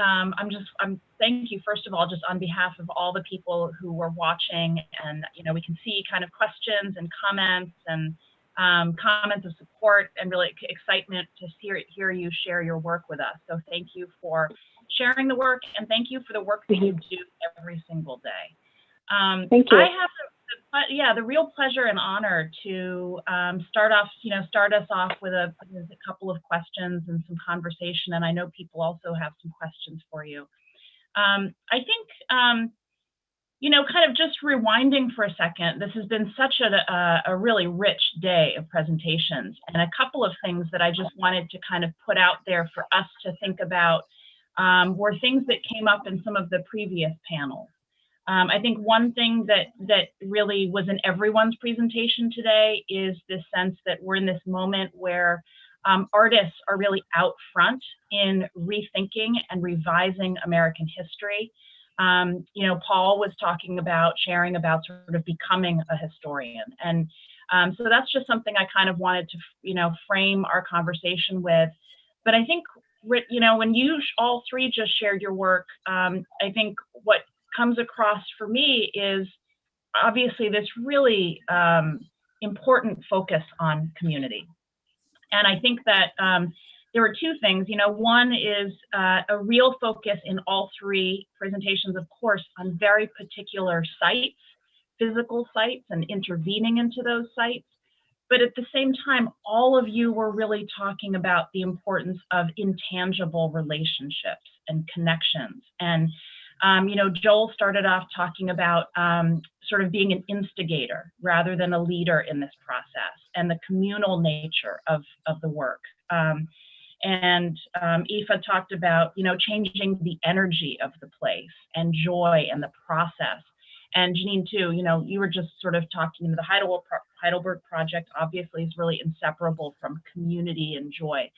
Thank you, first of all, just on behalf of all the people who were watching, and we can see kind of questions and comments and comments of support and really excitement to hear you share your work with us. So thank you for sharing the work, and thank you for the work that you do every single day.
Thank you.
I have the real pleasure and honor to start us off with a couple of questions and some conversation, and I know people also have some questions for you. I think, kind of just rewinding for a second, this has been such a really rich day of presentations, and a couple of things that I just wanted to kind of put out there for us to think about were things that came up in some of the previous panels. I think one thing that really was in everyone's presentation today is this sense that we're in this moment where artists are really out front in rethinking and revising American history. Paul was talking about sharing about sort of becoming a historian. And so that's just something I kind of wanted to, frame our conversation with. But I think, when you all three just shared your work, I think what comes across for me is obviously this really important focus on community. And I think that there were two things. One is a real focus in all three presentations, of course, on very particular sites, physical sites, and intervening into those sites. But at the same time, all of you were really talking about the importance of intangible relationships and connections. And, Joel started off talking about sort of being an instigator rather than a leader in this process, and the communal nature of the work. And Aoife talked about, changing the energy of the place and joy and the process. And Janine too, you were just sort of talking, the Heidelberg Project obviously is really inseparable from community and joy.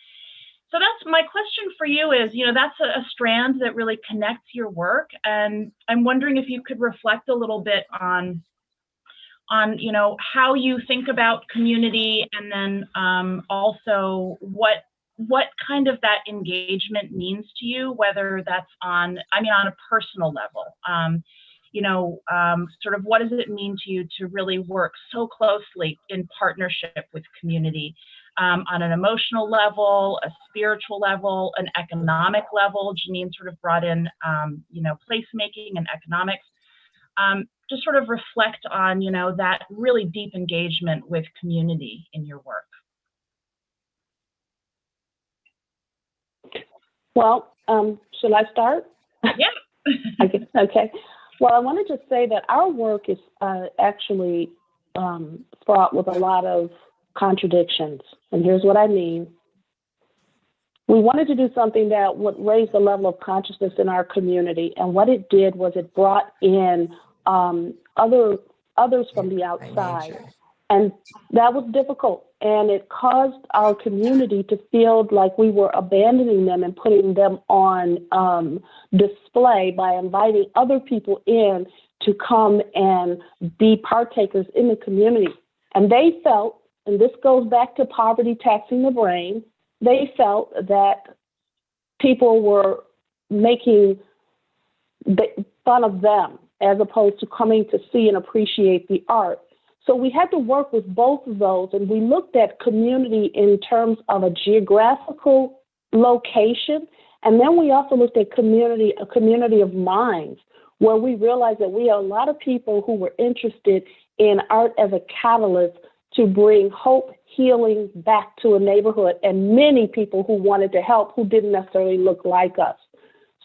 So that's my question for you is, that's a strand that really connects your work. And I'm wondering if you could reflect a little bit on how you think about community, and then also what kind of that engagement means to you, whether that's on a personal level. Sort of what does it mean to you to really work so closely in partnership with community on an emotional level, a spiritual level, an economic level? Janine sort of brought in, placemaking and economics. Just sort of reflect on, that really deep engagement with community in your work.
Well, should I start?
Yeah.
Okay. Well, I wanted to say that our work is actually fraught with a lot of contradictions. And here's what I mean. We wanted to do something that would raise the level of consciousness in our community. And what it did was it brought in others from the outside. And that was difficult. And it caused our community to feel like we were abandoning them and putting them on display by inviting other people in to come and be partakers in the community. And they felt, and this goes back to poverty taxing the brain, they felt that people were making fun of them as opposed to coming to see and appreciate the art. So we had to work with both of those, and we looked at community in terms of a geographical location, and then we also looked at a community of minds, where we realized that we had a lot of people who were interested in art as a catalyst to bring hope, healing back to a neighborhood, and many people who wanted to help who didn't necessarily look like us.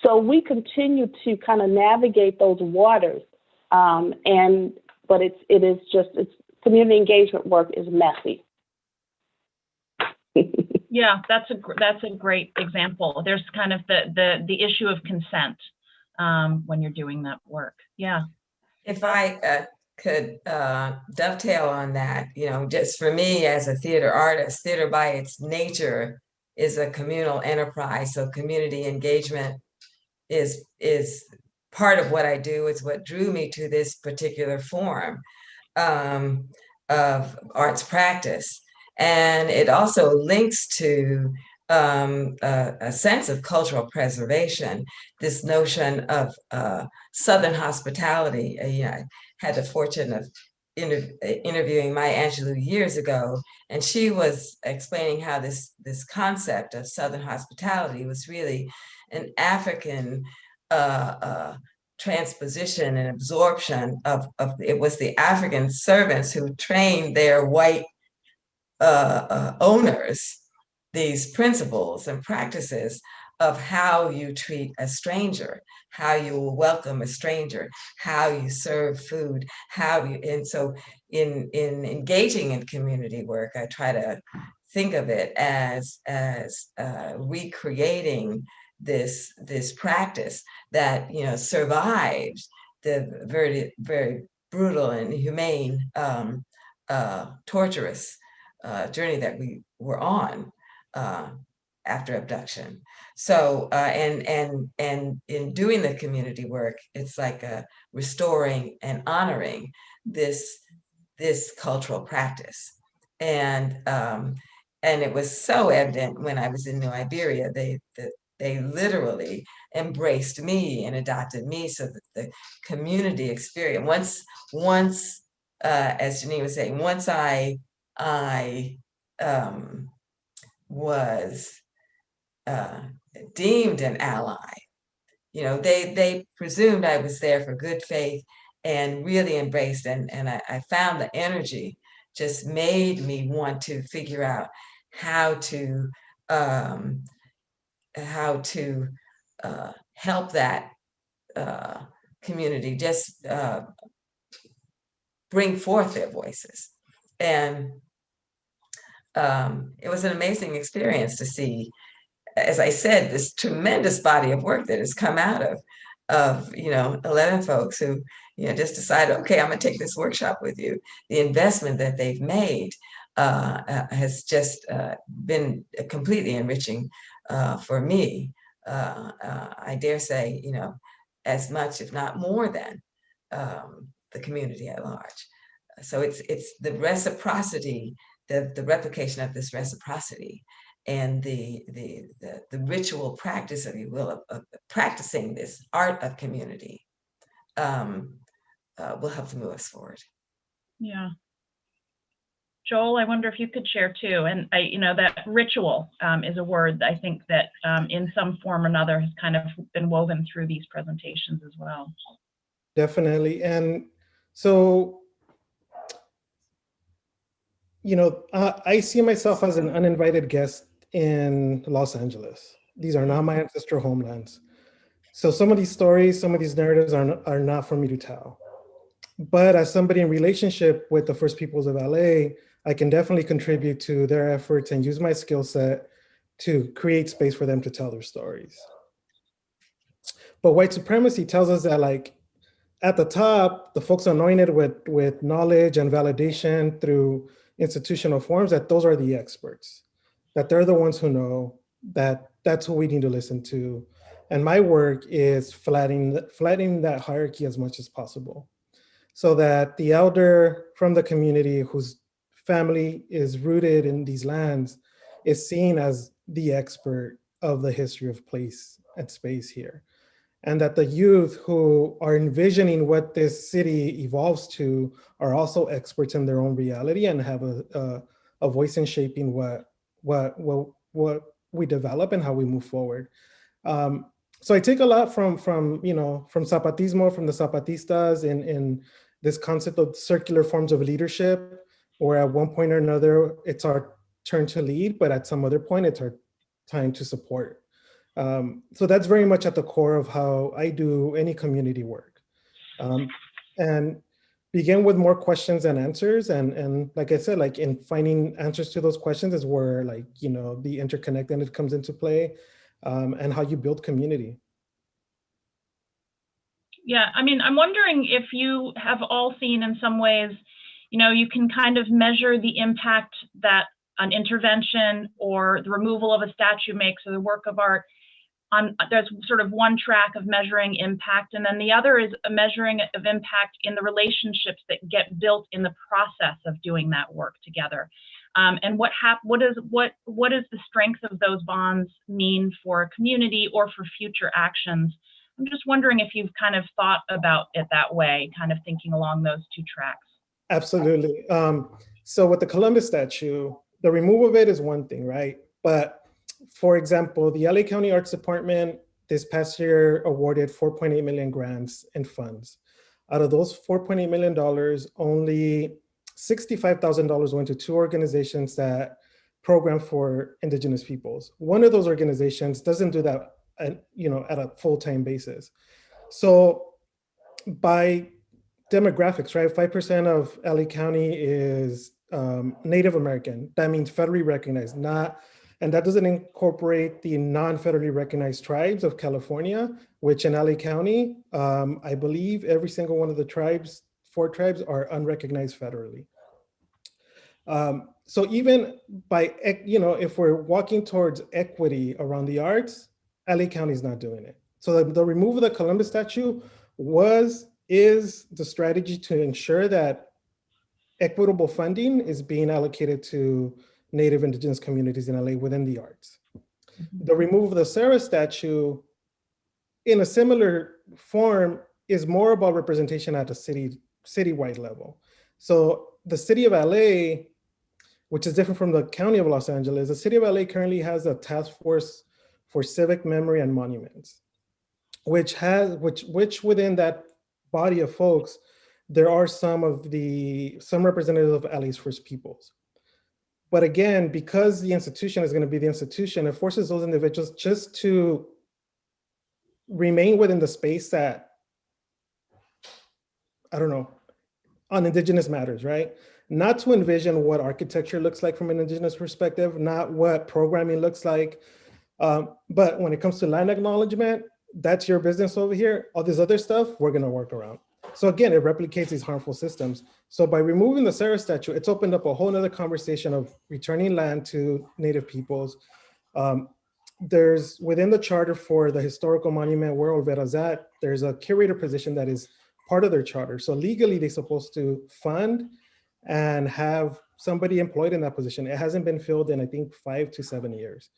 So we continue to kind of navigate those waters, but it's community engagement work is messy.
Yeah, that's a great example. There's kind of the issue of consent when you're doing that work. Yeah.
If I could dovetail on that, just for me as a theater artist, theater by its nature is a communal enterprise. So community engagement is part of what I do. It's what drew me to this particular form of arts practice. And it also links to a sense of cultural preservation, this notion of Southern hospitality. I had the fortune of interviewing Maya Angelou years ago, and she was explaining how this concept of Southern hospitality was really an African transposition and absorption of it was the African servants who trained their white owners these principles and practices of how you treat a stranger, how you will welcome a stranger, how you serve food, and so in engaging in community work, I try to think of it as recreating this practice that survived the very, very brutal and inhumane, torturous journey that we were on after abduction. So and in doing the community work, it's like restoring and honoring this cultural practice. And it was so evident when I was in New Iberia. The They literally embraced me and adopted me, so that the community experience, once as Janine was saying, once I was deemed an ally, you know, they presumed I was there for good faith and really embraced, and I found the energy just made me want to figure out how to help that community just bring forth their voices. And it was an amazing experience to see, as I said, this tremendous body of work that has come out of 11 folks who just decided, okay, I'm gonna take this workshop with you. The investment that they've made has just been completely enriching for me. I dare say, as much, if not more than the community at large. So it's the reciprocity, the replication of this reciprocity, and the ritual practice, if you will, of practicing this art of community will help to move us forward.
Yeah. Joel, I wonder if you could share too. And that ritual is a word that I think that in some form or another has kind of been woven through these presentations as well.
Definitely. And so, I see myself as an uninvited guest in Los Angeles. These are not my ancestral homelands. So some of these stories, some of these narratives are not for me to tell. But as somebody in relationship with the First Peoples of LA, I can definitely contribute to their efforts and use my skill set to create space for them to tell their stories. But white supremacy tells us that, like, at the top, the folks anointed with knowledge and validation through institutional forms, that those are the experts, that they're the ones who know, that that's who we need to listen to. And my work is flattening that hierarchy as much as possible, so that the elder from the community whose family is rooted in these lands is seen as the expert of the history of place and space here. And that the youth who are envisioning what this city evolves to are also experts in their own reality and have a voice in shaping what we develop and how we move forward. So I take a lot from Zapatismo, from the Zapatistas, in this concept of circular forms of leadership, where at one point or another, it's our turn to lead, but at some other point, it's our time to support. So that's very much at the core of how I do any community work. And begin with more questions and answers. And like I said, like in finding answers to those questions is where, like, the interconnectedness comes into play, and how you build community.
Yeah, I mean, I'm wondering if you have all seen in some ways, you can kind of measure the impact that an intervention or the removal of a statue makes, or the work of art. There's sort of one track of measuring impact, and then the other is a measuring of impact in the relationships that get built in the process of doing that work together. And what does the strength of those bonds mean for a community or for future actions? I'm just wondering if you've kind of thought about it that way, kind of thinking along those two tracks.
Absolutely. So with the Columbus statue, the removal of it is one thing, right? But for example, the LA County Arts Department this past year awarded 4.8 million grants and funds. Out of those $4.8 million, only $65,000 went to two organizations that program for Indigenous peoples. One of those organizations doesn't do that at a full-time basis. So by demographics, right, 5% of LA County is Native American. That means federally recognized, and that doesn't incorporate the non-federally recognized tribes of California, which in LA County, I believe every single one of the tribes, 4 tribes, are unrecognized federally. So even by, if we're walking towards equity around the arts, LA County is not doing it. So the removal of the Columbus statue is the strategy to ensure that equitable funding is being allocated to Native Indigenous communities in LA within the arts. The removal of the Sarah statue in a similar form is more about representation at the citywide level. So the city of LA, which is different from the county of Los Angeles, the city of LA currently has a task force for civic memory and monuments, which within that body of folks, there are some representatives of LA's First Peoples. But again, because the institution is going to be the institution, it forces those individuals just to remain within the space that, I don't know, on Indigenous matters, right? Not to envision what architecture looks like from an Indigenous perspective, not what programming looks like. But when it comes to land acknowledgement, that's your business over here. All this other stuff, we're gonna work around. So again, it replicates these harmful systems. So by removing the Sarah statue, it's opened up a whole nother conversation of returning land to Native peoples. There's within the charter for the historical monument where Olvera's at, there's a curator position that is part of their charter. So legally, they're supposed to fund and have somebody employed in that position. It hasn't been filled in, I think, 5 to 7 years.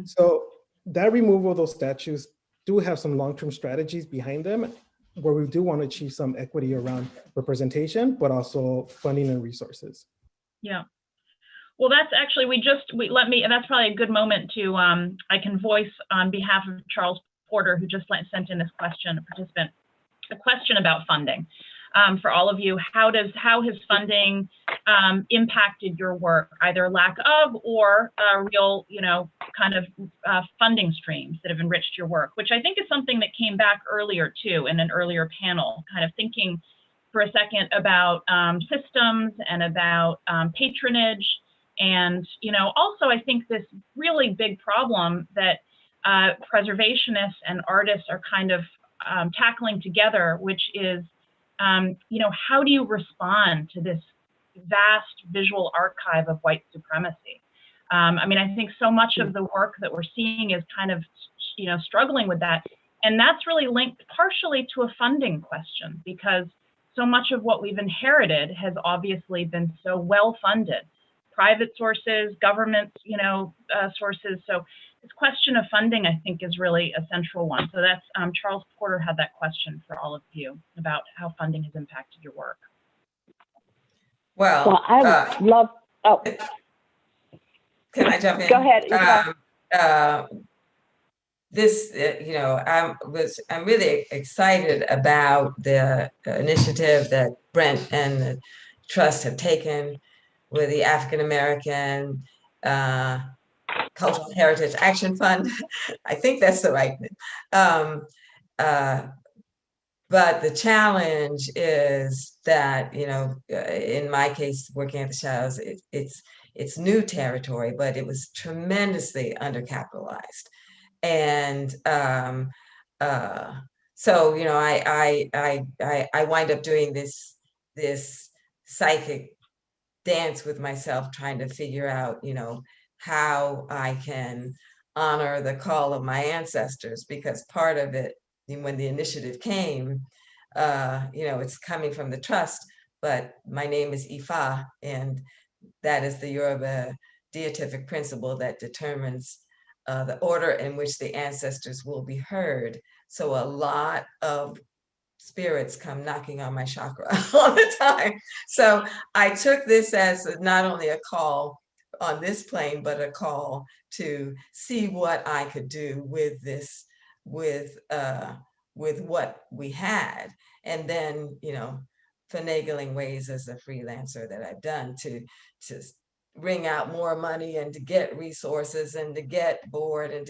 So that removal of those statues do have some long-term strategies behind them where we do want to achieve some equity around representation, but also funding and resources.
Yeah. Well, that's actually, that's probably a good moment to, I can voice on behalf of Charles Porter, who just sent in this question, a participant, a question about funding. For all of you, how has funding impacted your work, either lack of or real, kind of funding streams that have enriched your work, which I think is something that came back earlier too in an earlier panel, kind of thinking for a second about systems and about patronage. And, also I think this really big problem that preservationists and artists are kind of tackling together, which is, how do you respond to this vast visual archive of white supremacy? I think so much of the work that we're seeing is kind of, struggling with that. And that's really linked partially to a funding question, because so much of what we've inherited has obviously been so well funded. Private sources, government, sources. So this question of funding, I think, is really a central one. So that's Charles Porter had that question for all of you about how funding has impacted your work.
Well,
I would love. Oh,
can I jump in?
Go ahead.
I'm really excited about the initiative that Brent and the Trust have taken with the African American Cultural Heritage Action Fund. I think that's the right name. But the challenge is that, in my case, working at the Shadows, it's new territory, but it was tremendously undercapitalized. And so, I wind up doing this psychic dance with myself, trying to figure out, how I can honor the call of my ancestors, because part of it, when the initiative came, it's coming from the Trust, but my name is Ifa, and that is the Yoruba deific principle that determines the order in which the ancestors will be heard. So a lot of spirits come knocking on my chakra all the time. So I took this as not only a call on this plane, but a call to see what I could do with this, with what we had. And then, finagling ways as a freelancer that I've done to wring out more money and to get resources and to get board and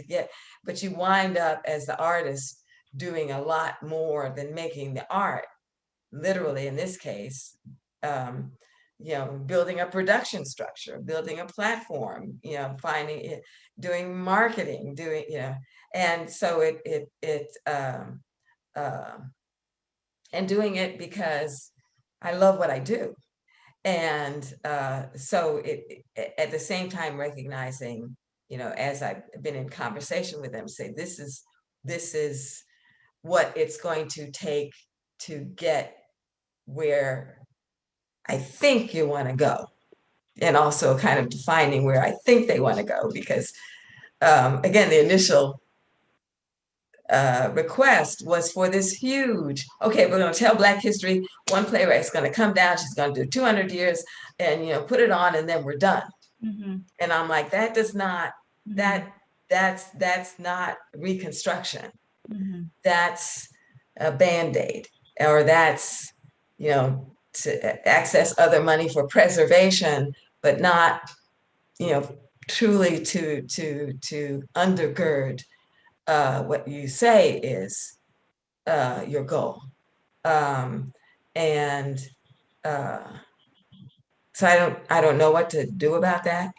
but you wind up as the artist doing a lot more than making the art, literally in this case, building a production structure, building a platform, finding it, doing marketing, and so and doing it because I love what I do. And so at the same time recognizing, as I've been in conversation with them, say, this is what it's going to take to get where I think you want to go, and also kind of defining where I think they want to go, because again, the initial request was for this huge, okay, we're going to tell Black history. One playwright's going to come down, she's going to do 200 years and, put it on, and then we're done.
Mm-hmm.
And I'm like, that does not, that's not reconstruction.
Mm-hmm.
That's a Band-Aid, or that's, to access other money for preservation, but not, truly to undergird what you say is your goal. And so I don't know what to do about that,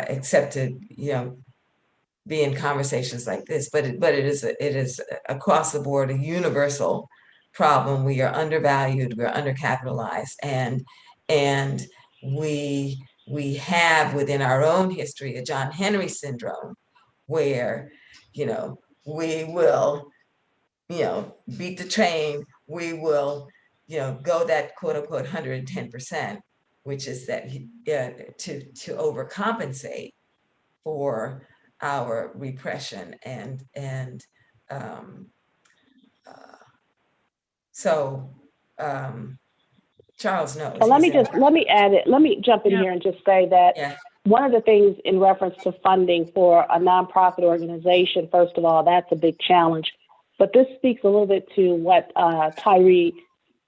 except to, be in conversations like this. But it is across the board a universal problem. We are undervalued, we're undercapitalized, and we have within our own history a John Henry syndrome, where we will beat the train, we will go that quote unquote 110%, which is that to overcompensate for our repression so Charles knows.
Well, let me add it. Let me jump in here and just say that one of the things in reference to funding for a nonprofit organization, first of all, that's a big challenge. But this speaks a little bit to what Tyree,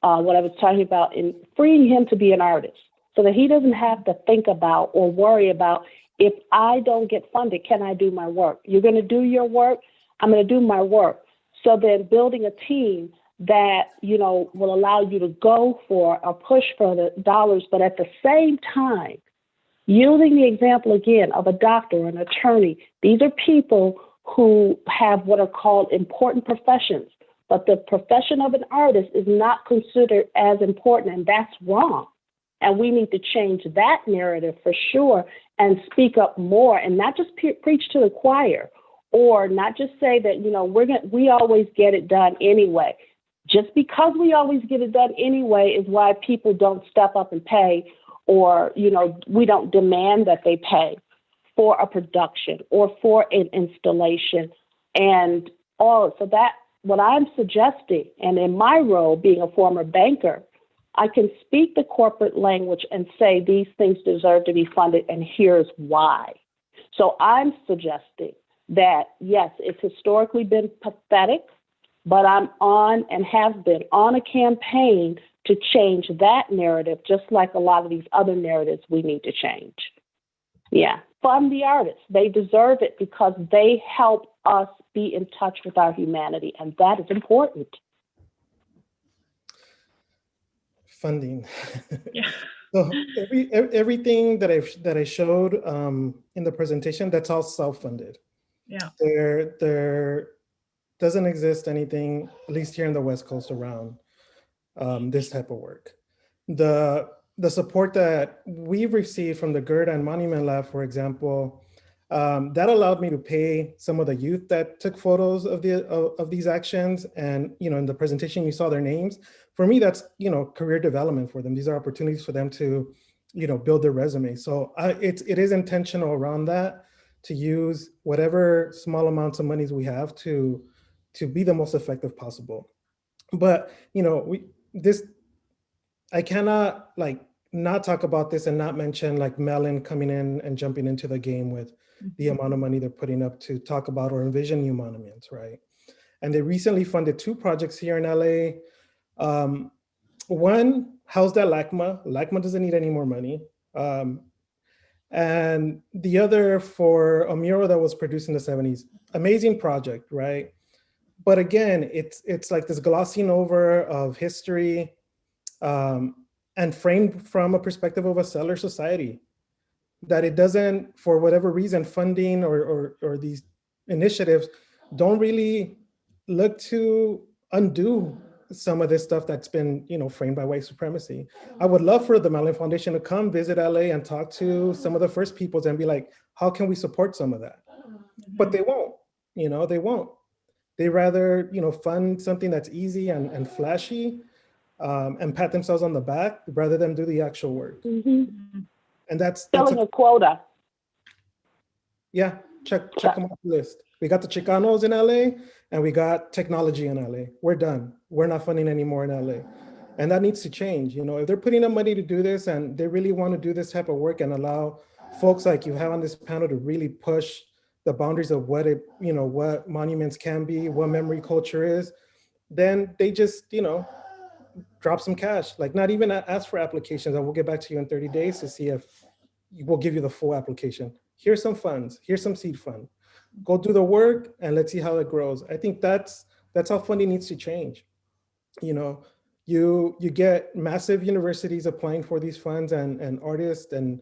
what I was talking about, in freeing him to be an artist, so that he doesn't have to think about or worry about, if I don't get funded, can I do my work? You're going to do your work, I'm going to do my work. So then building a team that, will allow you to go for or push for the dollars, but at the same time, using the example again of a doctor or an attorney. These are people who have what are called important professions, but the profession of an artist is not considered as important, and that's wrong. And we need to change that narrative for sure and speak up more, and not just preach to the choir, or not just say that, we always get it done anyway. Just because we always get it done anyway is why people don't step up and pay, or, we don't demand that they pay for a production or for an installation and all. So that what I'm suggesting, and in my role being a former banker, I can speak the corporate language and say these things deserve to be funded, and here's why. So I'm suggesting that, yes, it's historically been pathetic, but I'm on and have been on a campaign to change that narrative, just like a lot of these other narratives we need to change. Yeah, fund the artists. They deserve it because they help us be in touch with our humanity, and that is important.
Funding.
Yeah.
So everything that I showed in the presentation, that's all self-funded.
Yeah.
There doesn't exist anything, at least here in the West Coast, around this type of work. The support that we've received from the Goethe and Monument Lab, for example, that allowed me to pay some of the youth that took photos of these actions. And in the presentation, you saw their names. For me, that's career development for them. These are opportunities for them to build their resume. So it is intentional around that, to use whatever small amounts of monies we have to be the most effective possible. But I cannot not talk about this and not mention Mellon coming in and jumping into the game with the amount of money they're putting up to talk about or envision new monuments, right? And they recently funded 2 projects here in LA. One housed at LACMA. LACMA doesn't need any more money. And the other for a mural that was produced in the 70s. Amazing project, right? But again, it's like this glossing over of history, and framed from a perspective of a settler society, that it doesn't, for whatever reason, funding or these initiatives don't really look to undo some of this stuff that's been framed by white supremacy. I would love for the Mellon Foundation to come visit LA and talk to some of the First Peoples and be like, how can we support some of that? But they won't, they won't. They rather fund something that's easy and flashy, and pat themselves on the back rather than do the actual work.
Mm-hmm.
And that's
filling a quota.
Yeah, check them off the list. We got the Chicanos in LA and we got technology in LA. We're done. We're not funding anymore in LA. And that needs to change. If they're putting up money to do this and they really want to do this type of work and allow folks like you have on this panel to really push the boundaries of what monuments can be, what memory culture is, then they just, drop some cash, like not even ask for applications. And we'll get back to you in 30 days to see if we'll give you the full application. Here's some funds, here's some seed fund. Go do the work and let's see how it grows. I think that's how funding needs to change. You get massive universities applying for these funds and artists and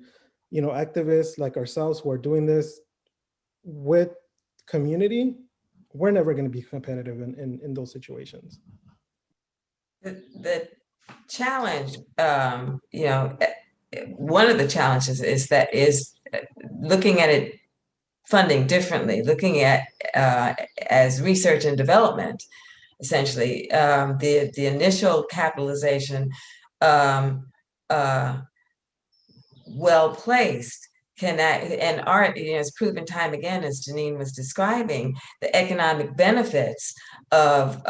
activists like ourselves who are doing this with community. We're never going to be competitive in those situations.
The challenge, one of the challenges is looking at it funding differently, looking at as research and development, essentially. The initial capitalization, well placed, and art has proven time again, as Janine was describing, the economic benefits of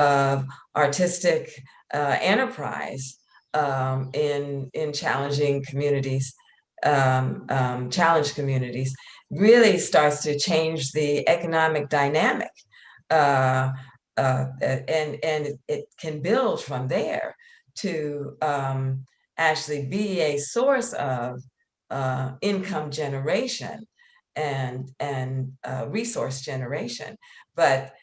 artistic enterprise in challenging communities, challenged communities, really starts to change the economic dynamic, and it can build from there to actually be a source of income generation and resource generation. But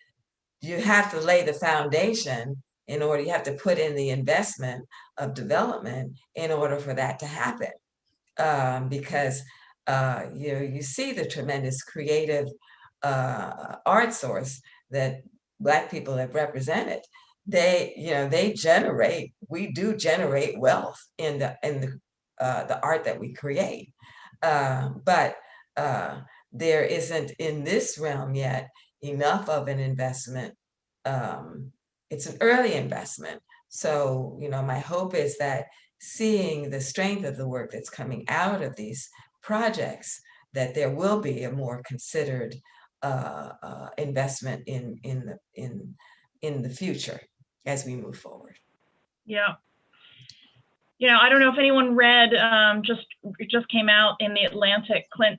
you have to lay the foundation in order, you have to put in the investment of development in order for that to happen. Because you see the tremendous creative art source that Black people have represented. We do generate wealth in the art that we create. But there isn't in this realm yet enough of an investment. It's an early investment. So, my hope is that seeing the strength of the work that's coming out of these projects, that there will be a more considered investment in the future as we move forward.
Yeah. I don't know if anyone read, just came out in the Atlantic, Clint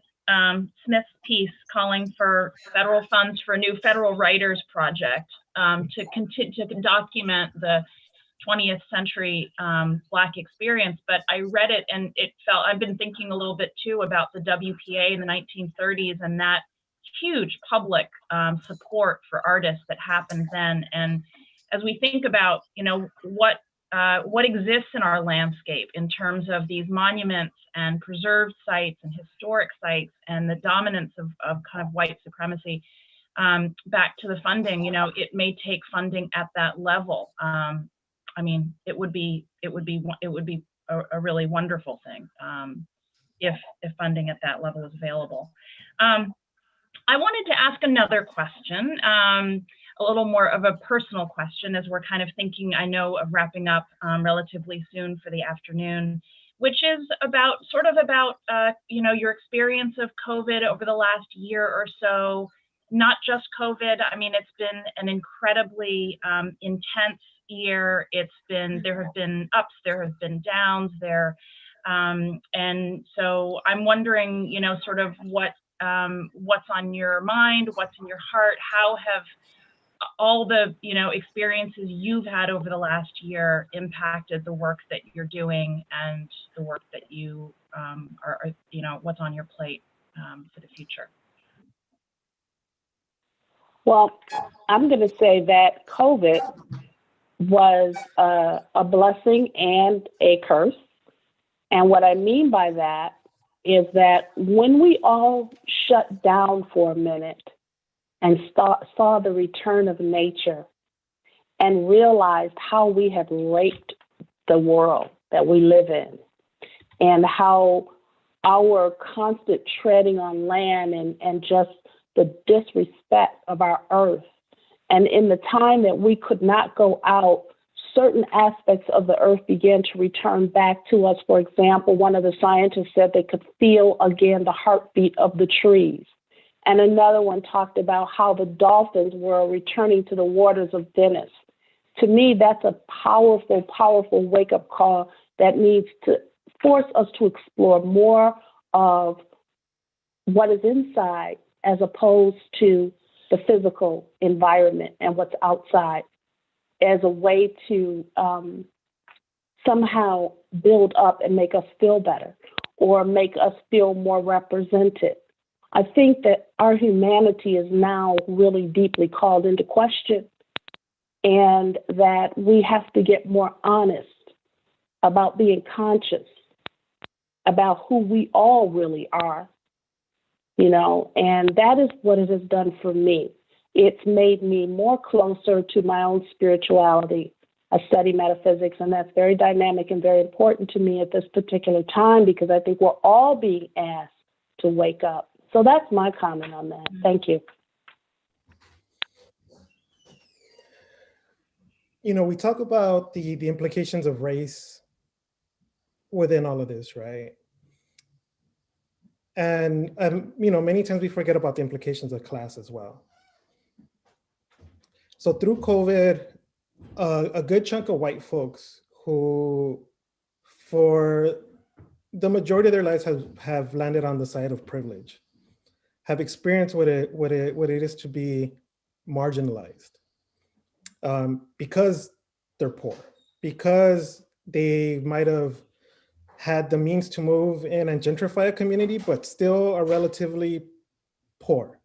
Smith's piece calling for federal funds for a new federal writers project to document the 20th century Black experience. But I read it and I've been thinking a little bit too about the WPA in the 1930s and that huge public support for artists that happened then. And as we think about, what exists in our landscape in terms of these monuments and preserved sites and historic sites and the dominance of kind of white supremacy, back to the funding, it may take funding at that level. It would be a really wonderful thing if funding at that level is available. I wanted to ask another question, a little more of a personal question, as we're kind of thinking, I know, of wrapping up relatively soon for the afternoon, which is about your experience of COVID over the last year or so. Not just COVID. It's been an incredibly intense year. There have been ups, there have been downs there, and so I'm wondering, sort of what's on your mind, what's in your heart. How have all the experiences you've had over the last year impacted the work that you're doing and the work that you what's on your plate for the future?
Well, I'm going to say that COVID was a blessing and a curse. And what I mean by that is that when we all shut down for a minute and saw the return of nature and realized how we have raped the world that we live in and how our constant treading on land and just the disrespect of our earth. And in the time that we could not go out, certain aspects of the earth began to return back to us. For example, one of the scientists said they could feel again the heartbeat of the trees. And another one talked about how the dolphins were returning to the waters of Venice. To me, that's a powerful, powerful wake-up call that needs to force us to explore more of what is inside as opposed to the physical environment and what's outside, as a way to somehow build up and make us feel better or make us feel more represented. I think that our humanity is now really deeply called into question, and that we have to get more honest about being conscious about who we all really are, you know, and that is what it has done for me. It's made me more closer to my own spirituality. I study metaphysics, and that's very dynamic and very important to me at this particular time, because I think we're all being asked to wake up. So that's my comment on that. Thank you.
You know, we talk about the implications of race within all of this, right? And, you know, many times we forget about the implications of class as well. So through COVID, a good chunk of white folks who, for the majority of their lives, have landed on the side of privilege, have experienced what it is to be marginalized, because they're poor, because they might have had the means to move in and gentrify a community, but still are relatively poor.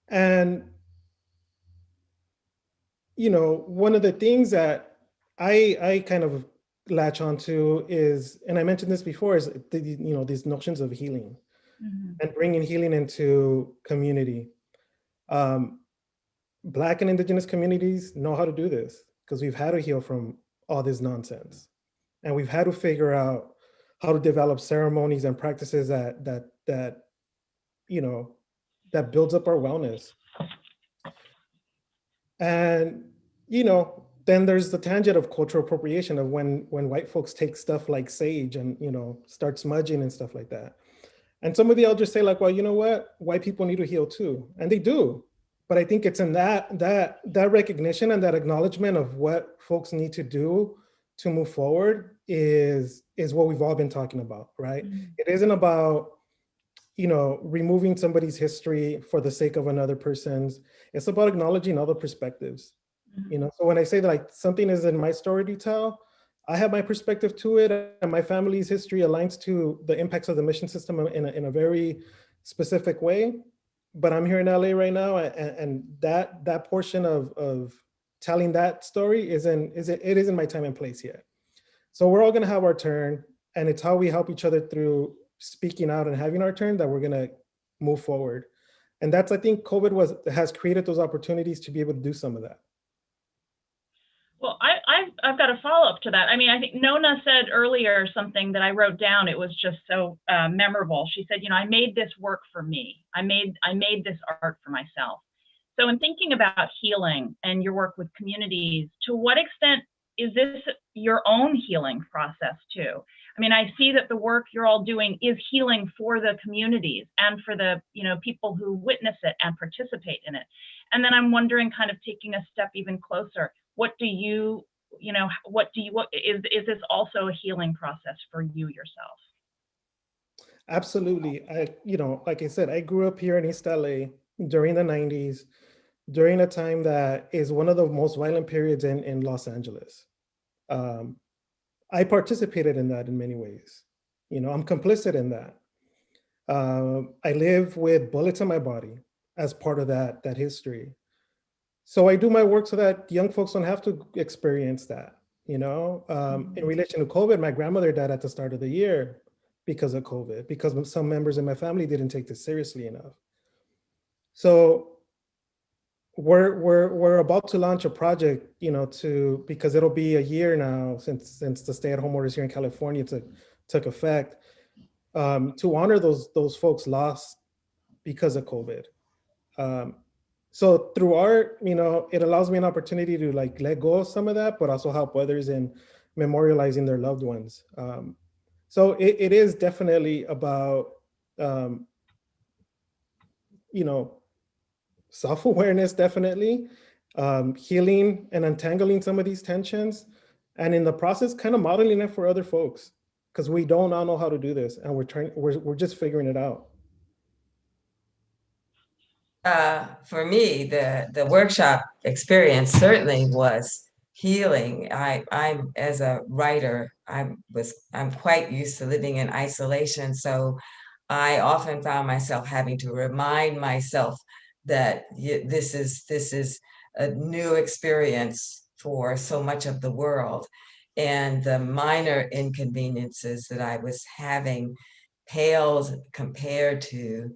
And, you know, one of the things that I kind of latch onto is, and I mentioned this before, is you know, these notions of healing and bringing healing into community. Black and Indigenous communities know how to do this because we've had to heal from all this nonsense. And we've had to figure out how to develop ceremonies and practices that you know, that builds up our wellness. And, you know, then there's the tangent of cultural appropriation of when white folks take stuff like sage and, you know, start smudging and stuff like that. And some of the elders say like, well, you know what, white people need to heal too. And they do. But I think it's in that recognition and that acknowledgement of what folks need to do to move forward is what we've all been talking about, right? It isn't about, you know, removing somebody's history for the sake of another person's. It's about acknowledging other perspectives. You know, so when I say that like something is in my story to tell, I have my perspective to it, and my family's history aligns to the impacts of the mission system in a very specific way. But I'm here in LA right now, and that portion of telling that story isn't my time and place yet. So we're all gonna have our turn, and it's how we help each other through speaking out and having our turn that we're gonna move forward. And that's, I think COVID has created those opportunities to be able to do some of that.
Well, I've got a follow-up to that. I mean, I think Nona said earlier something that I wrote down. It was just so memorable. She said, you know, I made this work for me. I made this art for myself. So in thinking about healing and your work with communities, to what extent is this your own healing process too? I mean, I see that the work you're all doing is healing for the communities and for the, you know, people who witness it and participate in it. And then I'm wondering, kind of taking a step even closer, what is this also a healing process for you yourself?
Absolutely. You know, like I said, I grew up here in East LA during the 90s, during a time that is one of the most violent periods in Los Angeles. I participated in that in many ways. You know, I'm complicit in that. I live with bullets in my body as part of that history. So I do my work so that young folks don't have to experience that, you know? In relation to COVID, my grandmother died at the start of the year because of COVID, because some members in my family didn't take this seriously enough. So we're about to launch a project, you know, because it'll be a year now since the stay-at-home orders here in California took effect, to honor those folks lost because of COVID. So through art, you know, it allows me an opportunity to like let go of some of that, but also help others in memorializing their loved ones. So it is definitely about you know, self-awareness, definitely, healing and untangling some of these tensions, and in the process, kind of modeling it for other folks, because we don't all know how to do this, and we're just figuring it out.
For me, the workshop experience certainly was healing. I'm as a writer, I'm quite used to living in isolation, so I often found myself having to remind myself that this is a new experience for so much of the world, and the minor inconveniences that I was having paled compared to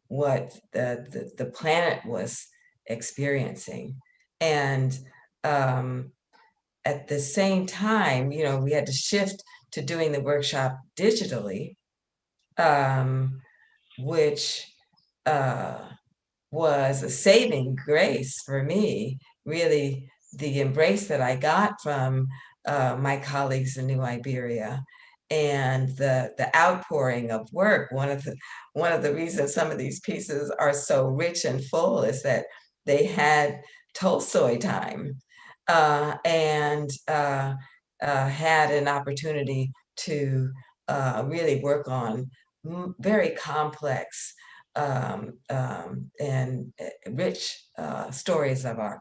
what the planet was experiencing. And at the same time, you know, we had to shift to doing the workshop digitally, which was a saving grace for me. Really, the embrace that I got from my colleagues in New Iberia, and the outpouring of work. One of the reasons some of these pieces are so rich and full is that they had Tolstoy time, and had an opportunity to really work on very complex and rich stories of our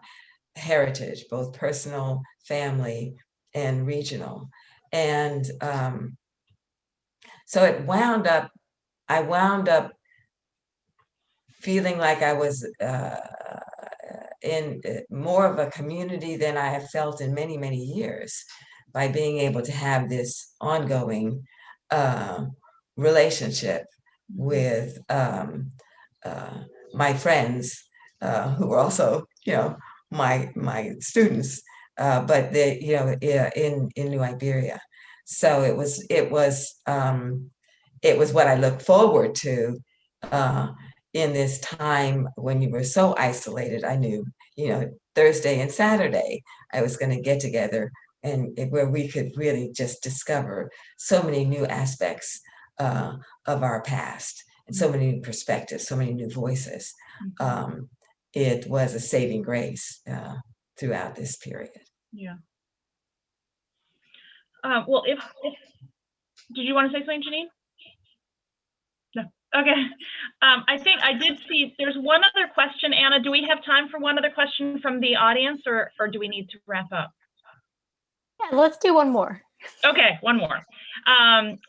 heritage, both personal, family, and regional. And so I wound up feeling like I was in more of a community than I have felt in many, many years, by being able to have this ongoing relationship with my friends, who were also, you know, my students, but they, you know, in New Iberia. So it was what I looked forward to in this time when you were so isolated. I knew, you know, Thursday and Saturday I was going to get together, and where we could really just discover so many new aspects of our past, and so many new perspectives, so many new voices. It was a saving grace throughout this period.
Yeah. Well, if did you want to say something, Janine? No. Okay. I think I did see there's one other question. Anna, do we have time for one other question from the audience, or do we need to wrap up?
Yeah, let's do one more.
Okay, one more.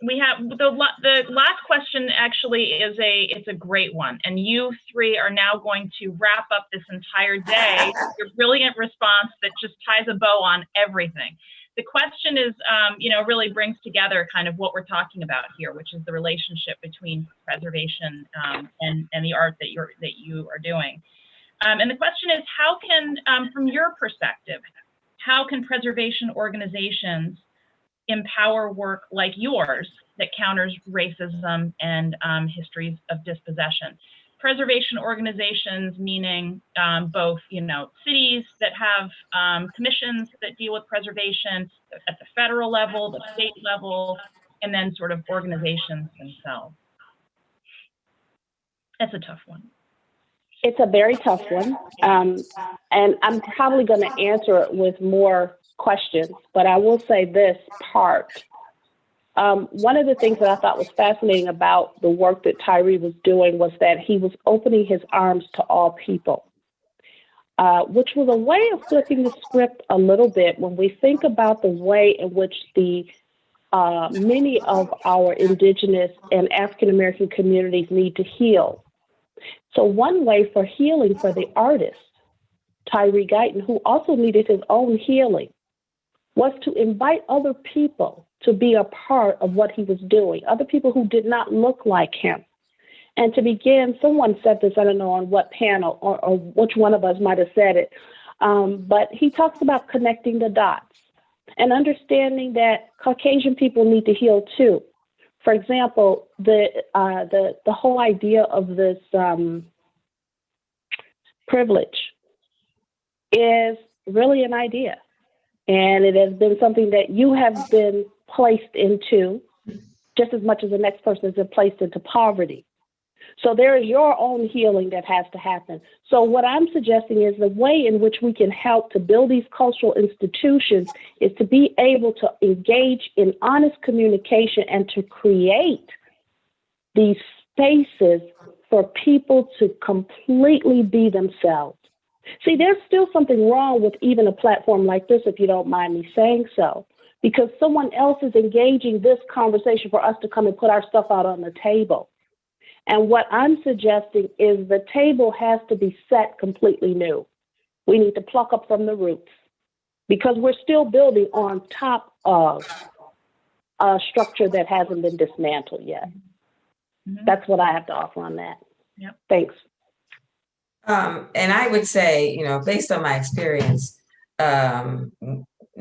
We have the last question. Actually, it's a great one, and you three are now going to wrap up this entire day. Your brilliant response that just ties a bow on everything. The question is, you know, really brings together kind of what we're talking about here, which is the relationship between preservation and the art that you are doing. And the question is, how can, from your perspective, how can preservation organizations empower work like yours that counters racism and histories of dispossession? Preservation organizations, meaning both, you know, cities that have commissions that deal with preservation at the federal level, the state level, and then sort of organizations themselves. That's a tough one.
It's a very tough one. And I'm probably going to answer it with more questions, but I will say this part. One of the things that I thought was fascinating about the work that Tyree was doing was that he was opening his arms to all people, which was a way of flipping the script a little bit when we think about the way in which many of our Indigenous and African American communities need to heal. So one way for healing for the artist, Tyree Guyton, who also needed his own healing, was to invite other people to be a part of what he was doing, other people who did not look like him. And to begin, someone said this, I don't know on what panel or which one of us might have said it, but he talks about connecting the dots and understanding that Caucasian people need to heal too. For example, the whole idea of this privilege is really an idea. And it has been something that you have been placed into just as much as the next person is placed into poverty. So there is your own healing that has to happen. So what I'm suggesting is the way in which we can help to build these cultural institutions is to be able to engage in honest communication and to create these spaces for people to completely be themselves. See, there's still something wrong with even a platform like this, if you don't mind me saying so, because someone else is engaging this conversation for us to come and put our stuff out on the table. And what I'm suggesting is the table has to be set completely new. We need to pluck up from the roots because we're still building on top of a structure that hasn't been dismantled yet.
Mm-hmm.
That's what I have to offer on that.
Yep.
Thanks.
And I would say, based on my experience, not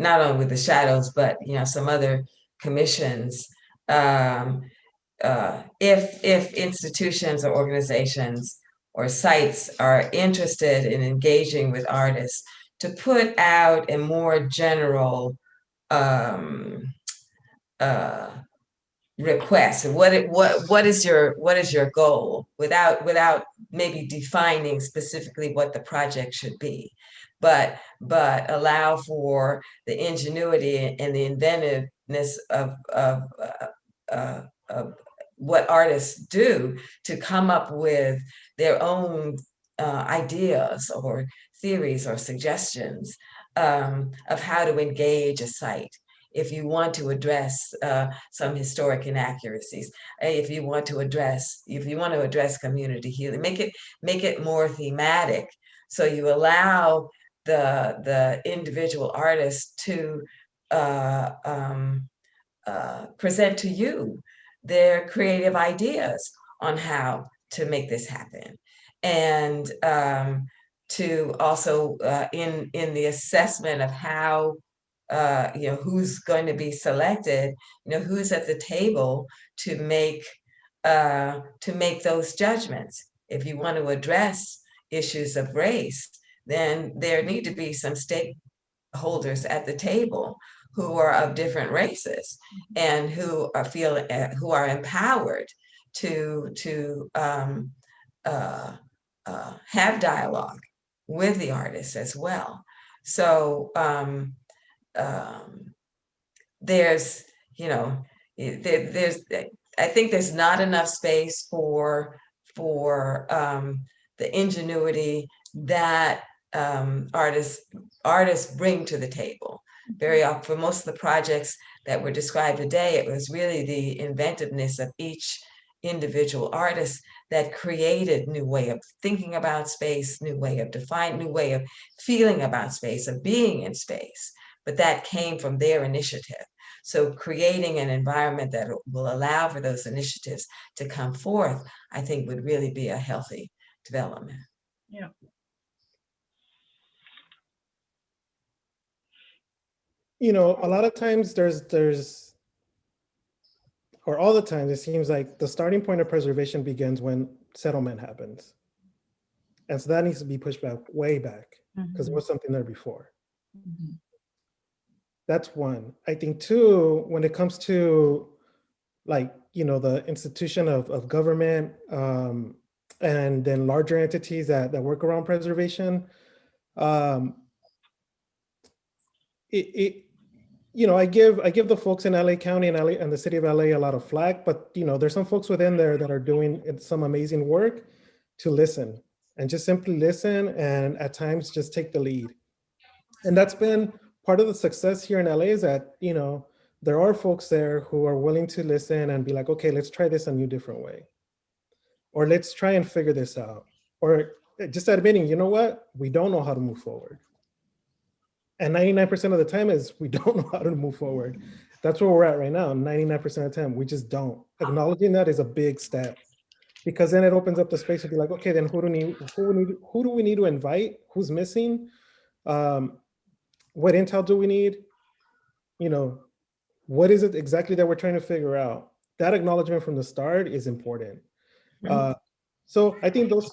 only with the Shadows, but some other commissions, if institutions or organizations or sites are interested in engaging with artists, to put out a more general request. What is your goal without maybe defining specifically what the project should be, but allow for the ingenuity and the inventiveness of what artists do to come up with their own ideas or theories or suggestions of how to engage a site. If you want to address some historic inaccuracies, if you want to address community healing, make it more thematic. So you allow the individual artist to present to you their creative ideas on how to make this happen, and to also in the assessment of how who's going to be selected, who's at the table to make those judgments. If you want to address issues of race, then there need to be some stakeholders at the table who are of different races and who are empowered to have dialogue with the artists as well. So there's I think there's not enough space for the ingenuity that artists bring to the table. Very often, for most of the projects that were described today, it was really the inventiveness of each individual artist that created new way of thinking about space, new way of defining, new way of feeling about space, of being in space. But that came from their initiative. So creating an environment that will allow for those initiatives to come forth, I think would really be a healthy development.
Yeah.
A lot of times or all the time, it seems like the starting point of preservation begins when settlement happens. And so that needs to be pushed back, way back, because there was something there before.
Mm-hmm.
That's one. I think two, when it comes to the institution of government and then larger entities that work around preservation, I give the folks in LA County and the city of LA a lot of flack, but there's some folks within there that are doing some amazing work to listen and just simply listen, and at times just take the lead. And that's been part of the success here in LA, is that there are folks there who are willing to listen and be like, okay, let's try this a new different way, or let's try and figure this out, or just admitting, you know what, we don't know how to move forward. And 99% of the time is we don't know how to move forward. That's where we're at right now. 99% of the time, we just don't. Acknowledging that is a big step, because then it opens up the space to be like, okay, then who do we need to invite? Who's missing? What intel do we need? What is it exactly that we're trying to figure out? That acknowledgement from the start is important. So I think those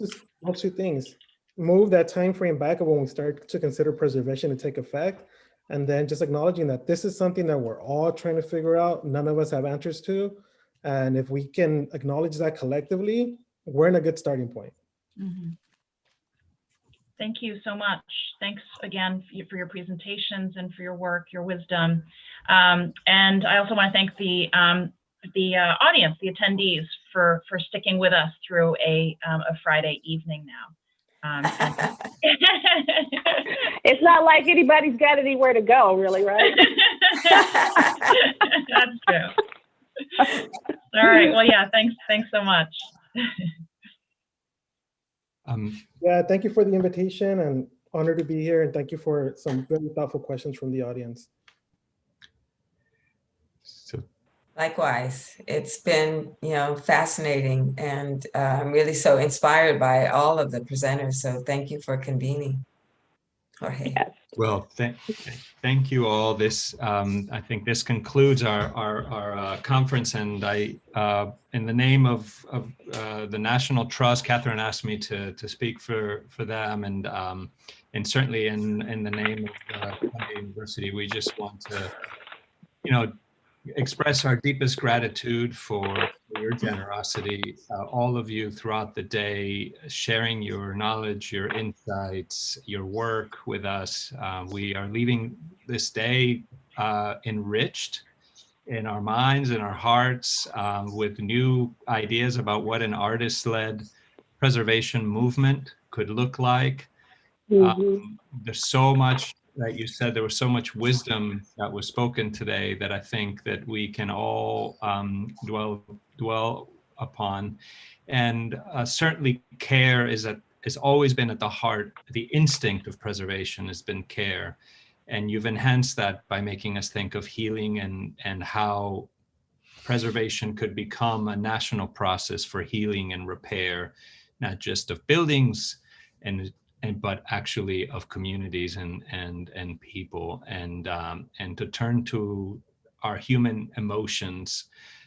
two things, move that time frame back of when we start to consider preservation to take effect, and then just acknowledging that this is something that we're all trying to figure out. None of us have answers to, And if we can acknowledge that collectively, we're in a good starting point.
Thank you so much. Thanks again for your presentations and for your work, your wisdom. And I also want to thank the audience, the attendees, for sticking with us through a Friday evening now.
It's not like anybody's got anywhere to go, really, right?
That's true. All right. Well, yeah. Thanks so much.
Yeah, thank you for the invitation, and honored to be here, and thank you for some very thoughtful questions from the audience.
Likewise, it's been, fascinating, and I'm really so inspired by all of the presenters. So thank you for convening. Jorge.
Yes.
Well, thank you all. This I think this concludes our conference, and I, in the name of the National Trust, Catherine asked me to speak for them, and certainly in the name of Columbia University, we just want to, express our deepest gratitude for your generosity, all of you throughout the day, sharing your knowledge, your insights, your work with us. We are leaving this day enriched in our minds and our hearts with new ideas about what an artist-led preservation movement could look like. There's so much that you said. There was so much wisdom that was spoken today that I think that we can all dwell upon, and certainly care has always been at the heart. The instinct of preservation has been care, and you've enhanced that by making us think of healing and how preservation could become a national process for healing and repair, not just of buildings but actually of communities and people, and to turn to our human emotions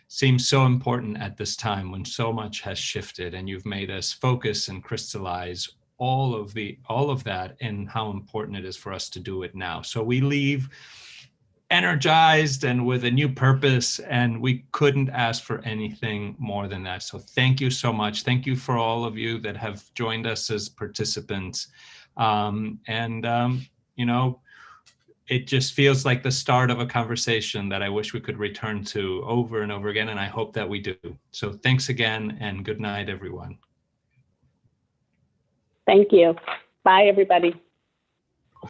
seems so important at this time when so much has shifted, and you've made us focus and crystallize all of that and how important it is for us to do it now. So we leave energized and with a new purpose, and we couldn't ask for anything more than that. So thank you so much. Thank you for all of you that have joined us as participants. It just feels like the start of a conversation that I wish we could return to over and over again, and I hope that we do. So thanks again, and good night, everyone.
Thank you. Bye, everybody.